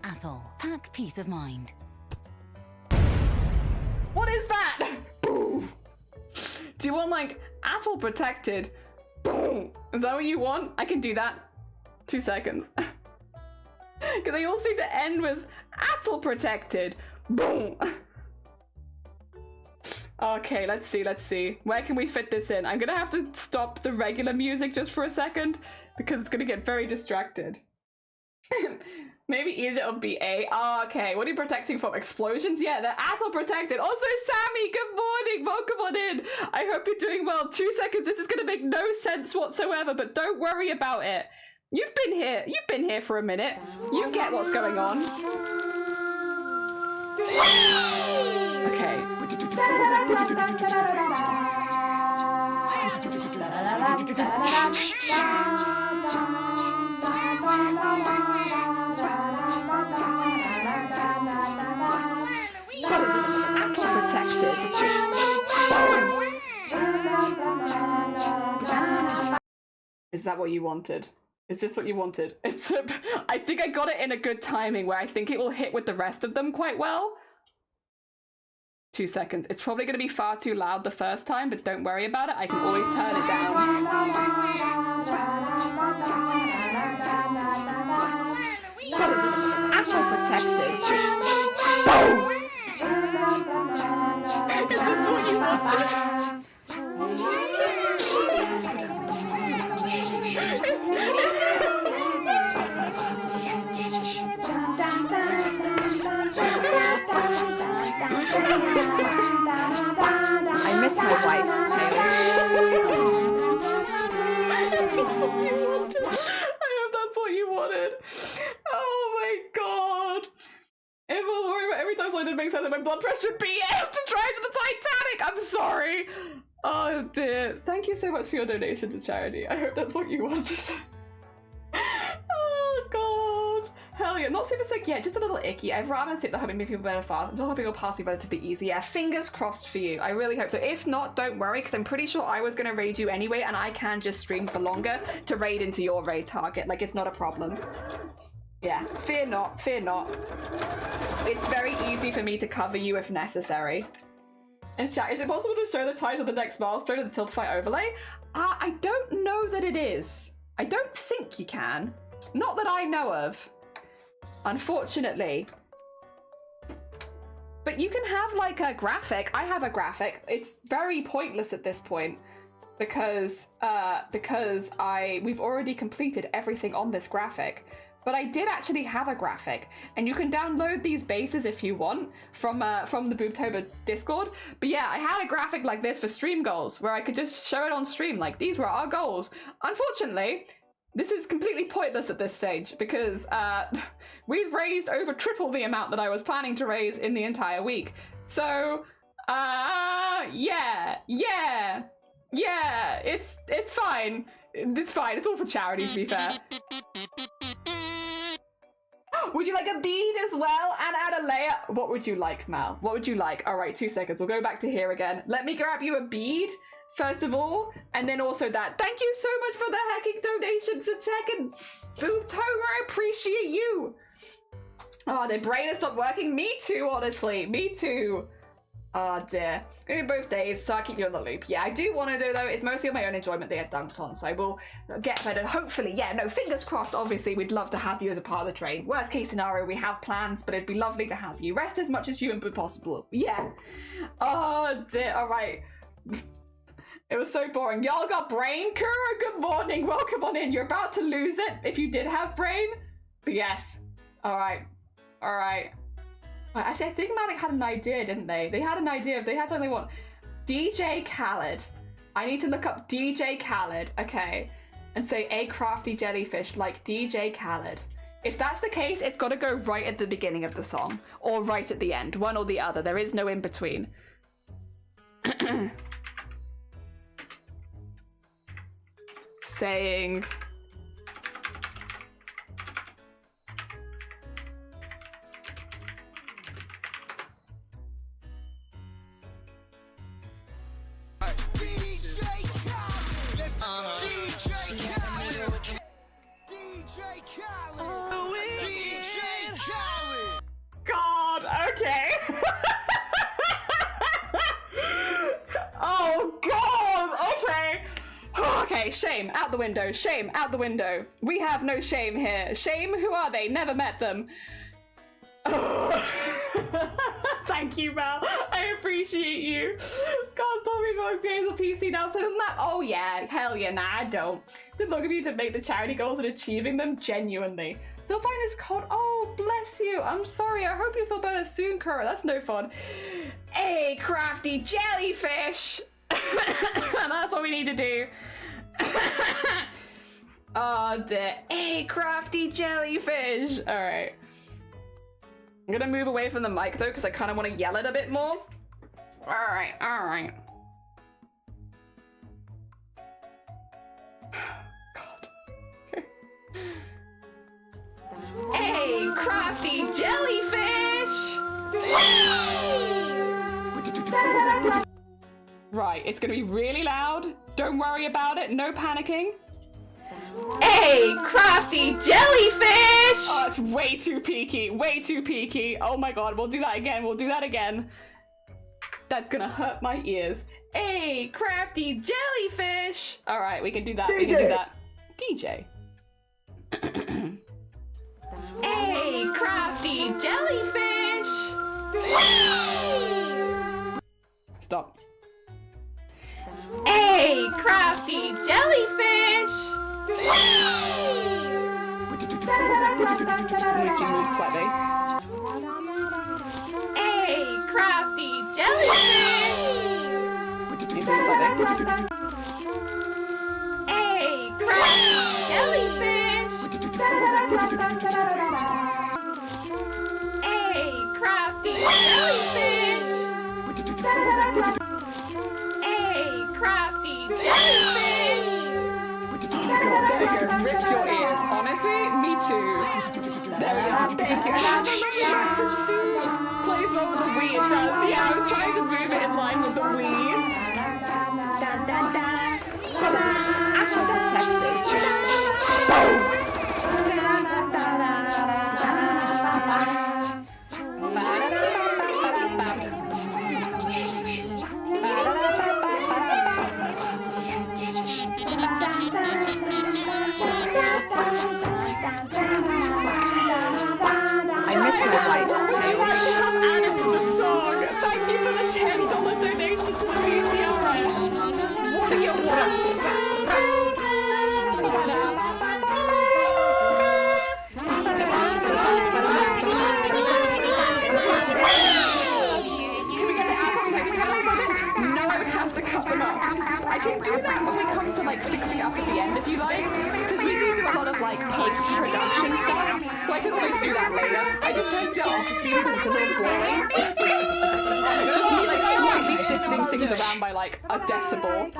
E: Atoll. Pack peace of mind.
B: What is that? Boom. Do you want, like, atoll protected? Boom. Is that what you want? I can do that. 2 seconds. Because they all seem to end with atoll protected. Boom. Okay, let's see. Where can we fit this in? I'm gonna have to stop the regular music just for a second because it's gonna get very distracted. Maybe easier would be A. Oh, okay, what are you protecting from? Explosions? Yeah, they're atoll protected. Also, Sammy, good morning. Welcome on in. I hope you're doing well. 2 seconds. This is gonna make no sense whatsoever, but don't worry about it. You've been here for a minute. You get what's going on. Okay. Protected. Is that what you wanted? Is this what you wanted? I think I got it in a good timing where I think it will hit with the rest of them quite well. 2 seconds. It's probably going to be far too loud the first time, but don't worry about it. I can always turn it down. Actual protected. Is this what you wanted? I miss my wife, Taylor. I hope that's what you wanted. Oh my god. Everyone worry about every time something didn't make sense that my blood pressure would be able to drive to the Titanic. I'm sorry. Oh dear. Thank you so much for your donation to charity. I hope that's what you wanted. Oh god. Hell yeah. Not super sick yet, just a little icky. I've rather sick than hoping people better fast. I'm just hoping it'll pass you relatively easy. Yeah, fingers crossed for you. I really hope so. If not, don't worry, because I'm pretty sure I was going to raid you anyway, and I can just stream for longer to raid into your raid target. Like, it's not a problem. Yeah, fear not, fear not. It's very easy for me to cover you if necessary. In chat, is it possible to show the title of the next milestone of the Tiltify overlay? I don't know that it is. I don't think you can. Not that I know of. Unfortunately. But you can have like a graphic. I have a graphic. It's very pointless at this point because we've already completed everything on this graphic. But I did actually have a graphic, and you can download these bases if you want from the BOOBTOBER Discord. But yeah, I had a graphic like this for stream goals, where I could just show it on stream, like these were our goals. Unfortunately, this is completely pointless at this stage because we've raised over triple the amount that I was planning to raise in the entire week. So yeah, it's fine. It's fine. It's all for charity, to be fair. Would you like a bead as well and add a layer? What would you like, Mal? What would you like? All right, 2 seconds. We'll go back to here again. Let me grab you a bead, first of all, and then also that. Thank you so much for the hacking donation for checking. BOOBTOBER, I appreciate you. Oh, their brain has stopped working. Me too, honestly. Me too. Oh dear. Maybe both days, so I'll keep you on the loop. Yeah, I do want to do though. It's mostly on my own enjoyment they get dunked on, so we'll get better. Hopefully, yeah, no, fingers crossed. Obviously, we'd love to have you as a part of the train. Worst case scenario, we have plans, but it'd be lovely to have you. Rest as much as humanly possible. Yeah. Oh dear. All right. It was so boring. Y'all got brain? Kura, good morning. Welcome on in. You're about to lose it if you did have brain. But yes. All right. All right. Actually, I think Manic had an idea, didn't they? They had an idea. They had something they want. DJ Khaled. I need to look up DJ Khaled, okay, and say a crafty jellyfish like DJ Khaled. If that's the case, it's got to go right at the beginning of the song or right at the end, one or the other. There is no in between. Saying Okay. Oh god. Okay. Okay, shame out the window. Shame out the window. We have no shame here. Shame, who are they? Never met them. Thank you, Val. I appreciate you. God, tell me about games on PC now. Isn't that? Oh yeah, hell yeah. Nah, I don't. Did look at me to make the charity goals and achieving them genuinely. Still find this code. Oh, bless you. I'm sorry. I hope you feel better soon, Kura. That's no fun. Hey, crafty jellyfish. That's what we need to do. Oh dear. Hey, crafty jellyfish. All right. I'm gonna move away from the mic though, because I kind of want to yell it a bit more. All right, all right. God. Okay. Hey, crafty jellyfish! Right, it's gonna be really loud. Don't worry about it. No panicking. Hey, crafty jellyfish! Oh, it's way too peaky. Way too peaky. Oh my god, we'll do that again. We'll do that again. That's gonna hurt my ears. Hey, crafty jellyfish! All right, we can do that. DJ. We can do that. DJ. Hey, crafty jellyfish! Stop. Hey, crafty jellyfish! Needs to be moved slightly. Hey, crafty jellyfish! Needs to move slightly. Hey, crafty jellyfish! Hey, crafty jellyfish! Hey, crafty jellyfish! There you go, rich your ears. Honestly, me too. There we go, thank you. And I remember the suit plays well with the Wii as well. Yeah, I was trying to move it in line with the Wii. Actually I miss my wife. Add it to the song. Thank you for the $10 donation to the BCRF. What do you want? Can we get the advertise time? No, I would have to cut them up. I can do that when we come to like fixing up at the end if you like, because we do a lot of like post-production stuff, so I can always do that later. I just tend to do it off screen because it's a little boring. It's just me like slightly shifting things around by like a decibel.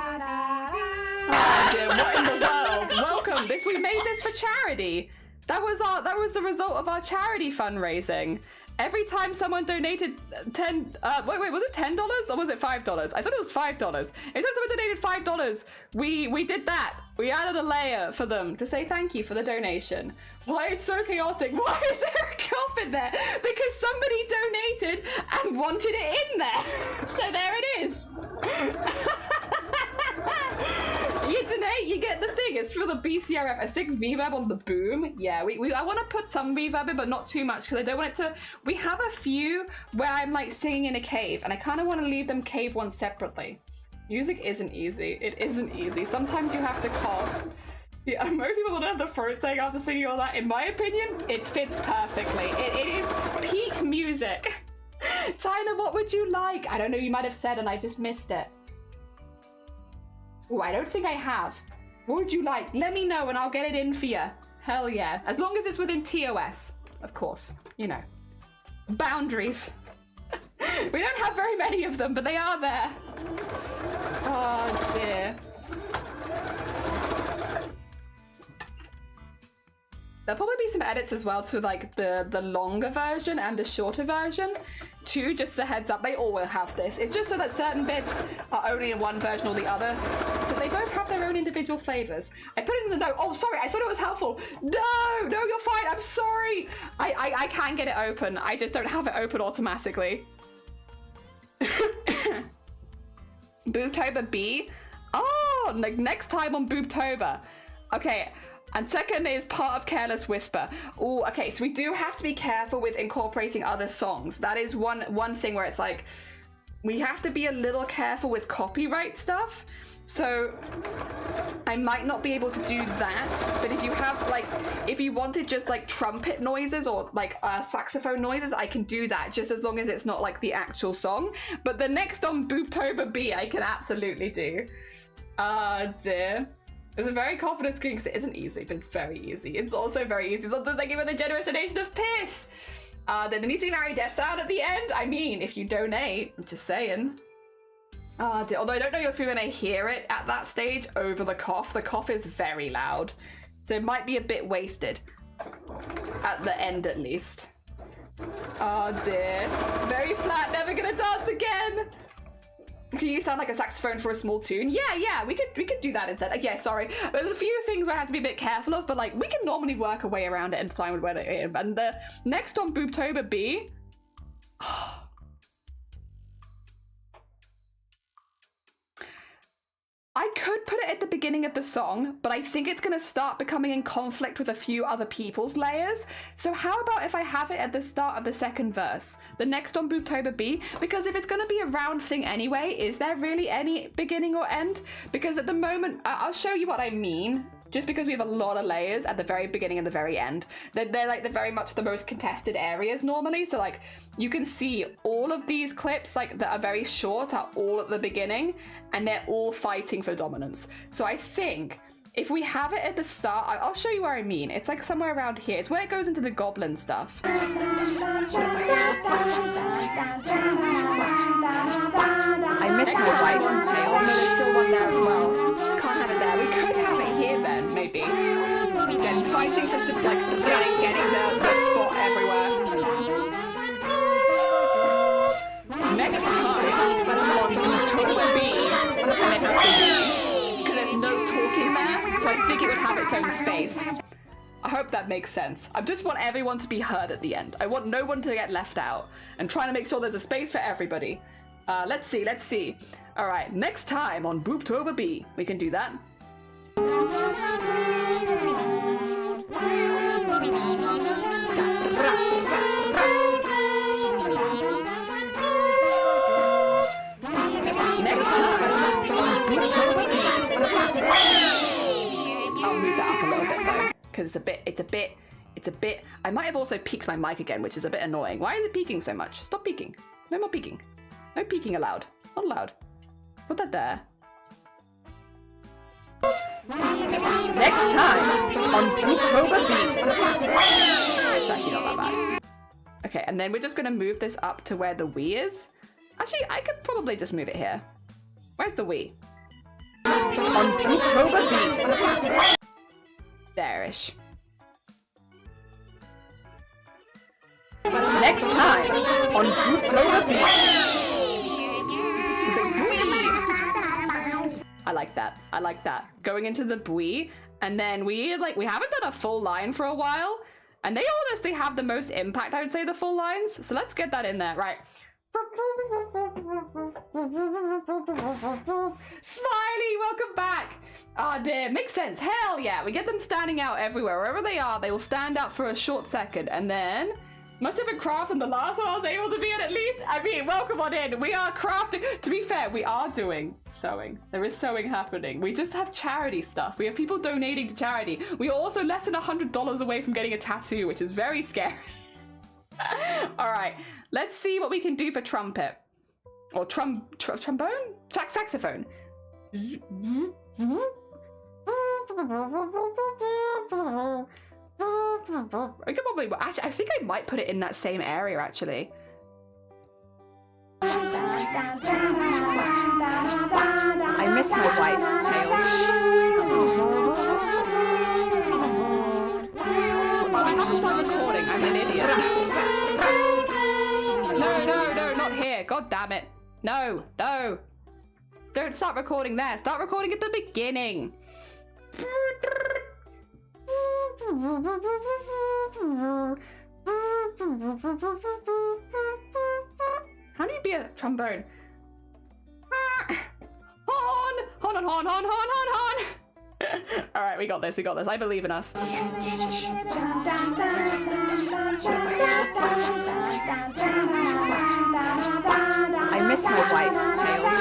B: Oh dear, what in the world? Welcome. We made this for charity. That was the result of our charity fundraising. Every time someone donated wait, was it $10 or was it $5? I thought it was $5. Every time someone donated $5, we did that. We added a layer for them to say thank you for the donation. Why it's so chaotic? Why is there a cough in there? Because somebody donated and wanted it in there. So there it is. You donate, you get the thing. It's for the BCRF. A sick reverb on the boom. Yeah, I want to put some reverb in, but not too much because I don't want it to. We have a few where I'm like singing in a cave, and I kind of want to leave them cave ones separately. Music isn't easy. It isn't easy. Sometimes you have to cough. Yeah, most people don't have the throat saying after singing all that. In my opinion, it fits perfectly. It is peak music. China, what would you like? I don't know. You might have said, and I just missed it. Oh, I don't think I have. What would you like? Let me know and I'll get it in for you. Hell yeah. As long as it's within TOS, of course. You know. Boundaries. We don't have very many of them, but they are there. Oh dear. There'll probably be some edits as well to like the longer version and the shorter version. 2, just a heads up, they all will have this. It's just so that certain bits are only in one version or the other. So they both have their own individual flavors. I put it in the note. Oh, sorry, I thought it was helpful. No, you're fine. I'm sorry. I can get it open. I just don't have it open automatically. BOOBTOBER B. Oh, next time on BOOBTOBER. Okay. And second is part of Careless Whisper. Oh, okay, so we do have to be careful with incorporating other songs. That is one thing where it's like, we have to be a little careful with copyright stuff. So I might not be able to do that, but if you have like, if you wanted just like trumpet noises or like saxophone noises, I can do that just as long as it's not like the actual song. But the next on BOOBTOBER B, I can absolutely do. Dear. It's a very confident screen because it isn't easy, but it's very easy. It's also very easy. Thank you for the generous donation of piss. Then there needs to be Mary Death sound at the end. I mean, if you donate, I'm just saying. Although I don't know if you're gonna hear it at that stage over the cough. The cough is very loud, so it might be a bit wasted at the end at least. Oh dear, very flat. Never gonna dance again. Can you sound like a saxophone for a small tune? Yeah, we could do that instead. Yeah, sorry. There's a few things where I have to be a bit careful of, but like we can normally work a way around it and find where it is. And the next on BOOBTOBER B. I could put it at the beginning of the song, but I think it's gonna start becoming in conflict with a few other people's layers. So how about if I have it at the start of the second verse, the next on BOOBTOBER B? Because if it's gonna be a round thing anyway, is there really any beginning or end? Because at the moment, I'll show you what I mean. Just because we have a lot of layers at the very beginning and the very end. They're like very much the most contested areas normally. So like you can see all of these clips like that are very short are all at the beginning and they're all fighting for dominance. So I think if we have it at the start, I'll show you where I mean. It's like somewhere around here. It's where it goes into the goblin stuff. I missed my wife. There's still one there as well. Can't have it there. We could have it here then, maybe. Again, fighting for some, like, getting the spot everywhere. Next time, on BOOBTOBER B, and it has to be, because there's no talking there, so I think it would have its own space. I hope that makes sense. I just want everyone to be heard at the end. I want no one to get left out, and trying to make sure there's a space for everybody. Let's see. All right, next time on BOOBTOBER B, we can do that. Next time on BOOBTOBER B. I'll move that up a little bit though, because it's a bit. I might have also peaked my mic again, which is a bit annoying. Why is it peaking so much? Stop peaking. No more peaking. No peeking allowed. Not allowed. Put that there. Next time on BOOBTOBER B. It's actually not that bad. Okay, and then we're just going to move this up to where the Wii is. Actually, I could probably just move it here. Where's the Wii? On BOOBTOBER B. There-ish. Next time on BOOBTOBER B. I like that. Going into the bui, and then we haven't done a full line for a while, and they honestly have the most impact, I would say, the full lines. So let's get that in there, right? Smiley, welcome back. Oh dear, makes sense. Hell yeah, we get them standing out everywhere. Wherever they are, they will stand out for a short second, and then much different craft than the last one I was able to be in at least. I mean, welcome on in. We are crafting. To be fair, we are doing sewing. There is sewing happening. We just have charity stuff. We have people donating to charity. We are also less than $100 away from getting a tattoo, which is very scary. All right, let's see what we can do for trumpet. Or trombone? Saxophone. I could probably, actually, I think I might put it in that same area, actually. I miss my wife, Tails. I'm recording, I'm an idiot. No. God damn it. No, no. Don't start recording there. Start recording at the beginning. How do you be a trombone? Horn! Horn, horn, horn, horn, horn, horn! Alright, we got this, we got this. I believe in us. I miss my wife, Tails.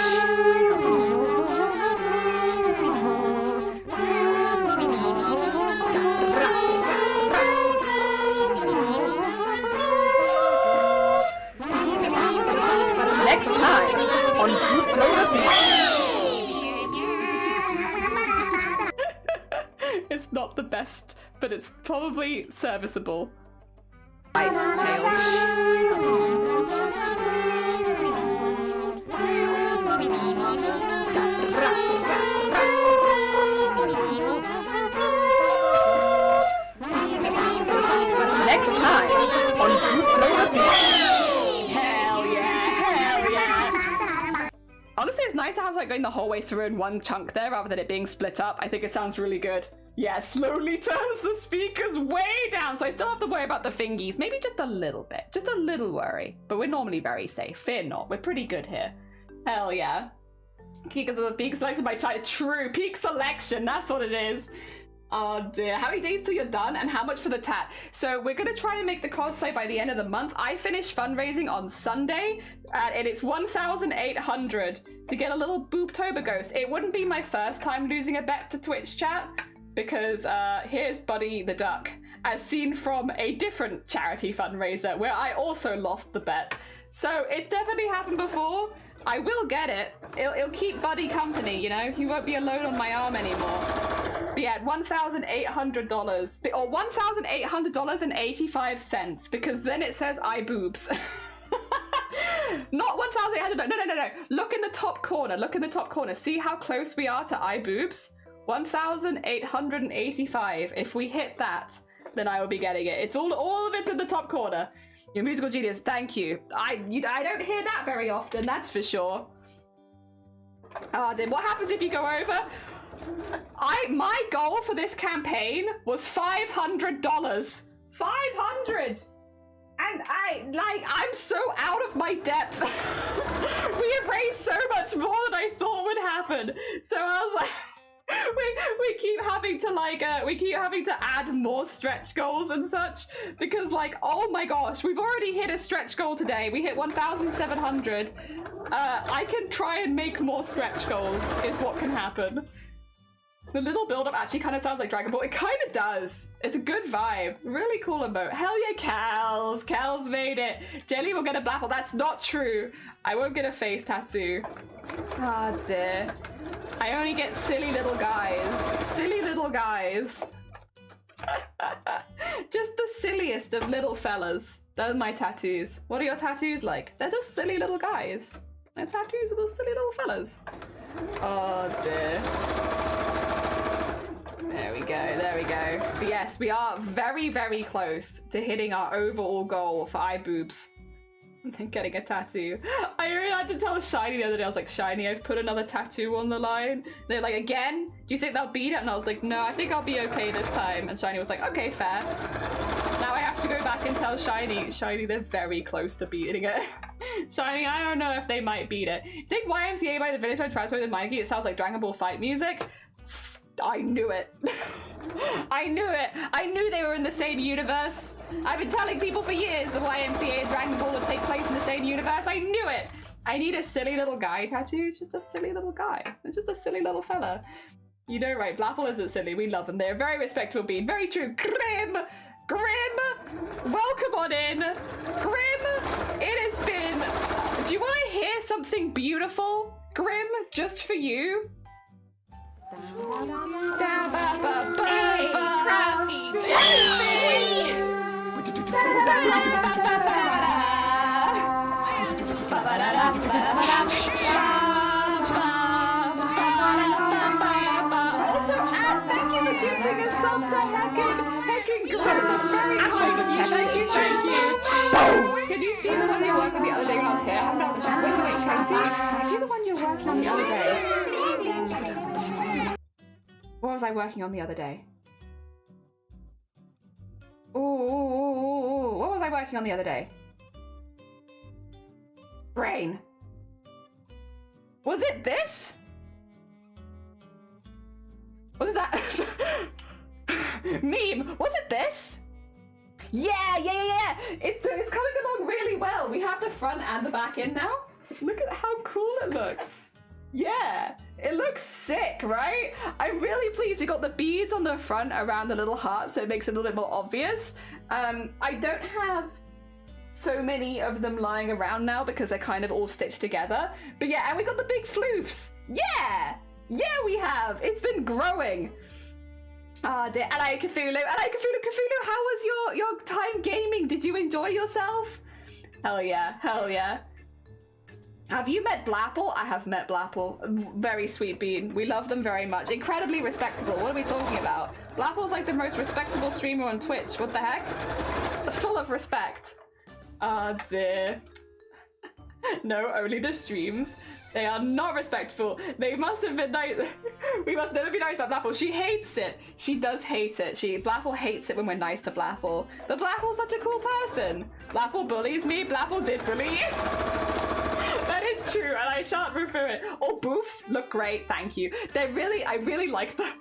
B: Next time on BOOBTOBER. It's not the best, but it's probably serviceable. Wife, Tails. Next time on BOOBTOBER. Hell yeah, hell yeah. Honestly, it's nice to have like going the whole way through in one chunk there rather than it being split up. I think it sounds really good. Yeah, slowly turns the speakers way down, so I still have to worry about the fingies. Maybe just a little bit, just a little worry. But we're normally very safe. Fear not, we're pretty good here. Hell yeah. Because of the peak selection by China. True, peak selection, that's what it is. Oh dear, how many days till you're done and how much for the tat? So we're gonna try and make the cosplay by the end of the month. I finished fundraising on Sunday and it's 1,800 to get a little BOOBTOBER ghost. It wouldn't be my first time losing a bet to Twitch chat because here's Buddy the Duck as seen from a different charity fundraiser where I also lost the bet. So it's definitely happened before. I will get it. It'll keep Buddy company, you know? He won't be alone on my arm anymore. But yeah, $1,800 or $1,800.85 because then it says I boobs. Not 1,800. No. Look in the top corner. Look in the top corner. See how close we are to I boobs? 1,885. If we hit that, then I will be getting it. It's all of it's in the top corner. You're a musical genius. Thank you. I don't hear that very often. That's for sure. Oh, then what happens if you go over? My goal for this campaign was $500. 500. And I'm so out of my depth. We have raised so much more than I thought would happen. So I was like, we keep having to add more stretch goals and such because like, oh my gosh, we've already hit a stretch goal today. We hit 1,700. I can try and make more stretch goals is what can happen. The little build-up actually kind of sounds like Dragon Ball. It kind of does. It's a good vibe. Really cool emote. Hell yeah, Cal's. Cal's made it. Jelly will get a blapple. That's not true. I won't get a face tattoo. Ah, oh, dear. I only get silly little guys. Silly little guys. Just the silliest of little fellas. Those are my tattoos. What are your tattoos like? They're just silly little guys. My tattoos are those silly little fellas. Oh, dear. There we go, there we go. But yes, we are very, very close to hitting our overall goal for eye boobs. Getting a tattoo. I really had to tell Shiny the other day, I was like, Shiny, I've put another tattoo on the line. They're like, again? Do you think they'll beat it? And I was like, no, I think I'll be okay this time. And Shiny was like, okay, fair. Now I have to go back and tell Shiny, they're very close to beating it. Shiny, I don't know if they might beat it. Think YMCA by the Village by Transport and Mikey, it sounds like Dragon Ball fight music. I knew it. I knew it. I knew they were in the same universe. I've been telling people for years the YMCA and Dragon Ball would take place in the same universe. I knew it. I need a silly little guy tattoo. It's just a silly little guy. It's just a silly little fella. You know, right? Blapple isn't silly. We love them. They're a very respectable being. Very true. Grim! Welcome on in. Grim, it has been... Do you want to hear something beautiful? Grim, just for you?
A: Hey, crafty
B: Also, thank you for giving us something heckin' good. That's very kind of you. Thank you. Can you see the one you were working the other day when I was here? I haven't been able to wait, can I see the one you were working on the other day? What was I working on the other day? Ooh, what was I working on the other day? Brain. Was it this? Was it that? Meme, was it this? Yeah. It's coming along really well. We have the front and the back in now. Look at how cool it looks. Yeah, it looks sick, right? I'm really pleased we got the beads on the front around the little heart, so it makes it a little bit more obvious. I don't have so many of them lying around now because they're kind of all stitched together. But yeah, and we got the big floofs. Yeah, we have. It's been growing. Ah, dear. Hello, Cthulhu. Cthulhu, how was your time gaming? Did you enjoy yourself? Hell yeah. Have you met Blapple? I have met Blapple. Very sweet bean. We love them very much. Incredibly respectable. What are we talking about? Blapple's like the most respectable streamer on Twitch. What the heck? Full of respect. Ah, dear. No, only the streams. They are not respectful. They must have been nice. We must never be nice about Blapple. She hates it. She does hate it. Blapple hates it when we're nice to Blapple. But Blapple's such a cool person. Blapple bullies me. Blapple did bully you. That is true, and I shan't refer it. Oh, boofs look great. Thank you. I really like them.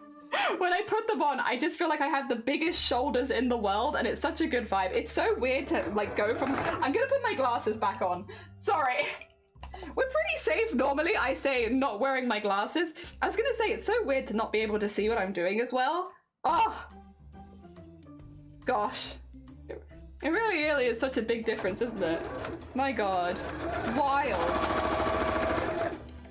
B: When I put them on, I just feel like I have the biggest shoulders in the world, and it's such a good vibe. It's so weird to like go from. I'm gonna put my glasses back on. Sorry. We're pretty safe normally, I say, not wearing my glasses. I was gonna say, it's so weird to not be able to see what I'm doing as well. Oh, gosh. It really is such a big difference, isn't it? My god. Wild.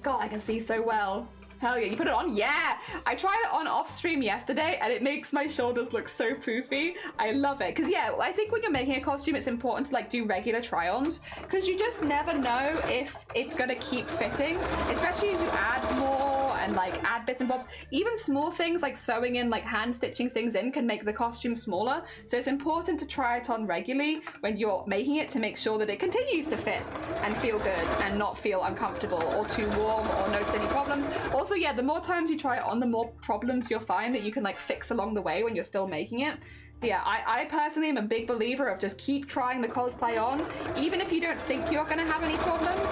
B: God, I can see so well. Hell yeah, you put it on? Yeah! I tried it on off stream yesterday and it makes my shoulders look so poofy. I love it. Because yeah, I think when you're making a costume, it's important to like do regular try-ons because you just never know if it's gonna keep fitting, especially as you add more and like add bits and bobs. Even small things like sewing in, like hand stitching things in can make the costume smaller. So it's important to try it on regularly when you're making it to make sure that it continues to fit and feel good and not feel uncomfortable or too warm or notice any problems. Also, yeah, the more times you try it on, the more problems you'll find that you can like fix along the way when you're still making it. Yeah, I personally am a big believer of just keep trying the cosplay on, even if you don't think you're gonna have any problems.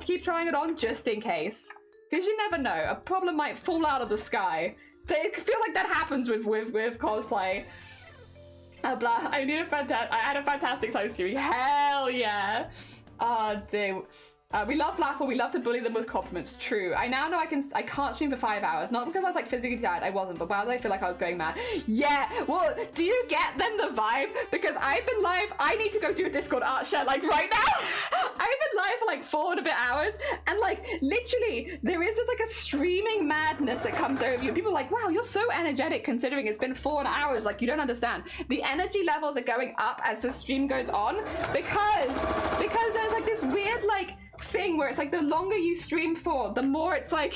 B: Keep trying it on just in case, because you never know, a problem might fall out of the sky. So I feel like that happens with cosplay. Blah. I had a fantastic time streaming. Hell yeah. Oh dear. We love Blapple, we love to bully them with compliments. True. I now know I can't stream for 5 hours. Not because I was like physically tired, I wasn't, but wow, I feel like I was going mad. Yeah, well, do you get then the vibe? Because I've been live, I need to go do a Discord art share like right now. I've been live for like 4 and a bit hours, and like literally there is just like a streaming madness that comes over you. People are like, wow, you're so energetic considering it's been 4 hours. Like, you don't understand. The energy levels are going up as the stream goes on because there's like this weird like thing where it's like the longer you stream for, the more it's like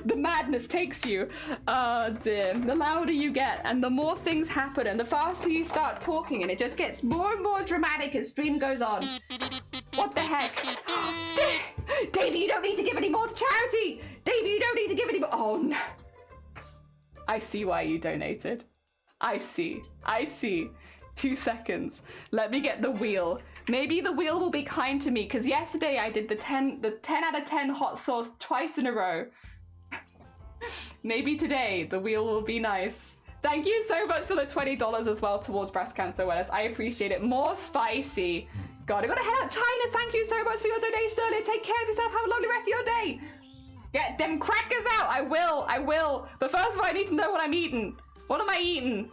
B: the madness takes you. Oh dear. The louder you get and the more things happen and the faster you start talking, and it just gets more and more dramatic as stream goes on. What the heck? Davey, you don't need to give any more to charity! Davey, you don't need to give any more. Oh no. I see why you donated. I see. 2 seconds. Let me get the wheel. Maybe the wheel will be kind to me, because yesterday I did the 10 out of 10 hot sauce twice in a row. Maybe today the wheel will be nice. Thank you so much for the $20 as well towards breast cancer awareness. I appreciate it. More spicy. God, I gotta head out. China, thank you so much for your donation earlier. Take care of yourself. Have a lovely rest of your day. Get them crackers out. I will. But first of all, I need to know what I'm eating. What am I eating?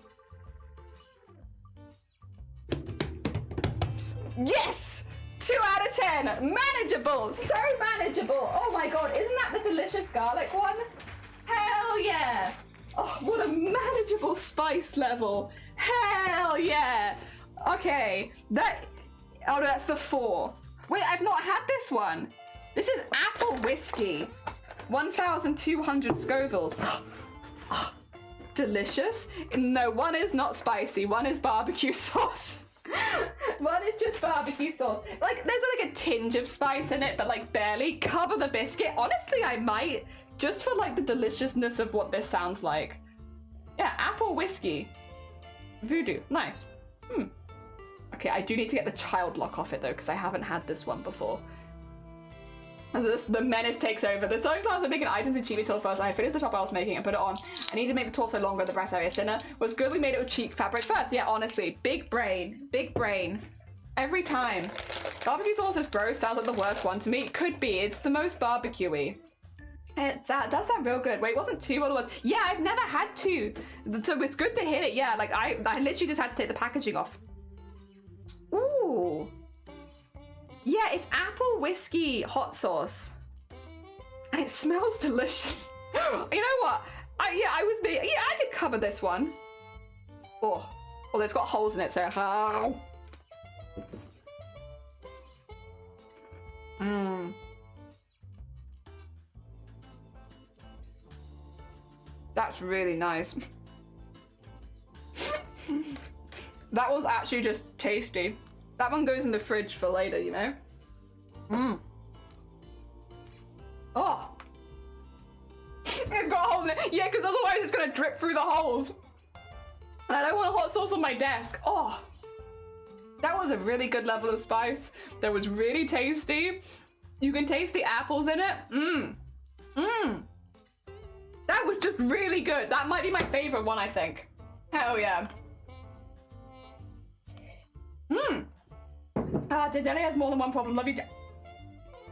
B: Yes! 2 out of 10. Manageable. So manageable. Oh my god, isn't that the delicious garlic one? Hell yeah. Oh, what a manageable spice level. Hell yeah. Okay, oh, that's the 4. Wait, I've not had this one. This is apple whiskey. 1,200 Scovilles. Oh, delicious. No, one is not spicy. One is barbecue sauce. One is just barbecue sauce. Like, there's like a tinge of spice in it, but like barely. Cover the biscuit. Honestly, I might, just for like the deliciousness of what this sounds like. Yeah, apple whiskey. Voodoo. Nice. Okay, I do need to get the child lock off it though, because I haven't had this one before. The menace takes over. The sewing class of making items in cheaply till first. I finished the top I was making and put it on. I need to make the torso longer and the breast area thinner. Was good we made it with cheap fabric first. Yeah, honestly, big brain, big brain. Every time. Barbecue sauce is gross. Sounds like the worst one to me. Could be. It's the most barbecue-y. It does sound real good. Wait, wasn't two what it was? Yeah, I've never had two. So it's good to hit it. Yeah, like I literally just had to take the packaging off. Ooh. Yeah, it's apple whiskey hot sauce. And it smells delicious. You know what? I could cover this one. Oh, it's got holes in it, so how? That's really nice. That was actually just tasty. That one goes in the fridge for later, you know? Oh. It's got holes in it. Yeah, because otherwise it's gonna drip through the holes. And I don't want hot sauce on my desk. Oh. That was a really good level of spice. That was really tasty. You can taste the apples in it. That was just really good. That might be my favorite one, I think. Hell yeah. Jelly has more than one problem. Love you,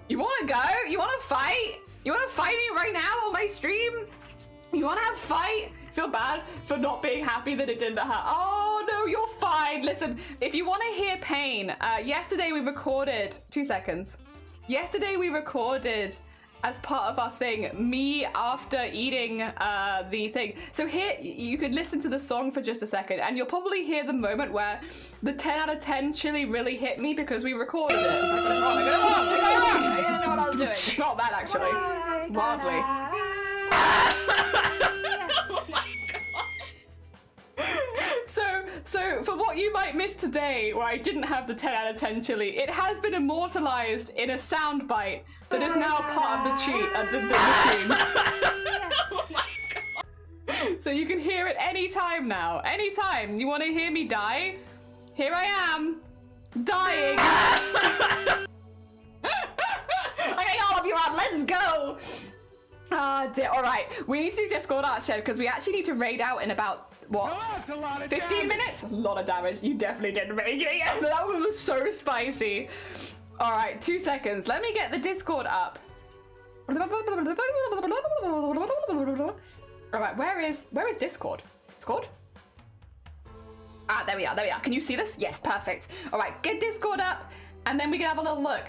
B: You wanna go? You wanna fight? You wanna fight me right now on my stream? You wanna have fight? Feel bad for not being happy that it didn't happen. Oh no, you're fine. Listen, if you wanna hear pain, yesterday we recorded, 2 seconds. Yesterday we recorded as part of our thing, me after eating the thing. So here, you could listen to the song for just a second and you'll probably hear the moment where the 10 out of 10 chili really hit me because we recorded it. Oh my god, I didn't know what I was doing. Not that actually. Wildly. Oh my god. So for what you might miss today, where I didn't have the 10 out of 10 chili, it has been immortalized in a soundbite that is now part of the tune. Oh my god. So you can hear it anytime now. Anytime. You want to hear me die? Here I am. Dying. Okay, all of you up, let's go. Dear. All right, we need to do Discord art shed because we actually need to raid out in about, what, 15 minutes? A lot of damage. You definitely didn't make it. Yeah, that one was so spicy. All right, 2 seconds. Let me get the Discord up. All right, where is Discord? Discord? Ah, there we are, there we are. Can you see this? Yes, perfect. All right, get Discord up, and then we can have a little look.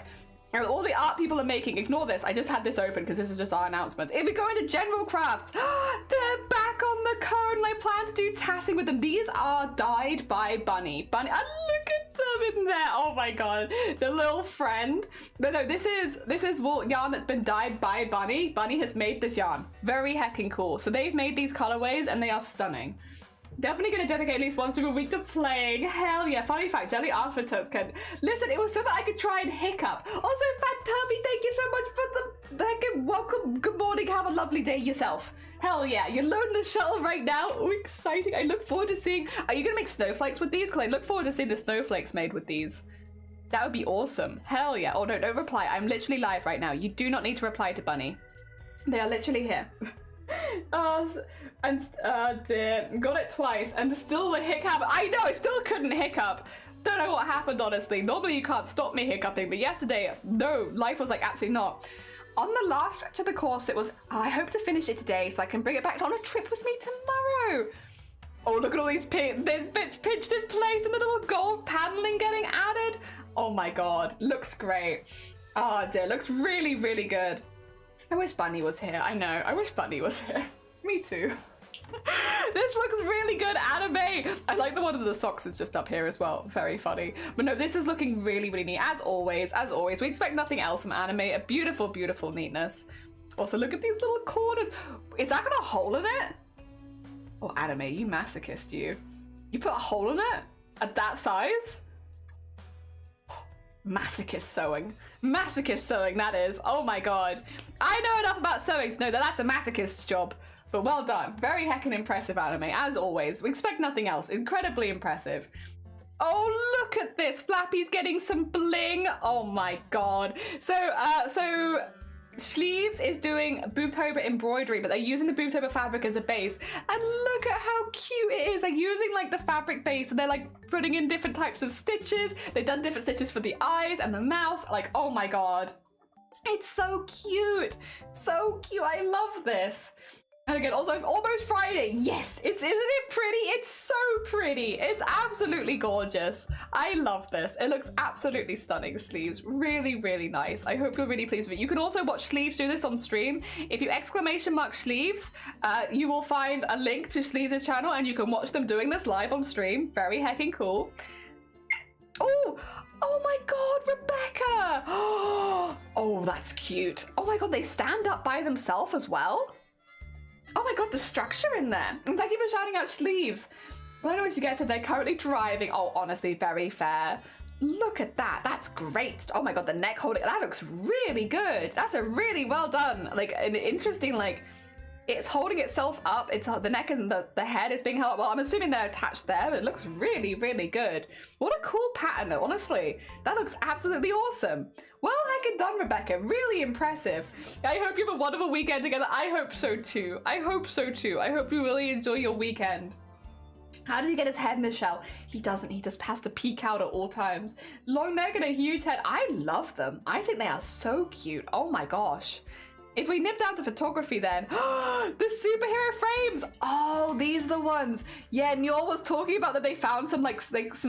B: And all the art people are making, ignore this. I just had this open because this is just our announcement. If we go into general crafts, they're back on the code and I plan to do tassing with them. These are dyed by Bunny. Bunny, and look at them in there. Oh my god, the little friend. No, this is wool yarn that's been dyed by Bunny. Bunny has made this yarn. Very heckin' cool. So they've made these colorways and they are stunning. Definitely gonna dedicate at least once a week to playing. Hell yeah. Funny fact, Jelly asked for totes. Listen, it was so that I could try and hiccup. Also, Fat Tubby, thank you so much for the heckin' welcome. Good morning. Have a lovely day yourself. Hell yeah. You're loading the shuttle right now. Oh, exciting. I look forward to seeing. Are you gonna make snowflakes with these? Because I look forward to seeing the snowflakes made with these. That would be awesome. Hell yeah. Oh no, don't reply. I'm literally live right now. You do not need to reply to Bunny. They are literally here. Dear, got it twice and still the hiccup. I know, I still couldn't hiccup. Don't know what happened, honestly. Normally you can't stop me hiccuping, but yesterday, no, life was like absolutely not. On the last stretch of the course, it was, I hope to finish it today so I can bring it back on a trip with me tomorrow. Oh, look at all these there's bits pitched in place and the little gold paneling getting added. Oh my god, looks great. Oh dear, looks really, really good. I wish Bunny was here. I know, I wish Bunny was here. Me too. This looks really good anime. I like the one of the socks is just up here as well. Very funny. But no, this is looking really, really neat. As always, we expect nothing else from anime. A beautiful, beautiful neatness. Also, look at these little corners. Is that got a hole in it? Oh, anime, you masochist, you. You put a hole in it? At that size? Masochist sewing. Masochist sewing, that is. Oh my god. I know enough about sewing to know that that's a masochist's job. But well done. Very heckin' impressive anime, as always. We expect nothing else. Incredibly impressive. Oh, look at this. Flappy's getting some bling. Oh my god. So Sleeves is doing BOOBTOBER embroidery, but they're using the BOOBTOBER fabric as a base. And look at how cute it is. They're using like the fabric base and they're like putting in different types of stitches. They've done different stitches for the eyes and the mouth. Like, oh my god. It's so cute. So cute. I love this. And again, also almost Friday. Yes, isn't it pretty? It's so pretty. It's absolutely gorgeous. I love this. It looks absolutely stunning, Sleeves. Really, really nice. I hope you're really pleased with it. You can also watch Sleeves do this on stream. If you ! Sleeves, you will find a link to Sleeves' channel and you can watch them doing this live on stream. Very heckin' cool. Oh my god, Rebecca. Oh, that's cute. Oh my god, they stand up by themselves as well. Oh my god, the structure in there. And thank you for shouting out Sleeves. I don't know what you get, so they're currently driving. Oh, honestly, very fair. Look at that. That's great. Oh my god, the neck holding. That looks really good. That's a really well done. Like, an interesting, like, it's holding itself up. It's the neck and the head is being held up. Well, I'm assuming they're attached there, but it looks really, really good. What a cool pattern, honestly. That looks absolutely awesome. Well, heckin' done, Rebecca. Really impressive. I hope you have a wonderful weekend together. I hope so too. I hope so too. I hope you really enjoy your weekend. How does he get his head in the shell? He doesn't. He just has to peek out at all times. Long neck and a huge head. I love them. I think they are so cute. Oh my gosh. If we nip down to photography then, the superhero frames. Oh, these are the ones. Yeah, Nyor was talking about that they found some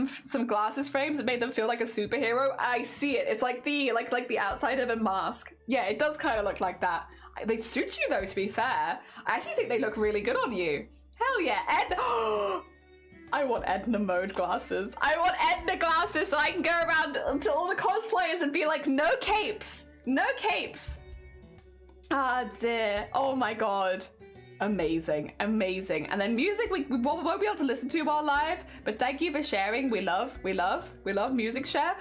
B: some glasses frames that made them feel like a superhero. I see it. It's like the the outside of a mask. Yeah, it does kind of look like that. They suit you though, to be fair. I actually think they look really good on you. Hell yeah, Edna. I want Edna mode glasses. I want Edna glasses so I can go around to all the cosplayers and be like, no capes, no capes. Ah dear. Oh my god. Amazing. Amazing. And then music we won't be able to listen to while live, but thank you for sharing. We love music share.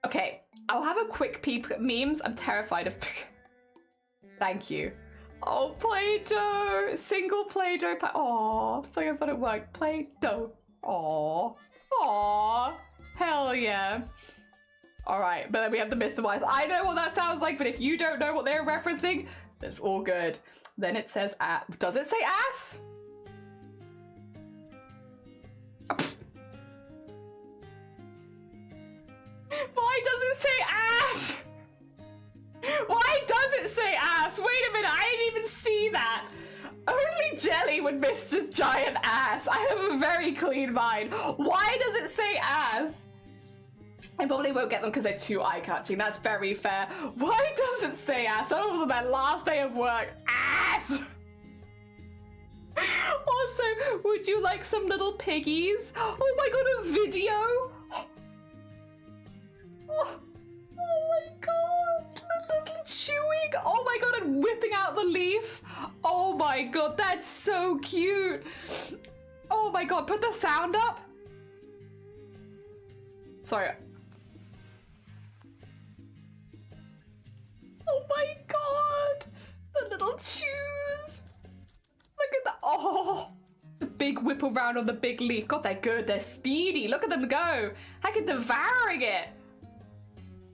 B: Okay, I'll have a quick peep at memes. I'm terrified of thank you. Oh, Play-Doh. Single Play-Doh. Oh, sorry about it work. Play-Doh. Oh. Oh. Hell yeah. All right, but then we have the Mr. Wise. I know what that sounds like, but if you don't know what they're referencing, that's all good. Then it says ass. Does it say ass? Why does it say ass? Why does it say ass? Wait a minute, I didn't even see that. Only Jelly would miss a giant ass. I have a very clean mind. Why does it say ass? I probably won't get them because they're too eye-catching. That's very fair. Why does it say ass? That was on their last day of work. Ass! Also, would you like some little piggies? Oh my god, a video? Oh my god, the little chewing. Oh my god, and whipping out the leaf. Oh my god, that's so cute. Oh my god, put the sound up. Sorry. Oh my god! The little chews! Look at that! Oh! The big whip around on the big leaf. God, they're good. They're speedy. Look at them go. Heck, it's devouring it.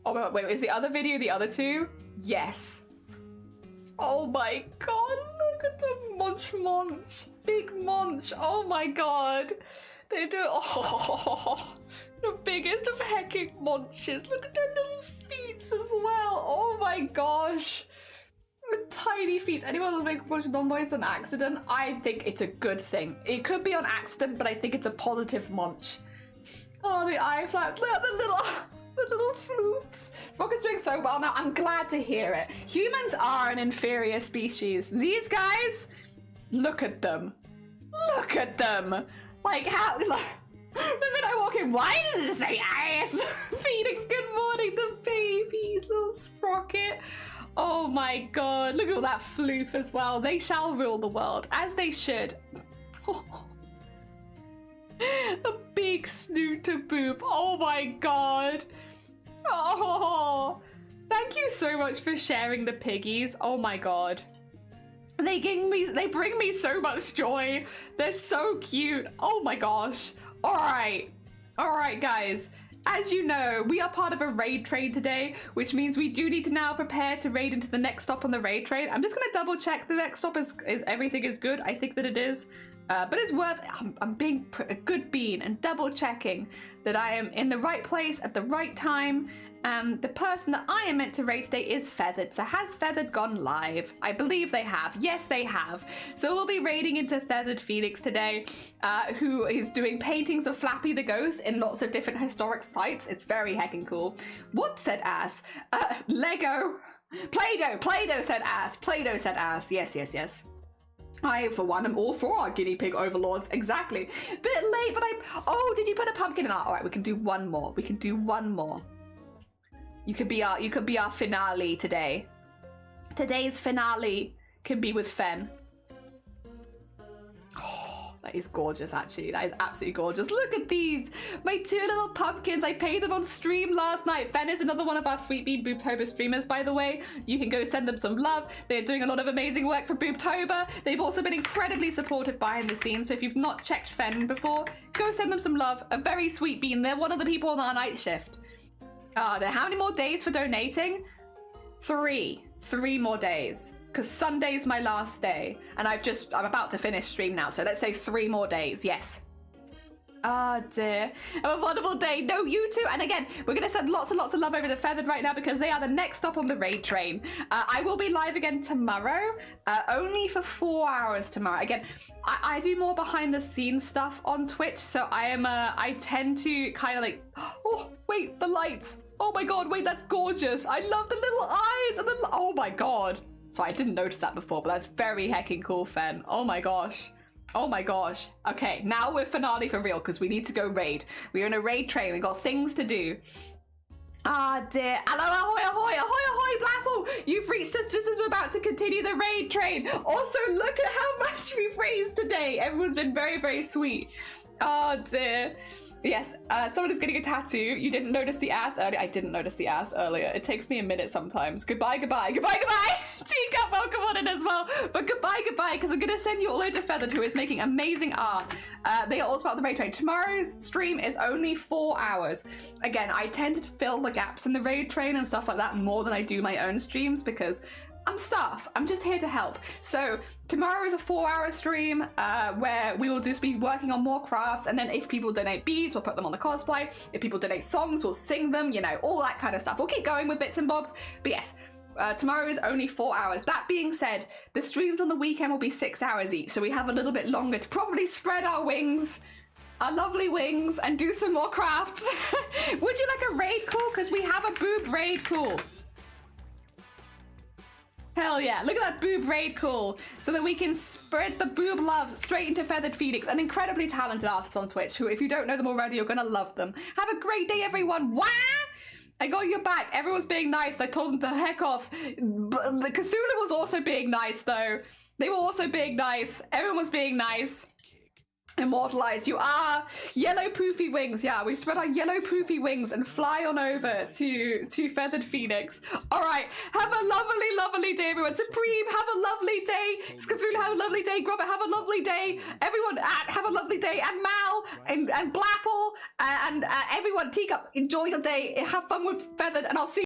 B: Oh, wait, is the other video the other two? Yes. Oh my god, look at the munch. Big munch. Oh my god. They do. Oh, the biggest of hecking munches. Look at their little feet as well. Oh my gosh. The tiny feet. Anyone who's making munch non-noise on accident? I think it's a good thing. It could be on accident, but I think it's a positive munch. Oh, the eye flap. Look at the little floops. Rocket's doing so well now. I'm glad to hear it. Humans are an inferior species. These guys, look at them. Look at them. Like how, like, the minute I walk in, why does it say ass? Phoenix, good morning, the baby, little sprocket. Oh my god, look at all that floof as well. They shall rule the world, as they should. A big snoot to boop. Oh my god. Oh, thank you so much for sharing the piggies. Oh my god. They bring me so much joy. They're so cute. Oh my gosh. All right, guys. As you know, we are part of a raid train today, which means we do need to now prepare to raid into the next stop on the raid train. I'm just gonna double check the next stop is everything is good. I think that it is, but it's worth. I'm being a good bean and double checking that I am in the right place at the right time. And the person that I am meant to raid today is Feathered. So has Feathered gone live? I believe they have. Yes, they have. So we'll be raiding into Feathered Phoenix today, who is doing paintings of Flappy the Ghost in lots of different historic sites. It's very heckin' cool. What said ass? Lego. Play-Doh said ass. Play-Doh said ass. Yes. I, for one, am all for our guinea pig overlords. Exactly. Bit late, but oh, did you put a pumpkin in? All right, we can do one more. You could be our finale today. Today's finale can be with Fen. Oh, that is gorgeous, actually. That is absolutely gorgeous. Look at these. My 2 little pumpkins. I paid them on stream last night. Fen is another one of our Sweet Bean BOOBTOBER streamers, by the way. You can go send them some love. They're doing a lot of amazing work for BOOBTOBER. They've also been incredibly supportive behind the scenes. So if you've not checked Fen before, go send them some love. A very sweet bean. They're one of the people on our night shift. How many more days for donating? 3 more days, because Sunday's my last day, and I'm about to finish stream now, so let's say 3 more days. Yes. Oh dear. Have a wonderful day. No, you too. And again, we're going to send lots and lots of love over to Feathered right now because they are the next stop on the raid train. I will be live again tomorrow, only for 4 hours tomorrow. Again, I do more behind the scenes stuff on Twitch, so I tend to kind of like, oh, wait, the lights. Oh my god, wait, that's gorgeous. I love the little eyes and oh my god. So I didn't notice that before, but that's very heckin' cool, Fen. Oh my gosh. Oh my gosh. Okay, now we're finale for real because we need to go raid. We're in a raid train. We've got things to do. Ah, dear. Hello, ahoy, ahoy, ahoy, ahoy, Blapple. You've reached us just as we're about to continue the raid train. Also, look at how much we've raised today. Everyone's been very, very sweet. Oh, dear. Yes, someone is getting a tattoo. You didn't notice the ass earlier. I didn't notice the ass earlier. It takes me a minute sometimes. Goodbye. Teacup, welcome on in as well. But goodbye, because I'm going to send you all over to Feathered, who is making amazing art. They are all about the raid train. Tomorrow's stream is only 4 hours. Again, I tend to fill the gaps in the raid train and stuff like that more than I do my own streams because I'm staff. I'm just here to help. So tomorrow is a 4-hour stream where we will just be working on more crafts, and then if people donate beads, we'll put them on the cosplay. If people donate songs, we'll sing them, you know, all that kind of stuff. We'll keep going with bits and bobs, but yes, tomorrow is only 4 hours. That being said, the streams on the weekend will be 6 hours each, so we have a little bit longer to probably spread our wings, our lovely wings, and do some more crafts. Would you like a raid call? Because we have a boob raid call. Hell yeah, look at that boob raid call so that we can spread the boob love straight into Feathered Phoenix, an incredibly talented artist on Twitch who, if you don't know them already, you're gonna love them. Have a great day, everyone. Wah! I got your back. Everyone's being nice. I told them to heck off. The Cthulhu was also being nice, though. They were also being nice. Everyone was being nice. Immortalized. You are yellow poofy wings. Yeah, we spread our yellow poofy wings and fly on over to Feathered Phoenix. All right, have a lovely day, everyone. Supreme, have a lovely day. Cthulhu, have a lovely day. Grobber, have a lovely day. Everyone, have a lovely day. And Mal and Blapple and everyone, Teacup, enjoy your day. Have fun with Feathered, and I'll see you